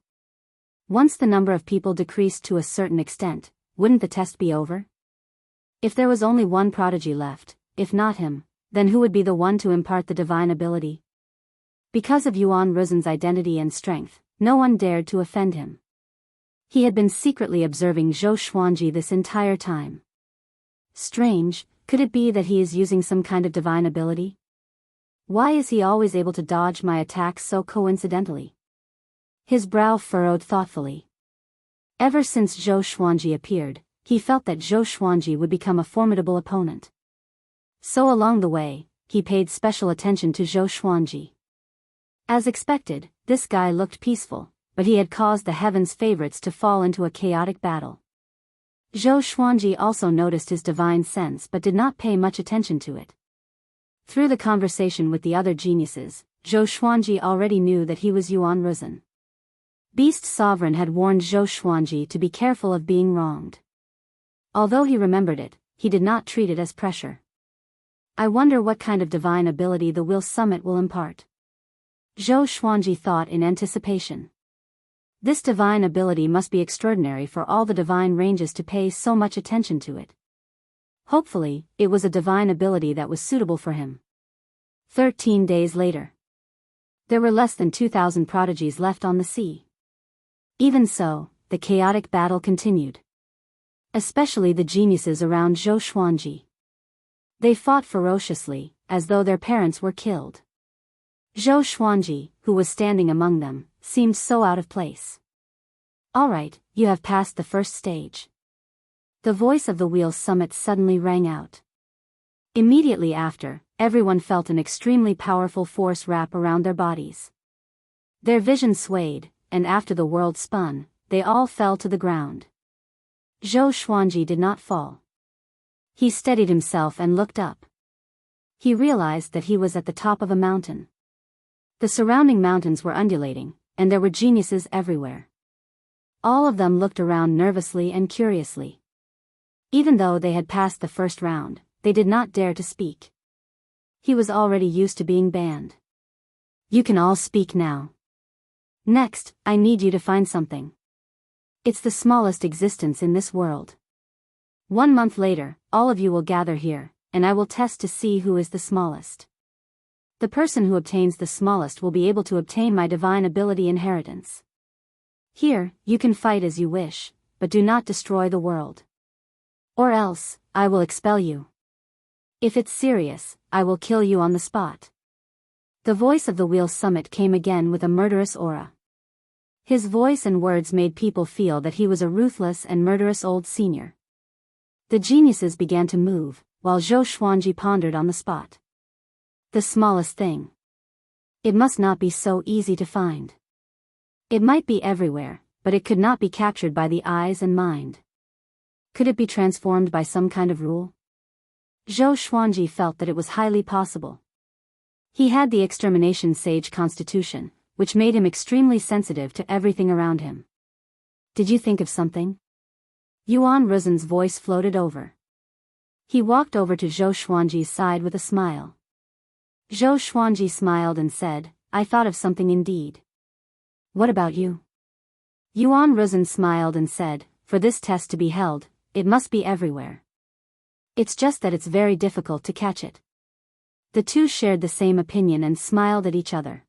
Once the number of people decreased to a certain extent, wouldn't the test be over? If there was only one prodigy left, if not him, Then who would be the one to impart the divine ability? Because of Yuan Ruzhen's identity and strength, no one dared to offend him. He had been secretly observing Zhou Xuanji this entire time. Strange, could it be that he is using some kind of divine ability? Why is he always able to dodge my attacks so coincidentally? His brow furrowed thoughtfully. Ever since Zhou Xuanji appeared, he felt that Zhou Xuanji would become a formidable opponent. So along the way, he paid special attention to Zhou Xuanji. As expected, this guy looked peaceful, but he had caused the heavens' favorites to fall into a chaotic battle. Zhou Xuanji also noticed his divine sense but did not pay much attention to it. Through the conversation with the other geniuses, Zhou Xuanji already knew that he was Yuan Ruzhen. Beast Sovereign had warned Zhou Xuanji to be careful of being wronged. Although he remembered it, he did not treat it as pressure. I wonder what kind of divine ability the Will Summit will impart. Zhou Xuanji thought in anticipation. This divine ability must be extraordinary for all the divine ranges to pay so much attention to it. Hopefully, it was a divine ability that was suitable for him. 13 days later. There were less than 2,000 prodigies left on the sea. Even so, the chaotic battle continued. Especially the geniuses around Zhou Xuanji. They fought ferociously, as though their parents were killed. Zhou Xuanji, who was standing among them, seemed so out of place. All right, you have passed the first stage. The voice of the Wheel Summit suddenly rang out. Immediately after, everyone felt an extremely powerful force wrap around their bodies. Their vision swayed, and after the world spun, they all fell to the ground. Zhou Xuanji did not fall. He steadied himself and looked up. He realized that he was at the top of a mountain. The surrounding mountains were undulating, and there were geniuses everywhere. All of them looked around nervously and curiously. Even though they had passed the first round, they did not dare to speak. He was already used to being banned. You can all speak now. Next, I need you to find something. It's the smallest existence in this world. 1 month later, all of you will gather here, and I will test to see who is the smallest. The person who obtains the smallest will be able to obtain my divine ability inheritance. Here, you can fight as you wish, but do not destroy the world. Or else, I will expel you. If it's serious, I will kill you on the spot. The voice of the Wheel Summit came again with a murderous aura. His voice and words made people feel that he was a ruthless and murderous old senior. The geniuses began to move, while Zhou Xuanji pondered on the spot. The smallest thing. It must not be so easy to find. It might be everywhere, but it could not be captured by the eyes and mind. Could it be transformed by some kind of rule? Zhou Xuanji felt that it was highly possible. He had the extermination sage constitution, which made him extremely sensitive to everything around him. Did you think of something? Yuan Ruzhen's voice floated over. He walked over to Zhou Xuanji's side with a smile. Zhou Xuanji smiled and said, I thought of something indeed. What about you? Yuan Ruzhen smiled and said, for this test to be held, it must be everywhere. It's just that it's very difficult to catch it. The two shared the same opinion and smiled at each other.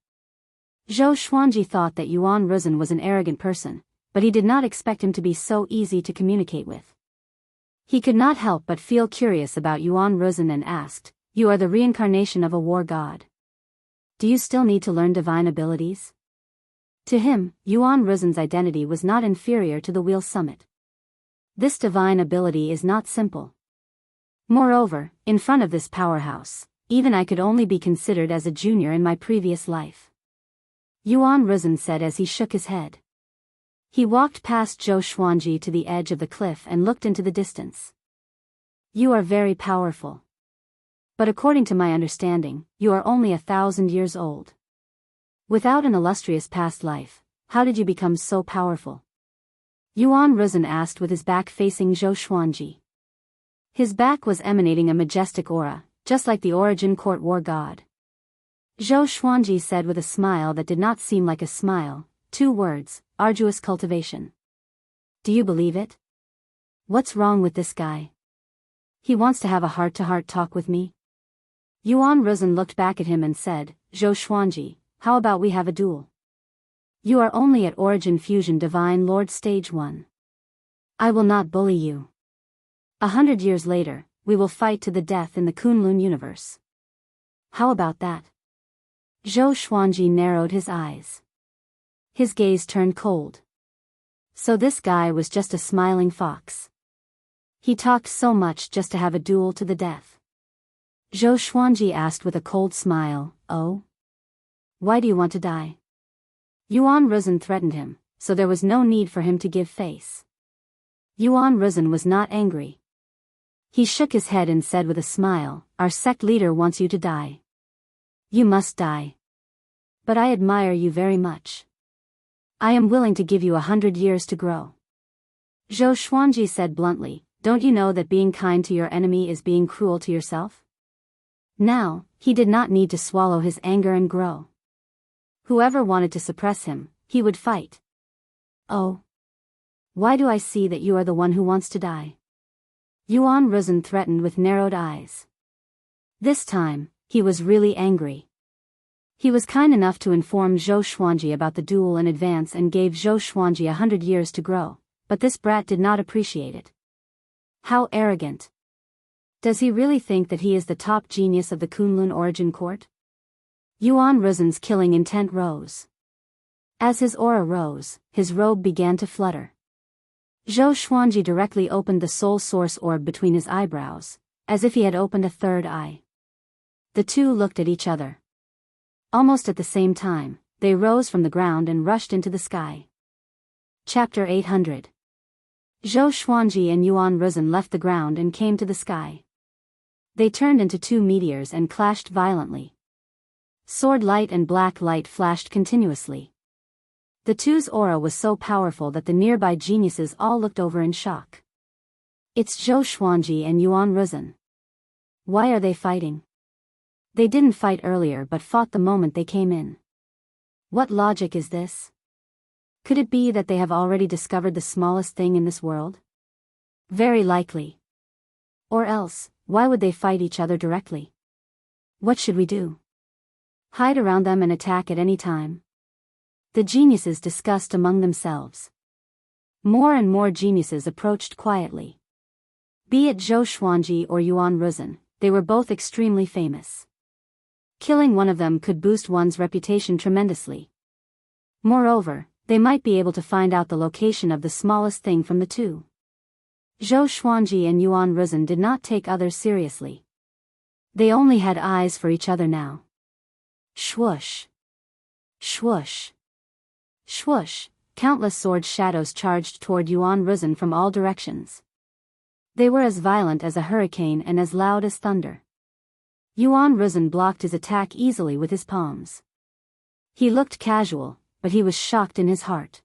Zhou Xuanji thought that Yuan Ruzhen was an arrogant person, but he did not expect him to be so easy to communicate with. He could not help but feel curious about Yuan Ruzhen and asked, You are the reincarnation of a war god. Do you still need to learn divine abilities? To him, Yuan Ruzhen's identity was not inferior to the Wheel Summit. This divine ability is not simple. Moreover, in front of this powerhouse, even I could only be considered as a junior in my previous life. Yuan Ruzhen said as he shook his head. He walked past Zhou Xuanji to the edge of the cliff and looked into the distance. You are very powerful. But according to my understanding, you are only 1,000 years old. Without an illustrious past life, how did you become so powerful? Yuan Ruzhen asked with his back facing Zhou Xuanji. His back was emanating a majestic aura, just like the Origin Court war god. Zhou Xuanji said with a smile that did not seem like a smile, 2 words, arduous cultivation. Do you believe it? What's wrong with this guy? He wants to have a heart-to-heart talk with me? Yuan Ruzhen looked back at him and said, Zhou Xuanji, how about we have a duel? You are only at Origin Fusion Divine Lord Stage 1. I will not bully you. 100 years later, we will fight to the death in the Kunlun universe. How about that? Zhou Xuanji narrowed his eyes. His gaze turned cold. So this guy was just a smiling fox. He talked so much just to have a duel to the death. Zhou Xuanji asked with a cold smile, oh? Why do you want to die? Yuan Ruzhen threatened him, so there was no need for him to give face. Yuan Ruzhen was not angry. He shook his head and said with a smile, our sect leader wants you to die. You must die. But I admire you very much. I am willing to give you 100 years to grow. Zhou Xuanji said bluntly, don't you know that being kind to your enemy is being cruel to yourself? Now, he did not need to swallow his anger and grow. Whoever wanted to suppress him, he would fight. Oh. Why do I see that you are the one who wants to die? Yuan Ruzhen threatened with narrowed eyes. This time, he was really angry. He was kind enough to inform Zhou Xuanji about the duel in advance and gave Zhou Xuanji 100 years to grow, but this brat did not appreciate it. How arrogant. Does he really think that he is the top genius of the Kunlun Origin Court? Yuan Ruzhen's killing intent rose. As his aura rose, his robe began to flutter. Zhou Xuanji directly opened the soul source orb between his eyebrows, as if he had opened a third eye. The two looked at each other. Almost at the same time, they rose from the ground and rushed into the sky. Chapter 800. Zhou Xuanji and Yuan Ruzhen left the ground and came to the sky. They turned into two meteors and clashed violently. Sword light and black light flashed continuously. The two's aura was so powerful that the nearby geniuses all looked over in shock. It's Zhou Xuanji and Yuan Ruzhen. Why are they fighting? They didn't fight earlier but fought the moment they came in. What logic is this? Could it be that they have already discovered the smallest thing in this world? Very likely. Or else, why would they fight each other directly? What should we do? Hide around them and attack at any time? The geniuses discussed among themselves. More and more geniuses approached quietly. Be it Zhou Xuanji or Yuan Ruzhen, they were both extremely famous. Killing one of them could boost one's reputation tremendously. Moreover, they might be able to find out the location of the smallest thing from the two. Zhou Xuanji and Yuan Ruzhen did not take others seriously. They only had eyes for each other now. Swoosh. Swoosh. Swoosh, countless sword shadows charged toward Yuan Ruzhen from all directions. They were as violent as a hurricane and as loud as thunder. Yuan Ruzhen blocked his attack easily with his palms. He looked casual, but he was shocked in his heart.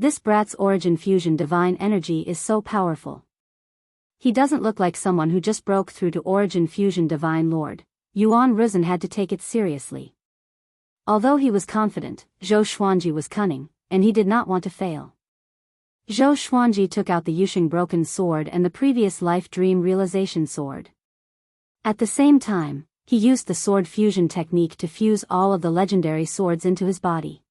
This brat's origin fusion divine energy is so powerful. He doesn't look like someone who just broke through to origin fusion divine lord. Yuan Ruzhen had to take it seriously. Although he was confident, Zhou Xuanji was cunning, and he did not want to fail. Zhou Xuanji took out the Yusheng broken sword and the previous life dream realization sword. At the same time, he used the sword fusion technique to fuse all of the legendary swords into his body.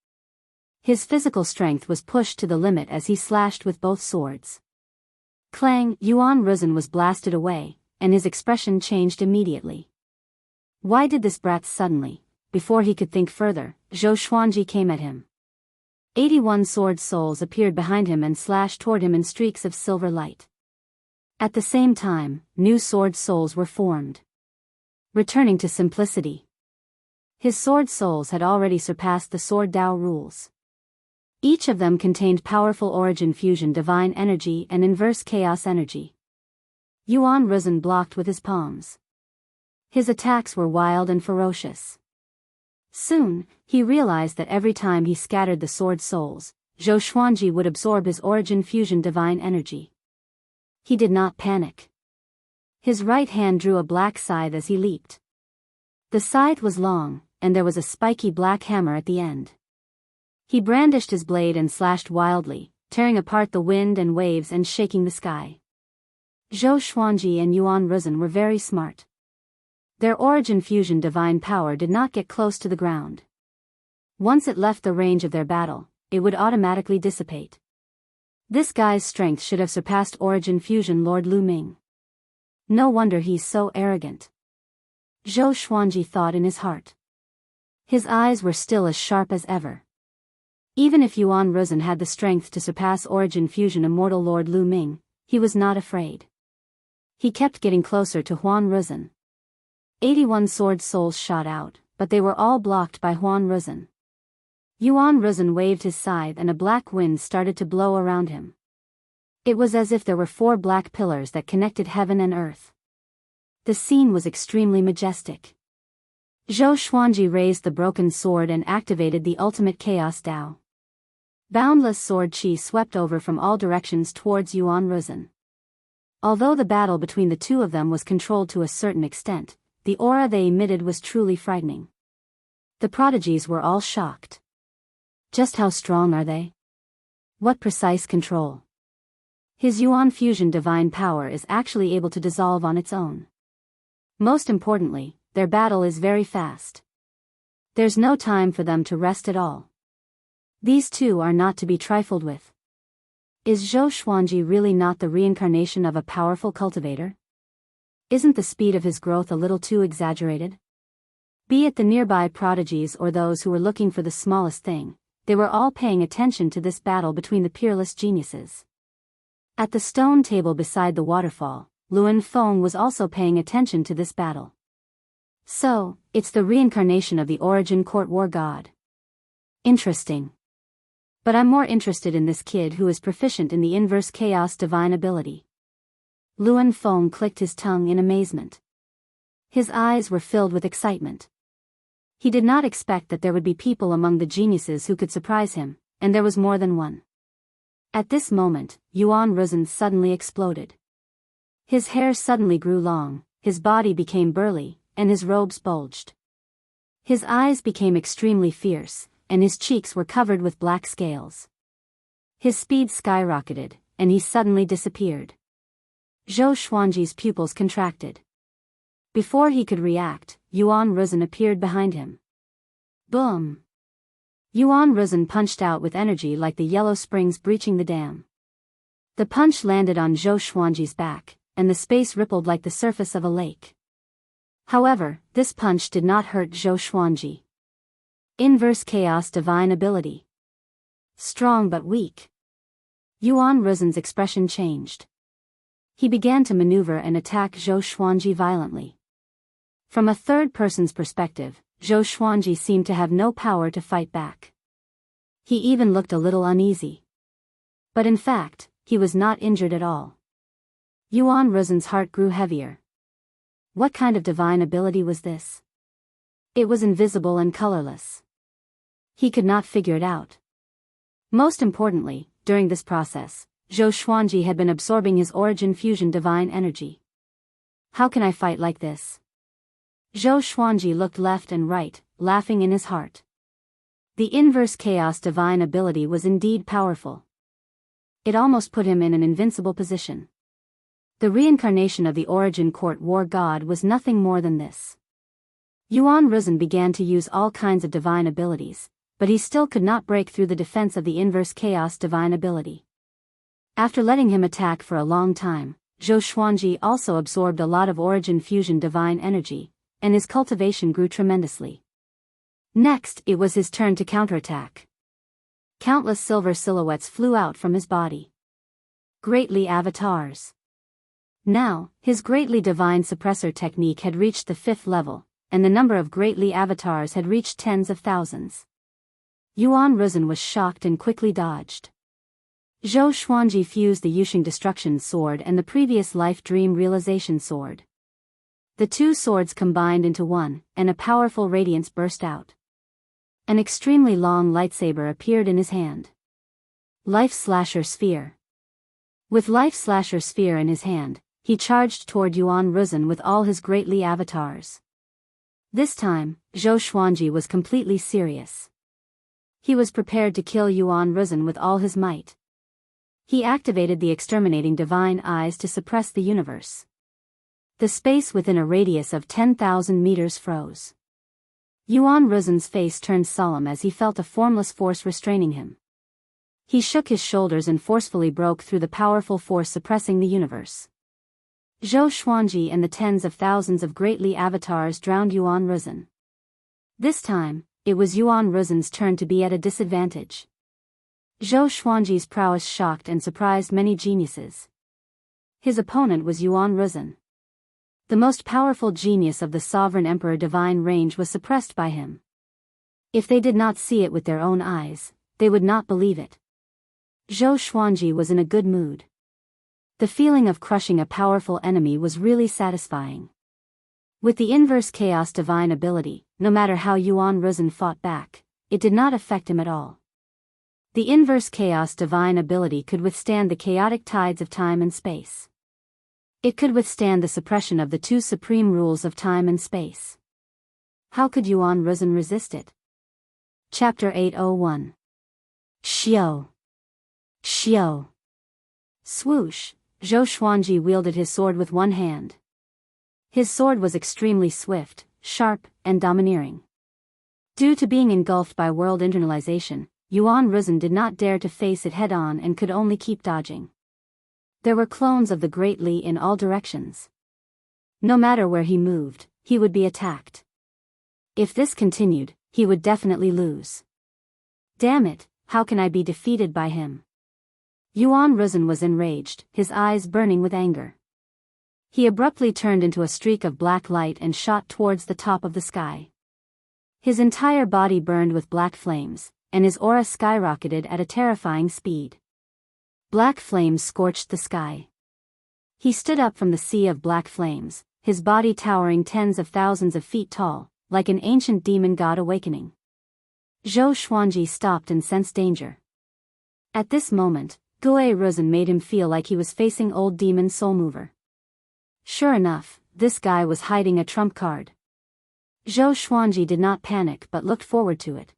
His physical strength was pushed to the limit as he slashed with both swords. Clang! Yuan Ruzhen was blasted away, and his expression changed immediately. Why did this brat suddenly? Before he could think further, Zhou Xuanji came at him. 81 sword souls appeared behind him and slashed toward him in streaks of silver light. At the same time, new sword souls were formed. Returning to simplicity. His sword souls had already surpassed the sword Dao rules. Each of them contained powerful origin fusion divine energy and inverse chaos energy. Yuan Ruzhen blocked with his palms. His attacks were wild and ferocious. Soon, he realized that every time he scattered the sword souls, Zhou Xuanji would absorb his origin fusion divine energy. He did not panic. His right hand drew a black scythe as he leaped. The scythe was long, and there was a spiky black hammer at the end. He brandished his blade and slashed wildly, tearing apart the wind and waves and shaking the sky. Zhou Xuanji and Yuan Ruzhen were very smart. Their origin fusion divine power did not get close to the ground. Once it left the range of their battle, it would automatically dissipate. This guy's strength should have surpassed origin fusion Lord Lu Ming. No wonder he's so arrogant. Zhou Xuanji thought in his heart. His eyes were still as sharp as ever. Even if Yuan Ruzhen had the strength to surpass origin fusion immortal Lord Lu Ming, he was not afraid. He kept getting closer to Huan Ruzhen. 81 sword souls shot out, but they were all blocked by Huan Ruzhen. Yuan Ruzhen waved his scythe and a black wind started to blow around him. It was as if there were 4 black pillars that connected heaven and earth. The scene was extremely majestic. Zhou Xuanji raised the broken sword and activated the ultimate chaos Dao. Boundless sword chi swept over from all directions towards Yuan Ruzhen. Although the battle between the two of them was controlled to a certain extent, the aura they emitted was truly frightening. The prodigies were all shocked. Just how strong are they? What precise control? His Yuan fusion divine power is actually able to dissolve on its own. Most importantly, their battle is very fast. There's no time for them to rest at all. These two are not to be trifled with. Is Zhou Xuanji really not the reincarnation of a powerful cultivator? Isn't the speed of his growth a little too exaggerated? Be it the nearby prodigies or those who were looking for the smallest thing, they were all paying attention to this battle between the peerless geniuses. At the stone table beside the waterfall, Luan Feng was also paying attention to this battle. So, it's the reincarnation of the origin court war god. Interesting. But I'm more interested in this kid who is proficient in the inverse chaos divine ability. Luan Feng clicked his tongue in amazement. His eyes were filled with excitement. He did not expect that there would be people among the geniuses who could surprise him, and there was more than one. At this moment, Yuan Ruzhen suddenly exploded. His hair suddenly grew long, his body became burly, and his robes bulged. His eyes became extremely fierce, and his cheeks were covered with black scales. His speed skyrocketed, and he suddenly disappeared. Zhou Xuanji's pupils contracted. Before he could react, Yuan Ruzhen appeared behind him. Boom! Yuan Ruzhen punched out with energy like the yellow springs breaching the dam. The punch landed on Zhou Xuanji's back, and the space rippled like the surface of a lake. However, this punch did not hurt Zhou Xuanji. Inverse chaos divine ability. Strong but weak. Yuan Ruzhen's expression changed. He began to maneuver and attack Zhou Xuanji violently. From a third person's perspective, Zhou Xuanji seemed to have no power to fight back. He even looked a little uneasy. But in fact, he was not injured at all. Yuan Ruzhen's heart grew heavier. What kind of divine ability was this? It was invisible and colorless. He could not figure it out. Most importantly, during this process, Zhou Xuanji had been absorbing his origin fusion divine energy. How can I fight like this? Zhou Xuanji looked left and right, laughing in his heart. The inverse chaos divine ability was indeed powerful. It almost put him in an invincible position. The reincarnation of the origin court war god was nothing more than this. Yuan Ruzhen began to use all kinds of divine abilities, but he still could not break through the defense of the inverse chaos divine ability. After letting him attack for a long time, Zhou Xuanji also absorbed a lot of origin fusion divine energy, and his cultivation grew tremendously. Next, it was his turn to counterattack. Countless silver silhouettes flew out from his body. Greatly avatars. Now, his greatly divine suppressor technique had reached the 5th level, and the number of greatly avatars had reached tens of thousands. Yuan Ruzhen was shocked and quickly dodged. Zhou Xuanji fused the Yuxing Destruction Sword and the previous life Dream Realization Sword. The two swords combined into one, and a powerful radiance burst out. An extremely long lightsaber appeared in his hand. Life Slasher Sphere. With Life Slasher Sphere in his hand, he charged toward Yuan Ruzhen with all his greatly avatars. This time, Zhou Xuanji was completely serious. He was prepared to kill Yuan Ruzhen with all his might. He activated the exterminating divine eyes to suppress the universe. The space within a radius of 10,000 meters froze. Yuan Ruzhen's face turned solemn as he felt a formless force restraining him. He shook his shoulders and forcefully broke through the powerful force suppressing the universe. Zhou Xuanji and the tens of thousands of Great Li avatars drowned Yuan Ruzhen. This time, it was Yuan Ruzhen's turn to be at a disadvantage. Zhou Xuanji's prowess shocked and surprised many geniuses. His opponent was Yuan Ruzhen. The most powerful genius of the Sovereign Emperor Divine range was suppressed by him. If they did not see it with their own eyes, they would not believe it. Zhou Xuanji was in a good mood. The feeling of crushing a powerful enemy was really satisfying. With the inverse chaos divine ability, no matter how Yuan Ruzhen fought back, it did not affect him at all. The inverse chaos divine ability could withstand the chaotic tides of time and space. It could withstand the suppression of the two supreme rules of time and space. How could Yuan Ruzhen resist it? Chapter 801. Xiao. Xiao. Swoosh, Zhou Xuanji wielded his sword with one hand. His sword was extremely swift, sharp, and domineering. Due to being engulfed by world internalization, Yuan Ruzhen did not dare to face it head-on and could only keep dodging. There were clones of the Great Li in all directions. No matter where he moved, he would be attacked. If this continued, he would definitely lose. Damn it, how can I be defeated by him? Yuan Ruzhen was enraged, his eyes burning with anger. He abruptly turned into a streak of black light and shot towards the top of the sky. His entire body burned with black flames, and his aura skyrocketed at a terrifying speed. Black flames scorched the sky. He stood up from the sea of black flames, his body towering tens of thousands of feet tall, like an ancient demon god awakening. Zhou Xuanji stopped and sensed danger. At this moment, Gue Ruzhen made him feel like he was facing old demon Soulmover. Sure enough, this guy was hiding a trump card. Zhou Xuanji did not panic but looked forward to it.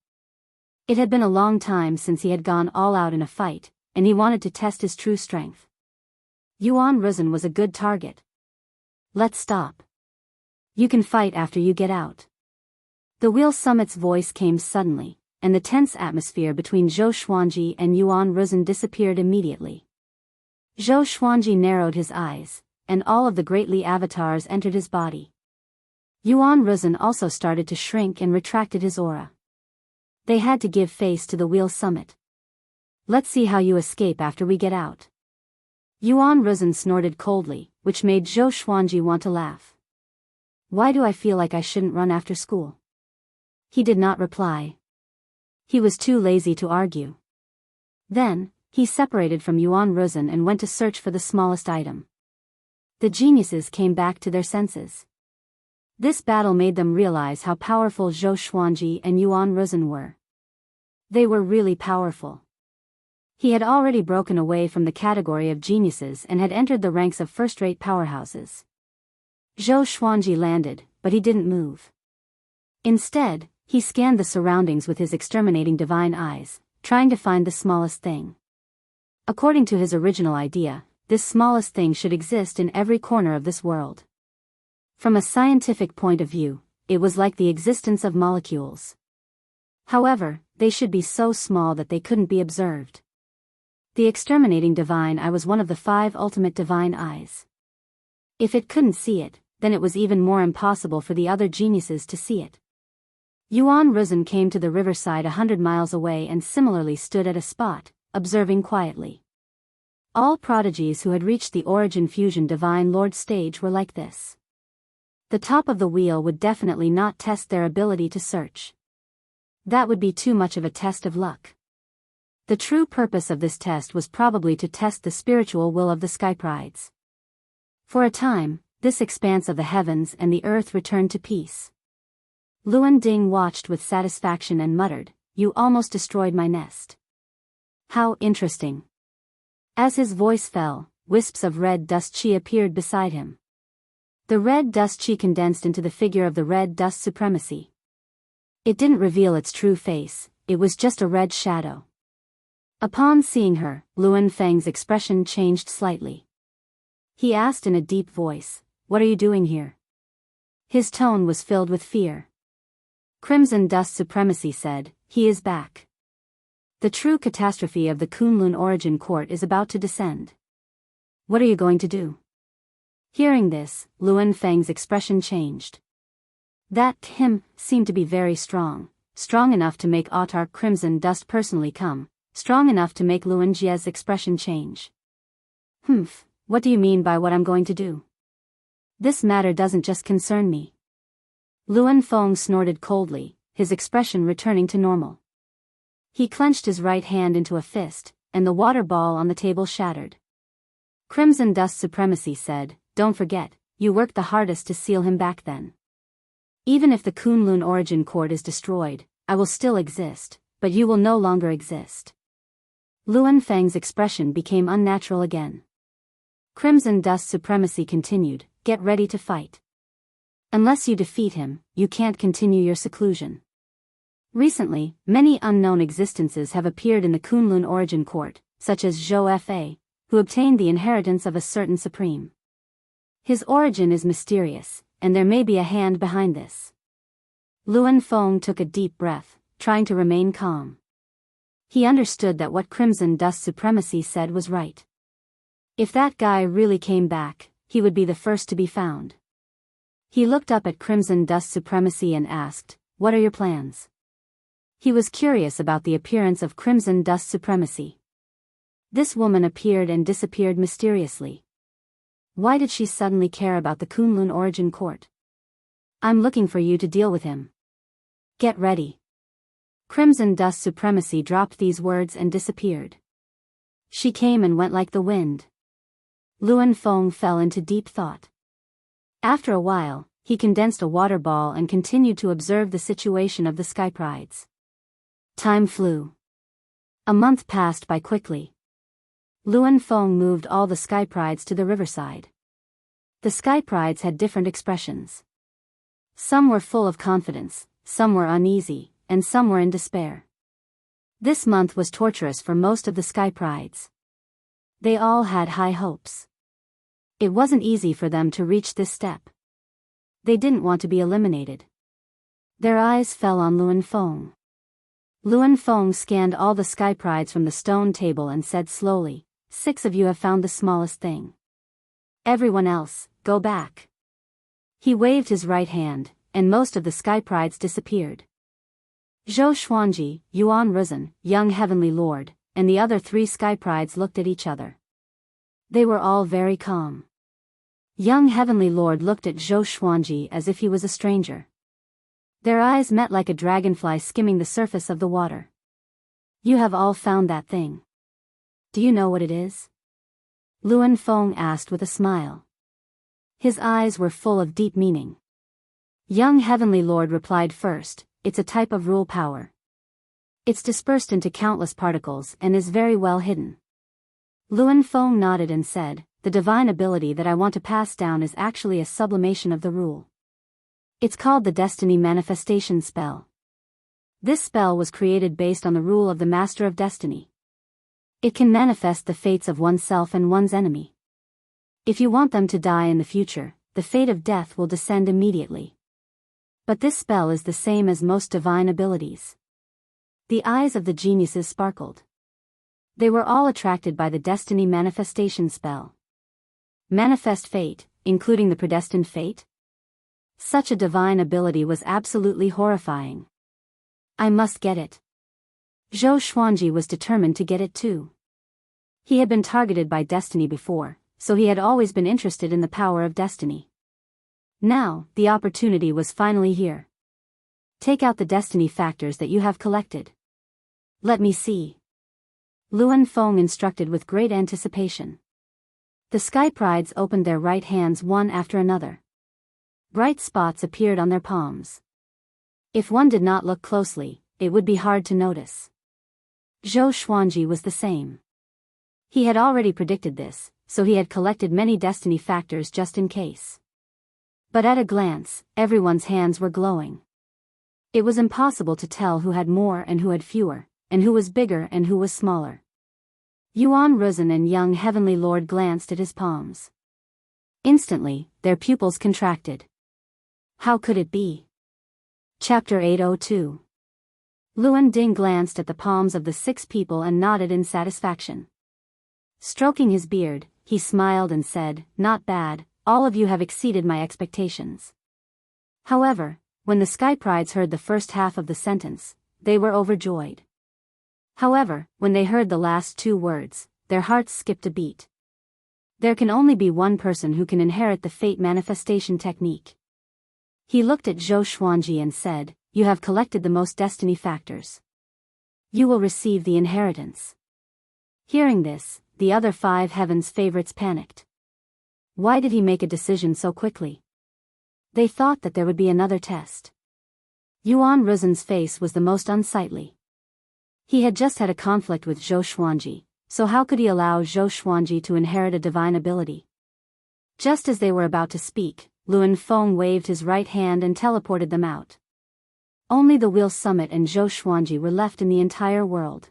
It had been a long time since he had gone all out in a fight, and he wanted to test his true strength. Yuan Ruzhen was a good target. Let's stop. You can fight after you get out. The Wheel Summit's voice came suddenly, and the tense atmosphere between Zhou Xuanji and Yuan Ruzhen disappeared immediately. Zhou Xuanji narrowed his eyes, and all of the Great Li avatars entered his body. Yuan Ruzhen also started to shrink and retracted his aura. They had to give face to the Wheel Summit. Let's see how you escape after we get out. Yuan Ruzhen snorted coldly, which made Zhou Xuanji want to laugh. Why do I feel like I shouldn't run after school? He did not reply. He was too lazy to argue. Then, he separated from Yuan Ruzhen and went to search for the smallest item. The geniuses came back to their senses. This battle made them realize how powerful Zhou Xuanji and Yuan Ruzhen were. They were really powerful. He had already broken away from the category of geniuses and had entered the ranks of first-rate powerhouses. Zhou Xuanji landed, but he didn't move. Instead, he scanned the surroundings with his exterminating divine eyes, trying to find the smallest thing. According to his original idea, this smallest thing should exist in every corner of this world. From a scientific point of view, it was like the existence of molecules. However, they should be so small that they couldn't be observed. The exterminating divine eye was one of the 5 ultimate divine eyes. If it couldn't see it, then it was even more impossible for the other geniuses to see it. Yuan Ruzhen came to the riverside 100 miles away and similarly stood at a spot, observing quietly. All prodigies who had reached the Origin Fusion Divine Lord stage were like this. The top of the wheel would definitely not test their ability to search. That would be too much of a test of luck. The true purpose of this test was probably to test the spiritual will of the Skyprides. For a time, this expanse of the heavens and the earth returned to peace. Luan Ding watched with satisfaction and muttered, "You almost destroyed my nest." How interesting. As his voice fell, wisps of red dust chi appeared beside him. The red dust chi condensed into the figure of the red dust supremacy. It didn't reveal its true face, it was just a red shadow. Upon seeing her, Luan Feng's expression changed slightly. He asked in a deep voice, what are you doing here? His tone was filled with fear. Crimson Dust Supremacy said, he is back. The true catastrophe of the Kunlun Origin Court is about to descend. What are you going to do? Hearing this, Luan Feng's expression changed. That him seemed to be very strong enough to make Autarch Crimson Dust personally come, strong enough to make Luan Jie's expression change. What do you mean by what I'm going to do? This matter doesn't just concern me. Luan Feng snorted coldly, his expression returning to normal. He clenched his right hand into a fist, and the water ball on the table shattered. Crimson Dust Supremacy said, don't forget, you worked the hardest to seal him back then. Even if the Kunlun Origin Court is destroyed, I will still exist, but you will no longer exist. Luan Feng's expression became unnatural again. Crimson Dust Supremacy continued, get ready to fight. Unless you defeat him, you can't continue your seclusion. Recently, many unknown existences have appeared in the Kunlun Origin Court, such as Zhou Fa, who obtained the inheritance of a certain supreme. His origin is mysterious, and there may be a hand behind this. Luan Feng took a deep breath, trying to remain calm. He understood that what Crimson Dust Supremacy said was right. If that guy really came back, he would be the first to be found. He looked up at Crimson Dust Supremacy and asked, what are your plans? He was curious about the appearance of Crimson Dust Supremacy. This woman appeared and disappeared mysteriously. Why did she suddenly care about the Kunlun Origin Court? I'm looking for you to deal with him. Get ready. Crimson Dust Supremacy dropped these words and disappeared. She came and went like the wind. Luan Feng fell into deep thought. After a while, he condensed a water ball and continued to observe the situation of the Sky Prides. Time flew. A month passed by quickly. Luan Feng moved all the Sky Prides to the riverside. The Sky Prides had different expressions. Some were full of confidence, some were uneasy, and some were in despair. This month was torturous for most of the Sky Prides. They all had high hopes. It wasn't easy for them to reach this step. They didn't want to be eliminated. Their eyes fell on Luan Feng. Luan Feng scanned all the Sky Prides from the stone table and said slowly, 6 of you have found the smallest thing. Everyone else, go back. He waved his right hand, and most of the Sky Prides disappeared. Zhou Xuanji, Yuan Ruzhen, Young Heavenly Lord, and the other 3 Sky Prides looked at each other. They were all very calm. Young Heavenly Lord looked at Zhou Xuanji as if he was a stranger. Their eyes met like a dragonfly skimming the surface of the water. You have all found that thing. Do you know what it is? Luan Feng asked with a smile. His eyes were full of deep meaning. Young Heavenly Lord replied first, it's a type of rule power. It's dispersed into countless particles and is very well hidden. Luan Feng nodded and said, the divine ability that I want to pass down is actually a sublimation of the rule. It's called the Destiny Manifestation Spell. This spell was created based on the rule of the Master of Destiny. It can manifest the fates of oneself and one's enemy. If you want them to die in the future, the fate of death will descend immediately. But this spell is the same as most divine abilities. The eyes of the geniuses sparkled. They were all attracted by the Destiny Manifestation Spell. Manifest fate, including the predestined fate? Such a divine ability was absolutely horrifying. I must get it. Zhou Xuanji was determined to get it too. He had been targeted by destiny before, so he had always been interested in the power of destiny. Now, the opportunity was finally here. Take out the destiny factors that you have collected. Let me see. Luan Feng instructed with great anticipation. The Sky Prides opened their right hands one after another. Bright spots appeared on their palms. If one did not look closely, it would be hard to notice. Zhou Xuanji was the same. He had already predicted this, so he had collected many destiny factors just in case. But at a glance, everyone's hands were glowing. It was impossible to tell who had more and who had fewer, and who was bigger and who was smaller. Yuan Ruzhen and Young Heavenly Lord glanced at his palms. Instantly, their pupils contracted. How could it be? Chapter 802. Luan Ding glanced at the palms of the 6 people and nodded in satisfaction. Stroking his beard, he smiled and said, "Not bad, all of you have exceeded my expectations." However, when the Sky Prides heard the first half of the sentence, they were overjoyed. However, when they heard the last 2 words, their hearts skipped a beat. There can only be one person who can inherit the fate manifestation technique. He looked at Zhou Xuanji and said, "You have collected the most destiny factors. You will receive the inheritance." Hearing this, the other 5 heavens favorites panicked. Why did he make a decision so quickly? They thought that there would be another test. Yuan Ruzhen's face was the most unsightly. He had just had a conflict with Zhou Xuanji, so how could he allow Zhou Xuanji to inherit a divine ability? Just as they were about to speak, Luan Feng waved his right hand and teleported them out. Only the Wheel Summit and Zhou Xuanji were left in the entire world.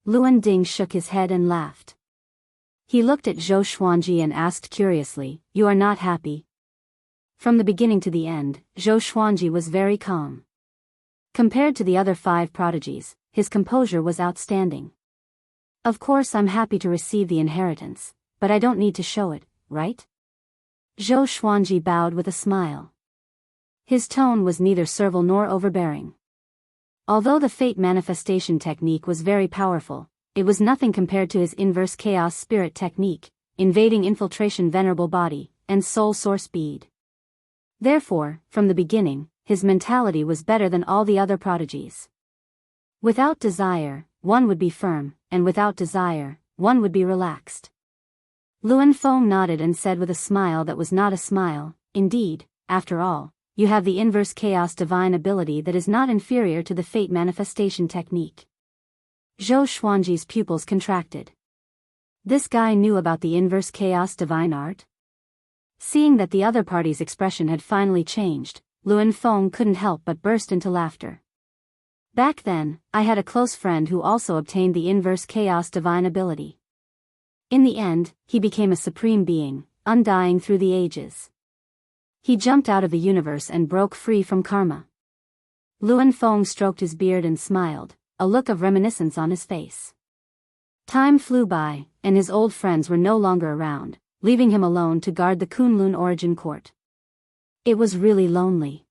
Luan Ding shook his head and laughed. He looked at Zhou Xuanji and asked curiously, "You are not happy?" From the beginning to the end, Zhou Xuanji was very calm. Compared to the other 5 prodigies, his composure was outstanding. "Of course I'm happy to receive the inheritance, but I don't need to show it, right?" Zhou Xuanji bowed with a smile. His tone was neither servile nor overbearing. Although the fate manifestation technique was very powerful, it was nothing compared to his inverse chaos spirit technique, invading infiltration venerable body, and soul source bead. Therefore, from the beginning, his mentality was better than all the other prodigies. Without desire, one would be firm, and without desire, one would be relaxed. Luan Feng nodded and said with a smile that was not a smile, "Indeed, after all, you have the inverse chaos divine ability that is not inferior to the fate manifestation technique." Zhou Xuanji's pupils contracted. This guy knew about the inverse chaos divine art? Seeing that the other party's expression had finally changed, Luan Feng couldn't help but burst into laughter. "Back then, I had a close friend who also obtained the inverse chaos divine ability. In the end, he became a supreme being, undying through the ages. He jumped out of the universe and broke free from karma." Luan Feng stroked his beard and smiled, a look of reminiscence on his face. Time flew by, and his old friends were no longer around, leaving him alone to guard the Kunlun origin court. It was really lonely.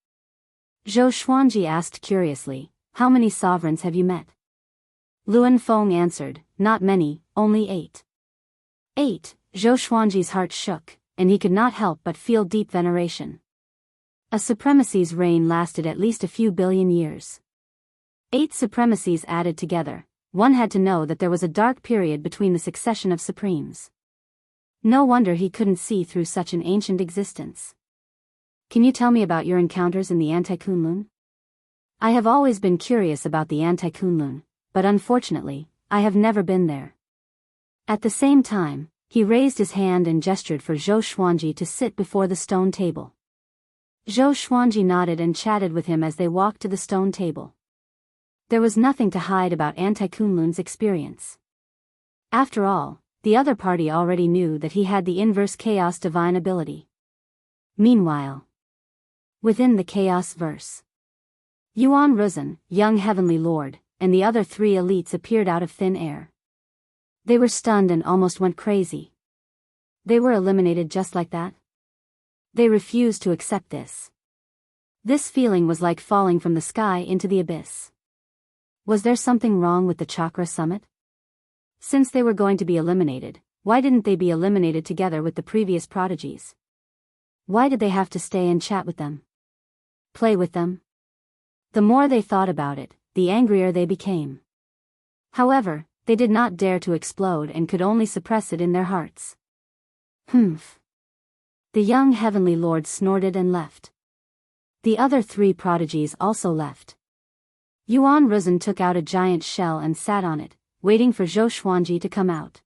Zhou Xuanji asked curiously, "How many sovereigns have you met?" Luan Feng answered, "Not many, only 8. 8, Zhou Xuanji's heart shook, and he could not help but feel deep veneration. A supremacy's reign lasted at least a few billion years. 8 supremacies added together, one had to know that there was a dark period between the succession of supremes. No wonder he couldn't see through such an ancient existence. Can you tell me about your encounters in the Anti-Kunlun? I have always been curious about the Anti-Kunlun, but unfortunately, I have never been there." At the same time, he raised his hand and gestured for Zhou Xuanji to sit before the stone table. Zhou Xuanji nodded and chatted with him as they walked to the stone table. There was nothing to hide about Anti-Kunlun's experience. After all, the other party already knew that he had the inverse chaos divine ability. Meanwhile, within the chaos verse, Yuan Ruzhen, young heavenly lord, and the other 3 elites appeared out of thin air. They were stunned and almost went crazy. They were eliminated just like that? They refused to accept this. This feeling was like falling from the sky into the abyss. Was there something wrong with the chakra summit? Since they were going to be eliminated, why didn't they be eliminated together with the previous prodigies? Why did they have to stay and chat with them? Play with them? The more they thought about it, the angrier they became. However, they did not dare to explode and could only suppress it in their hearts. Humph. The young heavenly lord snorted and left. The other 3 prodigies also left. Yuan Ruzhen took out a giant shell and sat on it, waiting for Zhou Xuanji to come out.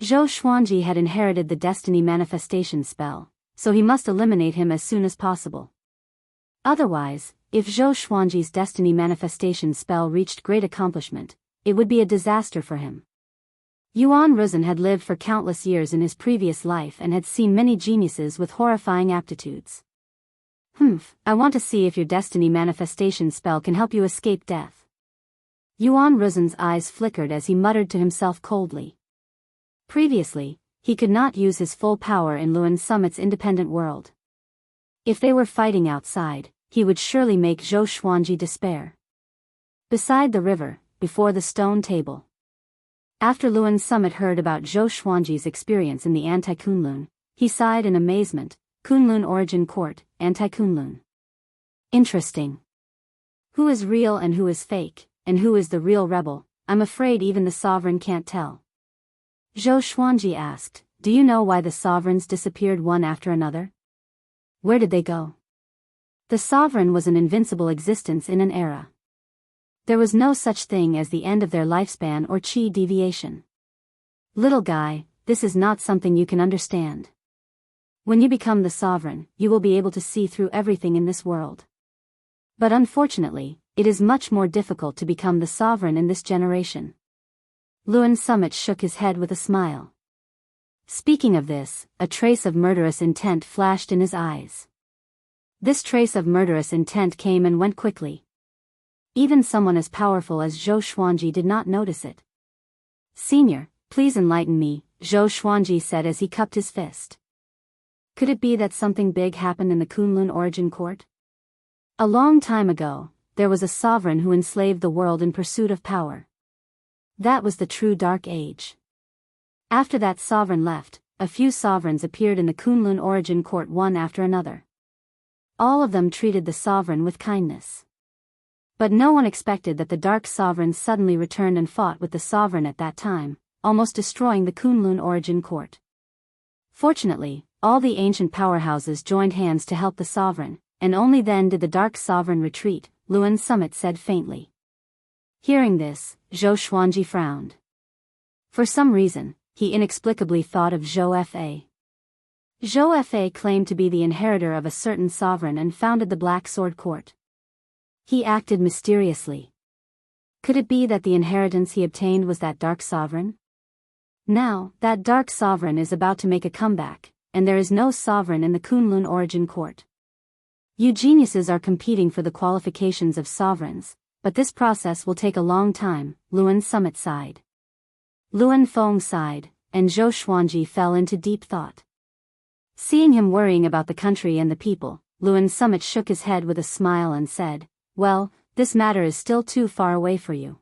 Zhou Xuanji had inherited the destiny manifestation spell, so he must eliminate him as soon as possible. Otherwise, if Zhou Xuanji's destiny manifestation spell reached great accomplishment, it would be a disaster for him. Yuan Ruzhen had lived for countless years in his previous life and had seen many geniuses with horrifying aptitudes. I want to see if your destiny manifestation spell can help you escape death. Yuan Ruzhen's eyes flickered as he muttered to himself coldly. Previously, he could not use his full power in Luan Summit's independent world. If they were fighting outside, he would surely make Zhou Xuanji despair. Beside the river, before the stone table. After Luan Summit heard about Zhou Xuanji's experience in the anti-Kunlun, he sighed in amazement. Kunlun Origin Court, anti-Kunlun. Interesting. Who is real and who is fake, and who is the real rebel? I'm afraid even the sovereign can't tell. Zhou Xuanji asked, do you know why the sovereigns disappeared one after another? Where did they go? The sovereign was an invincible existence in an era. There was no such thing as the end of their lifespan or chi deviation. Little guy, this is not something you can understand. When you become the sovereign, you will be able to see through everything in this world. But unfortunately, it is much more difficult to become the sovereign in this generation. Luan Summit shook his head with a smile. Speaking of this, a trace of murderous intent flashed in his eyes. This trace of murderous intent came and went quickly. Even someone as powerful as Zhou Xuanji did not notice it. Senior, please enlighten me, Zhou Xuanji said as he cupped his fist. Could it be that something big happened in the Kunlun Origin Court? A long time ago, there was a sovereign who enslaved the world in pursuit of power. That was the true Dark Age. After that sovereign left, a few sovereigns appeared in the Kunlun Origin Court one after another. All of them treated the sovereign with kindness. But no one expected that the Dark Sovereign suddenly returned and fought with the sovereign at that time, almost destroying the Kunlun Origin Court. Fortunately, all the ancient powerhouses joined hands to help the sovereign, and only then did the Dark Sovereign retreat, Luan Summit said faintly. Hearing this, Zhou Xuanji frowned. For some reason, he inexplicably thought of Zhou Fa. Zhou Fa claimed to be the inheritor of a certain sovereign and founded the Black Sword Court. He acted mysteriously. Could it be that the inheritance he obtained was that Dark Sovereign? Now, that Dark Sovereign is about to make a comeback, and there is no sovereign in the Kunlun Origin Court. You geniuses are competing for the qualifications of sovereigns, but this process will take a long time, Luan Summit sighed. Luan Feng sighed, and Zhou Xuanji fell into deep thought. Seeing him worrying about the country and the people, Luan Summit shook his head with a smile and said, well, this matter is still too far away for you.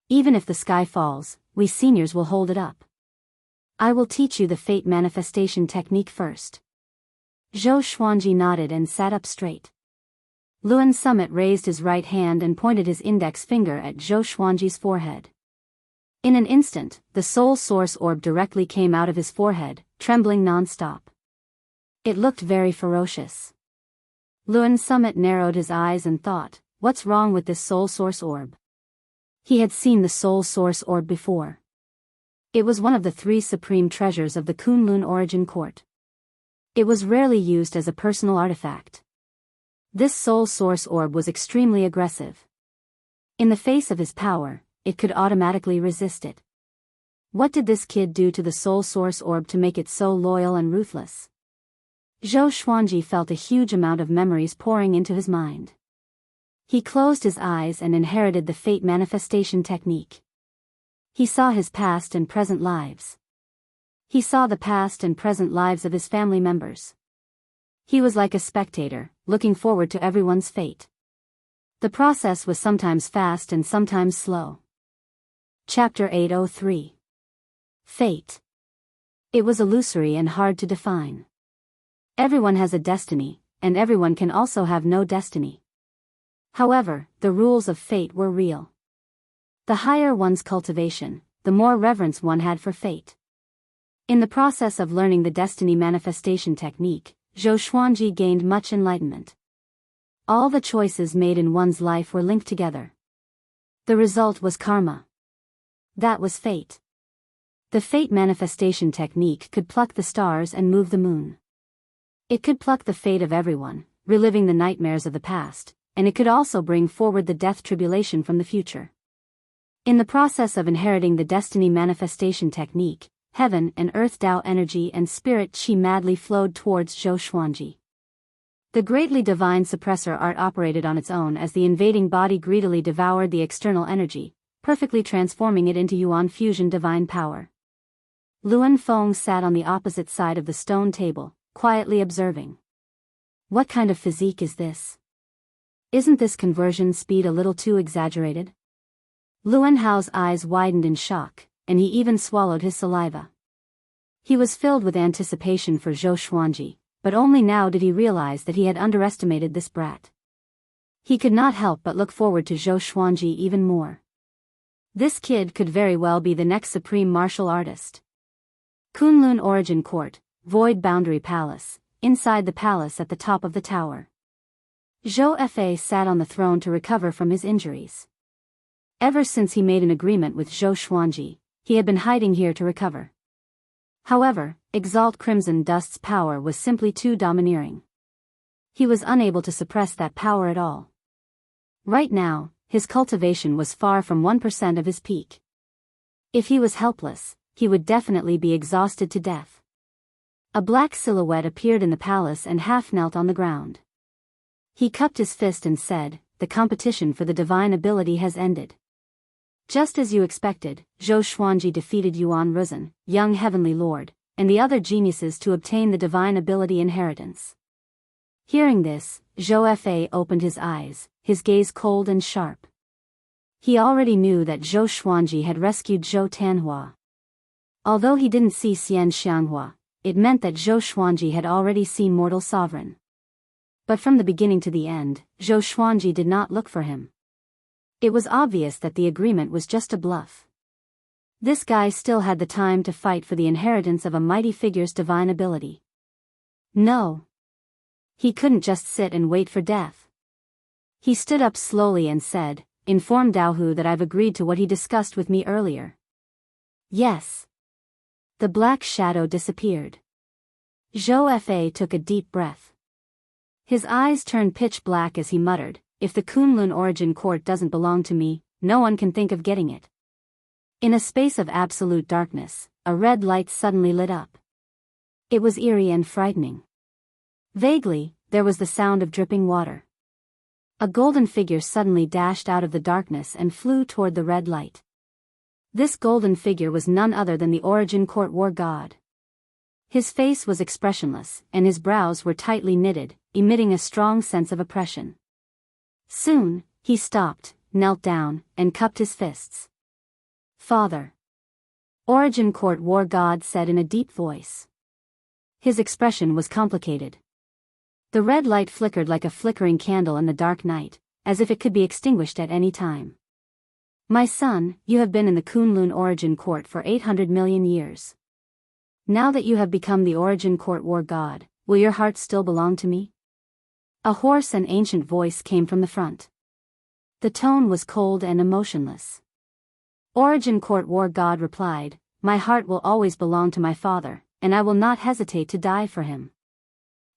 Even if the sky falls, we seniors will hold it up. I will teach you the fate manifestation technique first. Zhou Xuanji nodded and sat up straight. Luan Summit raised his right hand and pointed his index finger at Zhou Xuanji's forehead. In an instant, the soul source orb directly came out of his forehead, trembling non-stop. It looked very ferocious. Luan Summit narrowed his eyes and thought, what's wrong with this soul source orb? He had seen the soul source orb before. It was one of the 3 supreme treasures of the Kunlun Origin Court. It was rarely used as a personal artifact. This soul source orb was extremely aggressive. In the face of his power, it could automatically resist it. What did this kid do to the soul source orb to make it so loyal and ruthless? Zhou Xuanji felt a huge amount of memories pouring into his mind. He closed his eyes and inherited the fate manifestation technique. He saw his past and present lives. He saw the past and present lives of his family members. He was like a spectator, looking forward to everyone's fate. The process was sometimes fast and sometimes slow. Chapter 803. Fate. It was illusory and hard to define. Everyone has a destiny, and everyone can also have no destiny. However, the rules of fate were real. The higher one's cultivation, the more reverence one had for fate. In the process of learning the destiny manifestation technique, Zhou Xuanji gained much enlightenment. All the choices made in one's life were linked together. The result was karma. That was fate. The fate manifestation technique could pluck the stars and move the moon. It could pluck the fate of everyone, reliving the nightmares of the past, and it could also bring forward the death tribulation from the future. In the process of inheriting the destiny manifestation technique, heaven and earth Tao energy and spirit qi madly flowed towards Zhou Xuanji. The greatly divine suppressor art operated on its own as the invading body greedily devoured the external energy, perfectly transforming it into Yuan fusion divine power. Luan Feng sat on the opposite side of the stone table, quietly observing. What kind of physique is this? Isn't this conversion speed a little too exaggerated? Luan Hao's eyes widened in shock, and he even swallowed his saliva. He was filled with anticipation for Zhou Xuanji, but only now did he realize that he had underestimated this brat. He could not help but look forward to Zhou Xuanji even more. This kid could very well be the next supreme martial artist. Kunlun Origin Court, Void Boundary Palace, inside the palace at the top of the tower. Zhou Fa sat on the throne to recover from his injuries. Ever since he made an agreement with Zhou Xuanji, he had been hiding here to recover. However, Exalt Crimson Dust's power was simply too domineering. He was unable to suppress that power at all. Right now, his cultivation was far from 1% of his peak. If he was helpless, he would definitely be exhausted to death. A black silhouette appeared in the palace and half knelt on the ground. He cupped his fist and said, "The competition for the divine ability has ended. Just as you expected, Zhou Xuanji defeated Yuan Ruzhen, young heavenly lord, and the other geniuses to obtain the divine ability inheritance." Hearing this, Zhou Fa opened his eyes, his gaze cold and sharp. He already knew that Zhou Xuanji had rescued Zhou Tanhua. Although he didn't see Xian Xianghua, it meant that Zhou Xuanji had already seen mortal sovereign. But from the beginning to the end, Zhou Xuanji did not look for him. It was obvious that the agreement was just a bluff. This guy still had the time to fight for the inheritance of a mighty figure's divine ability. No. He couldn't just sit and wait for death. He stood up slowly and said, "Inform Daohu that I've agreed to what he discussed with me earlier." Yes. The black shadow disappeared. Zhou Fa took a deep breath. His eyes turned pitch black as he muttered, "If the Kunlun Origin Court doesn't belong to me, no one can think of getting it." In a space of absolute darkness, a red light suddenly lit up. It was eerie and frightening. Vaguely, there was the sound of dripping water. A golden figure suddenly dashed out of the darkness and flew toward the red light. This golden figure was none other than the Origin Court War God. His face was expressionless, and his brows were tightly knitted, emitting a strong sense of oppression. Soon, he stopped, knelt down, and cupped his fists. "Father." Origin Court War God said in a deep voice. His expression was complicated. The red light flickered like a flickering candle in the dark night, as if it could be extinguished at any time. "My son, you have been in the Kunlun Origin Court for 800 million years. Now that you have become the Origin Court War God, will your heart still belong to me?" A hoarse and ancient voice came from the front. The tone was cold and emotionless. Origin Court War God replied, "My heart will always belong to my father, and I will not hesitate to die for him."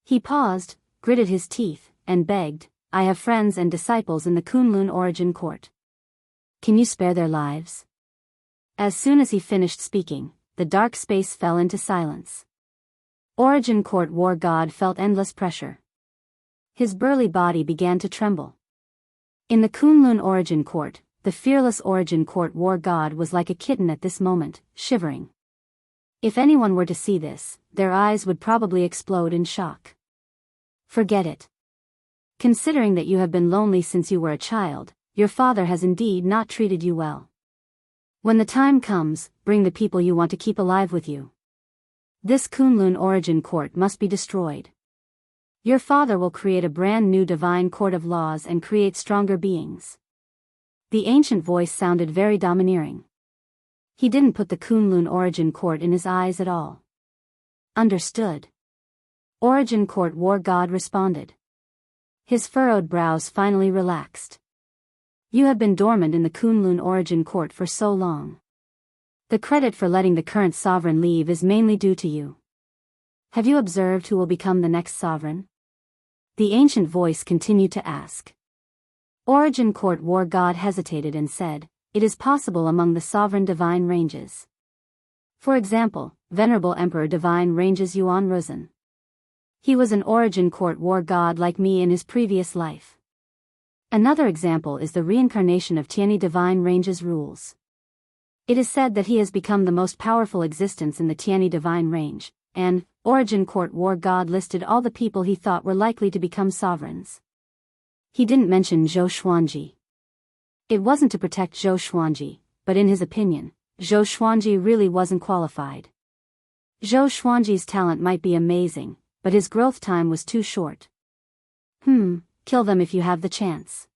He paused, gritted his teeth, and begged, "I have friends and disciples in the Kunlun Origin Court. Can you spare their lives?" As soon as he finished speaking, the dark space fell into silence. Origin Court War God felt endless pressure. His burly body began to tremble. In the Kunlun Origin Court, the fearless Origin Court War God was like a kitten at this moment, shivering. If anyone were to see this, their eyes would probably explode in shock. "Forget it. Considering that you have been lonely since you were a child, your father has indeed not treated you well. When the time comes, bring the people you want to keep alive with you. This Kunlun Origin Court must be destroyed. Your father will create a brand new divine court of laws and create stronger beings." The ancient voice sounded very domineering. He didn't put the Kunlun Origin Court in his eyes at all. "Understood." Origin Court War God responded. His furrowed brows finally relaxed. "You have been dormant in the Kunlun Origin Court for so long. The credit for letting the current sovereign leave is mainly due to you. Have you observed who will become the next sovereign?" The ancient voice continued to ask. Origin Court War God hesitated and said, it is possible among the sovereign divine ranges. For example, Venerable Emperor Divine Ranges Yuan Ruzhen. He was an origin court war god like me in his previous life. Another example is the reincarnation of Tianyi Divine Ranges Rules. It is said that he has become the most powerful existence in the Tianyi Divine Range, and Origin Court War God listed all the people he thought were likely to become sovereigns. He didn't mention Zhou Xuanji. It wasn't to protect Zhou Xuanji, but in his opinion, Zhou Xuanji really wasn't qualified. Zhou Xuanji's talent might be amazing, but his growth time was too short. Kill them if you have the chance.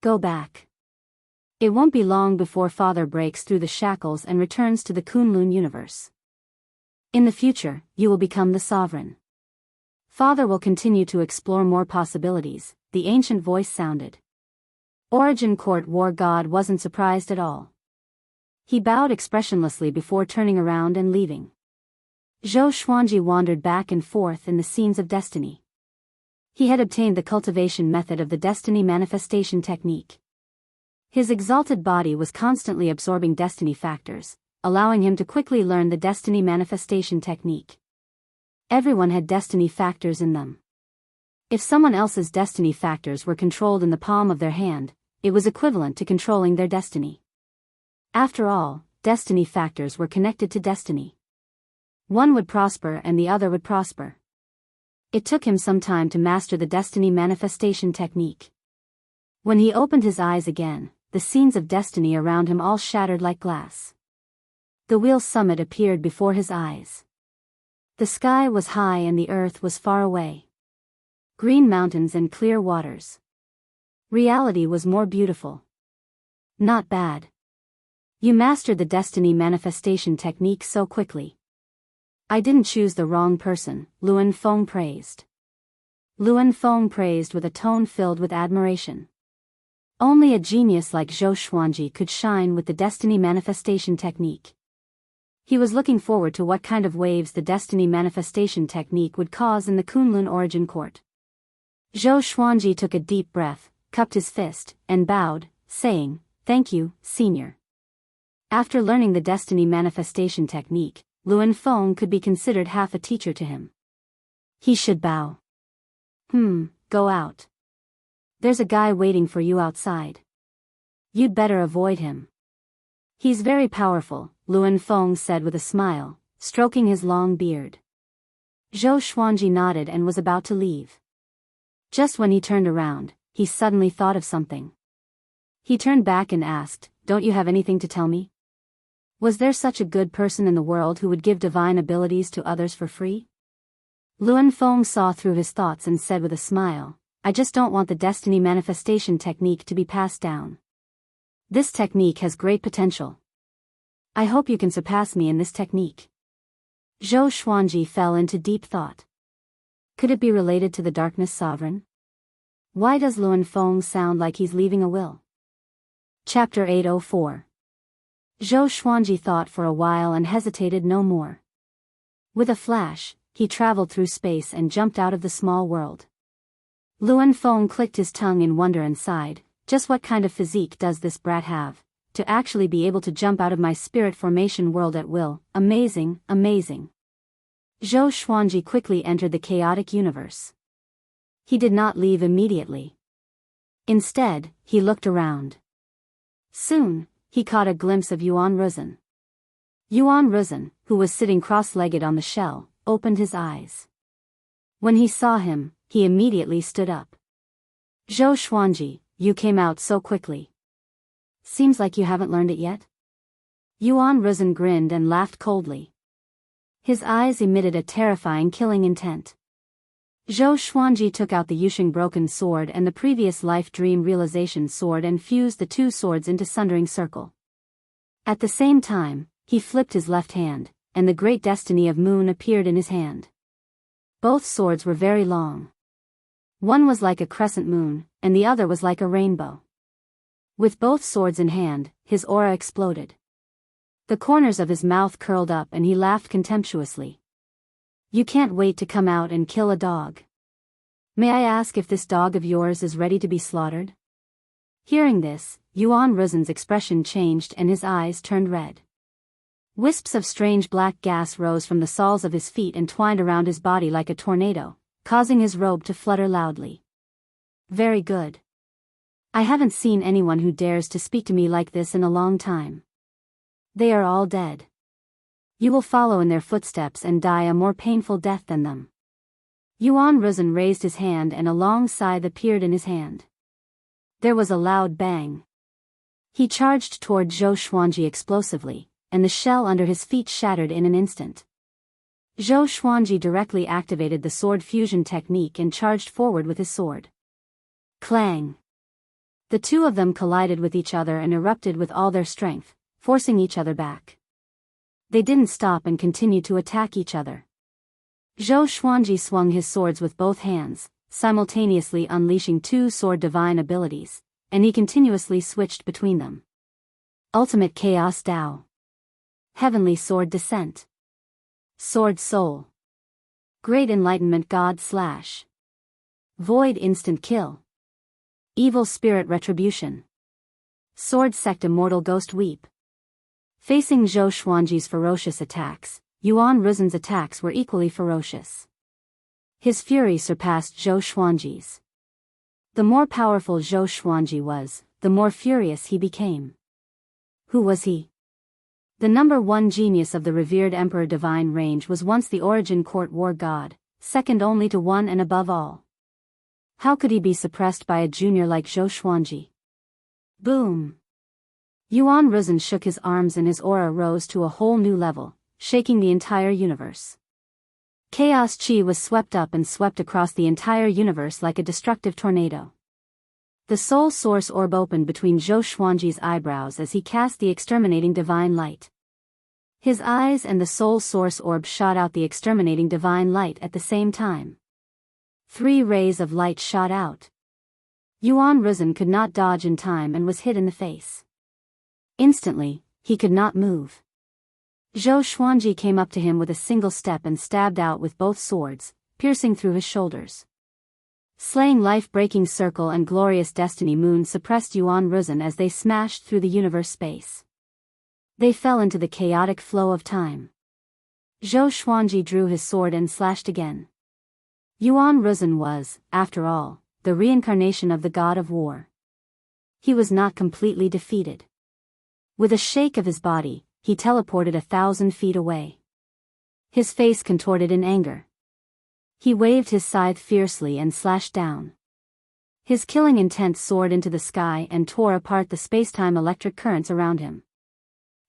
Go back. It won't be long before Father breaks through the shackles and returns to the Kunlun universe. In the future, you will become the sovereign. Father will continue to explore more possibilities, the ancient voice sounded. Origin Court War God wasn't surprised at all. He bowed expressionlessly before turning around and leaving. Zhou Xuanji wandered back and forth in the scenes of destiny. He had obtained the cultivation method of the destiny manifestation technique. His exalted body was constantly absorbing destiny factors, allowing him to quickly learn the destiny manifestation technique. Everyone had destiny factors in them. If someone else's destiny factors were controlled in the palm of their hand, it was equivalent to controlling their destiny. After all, destiny factors were connected to destiny. One would prosper and the other would prosper. It took him some time to master the destiny manifestation technique. When he opened his eyes again, the scenes of destiny around him all shattered like glass. The wheel summit appeared before his eyes. The sky was high and the earth was far away. Green mountains and clear waters. Reality was more beautiful. Not bad. You mastered the destiny manifestation technique so quickly. I didn't choose the wrong person, Luan Feng praised. Luan Feng praised with a tone filled with admiration. Only a genius like Zhou Xuanji could shine with the destiny manifestation technique. He was looking forward to what kind of waves the destiny manifestation technique would cause in the Kunlun origin court. Zhou Xuanji took a deep breath, cupped his fist, and bowed, saying, "Thank you, senior." After learning the destiny manifestation technique, Luan Feng could be considered half a teacher to him. He should bow. Go out. There's a guy waiting for you outside. You'd better avoid him. He's very powerful, Luan Feng said with a smile, stroking his long beard. Zhou Xuanji nodded and was about to leave. Just when he turned around, he suddenly thought of something. He turned back and asked, "Don't you have anything to tell me? Was there such a good person in the world who would give divine abilities to others for free?" Luan Feng saw through his thoughts and said with a smile, "I just don't want the destiny manifestation technique to be passed down. This technique has great potential. I hope you can surpass me in this technique." Zhou Xuanji fell into deep thought. Could it be related to the Darkness Sovereign? Why does Luan Feng sound like he's leaving a will? Chapter 804. Zhou Xuanji thought for a while and hesitated no more. With a flash, he traveled through space and jumped out of the small world. Luan Feng clicked his tongue in wonder and sighed, "Just what kind of physique does this brat have, to actually be able to jump out of my spirit formation world at will? Amazing, amazing." Zhou Xuanji quickly entered the chaotic universe. He did not leave immediately. Instead, he looked around. Soon, he caught a glimpse of Yuan Ruzhen. Yuan Ruzhen, who was sitting cross-legged on the shell, opened his eyes. When he saw him, he immediately stood up. "Zhou Xuanji, you came out so quickly. Seems like you haven't learned it yet?" Yuan Ruzhen grinned and laughed coldly. His eyes emitted a terrifying killing intent. Zhou Xuanji took out the Yusheng broken sword and the previous life dream realization sword and fused the two swords into sundering circle. At the same time, he flipped his left hand, and the great destiny of moon appeared in his hand. Both swords were very long. One was like a crescent moon, and the other was like a rainbow. With both swords in hand, his aura exploded. The corners of his mouth curled up and he laughed contemptuously. "You can't wait to come out and kill a dog. May I ask if this dog of yours is ready to be slaughtered?" Hearing this, Yuan Ruzhen's expression changed and his eyes turned red. Wisps of strange black gas rose from the soles of his feet and twined around his body like a tornado, causing his robe to flutter loudly. Very good. I haven't seen anyone who dares to speak to me like this in a long time. They are all dead. You will follow in their footsteps and die a more painful death than them. Yuan Ruzhen raised his hand and a long scythe appeared in his hand. There was a loud bang. He charged toward Zhou Xuanji explosively, and the shell under his feet shattered in an instant. Zhou Xuanji directly activated the sword fusion technique and charged forward with his sword. Clang! The two of them collided with each other and erupted with all their strength, forcing each other back. They didn't stop and continued to attack each other. Zhou Xuanji swung his swords with both hands, simultaneously unleashing two sword divine abilities, and he continuously switched between them. Ultimate Chaos Dao. Heavenly Sword Descent. Sword Soul. Great Enlightenment God / Void Instant Kill. Evil Spirit Retribution. Sword Sect Immortal Ghost Weep. Facing Zhou Xuanji's ferocious attacks, Yuan Ruzhen's attacks were equally ferocious. His fury surpassed Zhou Xuanji's. The more powerful Zhou Xuanji was, the more furious he became. Who was he? The number one genius of the revered Emperor Divine Range was once the Origin Court War God, second only to one and above all. How could he be suppressed by a junior like Zhou Xuanji? Boom! Yuan Ruzhen shook his arms and his aura rose to a whole new level, shaking the entire universe. Chaos Chi was swept up and swept across the entire universe like a destructive tornado. The Soul Source Orb opened between Zhou Xuanji's eyebrows as he cast the exterminating divine light. His eyes and the Soul Source Orb shot out the exterminating divine light at the same time. 3 rays of light shot out. Yuan Ruzhen could not dodge in time and was hit in the face. Instantly, he could not move. Zhou Xuanji came up to him with a single step and stabbed out with both swords, piercing through his shoulders. Slaying Life-Breaking Circle and Glorious Destiny Moon suppressed Yuan Ruzhen as they smashed through the universe space. They fell into the chaotic flow of time. Zhou Xuanji drew his sword and slashed again. Yuan Ruzhen was, after all, the reincarnation of the god of war. He was not completely defeated. With a shake of his body, he teleported 1,000 feet away. His face contorted in anger. He waved his scythe fiercely and slashed down. His killing intent soared into the sky and tore apart the spacetime electric currents around him.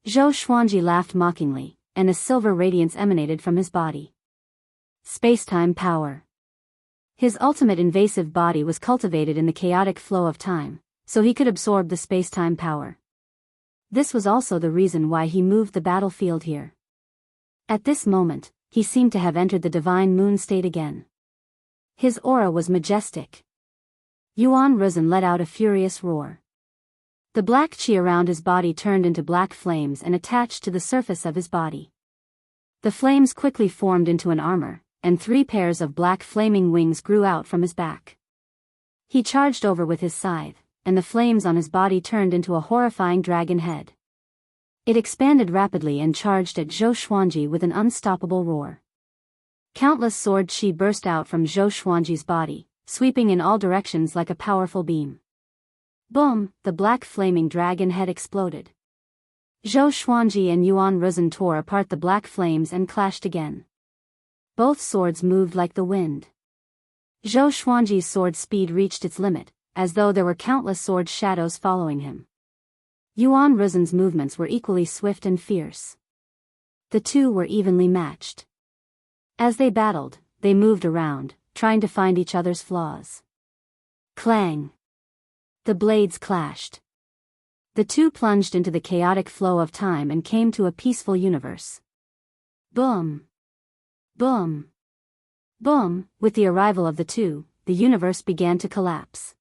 Zhou Xuanji laughed mockingly, and a silver radiance emanated from his body. Spacetime power. His ultimate invasive body was cultivated in the chaotic flow of time, so he could absorb the spacetime power. This was also the reason why he moved the battlefield here. At this moment, he seemed to have entered the divine moon state again. His aura was majestic. Yuan Ruzhen let out a furious roar. The black chi around his body turned into black flames and attached to the surface of his body. The flames quickly formed into an armor, and 3 pairs of black flaming wings grew out from his back. He charged over with his scythe, and the flames on his body turned into a horrifying dragon head. It expanded rapidly and charged at Zhou Xuanji with an unstoppable roar. Countless sword chi burst out from Zhou Xuanji's body, sweeping in all directions like a powerful beam. Boom! The black flaming dragon head exploded. Zhou Xuanji and Yuan Ruzhen tore apart the black flames and clashed again. Both swords moved like the wind. Zhou Xuanji's sword speed reached its limit, as though there were countless sword shadows following him. Yuan Ruzhen's movements were equally swift and fierce. The two were evenly matched. As they battled, they moved around, trying to find each other's flaws. Clang! The blades clashed. The two plunged into the chaotic flow of time and came to a peaceful universe. Boom! Boom! Boom! With the arrival of the two, the universe began to collapse.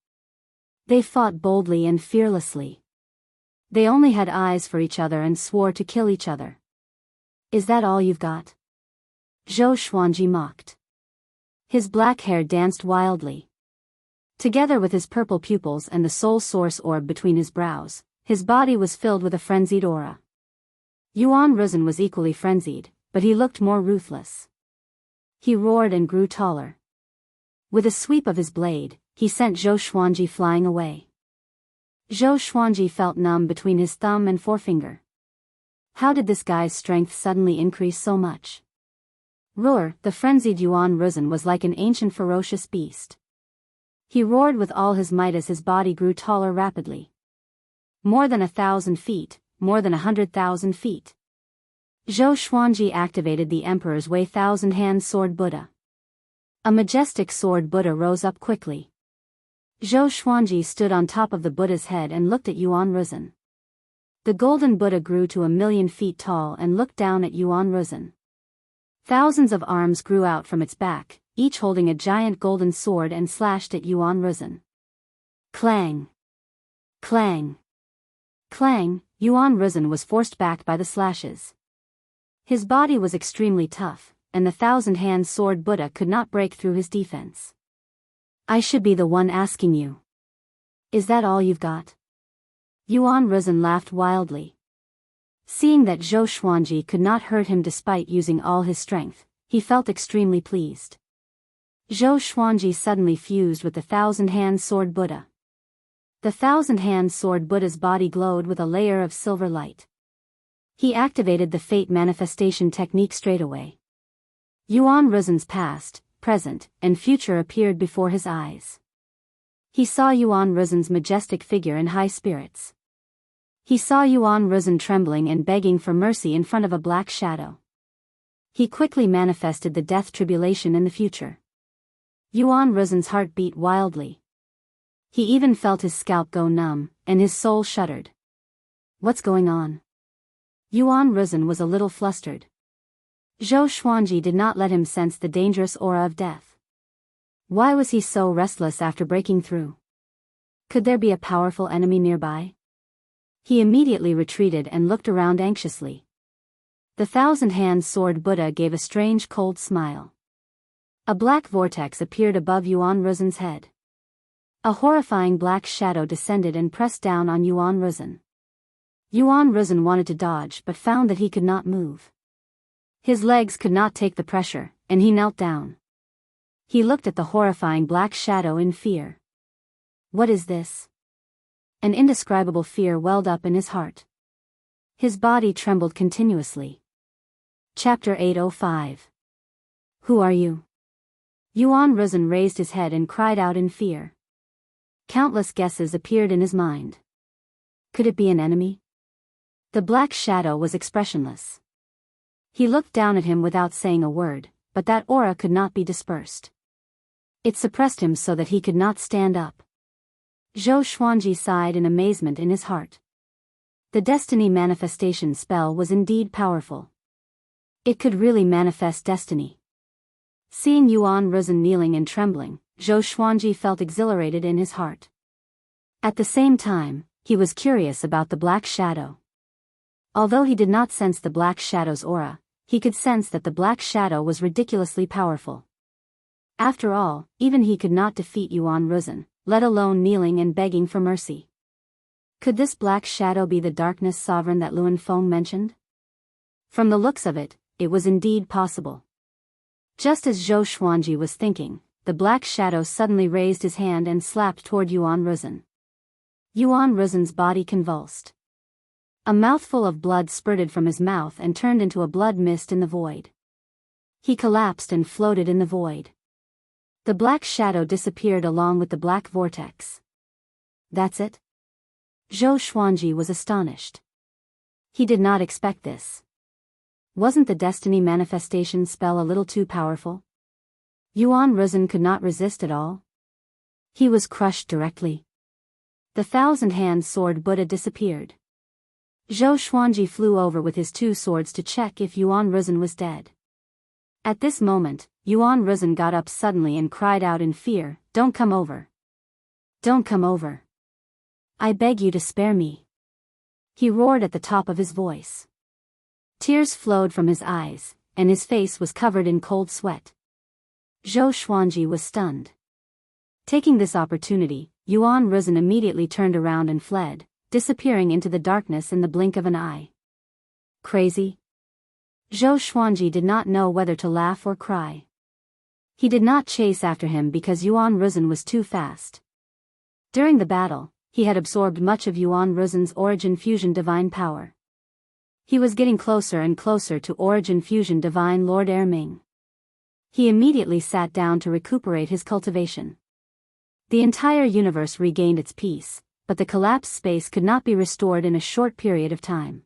They fought boldly and fearlessly. They only had eyes for each other and swore to kill each other. Is that all you've got? Zhou Xuanji mocked. His black hair danced wildly. Together with his purple pupils and the soul source orb between his brows, his body was filled with a frenzied aura. Yuan Ruzhen was equally frenzied, but he looked more ruthless. He roared and grew taller. With a sweep of his blade, he sent Zhou Xuanji flying away. Zhou Xuanji felt numb between his thumb and forefinger. How did this guy's strength suddenly increase so much? Roar, the frenzied Yuan Ruzhen was like an ancient ferocious beast. He roared with all his might as his body grew taller rapidly. More than 1,000 feet, more than 100,000 feet. Zhou Xuanji activated the Emperor's Way Thousand-Hand Sword Buddha. A majestic sword Buddha rose up quickly. Zhou Xuanji stood on top of the Buddha's head and looked at Yuan Ruzhen. The golden Buddha grew to 1,000,000 feet tall and looked down at Yuan Ruzhen. Thousands of arms grew out from its back, each holding a giant golden sword, and slashed at Yuan Ruzhen. Clang! Clang! Clang! Yuan Ruzhen was forced back by the slashes. His body was extremely tough, and the thousand-hand sword Buddha could not break through his defense. I should be the one asking you. Is that all you've got? Yuan Ruzhen laughed wildly. Seeing that Zhou Xuanji could not hurt him despite using all his strength, he felt extremely pleased. Zhou Xuanji suddenly fused with the thousand-hand sword Buddha. The thousand-hand sword Buddha's body glowed with a layer of silver light. He activated the fate manifestation technique straightaway. Yuan Ruzhen's past, present, and future appeared before his eyes. He saw Yuan Ruzhen's majestic figure in high spirits. He saw Yuan Ruzhen trembling and begging for mercy in front of a black shadow. He quickly manifested the death tribulation in the future. Yuan Ruzhen's heart beat wildly. He even felt his scalp go numb, and his soul shuddered. What's going on? Yuan Ruzhen was a little flustered. Zhou Xuanji did not let him sense the dangerous aura of death. Why was he so restless after breaking through? Could there be a powerful enemy nearby? He immediately retreated and looked around anxiously. The thousand-hand sword Buddha gave a strange cold smile. A black vortex appeared above Yuan Ruzhen's head. A horrifying black shadow descended and pressed down on Yuan Ruzhen. Yuan Ruzhen wanted to dodge but found that he could not move. His legs could not take the pressure, and he knelt down. He looked at the horrifying black shadow in fear. What is this? An indescribable fear welled up in his heart. His body trembled continuously. Chapter 805. Who are you? Yuan Ruzhen raised his head and cried out in fear. Countless guesses appeared in his mind. Could it be an enemy? The black shadow was expressionless. He looked down at him without saying a word, but that aura could not be dispersed. It suppressed him so that he could not stand up. Zhou Xuanji sighed in amazement in his heart. The destiny manifestation spell was indeed powerful. It could really manifest destiny. Seeing Yuan Ruzhen kneeling and trembling, Zhou Xuanji felt exhilarated in his heart. At the same time, he was curious about the black shadow. Although he did not sense the black shadow's aura, he could sense that the black shadow was ridiculously powerful. After all, even he could not defeat Yuan Ruzhen, let alone kneeling and begging for mercy. Could this black shadow be the darkness sovereign that Luan Feng mentioned? From the looks of it, it was indeed possible. Just as Zhou Xuanji was thinking, the black shadow suddenly raised his hand and slapped toward Yuan Ruzhen. Yuan Ruzhen's body convulsed. A mouthful of blood spurted from his mouth and turned into a blood mist in the void. He collapsed and floated in the void. The black shadow disappeared along with the black vortex. That's it? Zhou Xuanji was astonished. He did not expect this. Wasn't the destiny manifestation spell a little too powerful? Yuan Ruzhen could not resist at all. He was crushed directly. The thousand-hand sword Buddha disappeared. Zhou Xuanji flew over with his two swords to check if Yuan Ruzhen was dead. At this moment, Yuan Ruzhen got up suddenly and cried out in fear, "Don't come over. Don't come over. I beg you to spare me." He roared at the top of his voice. Tears flowed from his eyes, and his face was covered in cold sweat. Zhou Xuanji was stunned. Taking this opportunity, Yuan Ruzhen immediately turned around and fled, disappearing into the darkness in the blink of an eye. Crazy? Zhou Xuanji did not know whether to laugh or cry. He did not chase after him because Yuan Ruzhen was too fast. During the battle, he had absorbed much of Yuan Ruzhen's Origin Fusion Divine power. He was getting closer and closer to Origin Fusion Divine Lord Erming. He immediately sat down to recuperate his cultivation. The entire universe regained its peace, but the collapsed space could not be restored in a short period of time.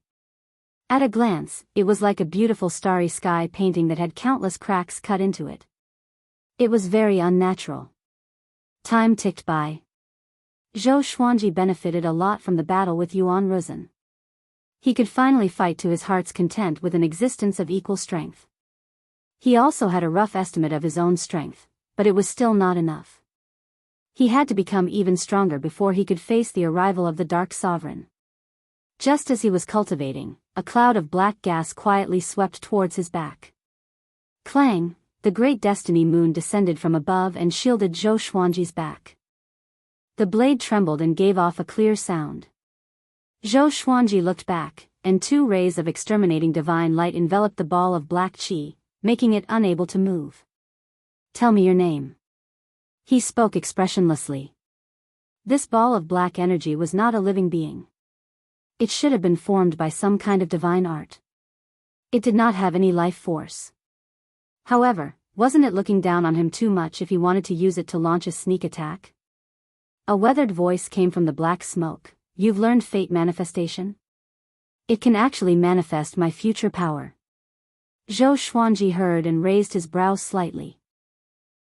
At a glance, it was like a beautiful starry sky painting that had countless cracks cut into it. It was very unnatural. Time ticked by. Zhou Xuanji benefited a lot from the battle with Yuan Ruzhen. He could finally fight to his heart's content with an existence of equal strength. He also had a rough estimate of his own strength, but it was still not enough. He had to become even stronger before he could face the arrival of the Dark Sovereign. Just as he was cultivating, a cloud of black gas quietly swept towards his back. Clang, the great destiny moon descended from above and shielded Zhou Xuanji's back. The blade trembled and gave off a clear sound. Zhou Xuanji looked back, and 2 rays of exterminating divine light enveloped the ball of black qi, making it unable to move. Tell me your name. He spoke expressionlessly. This ball of black energy was not a living being. It should have been formed by some kind of divine art. It did not have any life force. However, wasn't it looking down on him too much if he wanted to use it to launch a sneak attack? A weathered voice came from the black smoke. You've learned fate manifestation? It can actually manifest my future power. Zhou Xuanji heard and raised his brows slightly.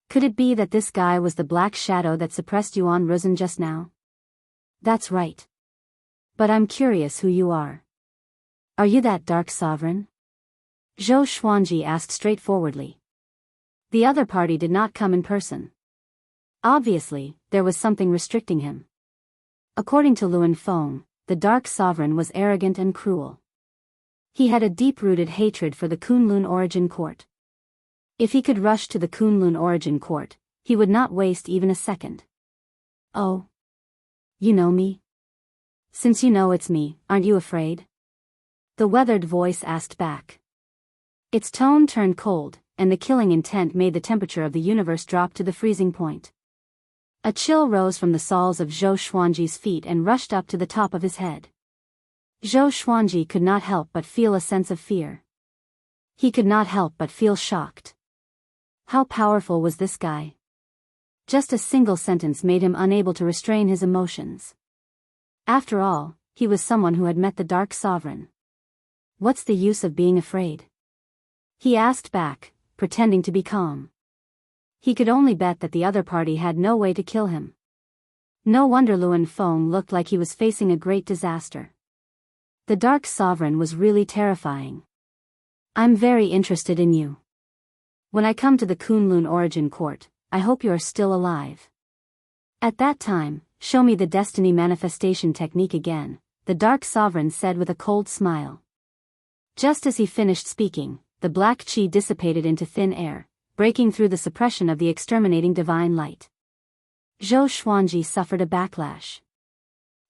Could it be that this guy was the black shadow that suppressed Yuan Ruzhen just now? That's right. But I'm curious who you are. Are you that Dark Sovereign? Zhou Xuanji asked straightforwardly. The other party did not come in person. Obviously, there was something restricting him. According to Luan Feng, the Dark Sovereign was arrogant and cruel. He had a deep-rooted hatred for the Kunlun Origin Court. If he could rush to the Kunlun Origin Court, he would not waste even a second. Oh. You know me? Since you know it's me, aren't you afraid? The weathered voice asked back. Its tone turned cold, and the killing intent made the temperature of the universe drop to the freezing point. A chill rose from the soles of Zhou Xuanji's feet and rushed up to the top of his head. Zhou Xuanji could not help but feel a sense of fear. He could not help but feel shocked. How powerful was this guy? Just a single sentence made him unable to restrain his emotions. After all, he was someone who had met the Dark Sovereign. What's the use of being afraid? He asked back, pretending to be calm. He could only bet that the other party had no way to kill him. No wonder Luan Feng looked like he was facing a great disaster. The Dark Sovereign was really terrifying. I'm very interested in you. When I come to the Kunlun Origin Court, I hope you are still alive. At that time, show me the destiny manifestation technique again, the Dark Sovereign said with a cold smile. Just as he finished speaking, the black qi dissipated into thin air, breaking through the suppression of the exterminating divine light. Zhou Xuanji suffered a backlash.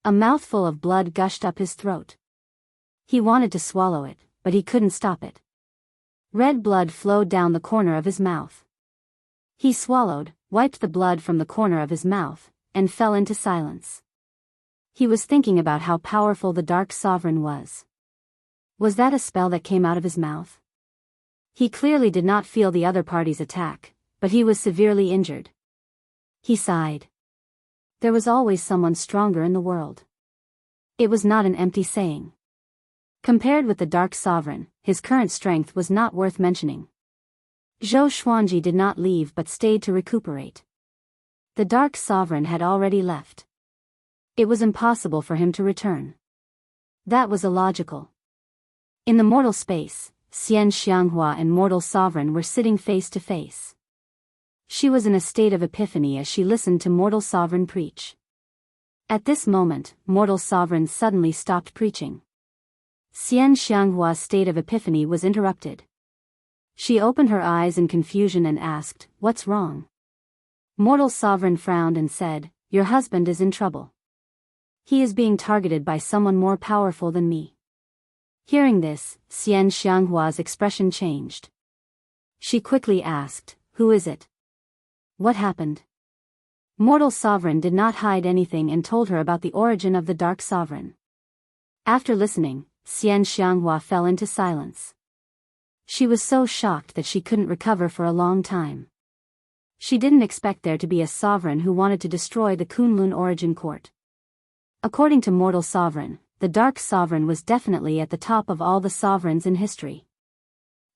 A mouthful of blood gushed up his throat. He wanted to swallow it, but he couldn't stop it. Red blood flowed down the corner of his mouth. He swallowed, wiped the blood from the corner of his mouth, and fell into silence. He was thinking about how powerful the Dark Sovereign was. Was that a spell that came out of his mouth? He clearly did not feel the other party's attack, but he was severely injured. He sighed. There was always someone stronger in the world. It was not an empty saying. Compared with the Dark Sovereign, his current strength was not worth mentioning. Zhou Xuanji did not leave but stayed to recuperate. The Dark Sovereign had already left. It was impossible for him to return. That was illogical. In the mortal space, Xianxia and Mortal Sovereign were sitting face to face. She was in a state of epiphany as she listened to Mortal Sovereign preach. At this moment, Mortal Sovereign suddenly stopped preaching. Xianxia's state of epiphany was interrupted. She opened her eyes in confusion and asked, "What's wrong?" Mortal sovereign frowned and said, "Your husband is in trouble. He is being targeted by someone more powerful than me." Hearing this, Xianxia's expression changed. She quickly asked, "Who is it? What happened?" Mortal sovereign did not hide anything and told her about the origin of the Dark Sovereign. After listening, Xianxia fell into silence. She was so shocked that she couldn't recover for a long time. She didn't expect there to be a sovereign who wanted to destroy the Kunlun origin court. According to Mortal Sovereign, the Dark Sovereign was definitely at the top of all the sovereigns in history.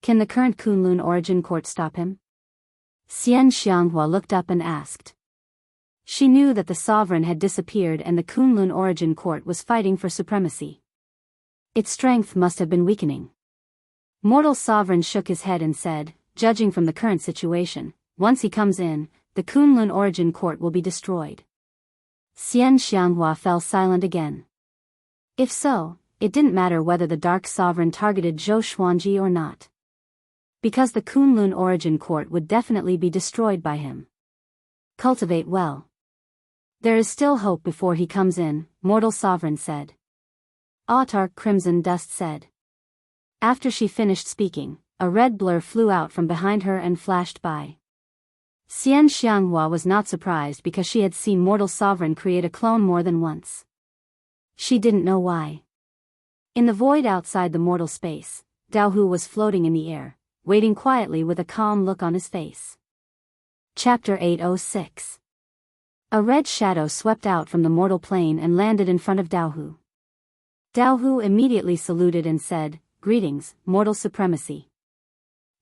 Can the current Kunlun origin court stop him? Xianxia looked up and asked. She knew that the sovereign had disappeared and the Kunlun origin court was fighting for supremacy. Its strength must have been weakening. Mortal sovereign shook his head and said, "Judging from the current situation, once he comes in, the Kunlun origin court will be destroyed." Xianxia fell silent again. If so, it didn't matter whether the Dark Sovereign targeted Zhou Xuanji or not. Because the Kunlun origin court would definitely be destroyed by him. Cultivate well. There is still hope before he comes in, Mortal Sovereign said. Autark Crimson Dust said. After she finished speaking, a red blur flew out from behind her and flashed by. Xianxia was not surprised because she had seen Mortal Sovereign create a clone more than once. She didn't know why. In the void outside the mortal space, Daohu was floating in the air, waiting quietly with a calm look on his face. Chapter 806. A red shadow swept out from the mortal plane and landed in front of Daohu. Daohu immediately saluted and said, "Greetings, mortal supremacy.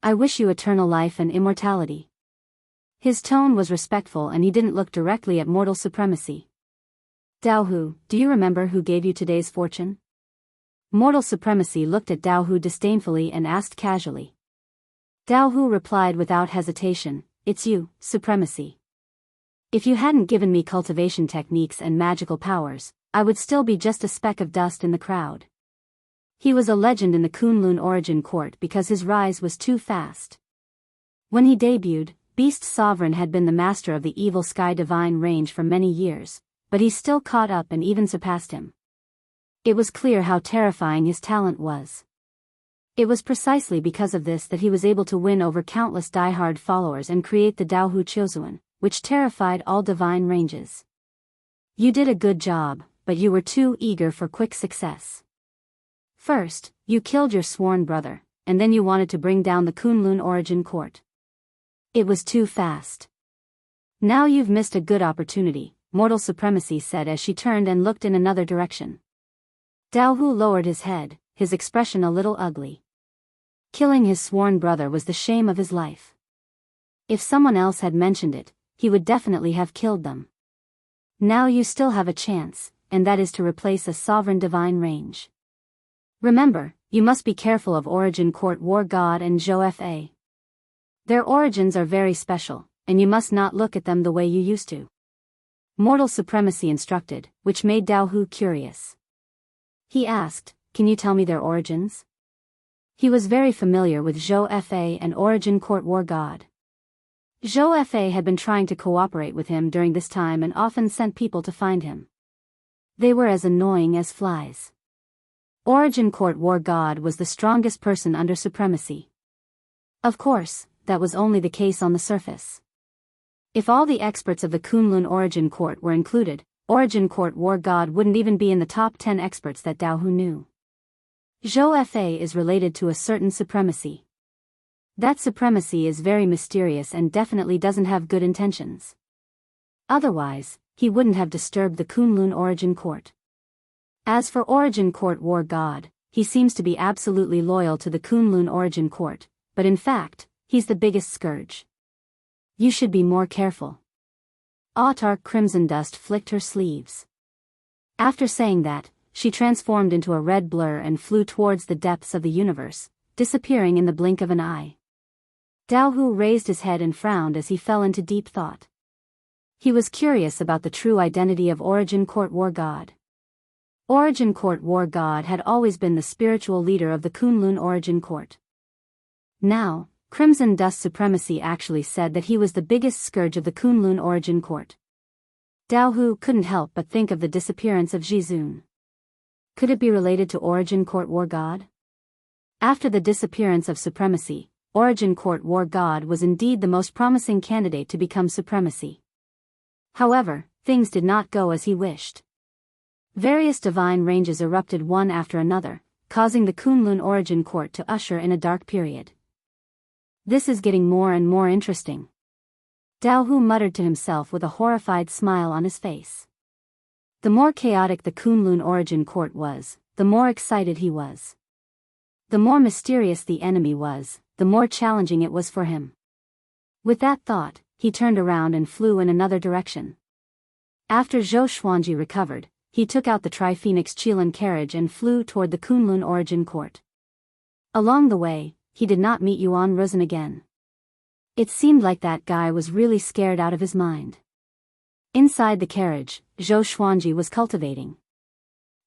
I wish you eternal life and immortality." His tone was respectful and he didn't look directly at mortal supremacy. "Daohu, do you remember who gave you today's fortune?" Mortal supremacy looked at Daohu disdainfully and asked casually. Daohu replied without hesitation, "It's you, supremacy. If you hadn't given me cultivation techniques and magical powers, I would still be just a speck of dust in the crowd." He was a legend in the Kunlun origin court because his rise was too fast. When he debuted, Beast Sovereign had been the master of the evil sky divine range for many years, but he still caught up and even surpassed him. It was clear how terrifying his talent was. It was precisely because of this that he was able to win over countless diehard followers and create the Daohu Chozuan, which terrified all divine ranges. You did a good job, but you were too eager for quick success. First, you killed your sworn brother, and then you wanted to bring down the Kunlun origin court. It was too fast. Now you've missed a good opportunity, Mortal Supremacy said as she turned and looked in another direction. Daohu lowered his head, his expression a little ugly. Killing his sworn brother was the shame of his life. If someone else had mentioned it, he would definitely have killed them. Now you still have a chance, and that is to replace a sovereign divine range. Remember, you must be careful of Origin Court War God and Zhou Fa. Their origins are very special, and you must not look at them the way you used to. Mortal Supremacy instructed, which made Daohu curious. He asked, "Can you tell me their origins?" He was very familiar with Zhou Fa and Origin Court War God. Zhou Fa had been trying to cooperate with him during this time and often sent people to find him. They were as annoying as flies. Origin Court War God was the strongest person under supremacy. Of course, that was only the case on the surface. If all the experts of the Kunlun Origin Court were included, Origin Court War God wouldn't even be in the top 10 experts that Daohu knew. Zhou Fa is related to a certain supremacy. That supremacy is very mysterious and definitely doesn't have good intentions. Otherwise, he wouldn't have disturbed the Kunlun Origin Court. As for Origin Court War God, he seems to be absolutely loyal to the Kunlun Origin Court, but in fact, he's the biggest scourge. You should be more careful. Autark Crimson Dust flicked her sleeves. After saying that, she transformed into a red blur and flew towards the depths of the universe, disappearing in the blink of an eye. Daohu raised his head and frowned as he fell into deep thought. He was curious about the true identity of Origin Court War God. Origin Court War God had always been the spiritual leader of the Kunlun Origin Court. Now, Crimson Dust Supremacy actually said that he was the biggest scourge of the Kunlun origin court. Daohu couldn't help but think of the disappearance of Jizun. Could it be related to Origin Court War God? After the disappearance of Supremacy, Origin Court War God was indeed the most promising candidate to become Supremacy. However, things did not go as he wished. Various divine ranges erupted one after another, causing the Kunlun Origin Court to usher in a dark period. This is getting more and more interesting. Daohu muttered to himself with a horrified smile on his face. The more chaotic the Kunlun Origin Court was, the more excited he was. The more mysterious the enemy was, the more challenging it was for him. With that thought, he turned around and flew in another direction. After Zhou Xuanji recovered, he took out the Tri-Phoenix Qilin carriage and flew toward the Kunlun Origin Court. Along the way, he did not meet Yuan Ruzhen again. It seemed like that guy was really scared out of his mind. Inside the carriage, Zhou Xuanji was cultivating.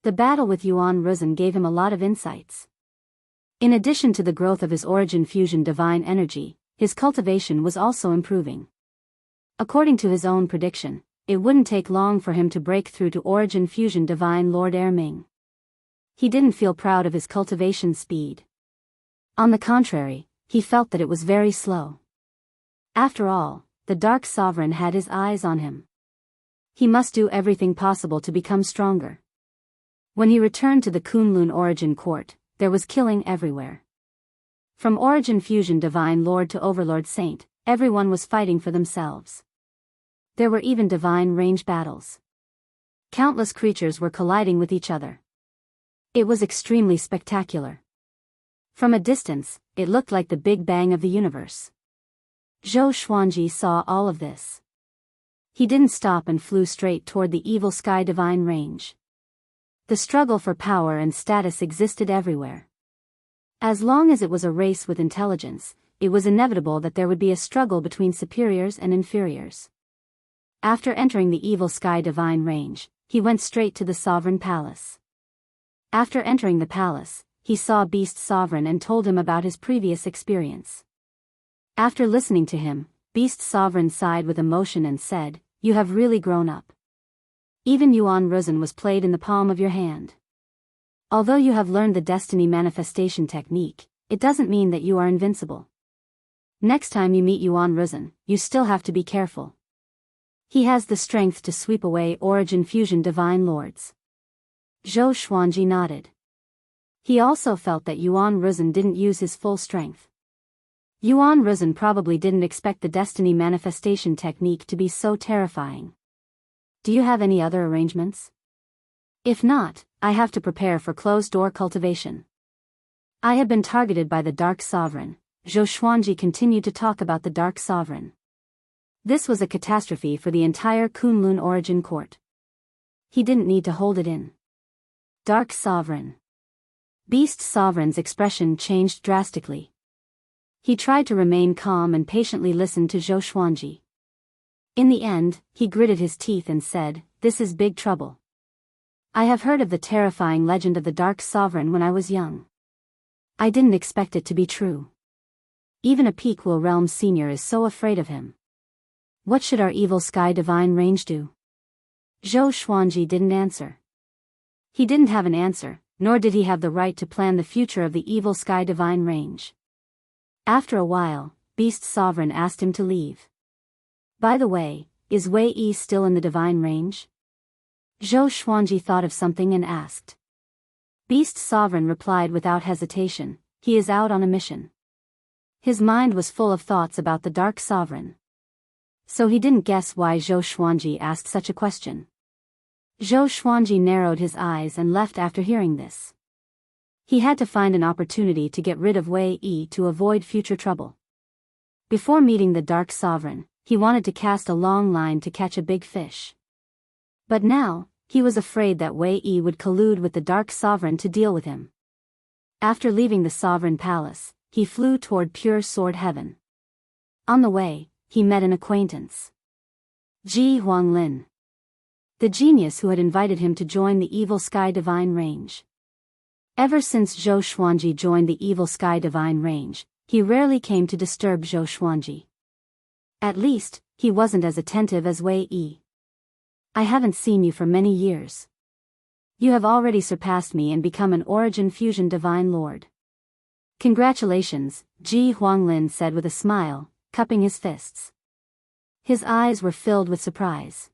The battle with Yuan Ruzhen gave him a lot of insights. In addition to the growth of his origin fusion divine energy, his cultivation was also improving. According to his own prediction, it wouldn't take long for him to break through to origin fusion divine Lord Erming. He didn't feel proud of his cultivation speed. On the contrary, he felt that it was very slow. After all, the Dark Sovereign had his eyes on him. He must do everything possible to become stronger. When he returned to the Kunlun Origin Court, there was killing everywhere. From Origin Fusion Divine Lord to Overlord Saint, everyone was fighting for themselves. There were even divine range battles. Countless creatures were colliding with each other. It was extremely spectacular. From a distance, it looked like the Big Bang of the universe. Zhou Xuanji saw all of this. He didn't stop and flew straight toward the evil sky divine range. The struggle for power and status existed everywhere. As long as it was a race with intelligence, it was inevitable that there would be a struggle between superiors and inferiors. After entering the evil sky divine range, he went straight to the Sovereign Palace. After entering the palace, he saw Beast Sovereign and told him about his previous experience. After listening to him, Beast Sovereign sighed with emotion and said, "You have really grown up. Even Yuan Ruzhen was played in the palm of your hand. Although you have learned the destiny manifestation technique, it doesn't mean that you are invincible. Next time you meet Yuan Ruzhen, you still have to be careful. He has the strength to sweep away Origin Fusion Divine Lords." Zhou Xuanji nodded. He also felt that Yuan Ruzhen didn't use his full strength. Yuan Ruzhen probably didn't expect the destiny manifestation technique to be so terrifying. "Do you have any other arrangements? If not, I have to prepare for closed-door cultivation. I have been targeted by the Dark Sovereign." Zhou Xuanji continued to talk about the Dark Sovereign. This was a catastrophe for the entire Kunlun Origin Court. He didn't need to hold it in. Dark Sovereign. Beast Sovereign's expression changed drastically. He tried to remain calm and patiently listened to Zhou Xuanji. In the end, he gritted his teeth and said, "This is big trouble. I have heard of the terrifying legend of the Dark Sovereign when I was young. I didn't expect it to be true. Even a Pequel Realm Senior is so afraid of him. What should our evil sky divine range do?" Zhou Xuanji didn't answer. He didn't have an answer, nor did he have the right to plan the future of the evil sky divine range. After a while, Beast Sovereign asked him to leave. "By the way, is Wei Yi still in the divine range?" Zhou Xuanji thought of something and asked. Beast Sovereign replied without hesitation, "He is out on a mission." His mind was full of thoughts about the Dark Sovereign. So he didn't guess why Zhou Xuanji asked such a question. Zhou Xuanji narrowed his eyes and left after hearing this. He had to find an opportunity to get rid of Wei Yi to avoid future trouble. Before meeting the Dark Sovereign, he wanted to cast a long line to catch a big fish. But now, he was afraid that Wei Yi would collude with the Dark Sovereign to deal with him. After leaving the Sovereign Palace, he flew toward Pure Sword Heaven. On the way, he met an acquaintance. Ji Huanglin. The genius who had invited him to join the Evil Sky Divine Range. Ever since Zhou Xuanji joined the Evil Sky Divine Range, he rarely came to disturb Zhou Xuanji. At least, he wasn't as attentive as Wei Yi. I haven't seen you for many years. You have already surpassed me and become an Origin Fusion Divine Lord. Congratulations, Ji Huanglin said with a smile, cupping his fists. His eyes were filled with surprise.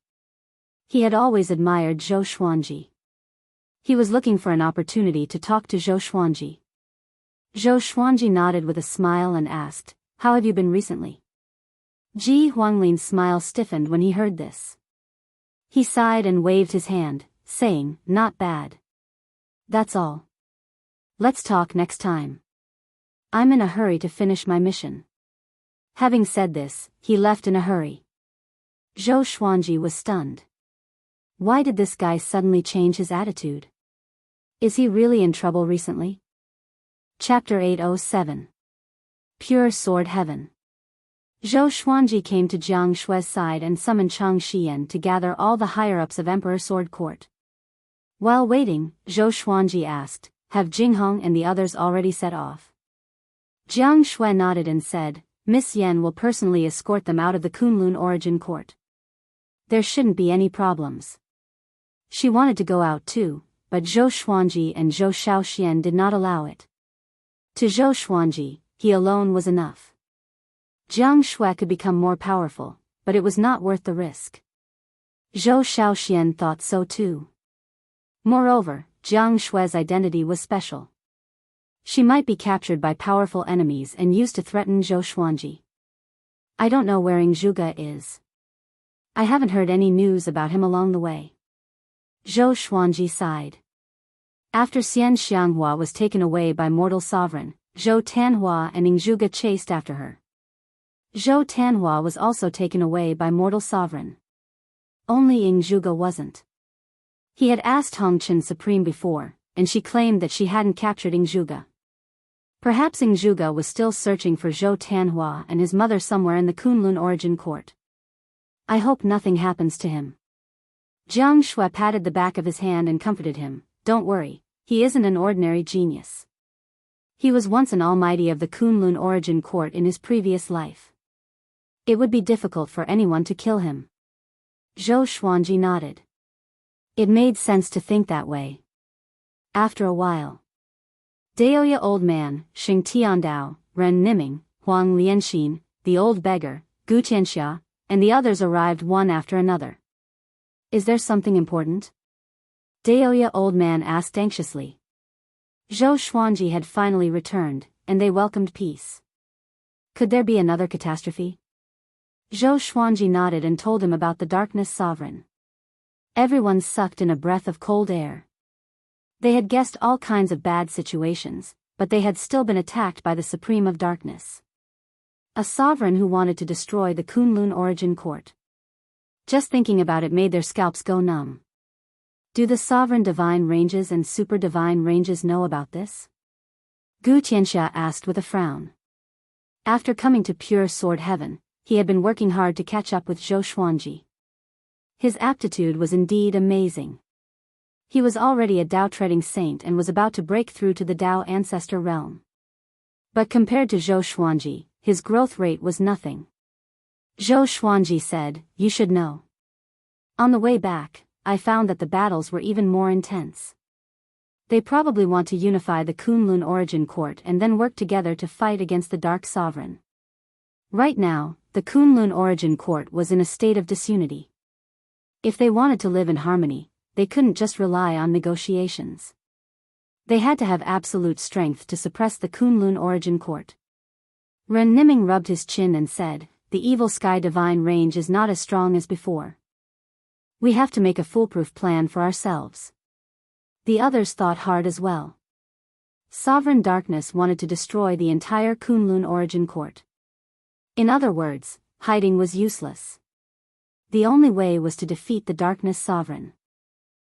He had always admired Zhou Xuanji. He was looking for an opportunity to talk to Zhou Xuanji. Zhou Xuanji nodded with a smile and asked, "How have you been recently?" Ji Huanglin's smile stiffened when he heard this. He sighed and waved his hand, saying, "Not bad. That's all. Let's talk next time. I'm in a hurry to finish my mission." Having said this, he left in a hurry. Zhou Xuanji was stunned. Why did this guy suddenly change his attitude? Is he really in trouble recently? Chapter 807. Pure Sword Heaven. Zhou Xuanji came to Jiang Shui's side and summoned Chang Xian to gather all the higher-ups of Emperor Sword Court. While waiting, Zhou Xuanji asked, "Have Jinghong and the others already set off?" Jiang Shui nodded and said, "Miss Yan will personally escort them out of the Kunlun Origin Court. There shouldn't be any problems." She wanted to go out too, but Zhou Xuanji and Zhou Shaoxian did not allow it. To Zhou Xuanji, he alone was enough. Jiang Shui could become more powerful, but it was not worth the risk. Zhou Shaoxian thought so too. Moreover, Jiang Shui's identity was special. She might be captured by powerful enemies and used to threaten Zhou Xuanji. I don't know where Zhuge is. I haven't heard any news about him along the way. Zhou Xuanji sighed. After Xian Xianghua was taken away by mortal sovereign, Zhou Tanhua and Zhuge chased after her. Zhou Tanhua was also taken away by mortal sovereign. Only Zhuge wasn't. He had asked Hongchen Supreme before, and she claimed that she hadn't captured Zhuge. Perhaps Zhuge was still searching for Zhou Tanhua and his mother somewhere in the Kunlun Origin Court. I hope nothing happens to him. Jiang Shui patted the back of his hand and comforted him. Don't worry, he isn't an ordinary genius. He was once an almighty of the Kunlun Origin Court in his previous life. It would be difficult for anyone to kill him. Zhou Xuanji nodded. It made sense to think that way. After a while, Daoist old man, Xing Tiandao, Ren Niming, Huang Lianxin, the old beggar, Gu Qianxia, and the others arrived one after another. Is there something important? Daoist old man asked anxiously. Zhou Xuanji had finally returned, and they welcomed peace. Could there be another catastrophe? Zhou Xuanji nodded and told him about the Darkness Sovereign. Everyone sucked in a breath of cold air. They had guessed all kinds of bad situations, but they had still been attacked by the Supreme of Darkness. A sovereign who wanted to destroy the Kunlun Origin Court. Just thinking about it made their scalps go numb. Do the sovereign divine ranges and super divine ranges know about this? Gu Qianxia asked with a frown. After coming to Pure Sword Heaven, he had been working hard to catch up with Zhou Xuanji. His aptitude was indeed amazing. He was already a Dao-treading saint and was about to break through to the Dao ancestor realm. But compared to Zhou Xuanji, his growth rate was nothing. Zhou Xuanji said, "You should know. On the way back, I found that the battles were even more intense. They probably want to unify the Kunlun Origin Court and then work together to fight against the Dark Sovereign." Right now, the Kunlun Origin Court was in a state of disunity. If they wanted to live in harmony, they couldn't just rely on negotiations. They had to have absolute strength to suppress the Kunlun Origin Court. Ren Niming rubbed his chin and said, "The evil sky divine range is not as strong as before. We have to make a foolproof plan for ourselves." The others thought hard as well. Sovereign Darkness wanted to destroy the entire Kunlun Origin Court. In other words, hiding was useless. The only way was to defeat the Darkness Sovereign.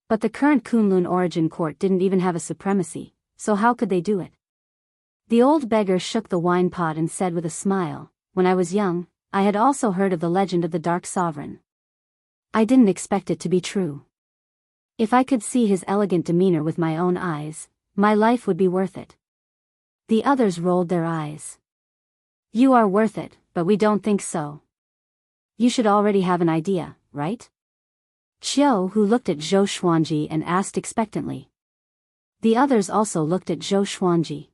But the current Kunlun Origin Court didn't even have a supremacy, so how could they do it? The old beggar shook the wine pot and said with a smile, "When I was young, I had also heard of the legend of the Dark Sovereign. I didn't expect it to be true. If I could see his elegant demeanor with my own eyes, my life would be worth it." The others rolled their eyes. You are worth it, but we don't think so. You should already have an idea, right? Xiao Hu looked at Zhou Xuanji and asked expectantly. The others also looked at Zhou Xuanji.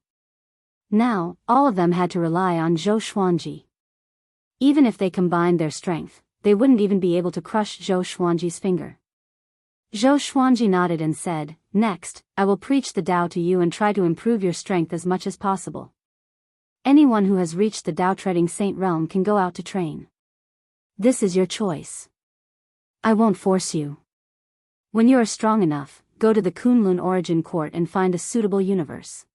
Now, all of them had to rely on Zhou Xuanji. Even if they combined their strength, they wouldn't even be able to crush Zhou Xuanji's finger. Zhou Xuanji nodded and said, "Next, I will preach the Tao to you and try to improve your strength as much as possible. Anyone who has reached the Tao-treading Saint realm can go out to train. This is your choice. I won't force you. When you are strong enough, go to the Kunlun Origin Court and find a suitable universe.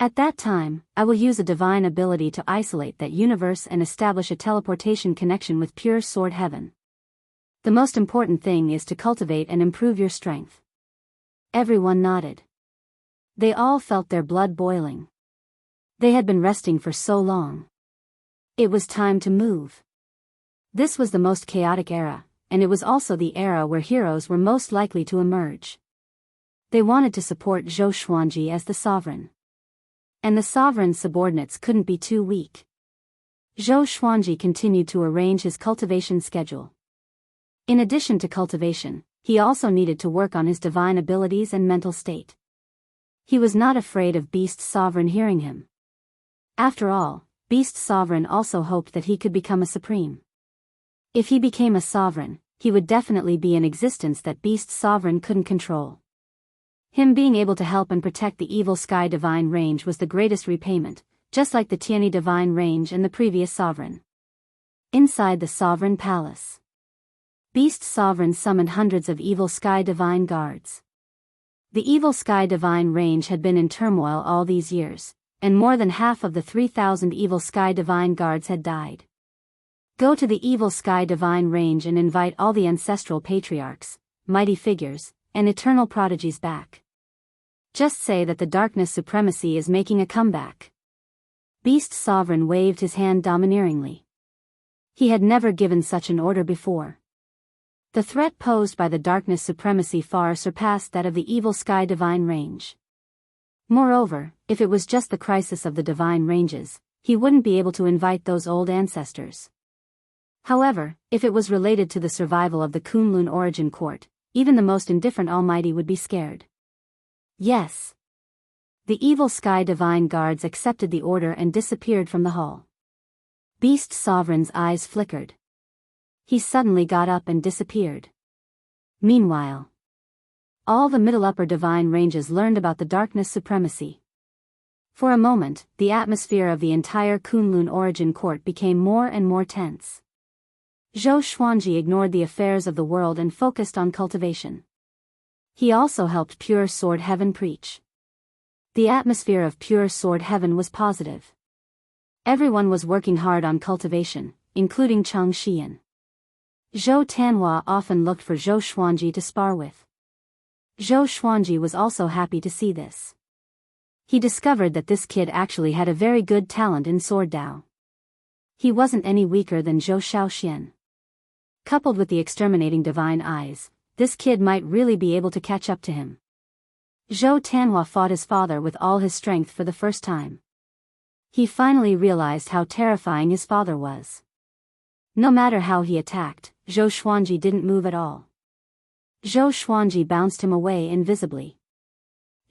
At that time, I will use a divine ability to isolate that universe and establish a teleportation connection with pure sword heaven. The most important thing is to cultivate and improve your strength." Everyone nodded. They all felt their blood boiling. They had been resting for so long. It was time to move. This was the most chaotic era, and it was also the era where heroes were most likely to emerge. They wanted to support Zhou Xuanji as the sovereign. And the sovereign's subordinates couldn't be too weak. Zhou Xuanji continued to arrange his cultivation schedule. In addition to cultivation, he also needed to work on his divine abilities and mental state. He was not afraid of Beast Sovereign hearing him. After all, Beast Sovereign also hoped that he could become a supreme. If he became a sovereign, he would definitely be an existence that Beast Sovereign couldn't control. Him being able to help and protect the evil Sky Divine Range was the greatest repayment, just like the Tianyi Divine Range and the previous sovereign. Inside the Sovereign Palace, Beast Sovereign summoned hundreds of evil Sky Divine Guards. The evil Sky Divine Range had been in turmoil all these years, and more than half of the 3,000 evil Sky Divine Guards had died. Go to the evil Sky Divine Range and invite all the ancestral patriarchs, mighty figures, and eternal prodigies back. Just say that the darkness supremacy is making a comeback." Beast Sovereign waved his hand domineeringly. He had never given such an order before. The threat posed by the darkness supremacy far surpassed that of the evil Sky Divine Range. Moreover, if it was just the crisis of the divine ranges, he wouldn't be able to invite those old ancestors. However, if it was related to the survival of the Kunlun Origin Court, even the most indifferent almighty would be scared. Yes. The evil Sky Divine Guards accepted the order and disappeared from the hall. Beast Sovereign's eyes flickered. He suddenly got up and disappeared. Meanwhile, all the middle upper divine ranges learned about the darkness supremacy. For a moment, the atmosphere of the entire Kunlun Origin Court became more and more tense. Zhou Xuanji ignored the affairs of the world and focused on cultivation. He also helped Pure Sword Heaven preach. The atmosphere of Pure Sword Heaven was positive. Everyone was working hard on cultivation, including Chang Xian. Zhou Tanhua often looked for Zhou Xuanji to spar with. Zhou Xuanji was also happy to see this. He discovered that this kid actually had a very good talent in sword Dao. He wasn't any weaker than Zhou Xiaoxian. Coupled with the exterminating divine eyes, this kid might really be able to catch up to him. Zhou Tanhua fought his father with all his strength for the first time. He finally realized how terrifying his father was. No matter how he attacked, Zhou Xuanji didn't move at all. Zhou Xuanji bounced him away invisibly.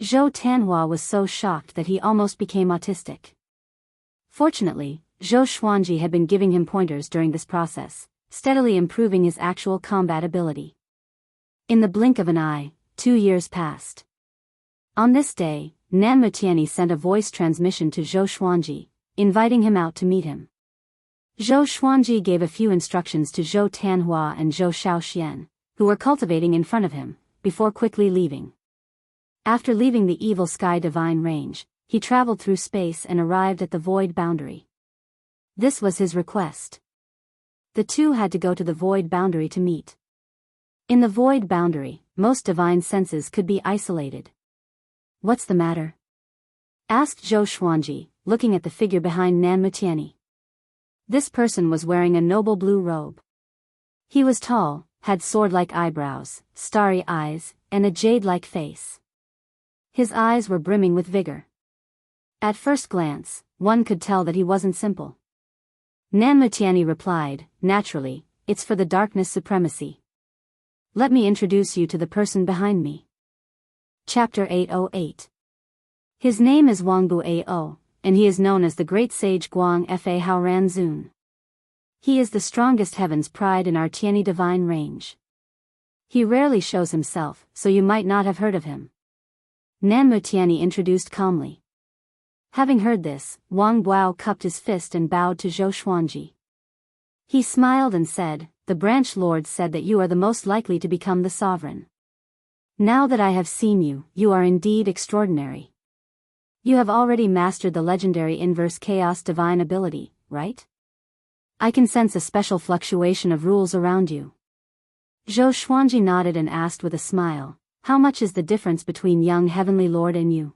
Zhou Tanhua was so shocked that he almost became autistic. Fortunately, Zhou Xuanji had been giving him pointers during this process, steadily improving his actual combat ability. In the blink of an eye, 2 years passed. On this day, Nanmu Tianyi sent a voice transmission to Zhou Xuanji, inviting him out to meet him. Zhou Xuanji gave a few instructions to Zhou Tanhua and Zhou Xiaoxian, who were cultivating in front of him, before quickly leaving. After leaving the evil Sky Divine Range, he traveled through space and arrived at the Void Boundary. This was his request. The two had to go to the Void Boundary to meet. In the Void Boundary, most divine senses could be isolated. "What's the matter?" asked Zhou Xuanji, looking at the figure behind Nanmu Tianyi. This person was wearing a noble blue robe. He was tall, had sword-like eyebrows, starry eyes, and a jade-like face. His eyes were brimming with vigor. At first glance, one could tell that he wasn't simple. Nanmutiani replied, naturally, it's for the darkness supremacy. Let me introduce you to the person behind me. Chapter 808. His name is Wangbu Ao, and he is known as the great sage Guang Fa Haoran Zun. He is the strongest heaven's pride in our Tiani divine range. He rarely shows himself, so you might not have heard of him. Nanmutiani introduced calmly. Having heard this, Wang Buao cupped his fist and bowed to Zhou Xuanji. He smiled and said, the branch lord said that you are the most likely to become the sovereign. Now that I have seen you, you are indeed extraordinary. You have already mastered the legendary inverse chaos divine ability, right? I can sense a special fluctuation of rules around you. Zhou Xuanji nodded and asked with a smile, how much is the difference between young heavenly lord and you?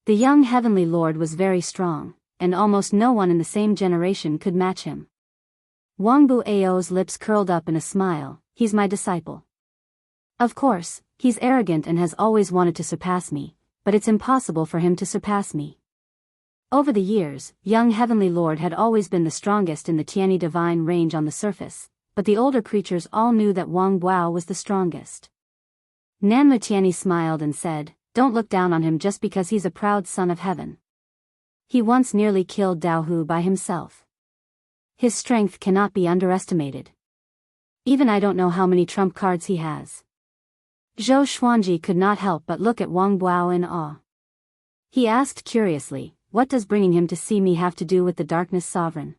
The young heavenly lord was very strong, and almost no one in the same generation could match him. Wangbu Ao's lips curled up in a smile, he's my disciple. Of course, he's arrogant and has always wanted to surpass me, but it's impossible for him to surpass me. Over the years, young heavenly lord had always been the strongest in the Tiani divine range on the surface, but the older creatures all knew that Wang Buao was the strongest. Nanmutiani smiled and said, don't look down on him just because he's a proud son of heaven. He once nearly killed Daohu by himself. His strength cannot be underestimated. Even I don't know how many trump cards he has. Zhou Xuanji could not help but look at Wang Buao in awe. He asked curiously, what does bringing him to see me have to do with the darkness sovereign?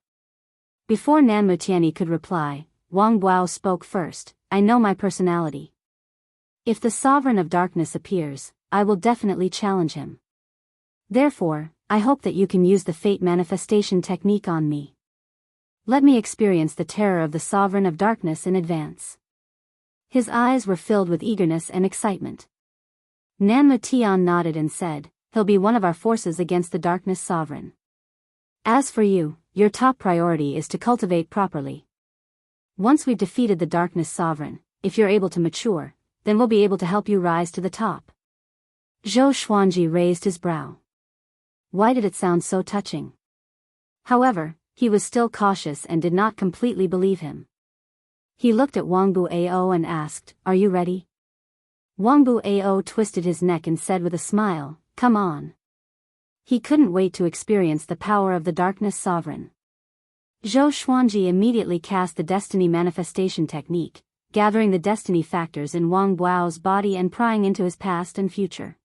Before Nanmutiani could reply, Wang Buao spoke first, I know my personality. If the sovereign of darkness appears, I will definitely challenge him. Therefore, I hope that you can use the fate manifestation technique on me. Let me experience the terror of the sovereign of darkness in advance. His eyes were filled with eagerness and excitement. Nanmutian nodded and said, he'll be one of our forces against the darkness sovereign. As for you, your top priority is to cultivate properly. Once we've defeated the darkness sovereign, if you're able to mature, then we'll be able to help you rise to the top. Zhou Xuanji raised his brow. Why did it sound so touching? However, he was still cautious and did not completely believe him. He looked at Wangbu Ao and asked, are you ready? Wangbu Ao twisted his neck and said with a smile, come on. He couldn't wait to experience the power of the darkness sovereign. Zhou Xuanji immediately cast the destiny manifestation technique, gathering the destiny factors in Wang Buao's body and prying into his past and future.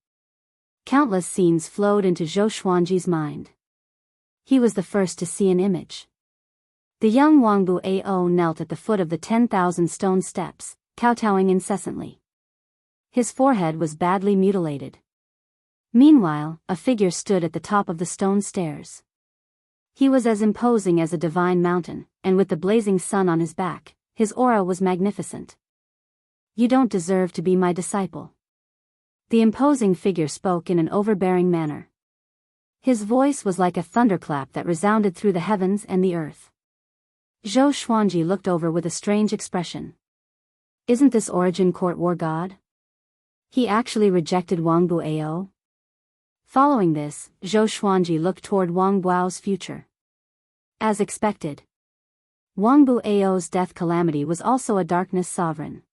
Countless scenes flowed into Zhou Xuanji's mind. He was the first to see an image. The young Wangbu Ao knelt at the foot of the 10,000 stone steps, kowtowing incessantly. His forehead was badly mutilated. Meanwhile, a figure stood at the top of the stone stairs. He was as imposing as a divine mountain, and with the blazing sun on his back, his aura was magnificent. You don't deserve to be my disciple. The imposing figure spoke in an overbearing manner. His voice was like a thunderclap that resounded through the heavens and the earth. Zhou Xuanji looked over with a strange expression. Isn't this Origin Court war god? He actually rejected Wangbu Ao? Following this, Zhou Xuanji looked toward Wang Buao's future. As expected, Wangbu Ao's death calamity was also a darkness sovereign.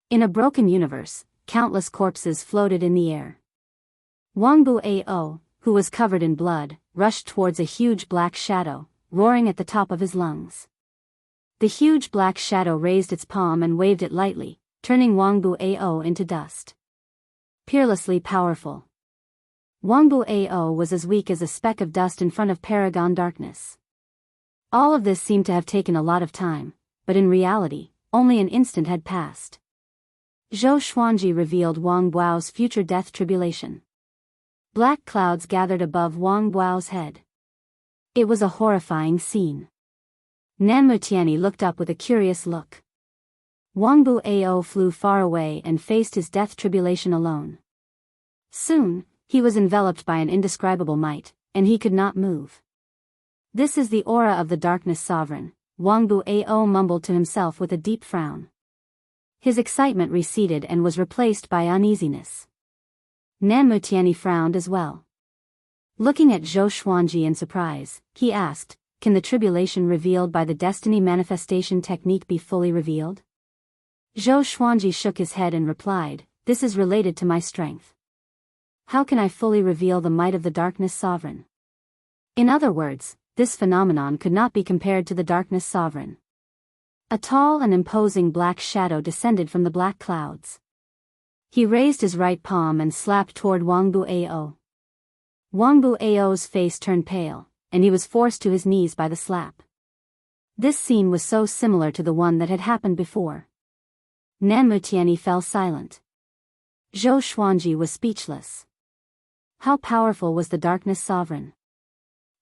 In a broken universe, countless corpses floated in the air. Wangbu Ao, who was covered in blood, rushed towards a huge black shadow, roaring at the top of his lungs. The huge black shadow raised its palm and waved it lightly, turning Wangbu Ao into dust. Peerlessly powerful. Wangbu Ao was as weak as a speck of dust in front of Paragon Darkness. All of this seemed to have taken a lot of time, but in reality, only an instant had passed. Zhou Xuanji revealed Wang Buao's future death tribulation. Black clouds gathered above Wang Buao's head. It was a horrifying scene. Nanmutiani looked up with a curious look. Wangbu Ao flew far away and faced his death tribulation alone. Soon, he was enveloped by an indescribable might, and he could not move. This is the aura of the darkness sovereign, Wangbu Ao mumbled to himself with a deep frown. His excitement receded and was replaced by uneasiness. Nanmutiani frowned as well. Looking at Zhou Xuanji in surprise, he asked, can the tribulation revealed by the destiny manifestation technique be fully revealed? Zhou Xuanji shook his head and replied, this is related to my strength. How can I fully reveal the might of the Darkness Sovereign? In other words, this phenomenon could not be compared to the Darkness Sovereign. A tall and imposing black shadow descended from the black clouds. He raised his right palm and slapped toward Wangbu Ao. Wangbu Ao's face turned pale, and he was forced to his knees by the slap. This scene was so similar to the one that had happened before. Nanmutianyi fell silent. Zhou Xuanji was speechless. How powerful was the Darkness Sovereign?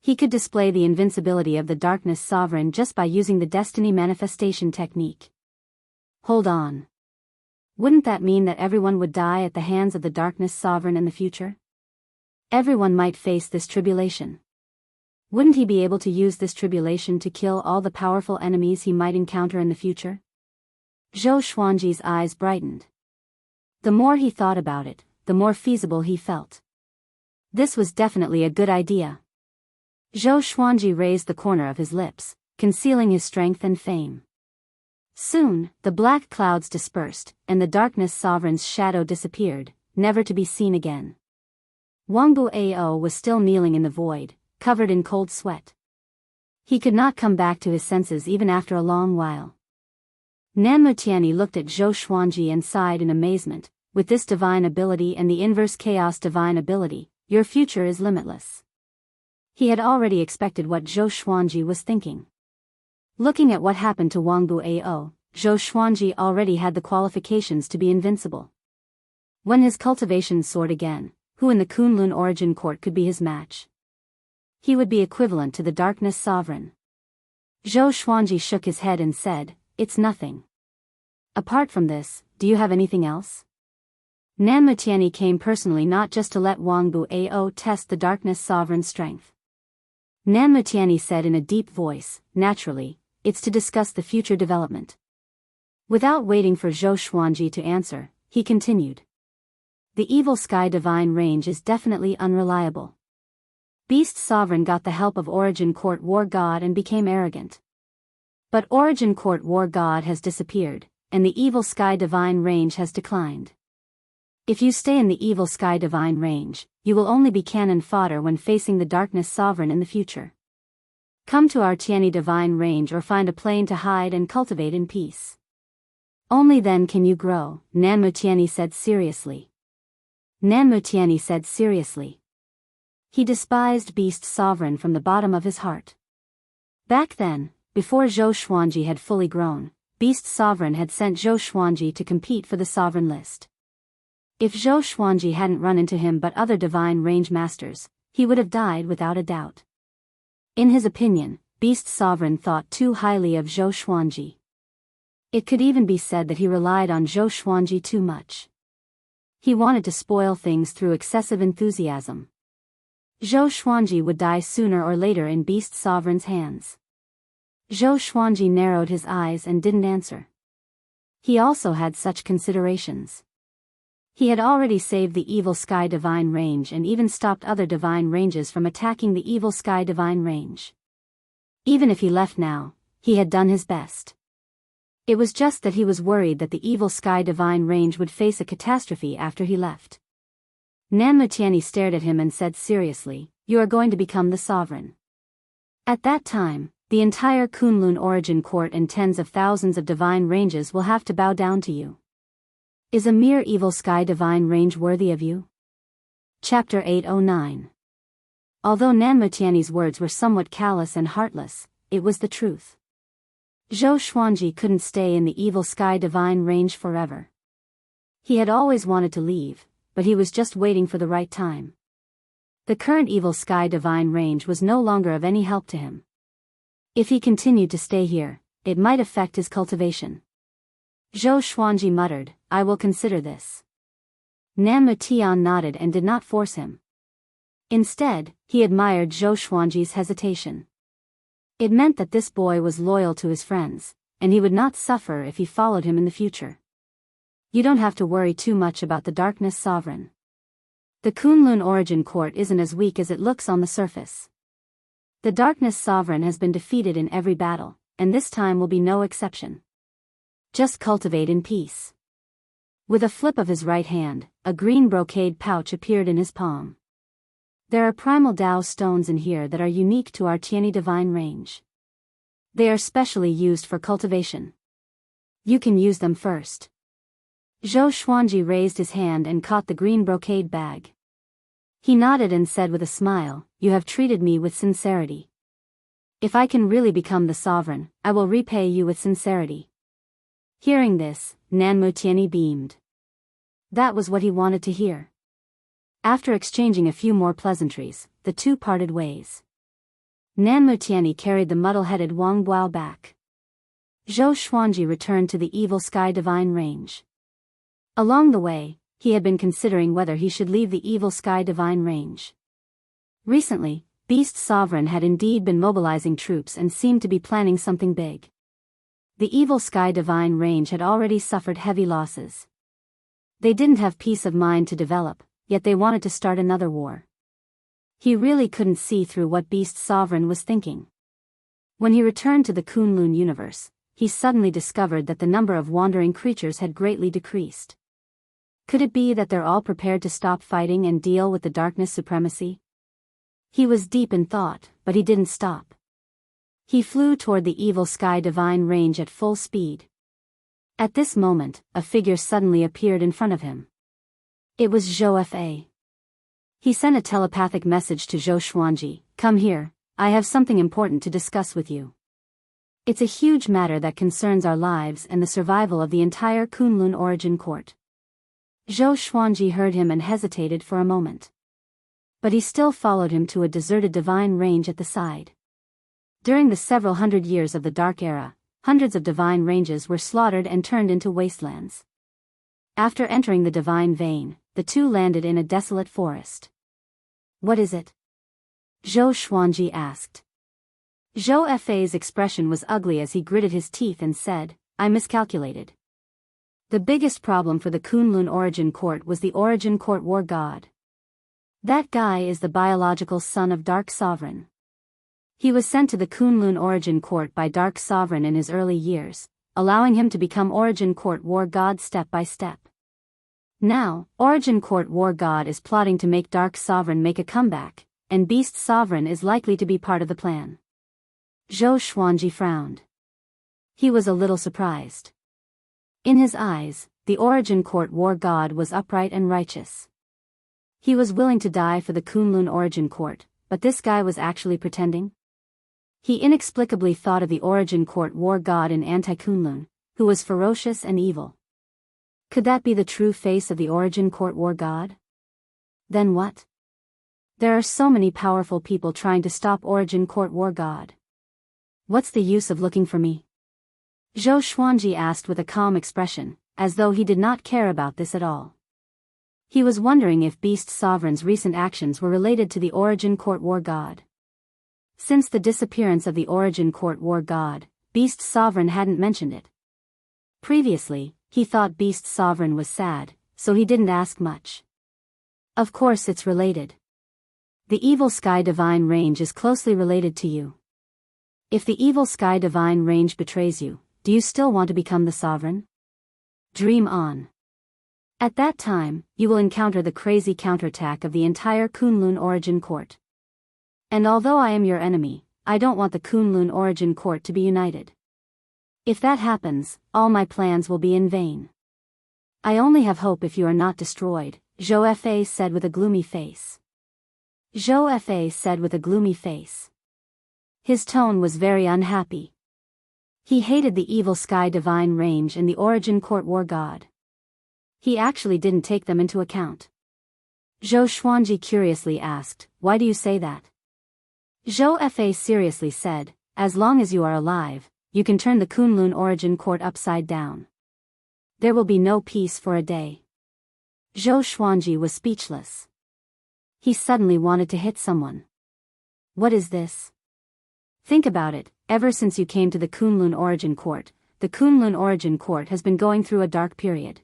He could display the invincibility of the Darkness Sovereign just by using the destiny manifestation technique. Hold on. Wouldn't that mean that everyone would die at the hands of the Darkness Sovereign in the future? Everyone might face this tribulation. Wouldn't he be able to use this tribulation to kill all the powerful enemies he might encounter in the future? Zhou Xuanji's eyes brightened. The more he thought about it, the more feasible he felt. This was definitely a good idea. Zhou Xuanji raised the corner of his lips, concealing his strength and fame. Soon, the black clouds dispersed, and the Darkness Sovereign's shadow disappeared, never to be seen again. Wangbu Ao was still kneeling in the void, covered in cold sweat. He could not come back to his senses even after a long while. Nanmutianyi looked at Zhou Xuanji and sighed in amazement. With this divine ability and the inverse chaos divine ability, your future is limitless. He had already expected what Zhou Xuanji was thinking. Looking at what happened to Wangbu Ao, Zhou Xuanji already had the qualifications to be invincible. When his cultivation soared again, who in the Kunlun origin court could be his match? He would be equivalent to the Darkness Sovereign. Zhou Xuanji shook his head and said, it's nothing. Apart from this, do you have anything else? Nanmutianyi came personally not just to let Wangbu Ao test the Darkness Sovereign's strength. Nanmutianyi said in a deep voice, naturally, it's to discuss the future development. Without waiting for Zhou Xuanji to answer, he continued. The Evil Sky Divine Range is definitely unreliable. Beast Sovereign got the help of Origin Court War God and became arrogant. But Origin Court War God has disappeared, and the Evil Sky Divine Range has declined. If you stay in the Evil Sky Divine Range, you will only be cannon fodder when facing the Darkness Sovereign in the future. Come to our Tianyi Divine Range or find a plane to hide and cultivate in peace. Only then can you grow, Nanmutianyi said seriously. Nanmutianyi said seriously. He despised Beast Sovereign from the bottom of his heart. Back then, before Zhou Xuanji had fully grown, Beast Sovereign had sent Zhou Xuanji to compete for the Sovereign list. If Zhou Xuanji hadn't run into him but other divine range masters, he would have died without a doubt. In his opinion, Beast Sovereign thought too highly of Zhou Xuanji. It could even be said that he relied on Zhou Xuanji too much. He wanted to spoil things through excessive enthusiasm. Zhou Xuanji would die sooner or later in Beast Sovereign's hands. Zhou Xuanji narrowed his eyes and didn't answer. He also had such considerations. He had already saved the Evil Sky Divine Range and even stopped other divine ranges from attacking the Evil Sky Divine Range. Even if he left now, he had done his best. It was just that he was worried that the Evil Sky Divine Range would face a catastrophe after he left. Nanmutianyi stared at him and said seriously, you are going to become the Sovereign. At that time, the entire Kunlun Origin Court and tens of thousands of divine ranges will have to bow down to you. Is a mere Evil Sky Divine Range worthy of you? Chapter 809. Although Nanmutianyi's words were somewhat callous and heartless, it was the truth. Zhou Xuanji couldn't stay in the Evil Sky Divine Range forever. He had always wanted to leave, but he was just waiting for the right time. The current Evil Sky Divine Range was no longer of any help to him. If he continued to stay here, it might affect his cultivation. Zhou Xuanji muttered, I will consider this. Nanmutianyi nodded and did not force him. Instead, he admired Zhou Xuanji's hesitation. It meant that this boy was loyal to his friends, and he would not suffer if he followed him in the future. You don't have to worry too much about the Darkness Sovereign. The Kunlun Origin Court isn't as weak as it looks on the surface. The Darkness Sovereign has been defeated in every battle, and this time will be no exception. Just cultivate in peace. With a flip of his right hand, a green brocade pouch appeared in his palm. There are primal Dao stones in here that are unique to our Tianyi divine range. They are specially used for cultivation. You can use them first. Zhou Xuanji raised his hand and caught the green brocade bag. He nodded and said with a smile, "You have treated me with sincerity. If I can really become the sovereign, I will repay you with sincerity." Hearing this, Nanmu Tianyi beamed. That was what he wanted to hear. After exchanging a few more pleasantries, the two parted ways. Nanmu Tianyi carried the muddle-headed Wang Buao back. Zhou Xuanji returned to the Evil Sky Divine Range. Along the way, he had been considering whether he should leave the Evil Sky Divine Range. Recently, Beast Sovereign had indeed been mobilizing troops and seemed to be planning something big. The Evil Sky Divine Range had already suffered heavy losses. They didn't have peace of mind to develop, yet they wanted to start another war. He really couldn't see through what Beast Sovereign was thinking. When he returned to the Kunlun universe, he suddenly discovered that the number of wandering creatures had greatly decreased. Could it be that they're all prepared to stop fighting and deal with the darkness supremacy? He was deep in thought, but he didn't stop. He flew toward the Evil Sky Divine Range at full speed. At this moment, a figure suddenly appeared in front of him. It was Zhou Fa. He sent a telepathic message to Zhou Xuanji, "Come here, I have something important to discuss with you. It's a huge matter that concerns our lives and the survival of the entire Kunlun origin court." Zhou Xuanji heard him and hesitated for a moment. But he still followed him to a deserted divine range at the side. During the several hundred years of the Dark Era, hundreds of divine ranges were slaughtered and turned into wastelands. After entering the divine vein, the two landed in a desolate forest. "What is it?" Zhou Xuanji asked. Zhou Fa's expression was ugly as he gritted his teeth and said, "I miscalculated. The biggest problem for the Kunlun Origin Court was the Origin Court War God. That guy is the biological son of Dark Sovereign. He was sent to the Kunlun Origin Court by Dark Sovereign in his early years, allowing him to become Origin Court War God step by step. Now, Origin Court War God is plotting to make Dark Sovereign make a comeback, and Beast Sovereign is likely to be part of the plan." Zhou Xuanji frowned. He was a little surprised. In his eyes, the Origin Court War God was upright and righteous. He was willing to die for the Kunlun Origin Court, but this guy was actually pretending? He inexplicably thought of the Origin Court War God in Anti-Kunlun, who was ferocious and evil. Could that be the true face of the Origin Court War God? Then what? There are so many powerful people trying to stop Origin Court War God. What's the use of looking for me? Zhou Xuanji asked with a calm expression, as though he did not care about this at all. He was wondering if Beast Sovereign's recent actions were related to the Origin Court War God. Since the disappearance of the Origin Court War God, Beast Sovereign hadn't mentioned it. Previously, he thought Beast Sovereign was sad, so he didn't ask much. Of course it's related. The Evil Sky Divine Range is closely related to you. If the Evil Sky Divine Range betrays you, do you still want to become the Sovereign? Dream on. At that time, you will encounter the crazy counterattack of the entire Kunlun Origin Court. And although I am your enemy, I don't want the Kunlun Origin Court to be united. If that happens, all my plans will be in vain. I only have hope if you are not destroyed, Zhou Fa said with a gloomy face. Zhou Fa said with a gloomy face. His tone was very unhappy. He hated the Evil Sky Divine Range and the Origin Court War God. He actually didn't take them into account. Zhou Xuanji curiously asked, "Why do you say that?" Zhou Fa seriously said, "As long as you are alive, you can turn the Kunlun Origin Court upside down. There will be no peace for a day." Zhou Xuanji was speechless. He suddenly wanted to hit someone. What is this? Think about it, ever since you came to the Kunlun Origin Court, the Kunlun Origin Court has been going through a dark period.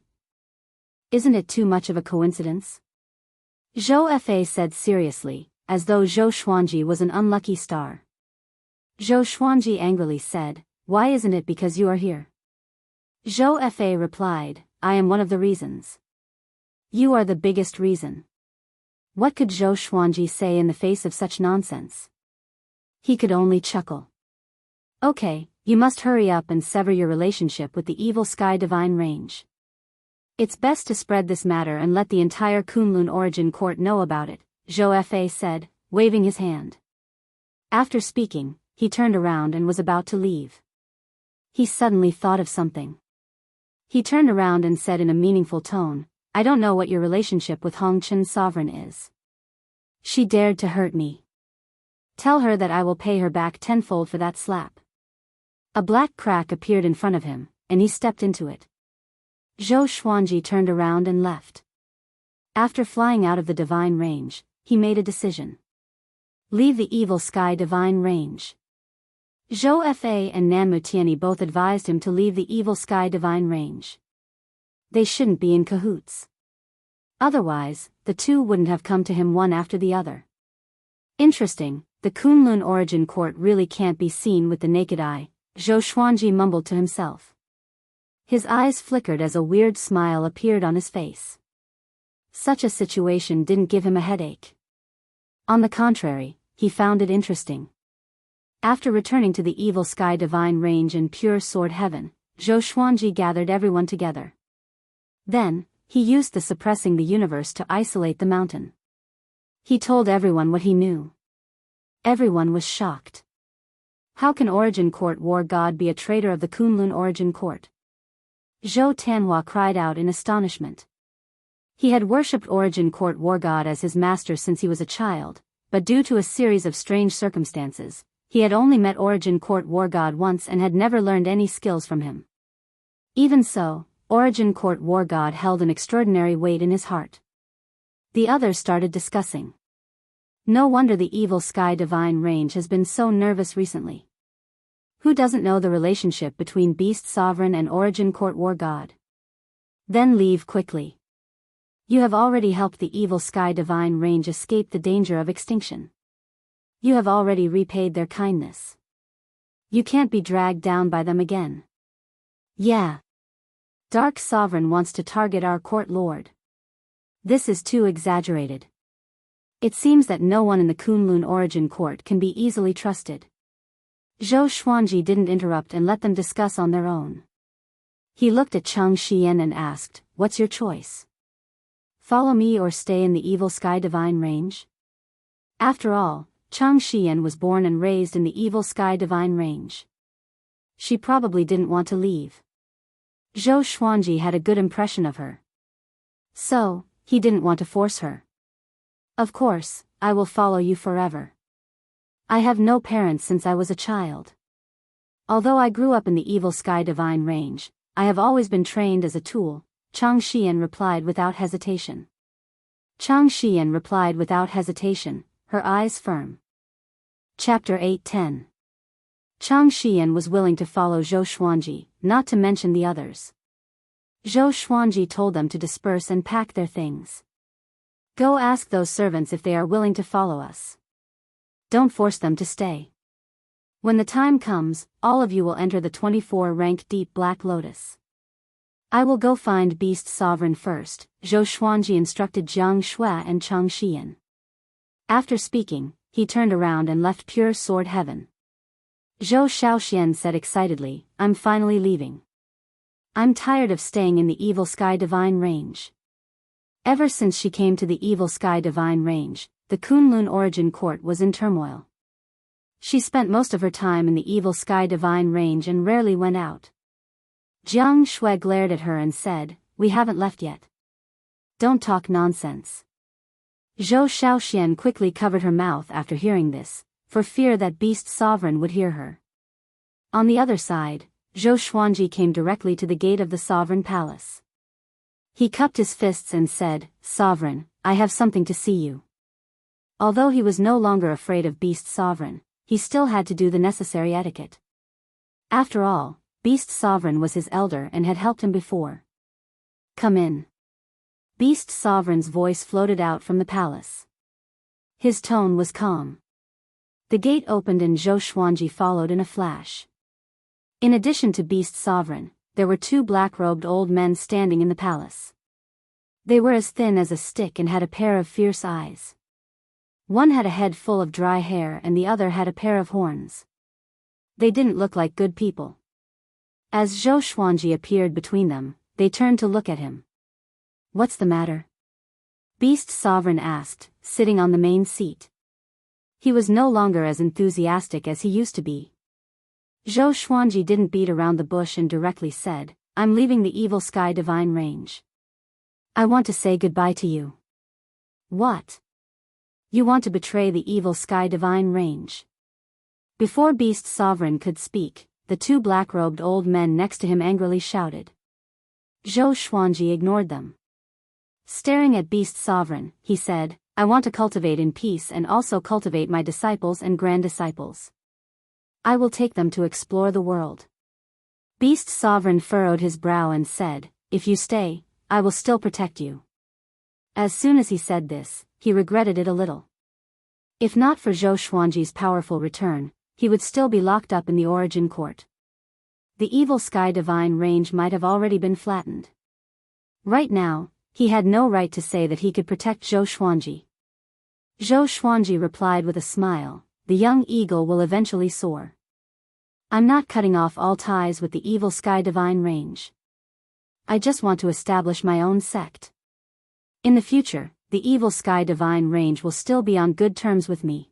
Isn't it too much of a coincidence? Zhou Fa said seriously, as though Zhou Xuanji was an unlucky star. Zhou Xuanji angrily said, "Why isn't it because you are here?" Zhou Fa replied, "I am one of the reasons." "You are the biggest reason." What could Zhou Xuanji say in the face of such nonsense? He could only chuckle. "Okay, you must hurry up and sever your relationship with the evil Sky Divine Range. It's best to spread this matter and let the entire Kunlun Origin Court know about it," Zhou Fa said, waving his hand. After speaking, he turned around and was about to leave. He suddenly thought of something. He turned around and said in a meaningful tone, "I don't know what your relationship with Hongqin Sovereign is. She dared to hurt me. Tell her that I will pay her back tenfold for that slap." A black crack appeared in front of him, and he stepped into it. Zhou Xuanji turned around and left. After flying out of the Divine Range, he made a decision. Leave the evil Sky Divine Range. Zhou Fa and Nanmu Tianyi both advised him to leave the evil Sky Divine Range. They shouldn't be in cahoots. Otherwise, the two wouldn't have come to him one after the other. Interesting, the Kunlun Origin Court really can't be seen with the naked eye, Zhou Xuanji mumbled to himself. His eyes flickered as a weird smile appeared on his face. Such a situation didn't give him a headache. On the contrary, he found it interesting. After returning to the evil Sky Divine Range in pure sword heaven, Zhou Xuanji gathered everyone together. Then, he used the suppressing the universe to isolate the mountain. He told everyone what he knew. Everyone was shocked. How can Origin Court War God be a traitor of the Kunlun Origin Court? Zhou Tianhua cried out in astonishment. He had worshipped Origin Court War God as his master since he was a child, but due to a series of strange circumstances, he had only met Origin Court War God once and had never learned any skills from him. Even so, Origin Court War God held an extraordinary weight in his heart. The others started discussing. No wonder the evil Sky Divine Range has been so nervous recently. Who doesn't know the relationship between Beast Sovereign and Origin Court War God? Then leave quickly. You have already helped the evil Sky Divine Range escape the danger of extinction. You have already repaid their kindness. You can't be dragged down by them again. Yeah. Dark Sovereign wants to target our court lord. This is too exaggerated. It seems that no one in the Kunlun Origin Court can be easily trusted. Zhou Xuanji didn't interrupt and let them discuss on their own. He looked at Chang Xian and asked, "What's your choice? Follow me or stay in the evil Sky Divine Range?" After all, Chang Xian was born and raised in the evil Sky Divine Range. She probably didn't want to leave. Zhou Xuanji had a good impression of her. So, he didn't want to force her. "Of course, I will follow you forever. I have no parents since I was a child. Although I grew up in the evil Sky Divine Range, I have always been trained as a tool," Chang Xian replied without hesitation. Chang Xian replied without hesitation, her eyes firm. Chapter 8:10. Chang Xian was willing to follow Zhou Xuanji, not to mention the others. Zhou Xuanji told them to disperse and pack their things. "Go ask those servants if they are willing to follow us. Don't force them to stay. When the time comes, all of you will enter the 24-rank Deep Black Lotus. I will go find Beast Sovereign first," Zhou Xuanji instructed Jiang Shui and Chang Xian. After speaking, he turned around and left pure sword heaven. Zhou Xiaoxian said excitedly, "I'm finally leaving. I'm tired of staying in the evil Sky Divine Range." Ever since she came to the evil Sky Divine Range, the Kunlun Origin Court was in turmoil. She spent most of her time in the evil Sky Divine Range and rarely went out. Jiang Shui glared at her and said, "We haven't left yet. Don't talk nonsense." Zhou Xiaoxian quickly covered her mouth after hearing this, for fear that Beast Sovereign would hear her. On the other side, Zhou Xuanji came directly to the gate of the Sovereign Palace. He cupped his fists and said, "Sovereign, I have something to see you." Although he was no longer afraid of Beast Sovereign, he still had to do the necessary etiquette. After all, Beast Sovereign was his elder and had helped him before. "Come in." Beast Sovereign's voice floated out from the palace. His tone was calm. The gate opened and Zhou Xuanji followed in a flash. In addition to Beast Sovereign, there were two black-robed old men standing in the palace. They were as thin as a stick and had a pair of fierce eyes. One had a head full of dry hair and the other had a pair of horns. They didn't look like good people. As Zhou Xuanji appeared between them, they turned to look at him. "What's the matter?" Beast Sovereign asked, sitting on the main seat. He was no longer as enthusiastic as he used to be. Zhou Xuanji didn't beat around the bush and directly said, "I'm leaving the evil Sky Divine Range. I want to say goodbye to you." "What? You want to betray the evil Sky Divine Range?" Before Beast Sovereign could speak, the two black-robed old men next to him angrily shouted. Zhou Xuanji ignored them. Staring at Beast Sovereign, he said, "I want to cultivate in peace and also cultivate my disciples and grand-disciples. I will take them to explore the world." Beast Sovereign furrowed his brow and said, "If you stay, I will still protect you." As soon as he said this, he regretted it a little. If not for Zhou Xuanji's powerful return, he would still be locked up in the Origin Court. The evil Sky Divine Range might have already been flattened. Right now, he had no right to say that he could protect Zhou Xuanji. Zhou Xuanji replied with a smile, "The young eagle will eventually soar. I'm not cutting off all ties with the evil Sky Divine Range. I just want to establish my own sect. In the future, the evil Sky Divine Range will still be on good terms with me.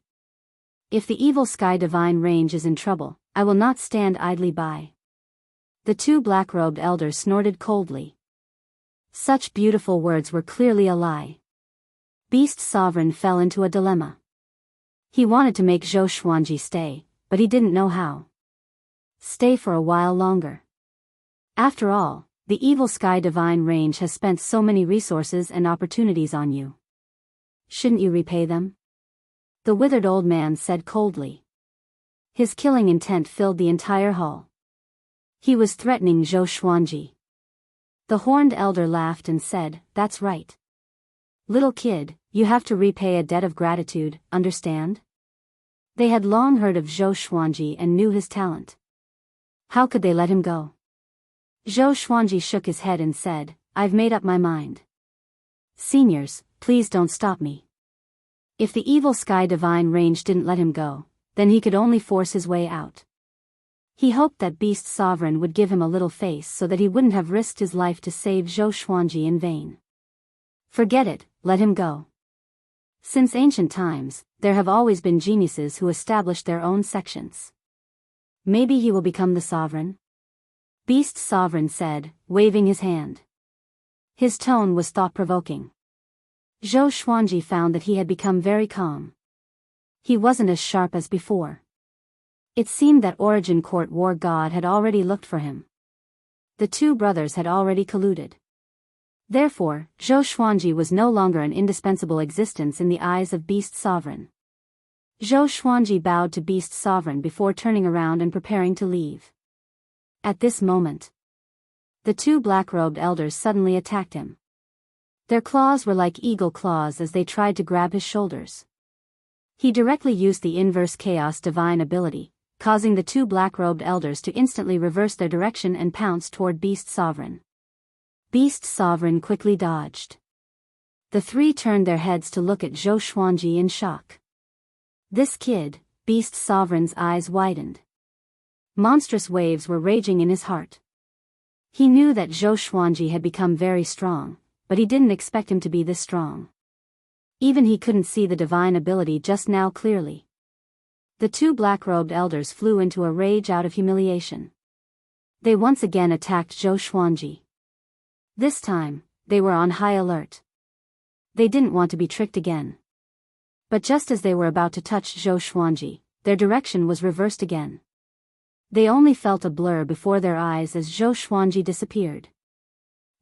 If the evil Sky Divine Range is in trouble, I will not stand idly by." The two black-robed elders snorted coldly. Such beautiful words were clearly a lie. Beast Sovereign fell into a dilemma. He wanted to make Zhou Xuanji stay, but he didn't know how. Stay for a while longer. After all, the evil Sky Divine Range has spent so many resources and opportunities on you. Shouldn't you repay them? The withered old man said coldly. His killing intent filled the entire hall. He was threatening Zhou Xuanji. The horned elder laughed and said, "That's right. Little kid, you have to repay a debt of gratitude, understand?" They had long heard of Zhou Xuanji and knew his talent. How could they let him go? Zhou Xuanji shook his head and said, "I've made up my mind. Seniors, please don't stop me." If the evil Sky Divine Range didn't let him go, then he could only force his way out. He hoped that Beast Sovereign would give him a little face so that he wouldn't have risked his life to save Zhou Xuanji in vain. Forget it, let him go. Since ancient times, there have always been geniuses who established their own sections. Maybe he will become the sovereign? Beast Sovereign said, waving his hand. His tone was thought-provoking. Zhou Xuanji found that he had become very calm. He wasn't as sharp as before. It seemed that Origin Court War God had already looked for him. The two brothers had already colluded. Therefore, Zhou Xuanji was no longer an indispensable existence in the eyes of Beast Sovereign. Zhou Xuanji bowed to Beast Sovereign before turning around and preparing to leave. At this moment, the two black-robed elders suddenly attacked him. Their claws were like eagle claws as they tried to grab his shoulders. He directly used the inverse chaos divine ability, causing the two black-robed elders to instantly reverse their direction and pounce toward Beast Sovereign. Beast Sovereign quickly dodged. The three turned their heads to look at Zhou Xuanji in shock. This kid, Beast Sovereign's eyes widened. Monstrous waves were raging in his heart. He knew that Zhou Xuanji had become very strong, but he didn't expect him to be this strong. Even he couldn't see the divine ability just now clearly. The two black-robed elders flew into a rage out of humiliation. They once again attacked Zhou Xuanji. This time, they were on high alert. They didn't want to be tricked again. But just as they were about to touch Zhou Xuanji, their direction was reversed again. They only felt a blur before their eyes as Zhou Xuanji disappeared.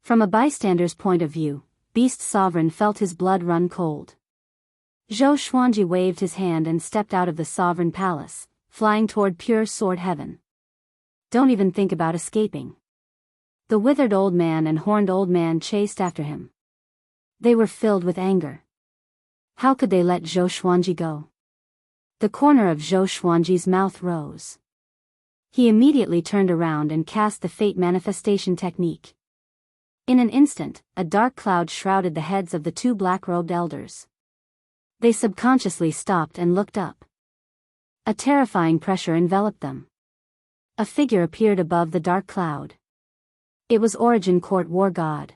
From a bystander's point of view, Beast Sovereign felt his blood run cold. Zhou Xuanji waved his hand and stepped out of the Sovereign Palace, flying toward pure sword heaven. Don't even think about escaping. The withered old man and horned old man chased after him. They were filled with anger. How could they let Zhou Xuanji go? The corner of Zhou Xuanji's mouth rose. He immediately turned around and cast the fate manifestation technique. In an instant, a dark cloud shrouded the heads of the two black-robed elders. They subconsciously stopped and looked up. A terrifying pressure enveloped them. A figure appeared above the dark cloud. It was Origin Court War God.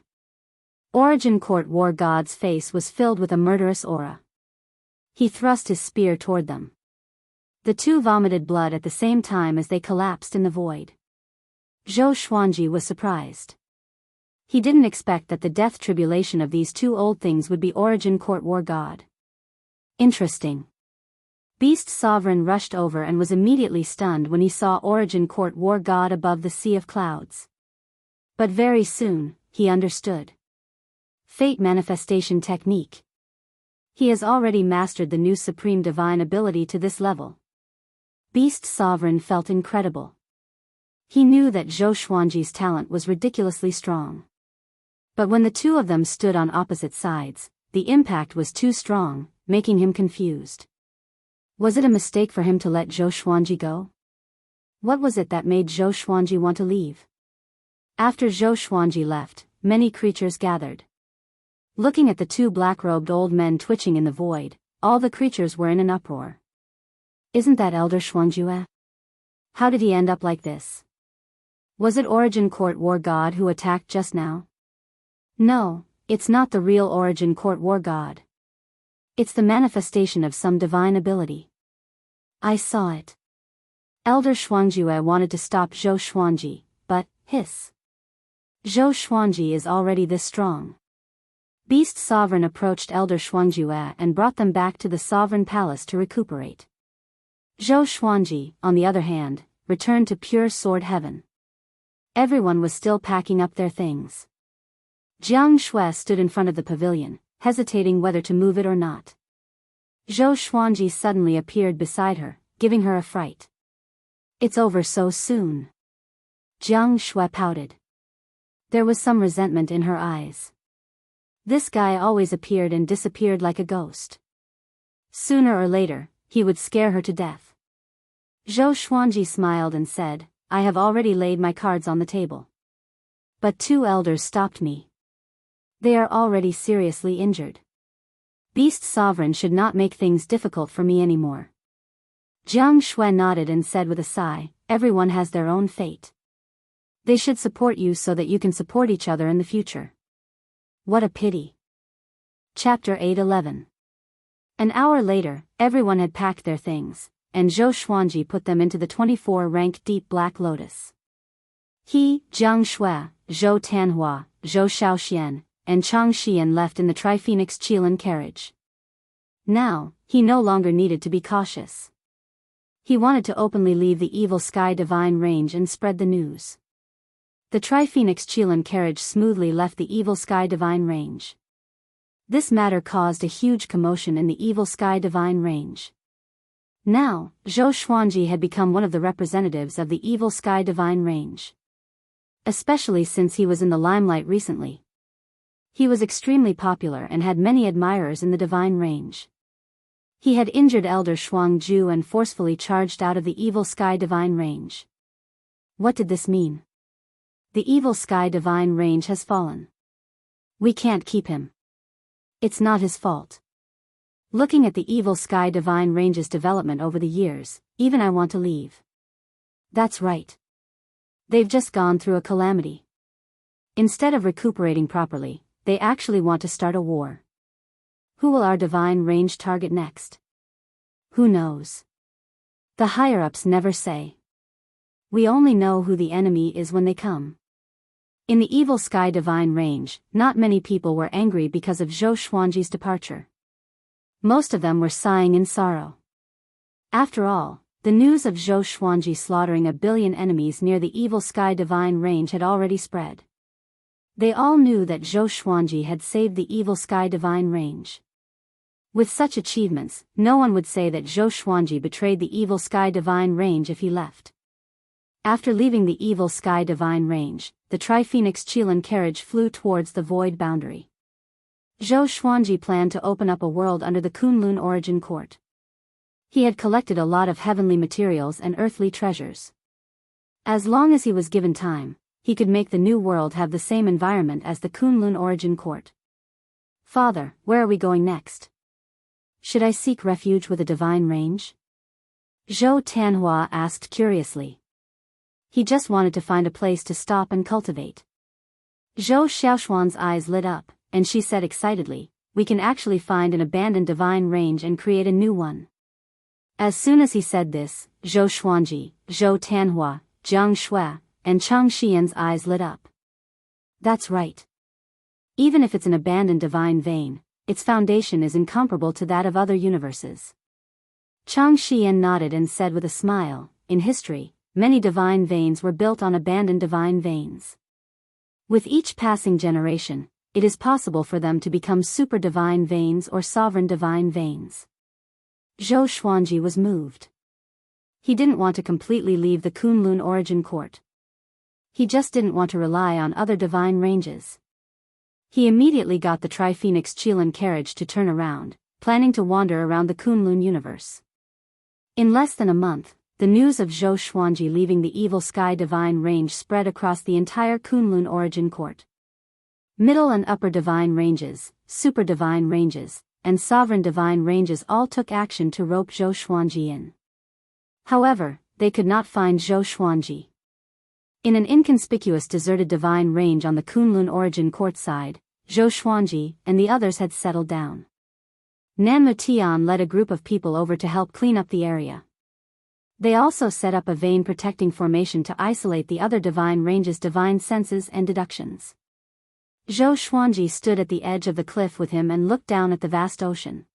Origin Court War God's face was filled with a murderous aura. He thrust his spear toward them. The two vomited blood at the same time as they collapsed in the void. Zhou Xuanji was surprised. He didn't expect that the death tribulation of these two old things would be Origin Court War God. Interesting. Beast Sovereign rushed over and was immediately stunned when he saw Origin Court War God above the sea of clouds. But very soon, he understood. Fate manifestation technique. He has already mastered the new supreme divine ability to this level. Beast Sovereign felt incredible. He knew that Zhou Xuanji's talent was ridiculously strong. But when the two of them stood on opposite sides, the impact was too strong, making him confused. Was it a mistake for him to let Zhou Xuanji go? What was it that made Zhou Xuanji want to leave? After Zhou Xuanji left, many creatures gathered. Looking at the two black-robed old men twitching in the void, all the creatures were in an uproar. Isn't that Elder Xuanjue? How did he end up like this? Was it Origin Court War God who attacked just now? No, it's not the real Origin Court War God. It's the manifestation of some divine ability. I saw it. Elder Xuanjue wanted to stop Zhou Xuanji, but, hiss. Zhou Xuanji is already this strong. Beast Sovereign approached Elder Xuanjue and brought them back to the Sovereign Palace to recuperate. Zhou Xuanji, on the other hand, returned to pure sword heaven. Everyone was still packing up their things. Jianghu stood in front of the pavilion, hesitating whether to move it or not. Zhou Xuanji suddenly appeared beside her, giving her a fright. It's over so soon. Jianghu pouted. There was some resentment in her eyes. This guy always appeared and disappeared like a ghost. Sooner or later, he would scare her to death. Zhou Xuanji smiled and said, I have already laid my cards on the table. But two elders stopped me. They are already seriously injured. Beast Sovereign should not make things difficult for me anymore. Jianghu nodded and said with a sigh, everyone has their own fate. They should support you so that you can support each other in the future. What a pity. Chapter 8:11. An hour later, everyone had packed their things, and Zhou Xuanji put them into the 24-rank deep black lotus. He, Jianghu, Zhou Tanhua, Zhou Shaoxian, and Chang Xian left in the Tri-Phoenix Qilin carriage. Now, he no longer needed to be cautious. He wanted to openly leave the Evil Sky Divine Range and spread the news. The Tri-Phoenix Qilin carriage smoothly left the Evil Sky Divine Range. This matter caused a huge commotion in the Evil Sky Divine Range. Now, Zhou Xuanji had become one of the representatives of the Evil Sky Divine Range. Especially since he was in the limelight recently. He was extremely popular and had many admirers in the Divine Range. He had injured Elder Xuangju and forcefully charged out of the Evil Sky Divine Range. What did this mean? The Evil Sky Divine Range has fallen. We can't keep him. It's not his fault. Looking at the Evil Sky Divine Range's development over the years, even I want to leave. That's right. They've just gone through a calamity. Instead of recuperating properly, they actually want to start a war. Who will our Divine Range target next? Who knows? The higher-ups never say. We only know who the enemy is when they come. In the Evil Sky Divine Range, not many people were angry because of Zhou Xuanji's departure. Most of them were sighing in sorrow. After all, the news of Zhou Xuanji slaughtering 1 billion enemies near the Evil Sky Divine Range had already spread. They all knew that Zhou Xuanji had saved the Evil Sky Divine Range. With such achievements, no one would say that Zhou Xuanji betrayed the Evil Sky Divine Range if he left. After leaving the Evil Sky Divine Range, the Tri-Phoenix Qilin carriage flew towards the void boundary. Zhou Xuanji planned to open up a world under the Kunlun Origin Court. He had collected a lot of heavenly materials and earthly treasures. As long as he was given time, he could make the new world have the same environment as the Kunlun origin court. Father, where are we going next? Should I seek refuge with a divine range? Zhou Tianhua asked curiously. He just wanted to find a place to stop and cultivate. Zhou Xiaoxuan's eyes lit up, and she said excitedly, we can actually find an abandoned divine range and create a new one. As soon as he said this, Zhou Xuanji, Zhou Tianhua, Jiang Shui, and Chang Xian's eyes lit up. That's right. Even if it's an abandoned divine vein, its foundation is incomparable to that of other universes. Chang Xian nodded and said with a smile, in history, many divine veins were built on abandoned divine veins. With each passing generation, it is possible for them to become super divine veins or sovereign divine veins. Zhou Xuanji was moved. He didn't want to completely leave the Kunlun origin court. He just didn't want to rely on other divine ranges. He immediately got the Tri-Phoenix Qilin carriage to turn around, planning to wander around the Kunlun universe. In less than a month, the news of Zhou Xuanji leaving the Evil Sky Divine Range spread across the entire Kunlun origin court. Middle and Upper Divine Ranges, Super Divine Ranges, and Sovereign Divine Ranges all took action to rope Zhou Xuanji in. However, they could not find Zhou Xuanji. In an inconspicuous deserted divine range on the Kunlun origin court side, Zhou Xuanji and the others had settled down. Nanmu Tian led a group of people over to help clean up the area. They also set up a vein protecting formation to isolate the other divine ranges' divine senses and deductions. Zhou Xuanji stood at the edge of the cliff with him and looked down at the vast ocean.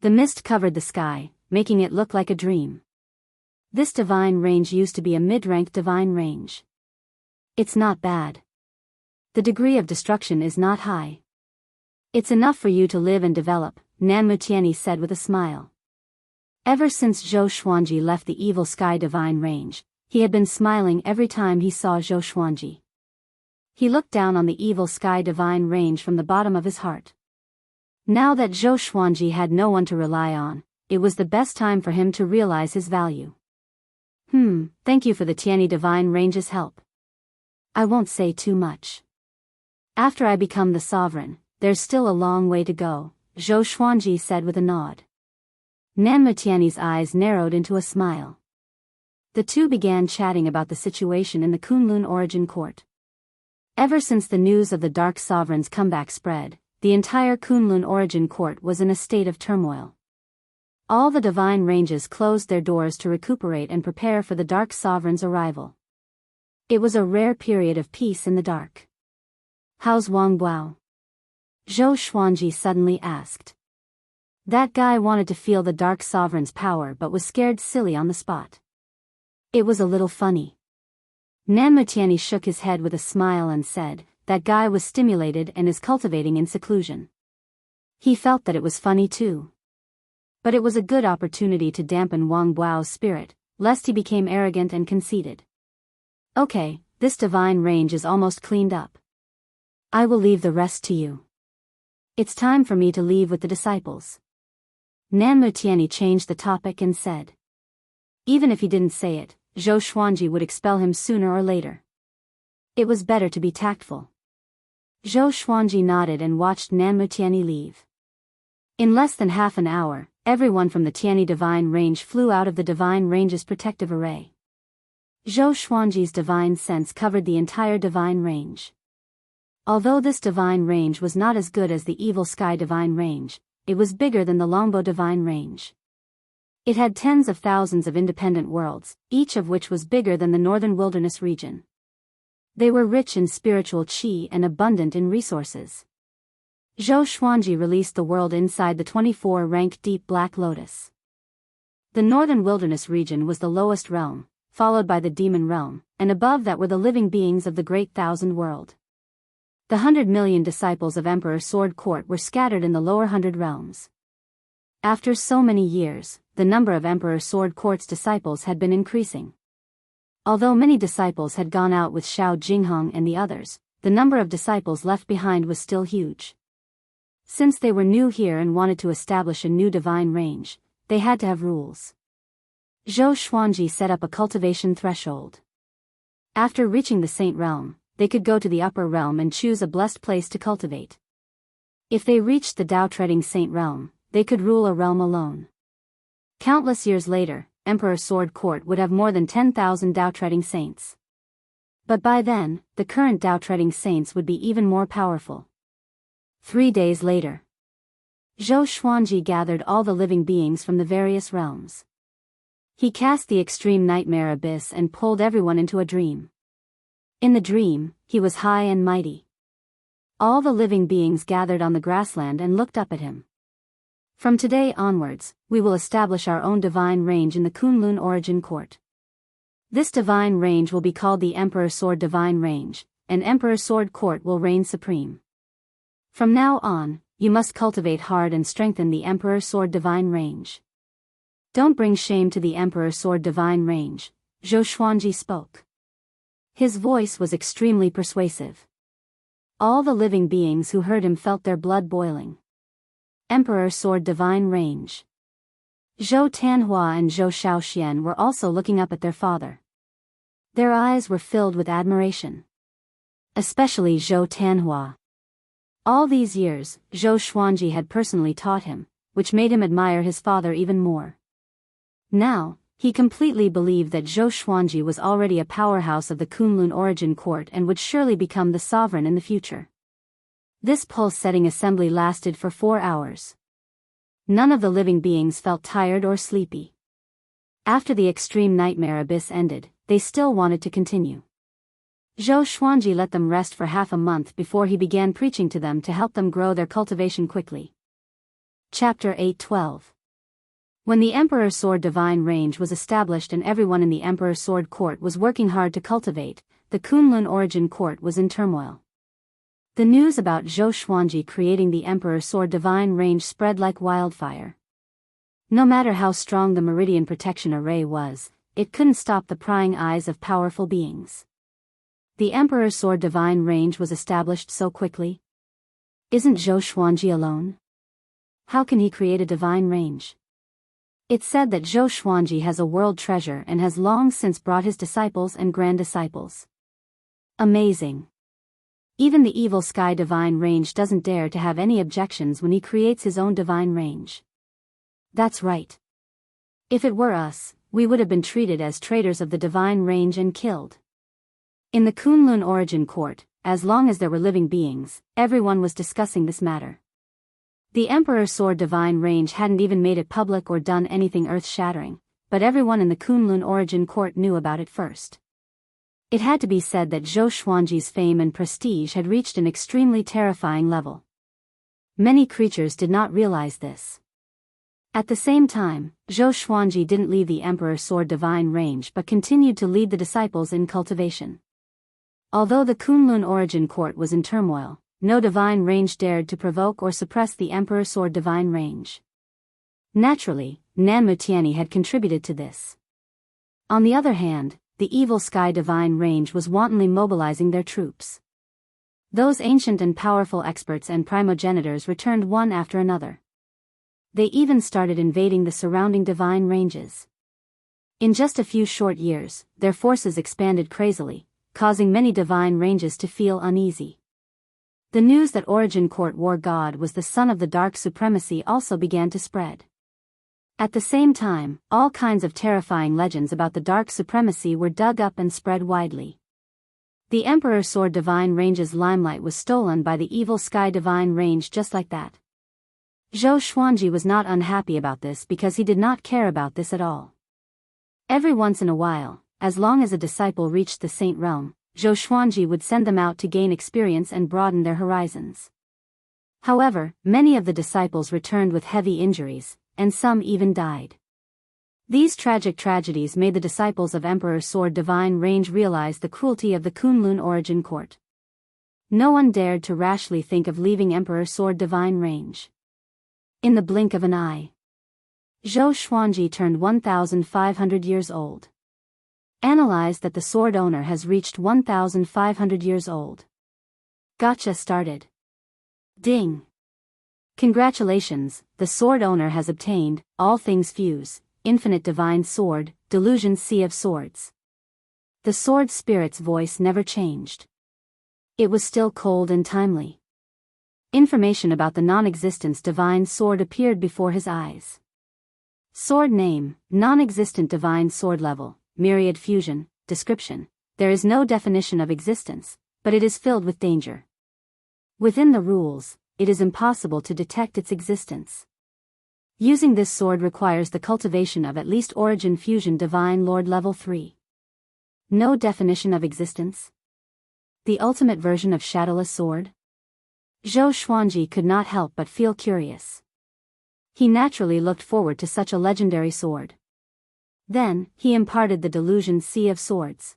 The mist covered the sky, making it look like a dream. This divine range used to be a mid-ranked divine range. It's not bad. The degree of destruction is not high. It's enough for you to live and develop, Nanmu Tianyi said with a smile. Ever since Zhou Xuanji left the Evil Sky Divine Range, he had been smiling every time he saw Zhou Xuanji. He looked down on the Evil Sky Divine Range from the bottom of his heart. Now that Zhou Xuanji had no one to rely on, it was the best time for him to realize his value. Thank you for the Tianyi Divine Range's help. I won't say too much. After I become the sovereign, there's still a long way to go, Zhou Xuanji said with a nod. Nanmu Tianyi's eyes narrowed into a smile. The two began chatting about the situation in the Kunlun origin court. Ever since the news of the Dark Sovereign's comeback spread, the entire Kunlun origin court was in a state of turmoil. All the divine ranges closed their doors to recuperate and prepare for the Dark Sovereign's arrival. It was a rare period of peace in the dark. How's Wang Bao? Zhou Xuanji suddenly asked. That guy wanted to feel the Dark Sovereign's power but was scared silly on the spot. It was a little funny. Nanmu Tianyi shook his head with a smile and said, that guy was stimulated and is cultivating in seclusion. He felt that it was funny too. But it was a good opportunity to dampen Wang Bao's spirit, lest he became arrogant and conceited. Okay, this divine range is almost cleaned up. I will leave the rest to you. It's time for me to leave with the disciples. Nanmu Tianyi changed the topic and said. Even if he didn't say it, Zhou Xuanji would expel him sooner or later. It was better to be tactful. Zhou Xuanji nodded and watched Nanmu Tianyi leave. In less than half an hour, everyone from the Tianyi Divine Range flew out of the Divine Range's protective array. Zhou Xuanji's divine sense covered the entire Divine Range. Although this Divine Range was not as good as the Evil Sky Divine Range, it was bigger than the Longbo Divine Range. It had tens of thousands of independent worlds, each of which was bigger than the Northern Wilderness region. They were rich in spiritual qi and abundant in resources. Zhou Xuanji released the world inside the 24-rank Deep Black Lotus. The Northern Wilderness region was the lowest realm, followed by the Demon Realm, and above that were the living beings of the Great Thousand World. The 100 million disciples of Emperor Sword Court were scattered in the lower 100 realms. After so many years, the number of Emperor Sword Court's disciples had been increasing. Although many disciples had gone out with Xiao Jinghong and the others, the number of disciples left behind was still huge. Since they were new here and wanted to establish a new divine range, they had to have rules. Zhou Xuanji set up a cultivation threshold. After reaching the Saint Realm, they could go to the upper realm and choose a blessed place to cultivate. If they reached the Dao-treading Saint Realm, they could rule a realm alone. Countless years later, Emperor Sword Court would have more than 10,000 Dao-treading saints. But by then, the current Dao-treading saints would be even more powerful. 3 days later, Zhou Xuanji gathered all the living beings from the various realms. He cast the extreme nightmare abyss and pulled everyone into a dream. In the dream, he was high and mighty. All the living beings gathered on the grassland and looked up at him. From today onwards, we will establish our own divine range in the Kunlun Origin Court. This divine range will be called the Emperor Sword Divine Range, and Emperor Sword Court will reign supreme. From now on, you must cultivate hard and strengthen the Emperor Sword Divine Range. Don't bring shame to the Emperor Sword Divine Range, Zhou Xuanji spoke. His voice was extremely persuasive. All the living beings who heard him felt their blood boiling. Emperor Sword Divine Range. Zhou Tanhua and Zhou Shaoxian were also looking up at their father. Their eyes were filled with admiration. Especially Zhou Tanhua. All these years, Zhou Xuanji had personally taught him, which made him admire his father even more. Now, he completely believed that Zhou Xuanji was already a powerhouse of the Kunlun Origin Court and would surely become the sovereign in the future. This pulse-setting assembly lasted for 4 hours. None of the living beings felt tired or sleepy. After the extreme nightmare abyss ended, they still wanted to continue. Zhou Xuanji let them rest for half a month before he began preaching to them to help them grow their cultivation quickly. Chapter 8:12. When the Emperor Sword Divine Range was established and everyone in the Emperor Sword Court was working hard to cultivate, the Kunlun Origin Court was in turmoil. The news about Zhou Xuanji creating the Emperor Sword Divine Range spread like wildfire. No matter how strong the Meridian Protection Array was, it couldn't stop the prying eyes of powerful beings. The Emperor Sword Divine Range was established so quickly. Isn't Zhou Xuanji alone? How can he create a divine range? It's said that Zhou Xuanji has a world treasure and has long since brought his disciples and grand disciples. Amazing. Even the evil Sky Divine Range doesn't dare to have any objections when he creates his own divine range. That's right. If it were us, we would have been treated as traitors of the divine range and killed. In the Kunlun Origin Court, as long as there were living beings, everyone was discussing this matter. The Emperor Sword Divine Range hadn't even made it public or done anything earth-shattering, but everyone in the Kunlun Origin Court knew about it first. It had to be said that Zhou Xuanji's fame and prestige had reached an extremely terrifying level. Many creatures did not realize this. At the same time, Zhou Xuanji didn't leave the Emperor Sword Divine Range but continued to lead the disciples in cultivation. Although the Kunlun Origin Court was in turmoil, no divine range dared to provoke or suppress the Emperor Sword Divine Range. Naturally, Nanmu Tianyi had contributed to this. On the other hand, the evil Sky Divine Range was wantonly mobilizing their troops. Those ancient and powerful experts and primogenitors returned one after another. They even started invading the surrounding divine ranges. In just a few short years, their forces expanded crazily, causing many divine ranges to feel uneasy. The news that Origin Court War God was the son of the Dark Supremacy also began to spread. At the same time, all kinds of terrifying legends about the Dark Supremacy were dug up and spread widely. The Emperor Sword Divine Range's limelight was stolen by the evil Sky Divine Range just like that. Zhou Xuanji was not unhappy about this because he did not care about this at all. Every once in a while, as long as a disciple reached the Saint Realm, Zhou Xuanji would send them out to gain experience and broaden their horizons. However, many of the disciples returned with heavy injuries, and some even died. These tragic tragedies made the disciples of Emperor Sword Divine Range realize the cruelty of the Kunlun Origin Court. No one dared to rashly think of leaving Emperor Sword Divine Range. In the blink of an eye, Zhou Xuanji turned 1,500 years old. Analyzed that the sword owner has reached 1,500 years old. Gotcha started. Ding. Congratulations, the sword owner has obtained, all things fuse, infinite divine sword, delusion sea of swords. The sword spirit's voice never changed. It was still cold and timely. Information about the non-existence divine sword appeared before his eyes. Sword name, non-existent divine sword level, myriad fusion, description. There is no definition of existence, but it is filled with danger. Within the rules, it is impossible to detect its existence. Using this sword requires the cultivation of at least origin fusion divine lord level 3. No definition of existence? The ultimate version of shadowless sword? Zhou Xuanji could not help but feel curious. He naturally looked forward to such a legendary sword. Then, he imparted the delusion sea of swords.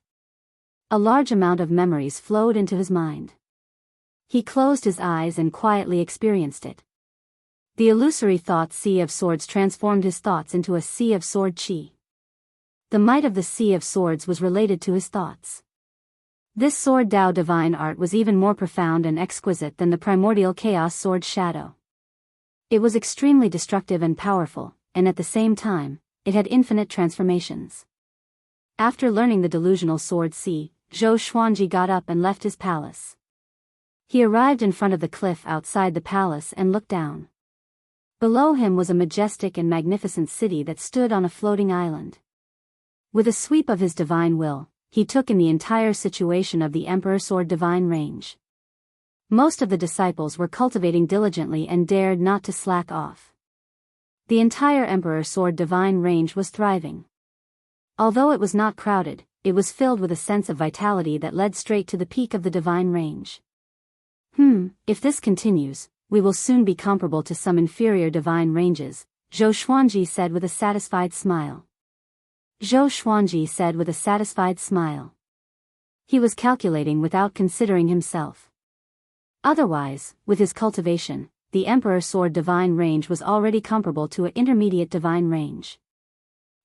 A large amount of memories flowed into his mind. He closed his eyes and quietly experienced it. The illusory thought sea of swords transformed his thoughts into a sea of sword chi. The might of the sea of swords was related to his thoughts. This sword Dao divine art was even more profound and exquisite than the primordial chaos sword shadow. It was extremely destructive and powerful, and at the same time, it had infinite transformations. After learning the delusional sword sea, Zhou Xuanji got up and left his palace. He arrived in front of the cliff outside the palace and looked down. Below him was a majestic and magnificent city that stood on a floating island. With a sweep of his divine will, he took in the entire situation of the Emperor Sword divine range. Most of the disciples were cultivating diligently and dared not to slack off. The entire Emperor Sword divine range was thriving. Although it was not crowded, it was filled with a sense of vitality that led straight to the peak of the divine range. If this continues, we will soon be comparable to some inferior divine ranges, Zhou Xuanji said with a satisfied smile. Zhou Xuanji said with a satisfied smile. He was calculating without considering himself. Otherwise, with his cultivation, the Emperor Sword divine range was already comparable to an intermediate divine range.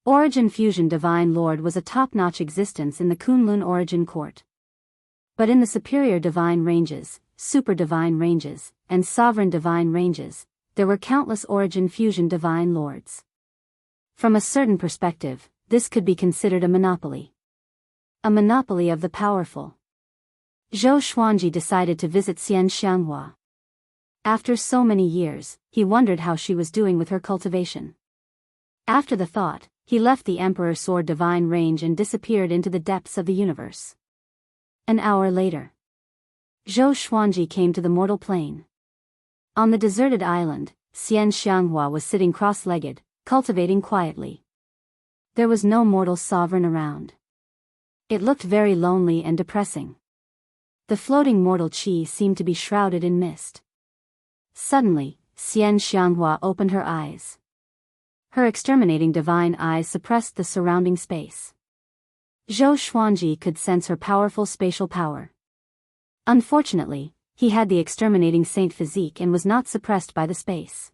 Origin Fusion Divine Lord was a top-notch existence in the Kunlun Origin Court. But in the superior divine ranges, super divine ranges, and sovereign divine ranges, there were countless Origin Fusion Divine Lords. From a certain perspective, this could be considered a monopoly. A monopoly of the powerful. Zhou Xuanji decided to visit Xianxia. After so many years, he wondered how she was doing with her cultivation. After the thought, he left the Emperor Sword divine range and disappeared into the depths of the universe. An hour later, Zhou Xuanji came to the mortal plane. On the deserted island, Xianxia was sitting cross-legged, cultivating quietly. There was no mortal sovereign around. It looked very lonely and depressing. The floating mortal chi seemed to be shrouded in mist. Suddenly, Xianxia opened her eyes. Her exterminating divine eyes suppressed the surrounding space. Zhou Xuanji could sense her powerful spatial power. Unfortunately, he had the exterminating saint physique and was not suppressed by the space.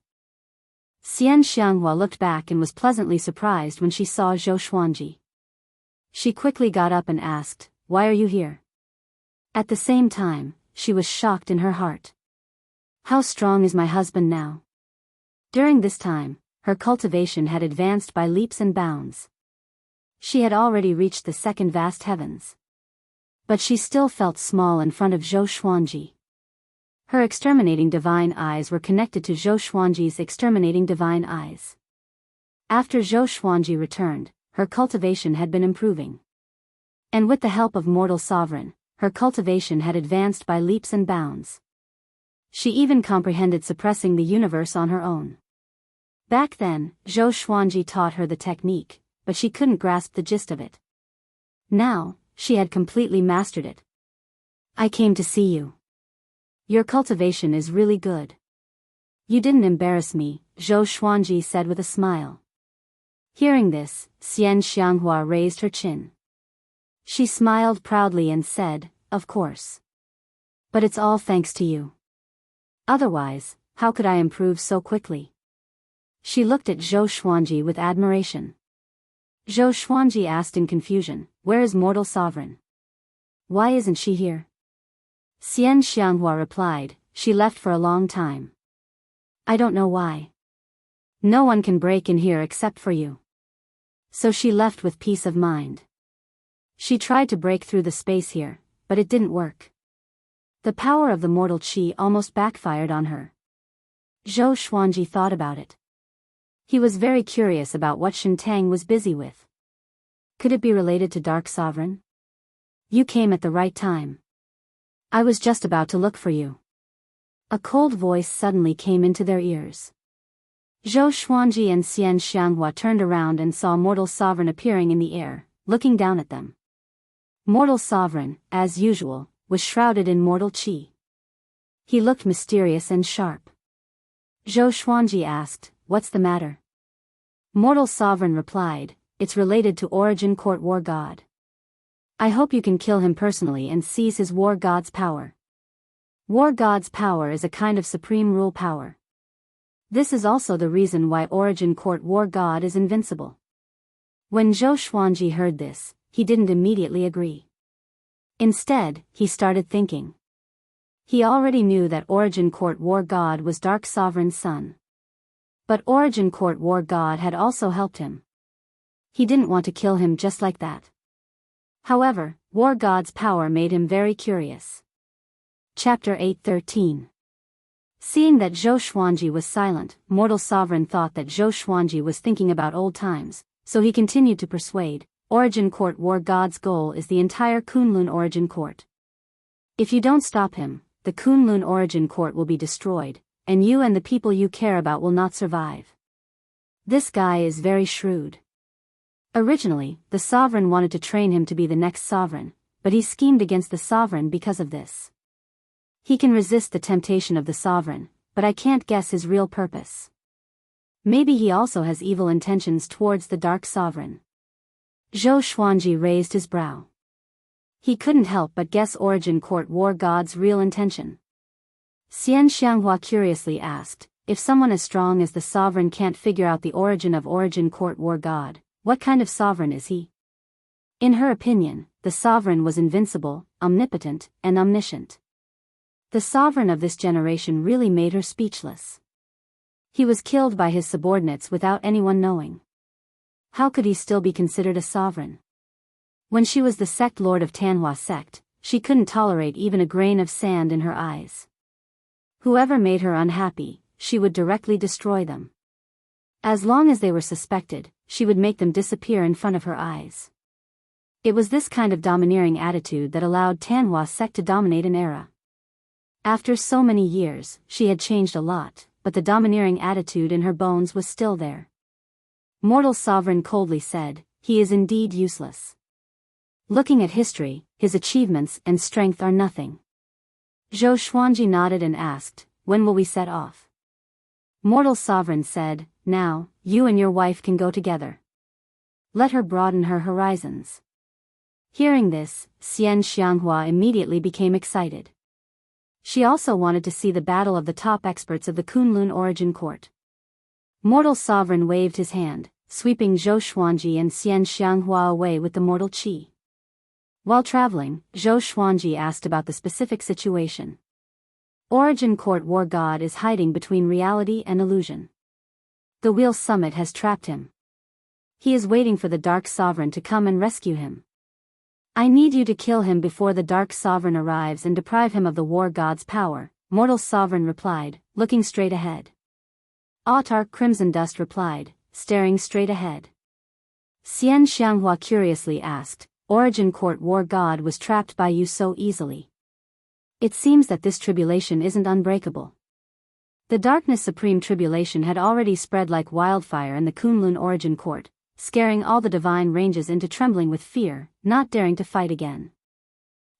Xianxia looked back and was pleasantly surprised when she saw Zhou Xuanji. She quickly got up and asked, "Why are you here?" At the same time, she was shocked in her heart. How strong is my husband now? During this time, her cultivation had advanced by leaps and bounds. She had already reached the second vast heavens. But she still felt small in front of Zhou Xuanji. Her exterminating divine eyes were connected to Zhou Xuanji's exterminating divine eyes. After Zhou Xuanji returned, her cultivation had been improving. And with the help of Mortal Sovereign, her cultivation had advanced by leaps and bounds. She even comprehended suppressing the universe on her own. Back then, Zhou Xuanji taught her the technique, but she couldn't grasp the gist of it. Now, she had completely mastered it. "I came to see you. Your cultivation is really good. You didn't embarrass me," Zhou Xuanji said with a smile. Hearing this, Xianxia raised her chin. She smiled proudly and said, "Of course. But it's all thanks to you. Otherwise, how could I improve so quickly?" She looked at Zhou Xuanji with admiration. Zhou Xuanji asked in confusion, "Where is Mortal Sovereign? Why isn't she here?" Xianxia replied, "She left for a long time." I don't know why. No one can break in here except for you. So she left with peace of mind. She tried to break through the space here, but it didn't work. The power of the mortal qi almost backfired on her. Zhou Xuanji thought about it. He was very curious about what Shen Tang was busy with. Could it be related to Dark Sovereign? You came at the right time. I was just about to look for you. A cold voice suddenly came into their ears. Zhou Xuanji and Xian Xianghua turned around and saw Mortal Sovereign appearing in the air, looking down at them. Mortal Sovereign, as usual, was shrouded in mortal qi. He looked mysterious and sharp. Zhou Xuanji asked, "What's the matter?" Mortal Sovereign replied, "It's related to Origin Court War God. I hope you can kill him personally and seize his War God's power. War God's power is a kind of supreme rule power. This is also the reason why Origin Court War God is invincible." When Zhou Xuanji heard this, he didn't immediately agree. Instead, he started thinking. He already knew that Origin Court War God was Dark Sovereign's son. But Origin Court War God had also helped him. He didn't want to kill him just like that. However, War God's power made him very curious. Chapter 8:13. Seeing that Zhou Xuanji was silent, Mortal Sovereign thought that Zhou Xuanji was thinking about old times, so he continued to persuade. Origin Court War God's goal is the entire Kunlun Origin Court. If you don't stop him, the Kunlun Origin Court will be destroyed, and you and the people you care about will not survive. This guy is very shrewd. Originally, the sovereign wanted to train him to be the next sovereign, but he schemed against the sovereign because of this. He can resist the temptation of the sovereign, but I can't guess his real purpose. Maybe he also has evil intentions towards the Dark Sovereign. Zhou Xuanji raised his brow. He couldn't help but guess Origin Court War God's real intention. Xian Xianghua curiously asked, "If someone as strong as the sovereign can't figure out the origin of Origin Court War God, what kind of sovereign is he?" In her opinion, the sovereign was invincible, omnipotent, and omniscient. The sovereign of this generation really made her speechless. He was killed by his subordinates without anyone knowing. How could he still be considered a sovereign? When she was the sect lord of Tanhua sect, she couldn't tolerate even a grain of sand in her eyes. Whoever made her unhappy, she would directly destroy them. As long as they were suspected, she would make them disappear in front of her eyes. It was this kind of domineering attitude that allowed Tanhua sect to dominate an era. After so many years, she had changed a lot, but the domineering attitude in her bones was still there. Mortal Sovereign coldly said, "He is indeed useless. Looking at history, his achievements and strength are nothing." Zhou Xuanji nodded and asked, "When will we set off?" Mortal Sovereign said, "Now, you and your wife can go together. Let her broaden her horizons." Hearing this, Xian Xianghua immediately became excited. She also wanted to see the battle of the top experts of the Kunlun Origin Court. Mortal Sovereign waved his hand, sweeping Zhou Xuanji and Xian Xianghua away with the mortal qi. While traveling, Zhou Xuanji asked about the specific situation. Origin Court War God is hiding between reality and illusion. The Wheel Summit has trapped him. He is waiting for the Dark Sovereign to come and rescue him. I need you to kill him before the Dark Sovereign arrives and deprive him of the War God's power, Mortal Sovereign replied, looking straight ahead. Autark Crimson Dust replied, staring straight ahead. Xian Xianghua curiously asked, "Origin Court War God was trapped by you so easily? It seems that this tribulation isn't unbreakable." The Darkness Supreme Tribulation had already spread like wildfire in the Kunlun Origin Court, scaring all the divine ranges into trembling with fear, not daring to fight again.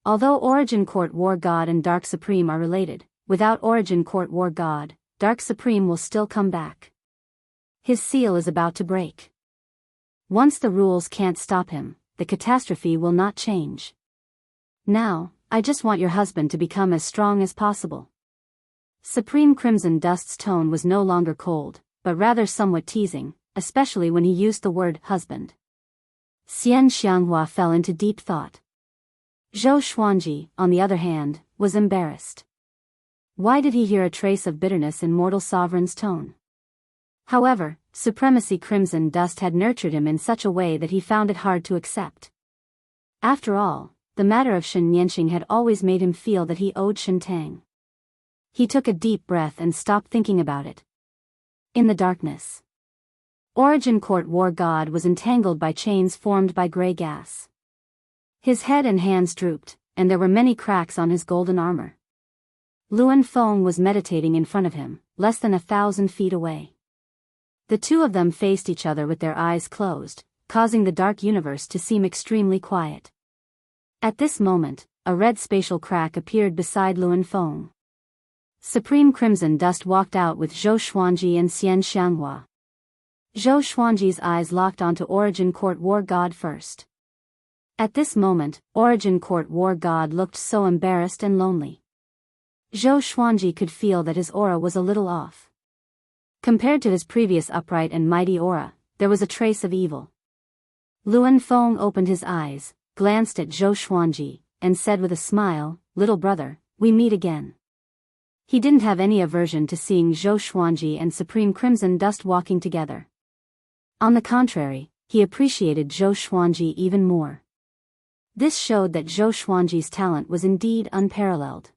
Although Origin Court War God and Dark Supreme are related, without Origin Court War God, Dark Supreme will still come back. His seal is about to break. Once the rules can't stop him, the catastrophe will not change. Now, I just want your husband to become as strong as possible. Supreme Crimson Dust's tone was no longer cold, but rather somewhat teasing, especially when he used the word husband. Xian Xianghua fell into deep thought. Zhou Xuanji, on the other hand, was embarrassed. Why did he hear a trace of bitterness in mortal sovereign's tone? However, supremacy Crimson Dust had nurtured him in such a way that he found it hard to accept. After all, the matter of Shen Nianxing had always made him feel that he owed Shen Tang. He took a deep breath and stopped thinking about it. In the darkness, Origin Court War God was entangled by chains formed by gray gas. His head and hands drooped, and there were many cracks on his golden armor. Luan Feng was meditating in front of him, less than 1,000 feet away. The two of them faced each other with their eyes closed, causing the dark universe to seem extremely quiet. At this moment, a red spatial crack appeared beside Luan Feng. Supreme Crimson Dust walked out with Zhou Xuanji and Xian Xianghua. Zhou Xuanji's eyes locked onto Origin Court War God first. At this moment, Origin Court War God looked so embarrassed and lonely. Zhou Xuanji could feel that his aura was a little off. Compared to his previous upright and mighty aura, there was a trace of evil. Luan Feng opened his eyes, glanced at Zhou Xuanji, and said with a smile, "Little brother, we meet again." He didn't have any aversion to seeing Zhou Xuanji and Supreme Crimson Dust walking together. On the contrary, he appreciated Zhou Xuanji even more. This showed that Zhou Xuanji's talent was indeed unparalleled.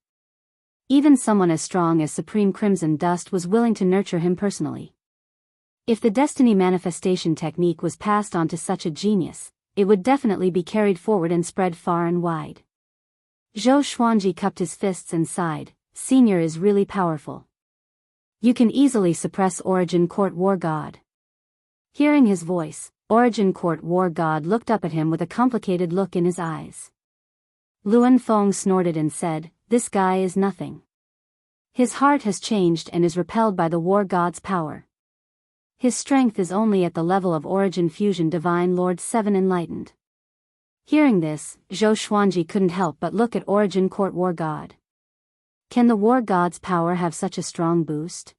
Even someone as strong as Supreme Crimson Dust was willing to nurture him personally. If the destiny manifestation technique was passed on to such a genius, it would definitely be carried forward and spread far and wide. Zhou Xuanji cupped his fists and sighed, "Senior is really powerful. You can easily suppress Origin Court War God." Hearing his voice, Origin Court War God looked up at him with a complicated look in his eyes. Luan Feng snorted and said, "This guy is nothing. His heart has changed and is repelled by the War God's power. His strength is only at the level of Origin Fusion Divine Lord 7 Enlightened." Hearing this, Zhou Xuanji couldn't help but look at Origin Court War God. Can the War God's power have such a strong boost?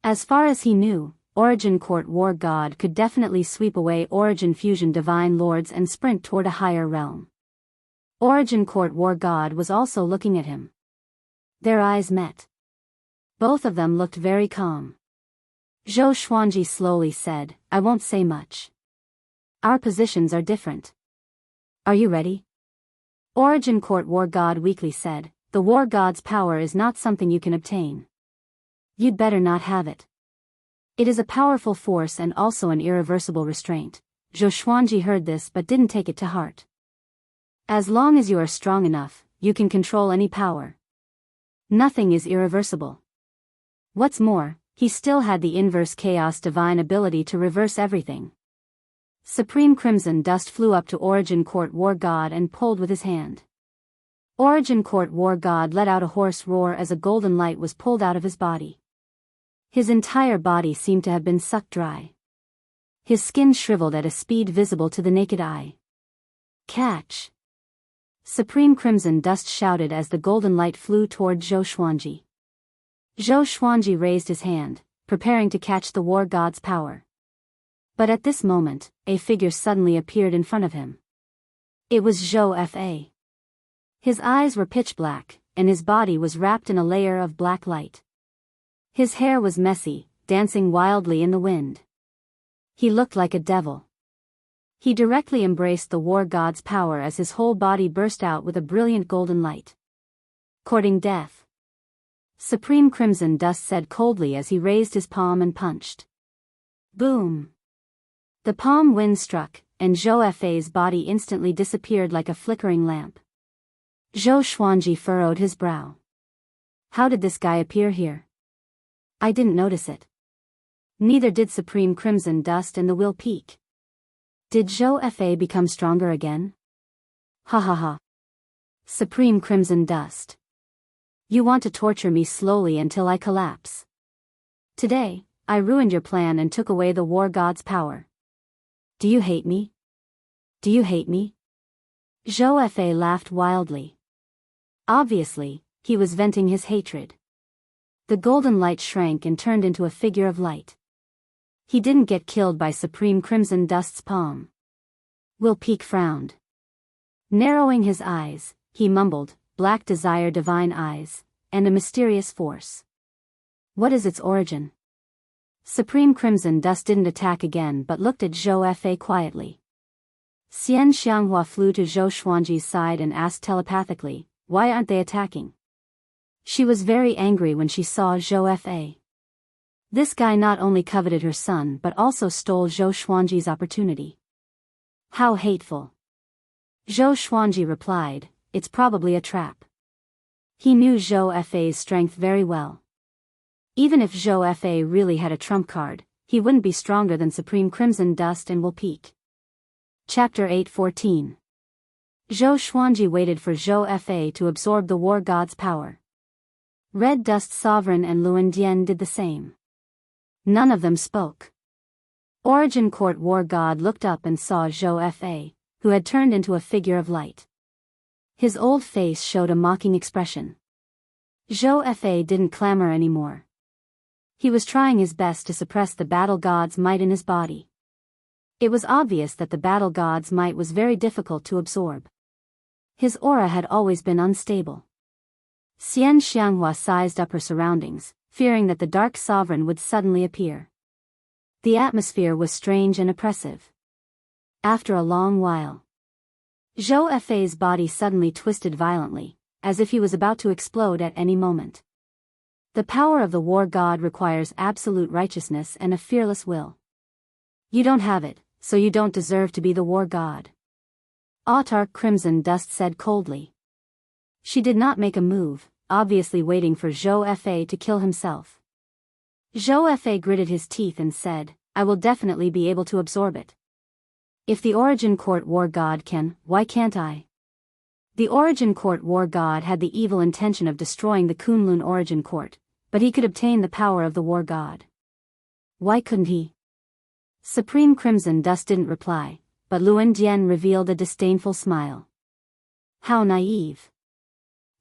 As far as he knew, Origin Court War God could definitely sweep away Origin Fusion Divine Lords and sprint toward a higher realm. Origin Court War God was also looking at him. Their eyes met. Both of them looked very calm. Zhou Xuanji slowly said, "I won't say much. Our positions are different. Are you ready?" Origin Court War God weakly said, "The War God's power is not something you can obtain. You'd better not have it. It is a powerful force and also an irreversible restraint." Zhou Xuanji heard this but didn't take it to heart. As long as you are strong enough, you can control any power. Nothing is irreversible. What's more, he still had the inverse chaos divine ability to reverse everything. Supreme Crimson Dust flew up to Origin Court War God and pulled with his hand. Origin Court War God let out a hoarse roar as a golden light was pulled out of his body. His entire body seemed to have been sucked dry. His skin shriveled at a speed visible to the naked eye. "Catch!" Supreme Crimson Dust shouted as the golden light flew toward Zhou Xuanji. Zhou Xuanji raised his hand, preparing to catch the War God's power. But at this moment, a figure suddenly appeared in front of him. It was Zhou Fa. His eyes were pitch black, and his body was wrapped in a layer of black light. His hair was messy, dancing wildly in the wind. He looked like a devil. He directly embraced the War God's power as his whole body burst out with a brilliant golden light. "Courting death," Supreme Crimson Dust said coldly as he raised his palm and punched. Boom! The palm wind struck, and Zhou Fa's body instantly disappeared like a flickering lamp. Zhou Xuanji furrowed his brow. How did this guy appear here? I didn't notice it. Neither did Supreme Crimson Dust and the Will Peak. Did Zhou Fa become stronger again? Ha ha ha. Supreme Crimson Dust. You want to torture me slowly until I collapse. Today, I ruined your plan and took away the War God's power. Do you hate me? Do you hate me? Zhou Fa laughed wildly. Obviously, he was venting his hatred. The golden light shrank and turned into a figure of light. He didn't get killed by Supreme Crimson Dust's palm. Will Peak frowned. Narrowing his eyes, he mumbled, "Black desire divine eyes, and a mysterious force. What is its origin? Supreme Crimson Dust didn't attack again but looked at Zhou Fa quietly. Xianxia flew to Zhou Xuanji's side and asked telepathically, "Why aren't they attacking?" She was very angry when she saw Zhou Fa. This guy not only coveted her son but also stole Zhou Xuanji's opportunity. How hateful. Zhou Xuanji replied, "It's probably a trap." He knew Zhou Fa's strength very well. Even if Zhou Fa really had a trump card, he wouldn't be stronger than Supreme Crimson Dust and will peak. Chapter 8:14. Zhou Xuanji waited for Zhou Fa to absorb the war god's power. Red Dust Sovereign and Luan Dian did the same. None of them spoke. Origin Court War God looked up and saw Zhou Fa, who had turned into a figure of light. His old face showed a mocking expression. Zhou Fa didn't clamor anymore. He was trying his best to suppress the battle god's might in his body. It was obvious that the battle god's might was very difficult to absorb. His aura had always been unstable. Xianxia sized up her surroundings, fearing that the Dark Sovereign would suddenly appear. The atmosphere was strange and oppressive. After a long while, Zhou Fa's body suddenly twisted violently, as if he was about to explode at any moment. The power of the war god requires absolute righteousness and a fearless will. You don't have it, so you don't deserve to be the war god. Autark Crimson Dust said coldly. She did not make a move, obviously waiting for Zhou Fa to kill himself. Zhou Fa gritted his teeth and said, "I will definitely be able to absorb it. If the Origin Court War God can, why can't I?" The Origin Court War God had the evil intention of destroying the Kunlun Origin Court, but he could obtain the power of the War God. Why couldn't he? Supreme Crimson Dust didn't reply, but Luan Dian revealed a disdainful smile. How naive.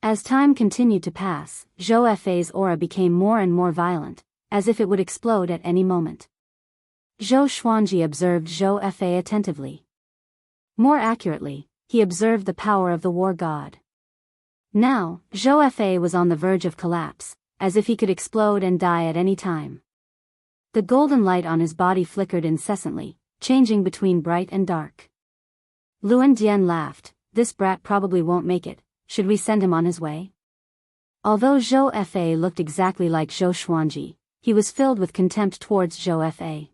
As time continued to pass, Zhou Fa's aura became more and more violent, as if it would explode at any moment. Zhou Xuanji observed Zhou Fa attentively. More accurately, he observed the power of the war god. Now, Zhou Fa was on the verge of collapse, as if he could explode and die at any time. The golden light on his body flickered incessantly, changing between bright and dark. Luan Dian laughed, "This brat probably won't make it, should we send him on his way?" Although Zhou Fa looked exactly like Zhou Xuanji, he was filled with contempt towards Zhou Fa.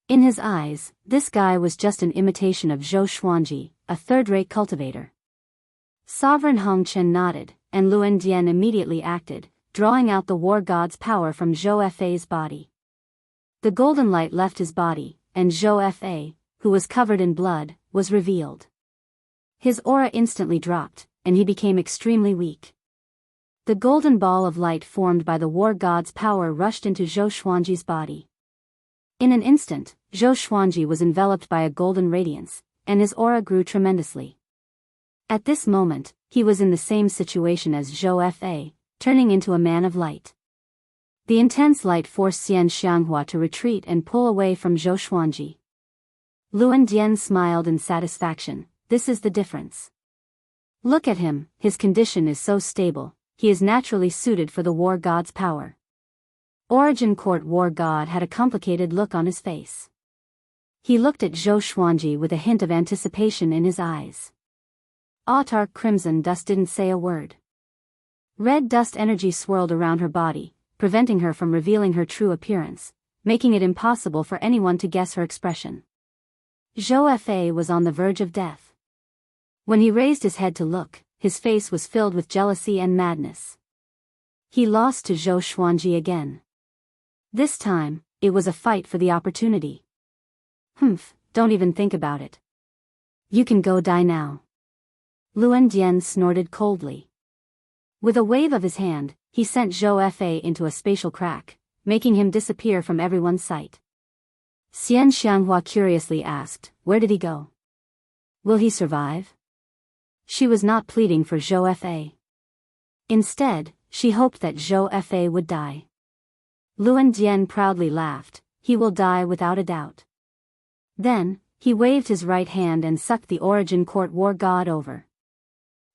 In his eyes, this guy was just an imitation of Zhou Xuanji, a third-rate cultivator. Sovereign Hong Chen nodded, and Luan Dian immediately acted, drawing out the war god's power from Zhou Fa's body. The golden light left his body, and Zhou Fa, who was covered in blood, was revealed. His aura instantly dropped, and he became extremely weak. The golden ball of light formed by the war god's power rushed into Zhou Xuanji's body. In an instant, Zhou Xuanji was enveloped by a golden radiance, and his aura grew tremendously. At this moment, he was in the same situation as Zhou Fa, turning into a man of light. The intense light forced Xianxia to retreat and pull away from Zhou Xuanji. Luan Dian smiled in satisfaction. "This is the difference. Look at him, his condition is so stable, he is naturally suited for the war god's power." Origin Court War God had a complicated look on his face. He looked at Zhou Xuanji with a hint of anticipation in his eyes. Autark Crimson Dust didn't say a word. Red dust energy swirled around her body, preventing her from revealing her true appearance, making it impossible for anyone to guess her expression. Zhou Fa was on the verge of death. When he raised his head to look, his face was filled with jealousy and madness. He lost to Zhou Xuanji again. This time, it was a fight for the opportunity. Don't even think about it. You can go die now. Luan Dian snorted coldly. With a wave of his hand, he sent Zhou Fa into a spatial crack, making him disappear from everyone's sight. Xianxia curiously asked, "Where did he go? Will he survive?" She was not pleading for Zhou Fa. Instead, she hoped that Zhou Fa would die. Luan Dian proudly laughed, "He will die without a doubt." Then, he waved his right hand and sucked the Origin Court War God over.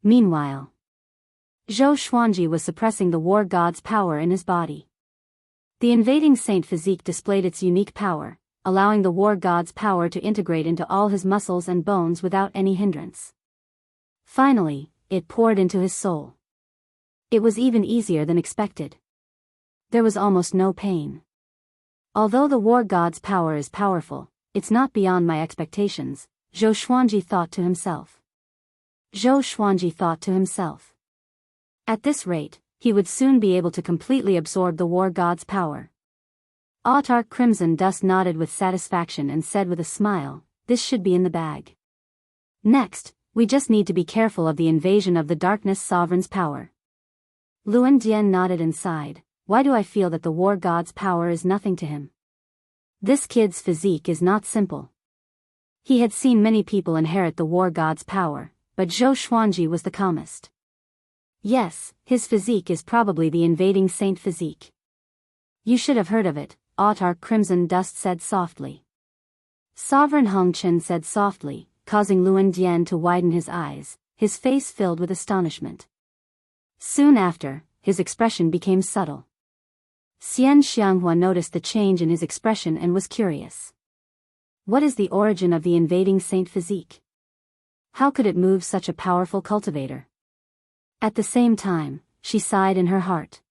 Meanwhile, Zhou Xuanji was suppressing the war god's power in his body. The invading saint physique displayed its unique power, allowing the war god's power to integrate into all his muscles and bones without any hindrance. Finally, it poured into his soul. It was even easier than expected. There was almost no pain. Although the war god's power is powerful, it's not beyond my expectations, Zhou Xuanji thought to himself. At this rate, he would soon be able to completely absorb the war god's power. Autarch Crimson Dust nodded with satisfaction and said with a smile, "This should be in the bag. Next, we just need to be careful of the invasion of the Darkness Sovereign's power." Luan Dian nodded and sighed. Why do I feel that the war god's power is nothing to him? This kid's physique is not simple. He had seen many people inherit the war god's power, but Zhou Xuanji was the calmest. Yes, his physique is probably the invading saint physique. You should have heard of it, Autarch Crimson Dust said softly. Sovereign Hong Chen said softly, causing Luan Dian to widen his eyes, his face filled with astonishment. Soon after, his expression became subtle. Xianxia noticed the change in his expression and was curious. What is the origin of the invading saint physique? How could it move such a powerful cultivator? At the same time, she sighed in her heart.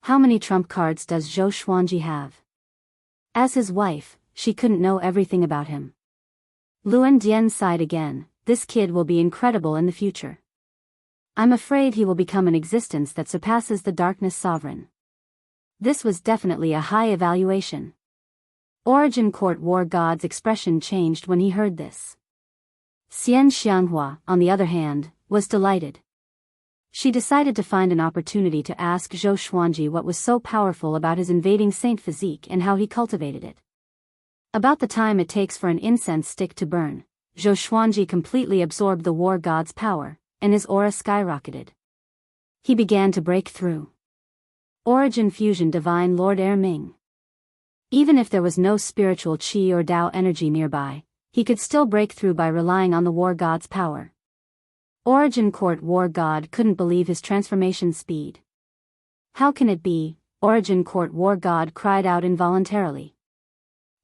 How many trump cards does Zhou Xuanji have? As his wife, she couldn't know everything about him. Luan Dian sighed again. This kid will be incredible in the future. I'm afraid he will become an existence that surpasses the Darkness Sovereign. This was definitely a high evaluation. Origin Court War God's expression changed when he heard this. Xianxia, on the other hand, was delighted. She decided to find an opportunity to ask Zhou Xuanji what was so powerful about his invading saint physique and how he cultivated it. About the time it takes for an incense stick to burn, Zhou Xuanji completely absorbed the war god's power, and his aura skyrocketed. He began to break through. Origin Fusion Divine Lord Ming. Even if there was no spiritual qi or Dao energy nearby, he could still break through by relying on the war god's power. Origin Court War God couldn't believe his transformation speed. How can it be? Origin Court War God cried out involuntarily.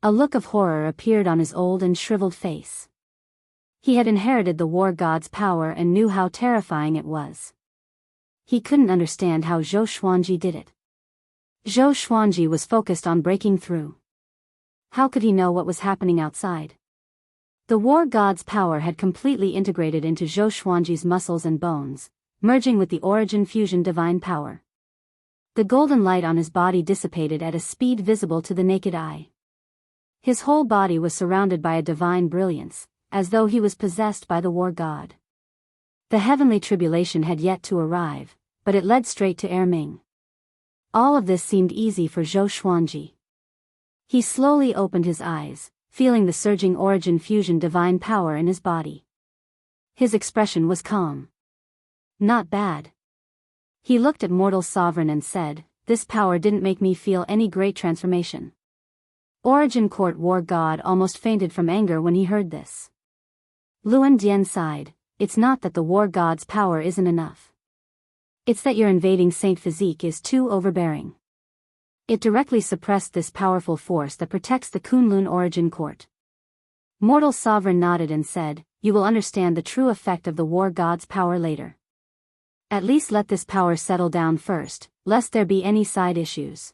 A look of horror appeared on his old and shriveled face. He had inherited the war god's power and knew how terrifying it was. He couldn't understand how Zhou Xuanji did it. Zhou Xuanji was focused on breaking through. How could he know what was happening outside? The war god's power had completely integrated into Zhou Xuanji's muscles and bones, merging with the origin fusion divine power. The golden light on his body dissipated at a speed visible to the naked eye. His whole body was surrounded by a divine brilliance, as though he was possessed by the war god. The heavenly tribulation had yet to arrive, but it led straight to Ming. All of this seemed easy for Zhou Xuanji. He slowly opened his eyes, feeling the surging origin fusion divine power in his body. His expression was calm. Not bad. He looked at mortal sovereign and said, "This power didn't make me feel any great transformation." Origin Court War God almost fainted from anger when he heard this. Luan Dian sighed. It's not that the war god's power isn't enough. It's that your invading saint physique is too overbearing. It directly suppressed this powerful force that protects the Kunlun origin court. Mortal Sovereign nodded and said, "You will understand the true effect of the war god's power later. At least let this power settle down first, lest there be any side issues."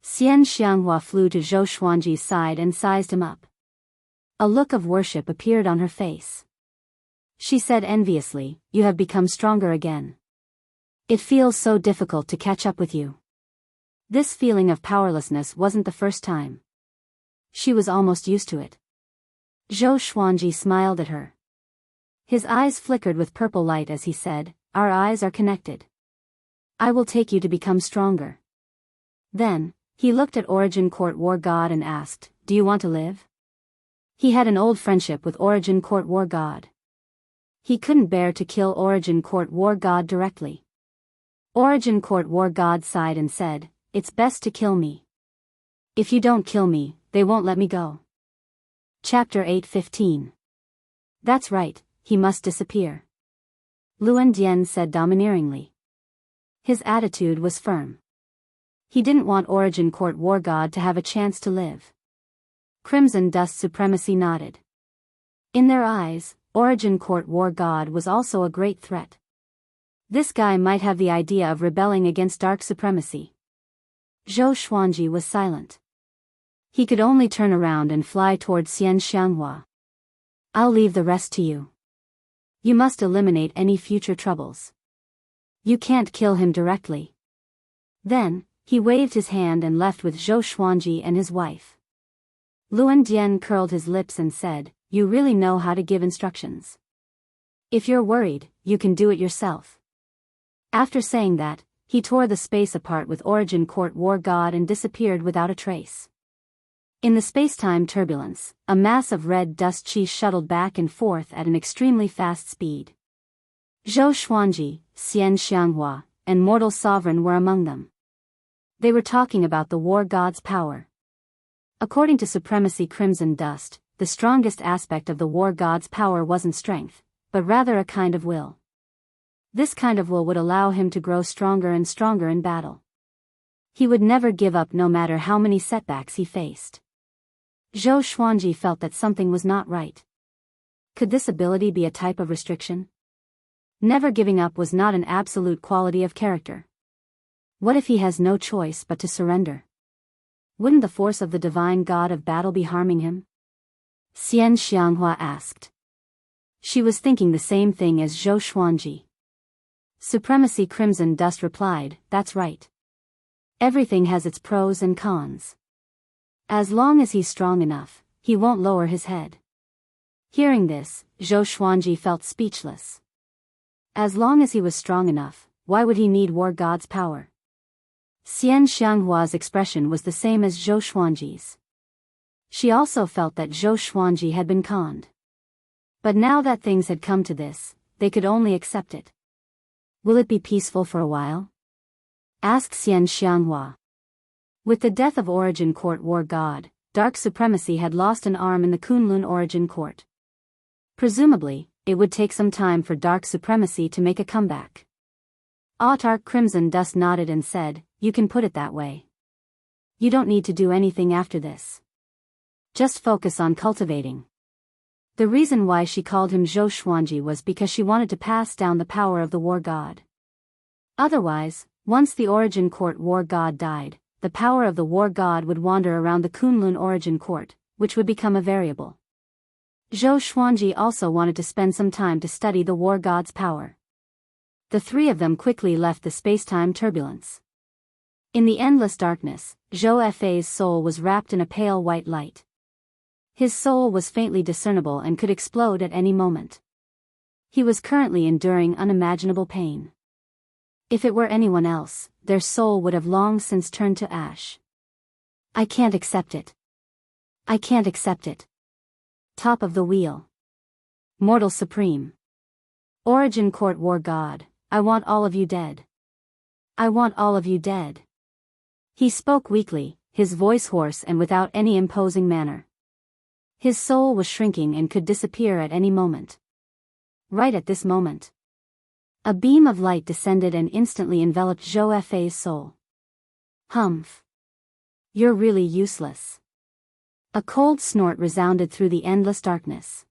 Xianxia flew to Zhou Xuanji's side and sized him up. A look of worship appeared on her face. She said enviously, "You have become stronger again. It feels so difficult to catch up with you." This feeling of powerlessness wasn't the first time. She was almost used to it. Zhou Xuanji smiled at her. His eyes flickered with purple light as he said, "Our eyes are connected. I will take you to become stronger." Then, he looked at Origin Court War God and asked, "Do you want to live?" He had an old friendship with Origin Court War God. He couldn't bear to kill Origin Court War God directly. Origin Court War God sighed and said, "It's best to kill me. If you don't kill me, they won't let me go." Chapter 8:15. That's right, he must disappear. Luan Dian said domineeringly. His attitude was firm. He didn't want Origin Court War God to have a chance to live. Crimson Dust Supremacy nodded. In their eyes, Origin Court War God was also a great threat. This guy might have the idea of rebelling against dark supremacy. Zhou Xuanji was silent. He could only turn around and fly towards Xianxia. I'll leave the rest to you. You must eliminate any future troubles. You can't kill him directly. Then, he waved his hand and left with Zhou Xuanji and his wife. Luan Dian curled his lips and said, "You really know how to give instructions. If you're worried, you can do it yourself." After saying that, he tore the space apart with Origin Court War God and disappeared without a trace. In the space-time turbulence, a mass of red dust cheese shuttled back and forth at an extremely fast speed. Zhou Xuanji, Xianxia, and Mortal Sovereign were among them. They were talking about the war god's power. According to Supremacy Crimson Dust, the strongest aspect of the war god's power wasn't strength, but rather a kind of will. This kind of will would allow him to grow stronger and stronger in battle. He would never give up no matter how many setbacks he faced. Zhou Xuanji felt that something was not right. Could this ability be a type of restriction? Never giving up was not an absolute quality of character. What if he has no choice but to surrender? Wouldn't the force of the divine god of battle be harming him? Xianxia asked. She was thinking the same thing as Zhou Xuanji. Supremacy Crimson Dust replied, "That's right. Everything has its pros and cons. As long as he's strong enough, he won't lower his head." Hearing this, Zhou Xuanji felt speechless. As long as he was strong enough, why would he need war god's power? Xianxia's expression was the same as Zhou Xuanji's. She also felt that Zhou Xuanji had been conned. But now that things had come to this, they could only accept it. Will it be peaceful for a while? Asked Xianxia. With the death of Origin Court War God, Dark Supremacy had lost an arm in the Kunlun Origin Court. Presumably, it would take some time for Dark Supremacy to make a comeback. Autark Crimson Dust nodded and said, "You can put it that way. You don't need to do anything after this. Just focus on cultivating." The reason why she called him Zhou Xuanji was because she wanted to pass down the power of the war god. Otherwise, once the Origin Court war god died, the power of the war god would wander around the Kunlun Origin Court, which would become a variable. Zhou Xuanji also wanted to spend some time to study the war god's power. The three of them quickly left the space-time turbulence. In the endless darkness, Zhou Fa's soul was wrapped in a pale white light. His soul was faintly discernible and could explode at any moment. He was currently enduring unimaginable pain. If it were anyone else, their soul would have long since turned to ash. "I can't accept it. I can't accept it." Top of the wheel. Mortal Supreme. Origin Court War God, I want all of you dead. I want all of you dead. He spoke weakly, his voice hoarse and without any imposing manner. His soul was shrinking and could disappear at any moment. Right at this moment, a beam of light descended and instantly enveloped Zhou Fa's soul. "Humph. You're really useless." A cold snort resounded through the endless darkness.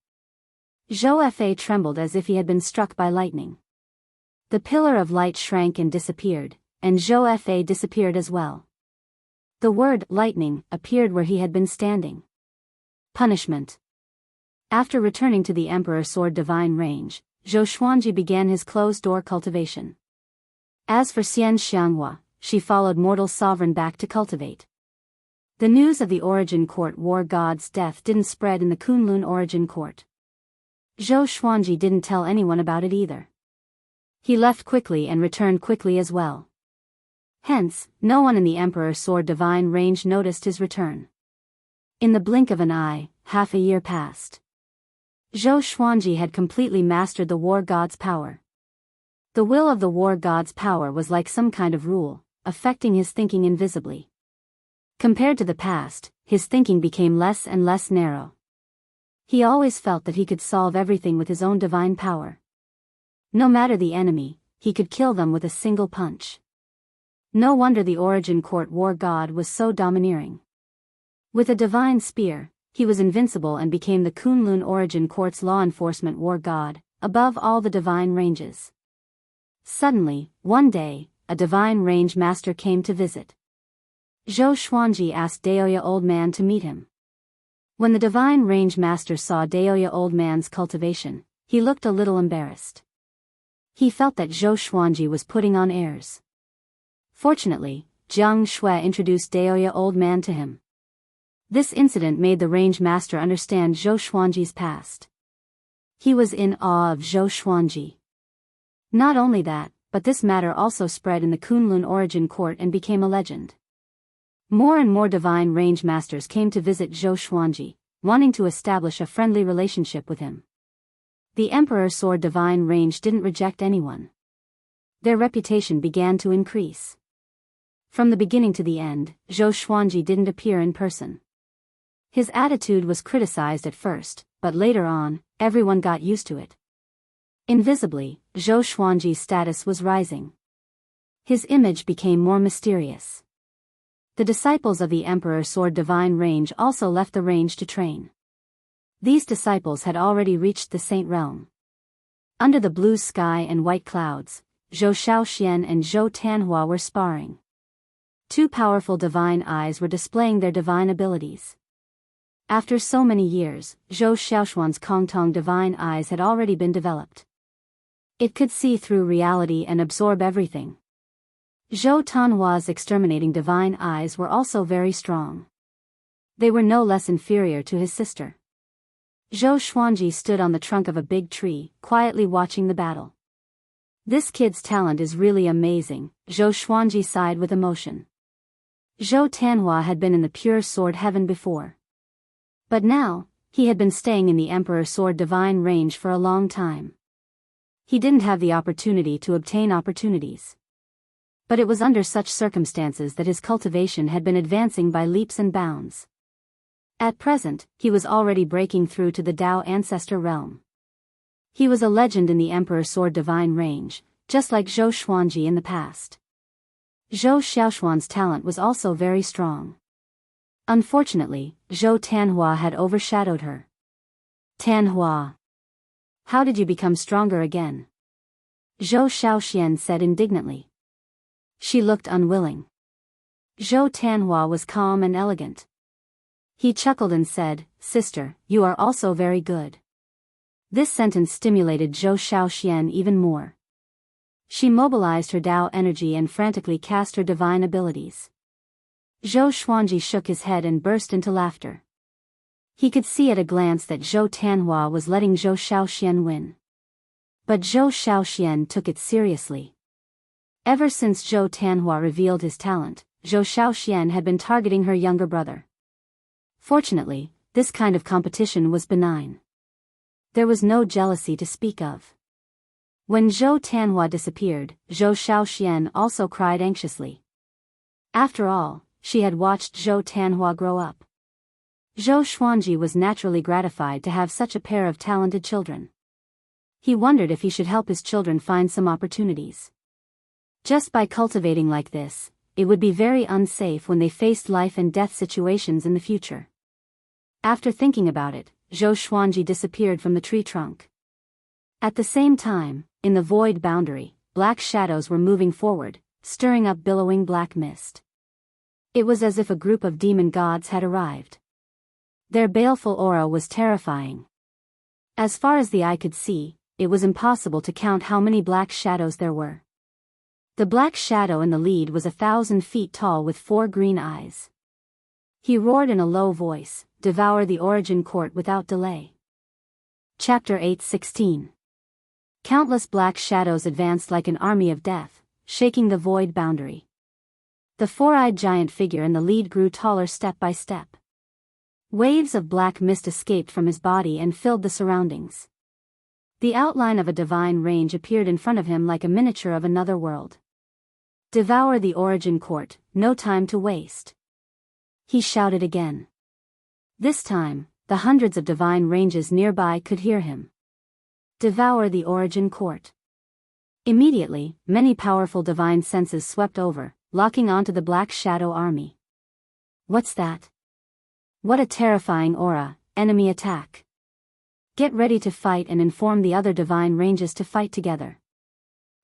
Zhou Fa trembled as if he had been struck by lightning. The pillar of light shrank and disappeared, and Zhou Fa disappeared as well. The word lightning appeared where he had been standing. Punishment. After returning to the Emperor Sword Divine Range, Zhou Xuanji began his closed-door cultivation. As for Xianxia, she followed Mortal Sovereign back to cultivate. The news of the Origin Court war god's death didn't spread in the Kunlun Origin Court. Zhou Xuanji didn't tell anyone about it either. He left quickly and returned quickly as well. Hence, no one in the Emperor Sword Divine Range noticed his return. In the blink of an eye, half a year passed. Zhou Xuanji had completely mastered the war god's power. The will of the war god's power was like some kind of rule, affecting his thinking invisibly. Compared to the past, his thinking became less and less narrow. He always felt that he could solve everything with his own divine power. No matter the enemy, he could kill them with a single punch. No wonder the Origin Court war god was so domineering. With a divine spear, he was invincible and became the Kunlun Origin Court's law enforcement war god, above all the divine ranges. Suddenly, one day, a divine range master came to visit. Zhou Xuanji asked Daoist Old Man to meet him. When the divine range master saw Daoist Old Man's cultivation, he looked a little embarrassed. He felt that Zhou Xuanji was putting on airs. Fortunately, Jiang Shui introduced Daoist Old Man to him. This incident made the range master understand Zhou Xuanji's past. He was in awe of Zhou Xuanji. Not only that, but this matter also spread in the Kunlun Origin Court and became a legend. More and more divine range masters came to visit Zhou Xuanji, wanting to establish a friendly relationship with him. The Emperor Sword Divine Range didn't reject anyone. Their reputation began to increase. From the beginning to the end, Zhou Xuanji didn't appear in person. His attitude was criticized at first, but later on, everyone got used to it. Invisibly, Zhou Xuanji's status was rising. His image became more mysterious. The disciples of the Emperor Sword Divine Range also left the range to train. These disciples had already reached the Saint Realm. Under the blue sky and white clouds, Zhou Xiaoxian and Zhou Tanhua were sparring. Two powerful divine eyes were displaying their divine abilities. After so many years, Zhou Xiaoxuan's Kongtong divine eyes had already been developed. It could see through reality and absorb everything. Zhou Tanhua's exterminating divine eyes were also very strong. They were no less inferior to his sister. Zhou Xuanji stood on the trunk of a big tree, quietly watching the battle. This kid's talent is really amazing, Zhou Xuanji sighed with emotion. Zhou Tanhua had been in the pure sword heaven before. But now, he had been staying in the Emperor Sword Divine Range for a long time. He didn't have the opportunity to obtain opportunities. But it was under such circumstances that his cultivation had been advancing by leaps and bounds. At present, he was already breaking through to the Dao Ancestor realm. He was a legend in the Emperor Sword Divine Range, just like Zhou Xuanji in the past. Zhou Xiaoxuan's talent was also very strong. Unfortunately, Zhou Tanhua had overshadowed her. Tanhua, how did you become stronger again? Zhou Xiaoxian said indignantly. She looked unwilling. Zhou Tanhua was calm and elegant. He chuckled and said, "Sister, you are also very good." This sentence stimulated Zhou Xiaoxian even more. She mobilized her Dao energy and frantically cast her divine abilities. Zhou Xuanji shook his head and burst into laughter. He could see at a glance that Zhou Tanhua was letting Zhou Xiaoxian win. But Zhou Xiaoxian took it seriously. Ever since Zhou Tanhua revealed his talent, Zhou Xiaoxian had been targeting her younger brother. Fortunately, this kind of competition was benign. There was no jealousy to speak of. When Zhou Tanhua disappeared, Zhou Xiaoxian also cried anxiously. After all, she had watched Zhou Tanhua grow up. Zhou Xuanji was naturally gratified to have such a pair of talented children. He wondered if he should help his children find some opportunities. Just by cultivating like this, it would be very unsafe when they faced life and death situations in the future. After thinking about it, Zhou Xuanji disappeared from the tree trunk. At the same time, in the void boundary, black shadows were moving forward, stirring up billowing black mist. It was as if a group of demon gods had arrived. Their baleful aura was terrifying. As far as the eye could see, it was impossible to count how many black shadows there were. The black shadow in the lead was 1,000 feet tall with 4 green eyes. He roared in a low voice, "Devour the Origin Court without delay." Chapter 8:16. Countless black shadows advanced like an army of death, shaking the void boundary. The 4-eyed giant figure in the lead grew taller step by step. Waves of black mist escaped from his body and filled the surroundings. The outline of a divine range appeared in front of him like a miniature of another world. "Devour the Origin Court, no time to waste," he shouted again. This time, the hundreds of divine ranges nearby could hear him. "Devour the Origin Court." Immediately, many powerful divine senses swept over, locking onto the Black Shadow army. What's that? What a terrifying aura, enemy attack. Get ready to fight and inform the other divine ranges to fight together.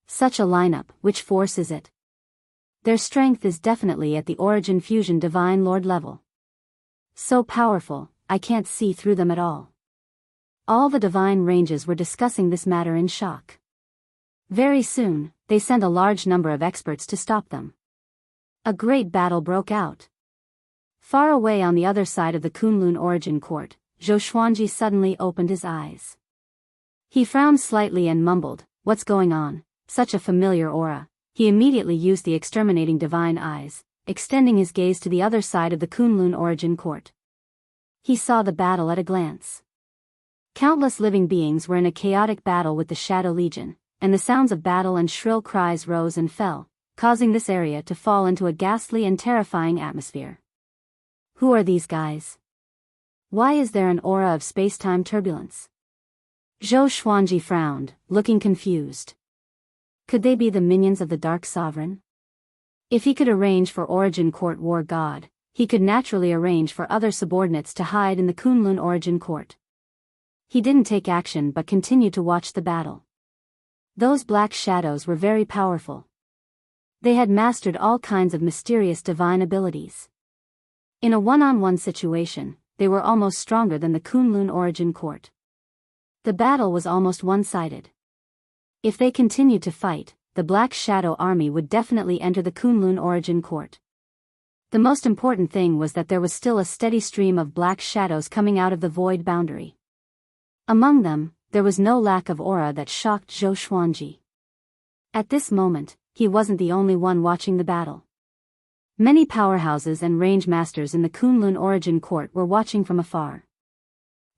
Such a lineup, which force is it? Their strength is definitely at the Origin Fusion Divine Lord level. So powerful, I can't see through them at all. All the divine ranges were discussing this matter in shock. Very soon, they sent a large number of experts to stop them. A great battle broke out. Far away on the other side of the Kunlun Origin Court, Zhou Xuanji suddenly opened his eyes. He frowned slightly and mumbled, "What's going on? Such a familiar aura." He immediately used the exterminating divine eyes, extending his gaze to the other side of the Kunlun Origin Court. He saw the battle at a glance. Countless living beings were in a chaotic battle with the Shadow Legion, and the sounds of battle and shrill cries rose and fell, causing this area to fall into a ghastly and terrifying atmosphere. Who are these guys? Why is there an aura of space-time turbulence? Zhou Xuanji frowned, looking confused. Could they be the minions of the Dark Sovereign? If he could arrange for Origin Court War God, he could naturally arrange for other subordinates to hide in the Kunlun Origin Court. He didn't take action but continued to watch the battle. Those black shadows were very powerful. They had mastered all kinds of mysterious divine abilities. In a one-on-one situation, they were almost stronger than the Kunlun Origin Court. The battle was almost one-sided. If they continued to fight, the Black Shadow army would definitely enter the Kunlun Origin Court. The most important thing was that there was still a steady stream of black shadows coming out of the void boundary. Among them, there was no lack of aura that shocked Zhou Xuanji. At this moment, he wasn't the only one watching the battle. Many powerhouses and range masters in the Kunlun Origin Court were watching from afar.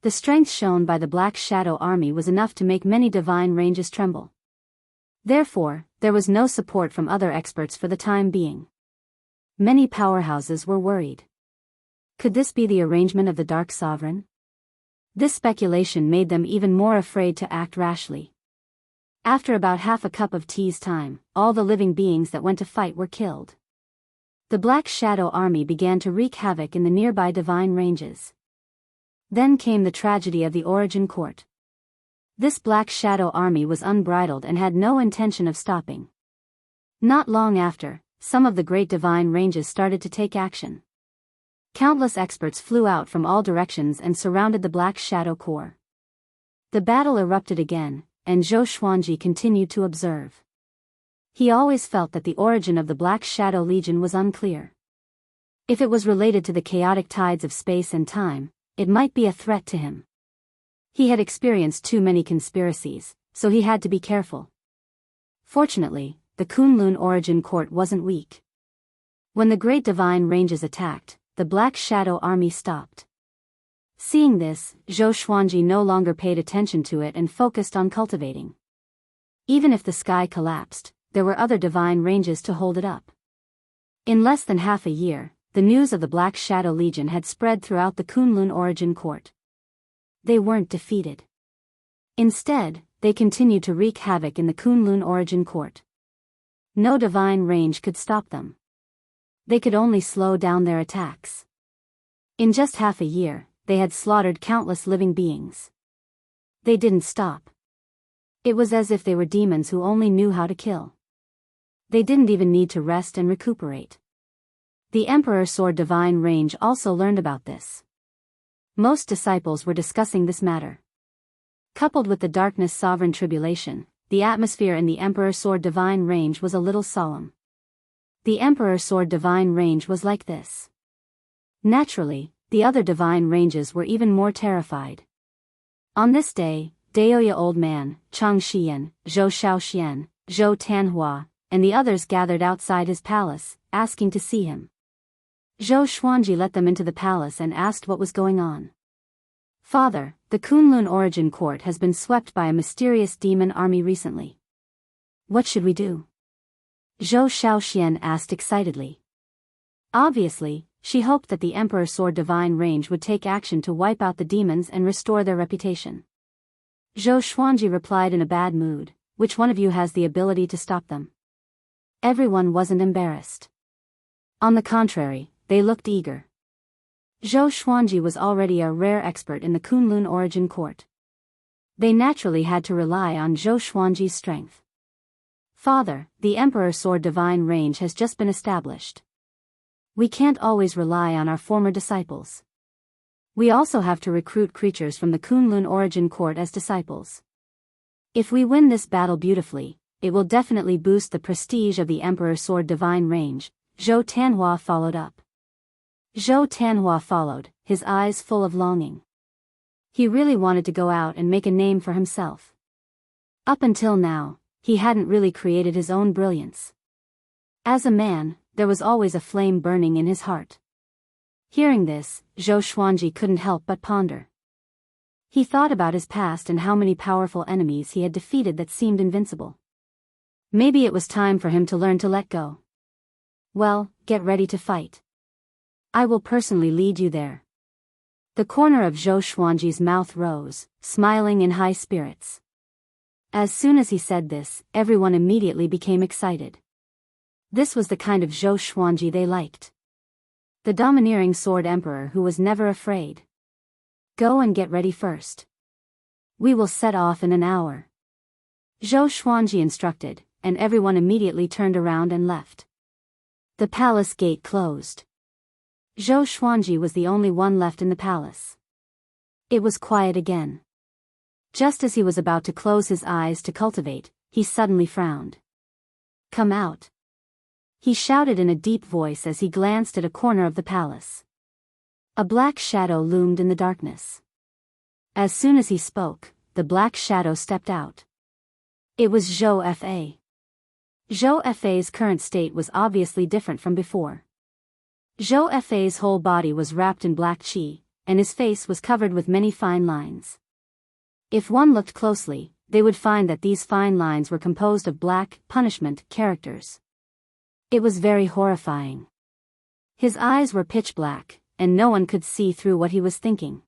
The strength shown by the Black Shadow army was enough to make many divine ranges tremble. Therefore, there was no support from other experts for the time being. Many powerhouses were worried. Could this be the arrangement of the Dark Sovereign? This speculation made them even more afraid to act rashly. After about half a cup of tea's time, all the living beings that went to fight were killed. The Black Shadow army began to wreak havoc in the nearby divine ranges. Then came the tragedy of the Origin Court. This Black Shadow army was unbridled and had no intention of stopping. Not long after, some of the great divine ranges started to take action. Countless experts flew out from all directions and surrounded the Black Shadow core. The battle erupted again, and Zhou Xuanji continued to observe. He always felt that the origin of the Black Shadow Legion was unclear. If it was related to the chaotic tides of space and time, it might be a threat to him. He had experienced too many conspiracies, so he had to be careful. Fortunately, the Kunlun Origin Court wasn't weak. When the great divine ranges attacked, the Black Shadow army stopped. Seeing this, Zhou Xuanji no longer paid attention to it and focused on cultivating. Even if the sky collapsed, there were other divine ranges to hold it up. In less than half a year, the news of the Black Shadow Legion had spread throughout the Kunlun Origin Court. They weren't defeated. Instead, they continued to wreak havoc in the Kunlun Origin Court. No divine range could stop them. They could only slow down their attacks. In just half a year, they had slaughtered countless living beings. They didn't stop. It was as if they were demons who only knew how to kill. They didn't even need to rest and recuperate. The Emperor Sword Divine Range also learned about this. Most disciples were discussing this matter. Coupled with the Darkness Sovereign Tribulation, the atmosphere in the Emperor Sword Divine Range was a little solemn. The Emperor Sword Divine Range was like this. Naturally, the other divine ranges were even more terrified. On this day, Daoist Old Man, Chang Xian, Zhou Xiaoxian, Zhou Tanhua, and the others gathered outside his palace, asking to see him. Zhou Xuanji let them into the palace and asked what was going on. Father, the Kunlun Origin Court has been swept by a mysterious demon army recently. What should we do? Zhou Xiaoxian asked excitedly. Obviously, she hoped that the Emperor Sword Divine Range would take action to wipe out the demons and restore their reputation. Zhou Xuanji replied in a bad mood, which one of you has the ability to stop them? Everyone wasn't embarrassed. On the contrary, they looked eager. Zhou Xuanji was already a rare expert in the Kunlun origin court. They naturally had to rely on Zhou Xuanji's strength. Father, the Emperor Sword Divine range has just been established. We can't always rely on our former disciples. We also have to recruit creatures from the Kunlun origin court as disciples. If we win this battle beautifully, it will definitely boost the prestige of the Emperor Sword Divine range, Zhou Tanhua followed up. Zhou Tanhua followed, his eyes full of longing. He really wanted to go out and make a name for himself. Up until now, he hadn't really created his own brilliance. As a man, there was always a flame burning in his heart. Hearing this, Zhou Xuanji couldn't help but ponder. He thought about his past and how many powerful enemies he had defeated that seemed invincible. Maybe it was time for him to learn to let go. Well, get ready to fight. I will personally lead you there. The corner of Zhou Xuanji's mouth rose, smiling in high spirits. As soon as he said this, everyone immediately became excited. This was the kind of Zhou Xuanji they liked. The domineering sword emperor who was never afraid. Go and get ready first. We will set off in an hour. Zhou Xuanji instructed, and everyone immediately turned around and left. The palace gate closed. Zhou Xuanji was the only one left in the palace. It was quiet again. Just as he was about to close his eyes to cultivate, he suddenly frowned. Come out. He shouted in a deep voice as he glanced at a corner of the palace. A black shadow loomed in the darkness. As soon as he spoke, the black shadow stepped out. It was Zhou Fa. Zhou Fa's current state was obviously different from before. Zhou Fa's whole body was wrapped in black qi, and his face was covered with many fine lines. If one looked closely, they would find that these fine lines were composed of black, punishment characters. It was very horrifying. His eyes were pitch black, and no one could see through what he was thinking.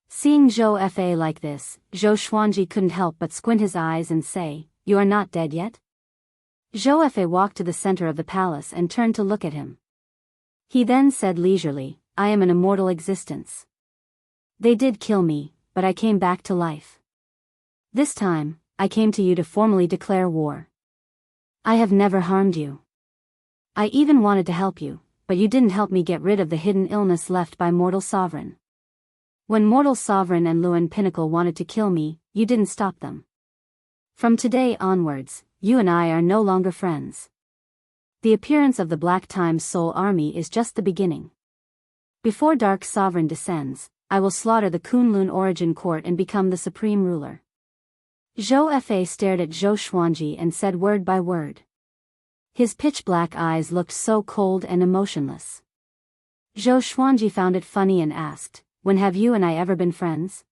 Seeing Zhou Fa like this, Zhou Xuanji couldn't help but squint his eyes and say, "You are not dead yet?" Zhou Fa walked to the center of the palace and turned to look at him. He then said leisurely, "I am an immortal existence. They did kill me, but I came back to life. This time, I came to you to formally declare war. I have never harmed you. I even wanted to help you, but you didn't help me get rid of the hidden illness left by Mortal Sovereign. When Mortal Sovereign and Luan Pinnacle wanted to kill me, you didn't stop them. From today onwards, you and I are no longer friends. The appearance of the Black Time's Soul Army is just the beginning. Before Dark Sovereign descends, I will slaughter the Kunlun origin court and become the supreme ruler." Zhou Fa stared at Zhou Xuanji and said word by word. His pitch-black eyes looked so cold and emotionless. Zhou Xuanji found it funny and asked, "When have you and I ever been friends?"